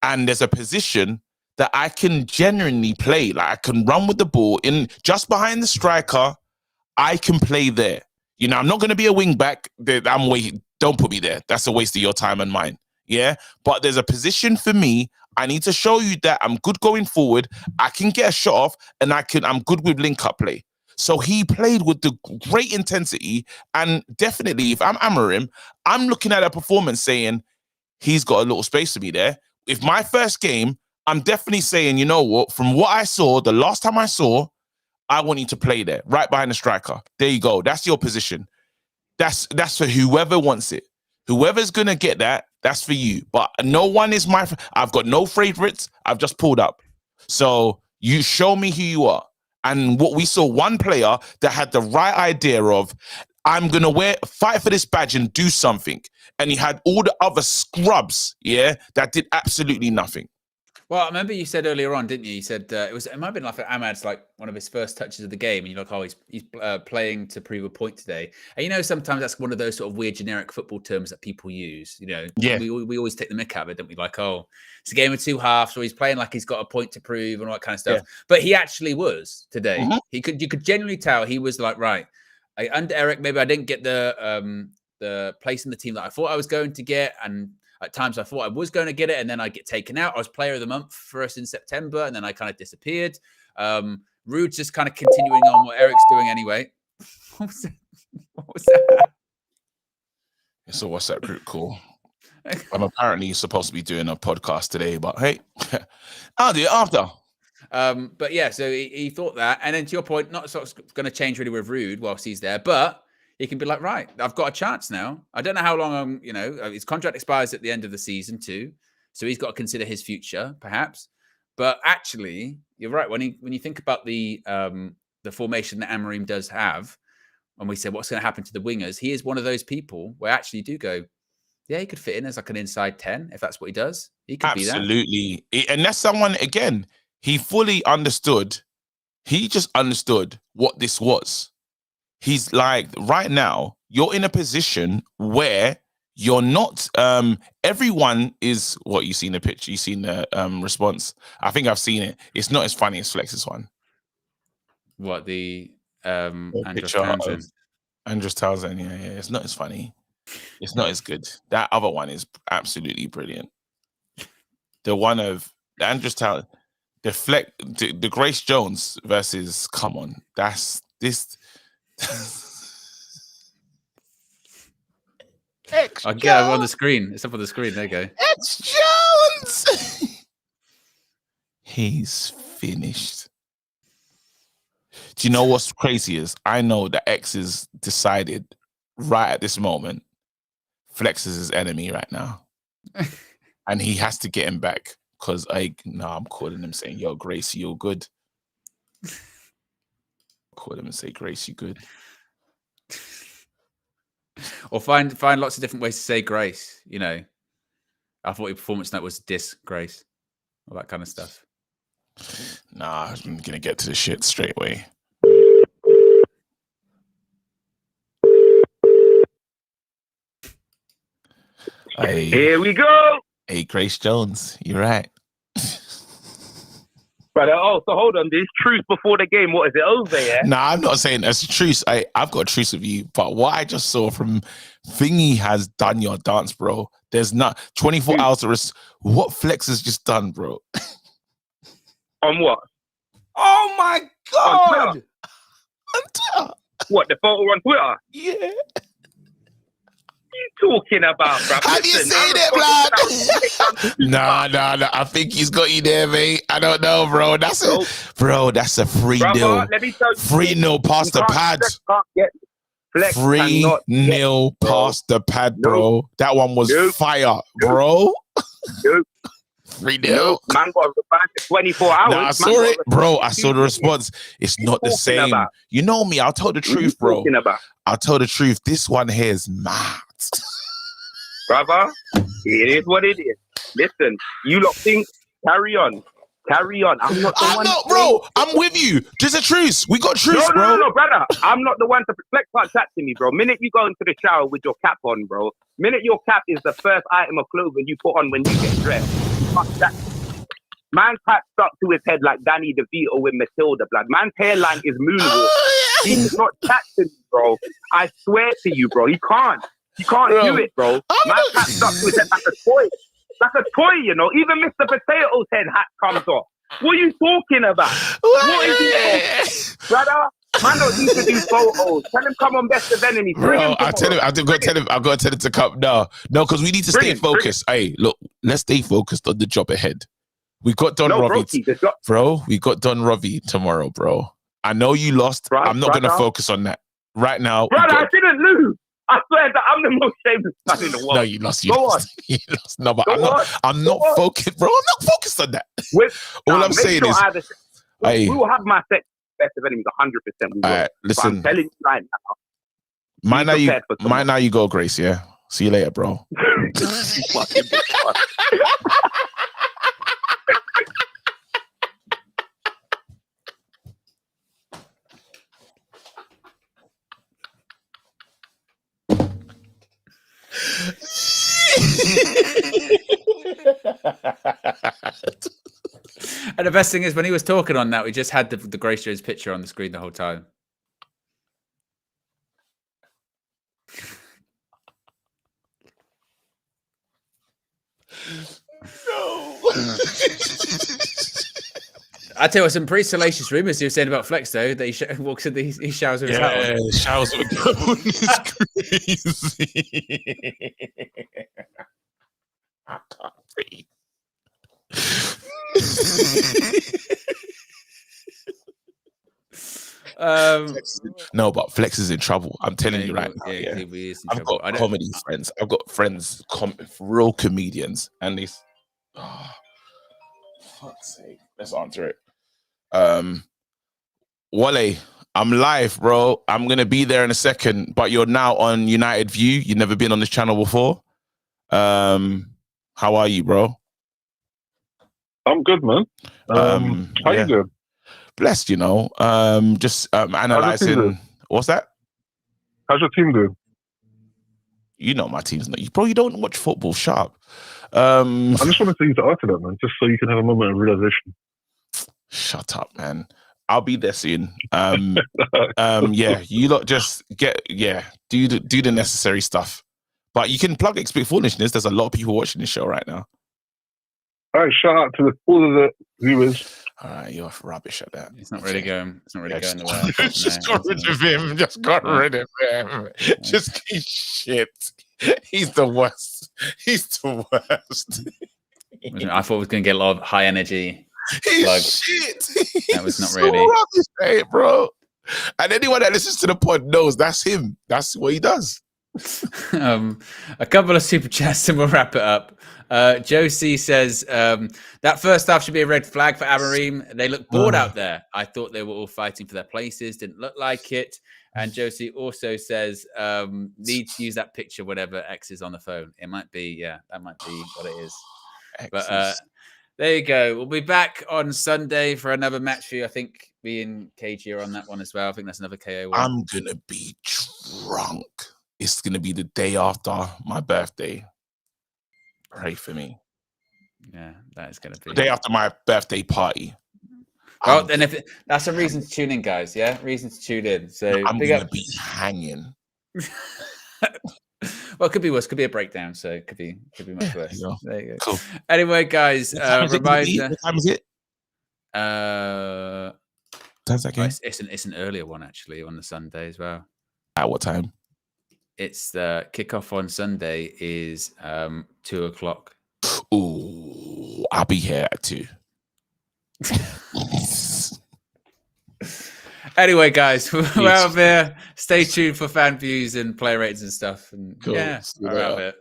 and there's a position that I can genuinely play. Like I can run with the ball in just behind the striker. I can play there. You know, I'm not going to be a wing back. Don't put me there. That's a waste of your time and mine. Yeah. But there's a position for me. I need to show you that I'm good going forward. I can get a shot off, and I'm good with link up play. So he played with the great intensity, and definitely if I'm Amorim, I'm looking at a performance saying he's got a little space to be there. If my first game, I'm definitely saying, you know what, from what I saw, the last time I saw, I want you to play there, right behind the striker. There you go. That's your position. That's for whoever wants it. Whoever's going to get that, that's for you. But no one is I've got no favorites. I've just pulled up. So you show me who you are. And what we saw, one player that had the right idea of, I'm going to fight for this badge and do something. And he had all the other scrubs, that did absolutely nothing. Well, I remember you said earlier on, didn't you? You said it might have been like Ahmad's like one of his first touches of the game, and you're like, oh, he's playing to prove a point today. And you know, sometimes that's one of those sort of weird generic football terms that people use. You know, we always take the mick out of it, don't we? Like, oh, it's a game of two halves, or he's playing like he's got a point to prove and all that kind of stuff. Yeah. But he actually was today. Mm-hmm. You could genuinely tell he was like, right, under Eric, maybe I didn't get the place in the team that I thought I was going to get, and at times I thought I was going to get it, and then I get taken out. I was player of the month for us in September, and then I kind of disappeared. Rude's just kind of continuing on what Eric's doing anyway. What was that? It's a WhatsApp group call. I'm apparently supposed to be doing a podcast today, but hey, I'll do it after. But yeah, so he thought that. And then to your point, not sort of going to change really with Rude whilst he's there, but he can be like, right, I've got a chance now. I don't know how long his contract expires at the end of the season too. So he's got to consider his future, perhaps. But actually, you're right. When you think about the formation that Amorim does have, and we say what's going to happen to the wingers, he is one of those people where actually you do go, yeah, he could fit in as like an inside 10 if that's what he does. He could be that. Absolutely. And that's someone, again, he fully understood. He just understood what this was. He's like, right now, you're in a position where you're not, everyone is, what you see in the picture, you seen the response. I think I've seen it. It's not as funny as Flex's one. What, the Andros picture Townsend? Andros Townsend, yeah. It's not as funny. It's not as good. That other one is absolutely brilliant. The one of Andros Townsend, the Grace Jones versus, come on, that's this. I'll get it on the screen. It's up on the screen. There you go. X Jones. He's finished. Do you know what's crazy is? I know that X is decided right at this moment. Flex is his enemy right now. And he has to get him back. Because I'm calling him saying, yo, Grace, you're good. Call him and say, Grace, you good. Or find lots of different ways to say grace, I thought your performance note was disgrace. All that kind of stuff. Nah, I'm going to get to the shit straight away. Here we go. Hey, Grace Jones, you're right. Brother, so hold on. There's truth before the game. What is it over, yeah? Nah, I'm not saying that's a truce. I've got a truce with you. But what I just saw from Thingy has done your dance, bro. There's not 24 hours to what Flex has just done, bro. On what? Oh my God! On Twitter. What, the photo on Twitter? Yeah. You talking about, bro? How do you say that, blood? Nah. I think he's got you there, mate. I don't know, bro. That's a 3-0. Let me tell you, 3-0 past the pad. 3-0 past the pad, bro. That one was fire, bro. 3-0. Man got back to 24 hours. Nah, I saw it, bro. I saw the response. It's not the same. You know me. I'll tell the truth, bro. I'll tell the truth. This one here is mad. Brother, it is what it is. Listen, you lot think, carry on. I'm not the one. No, bro. I'm with you. Just a truce. We got truce, bro. No, brother. I'm not the one to Flex can't chat to me, bro. Minute you go into the shower with your cap on, bro. Minute your cap is the first item of clothing you put on when you get dressed. Fuck that. Man's hat stuck to his head like Danny DeVito with Matilda, blood. Man's hairline is moonwalk. He's not chat to me, bro. I swear to you, bro. He can't. You can't do it, bro. Man's hat stuck to his head like a toy. Like a toy, Even Mr. Potato's head hat comes off. What are you talking about? What is it? Brother, man don't need to do photos. Tell him come on Best of Enemies. Bro, I've got to tell him to come. No, because we need to stay focused. Hey, look, let's stay focused on the job ahead. We got Don Robbie. Bro, we got Don Robbie tomorrow, bro. I know you lost. I'm not going to focus on that. Right now. Brother, I didn't lose. I swear that I'm the most shameless man in the world. No, you lost. You lost. No, but I'm not focused, bro. I'm not focused on that. All I'm saying is, we will have my Best of Enemies 100%. Listen, I'm telling you right now. Mine now you go, Grace, yeah? See you later, bro. And the best thing is when he was talking on that, we just had the Grace Jones picture on the screen the whole time. No. I tell you what, some pretty salacious rumors he was saying about Flex though, that he walks in, he showers with his hat on. Showers with his crazy. I can't breathe. No, but Flex is in trouble. I'm telling Yeah, you right now. yeah, Yeah. he is in I've trouble. got comedy friends. I've got friends, real comedians, and these. Oh, fuck's sake. Let's answer it. Wale, I'm live, bro. I'm gonna be there in a second, but you're now on United View. You've never been on this channel before. How are you, bro? I'm good, man. How you doing? Blessed, you know. Just analyzing. What's that? How's your team doing? You know my team's not. You probably don't watch football. Sharp. I just wanted you to answer that, man, just so you can have a moment of realization. Shut up, man. I'll be there soon. Yeah, you lot just do the necessary stuff. But you can plug Expect Foolishness. There's a lot of people watching this show right now. All right, shout out to all of the viewers. All right, you're rubbish at that. It's not really going. It's not really going just, nowhere. Just got rid of him. Just got rid of him. Just he's shit. He's the worst. He's the worst. I thought it was going to get a lot of high energy. He's shit. That was not so really, rubbish, bro. And anyone that listens to the pod knows that's him. That's what he does. A couple of super chats and we'll wrap it up. Josie says that first half should be a red flag for Amorim. They look bored out there. I thought they were all fighting for their places. Didn't look like it. And Josie also says need to use that picture whenever X is on the phone. It might be, that might be what it is. But there you go. We'll be back on Sunday for another match for you. I think me and KG are on that one as well. I think that's another KO one. I'm gonna be drunk. It's going to be the day after my birthday. Pray for me. Yeah, that is going to be. The day after my birthday party. Well, then if that's a reason to tune in, guys. Yeah, reason to tune in. So I'm going to be hanging. Well, it could be worse. Could be a breakdown. So it could be much worse. There you go. Cool. Anyway, guys, reminder. What time is it? Time's that game? It's an earlier one actually on the Sunday as well. At what time? It's the kickoff on Sunday is 2:00. Ooh, I'll be here at 2. Anyway, guys, we're out there. Stay tuned for fan views and player ratings and stuff. And cool. yeah, we're out there.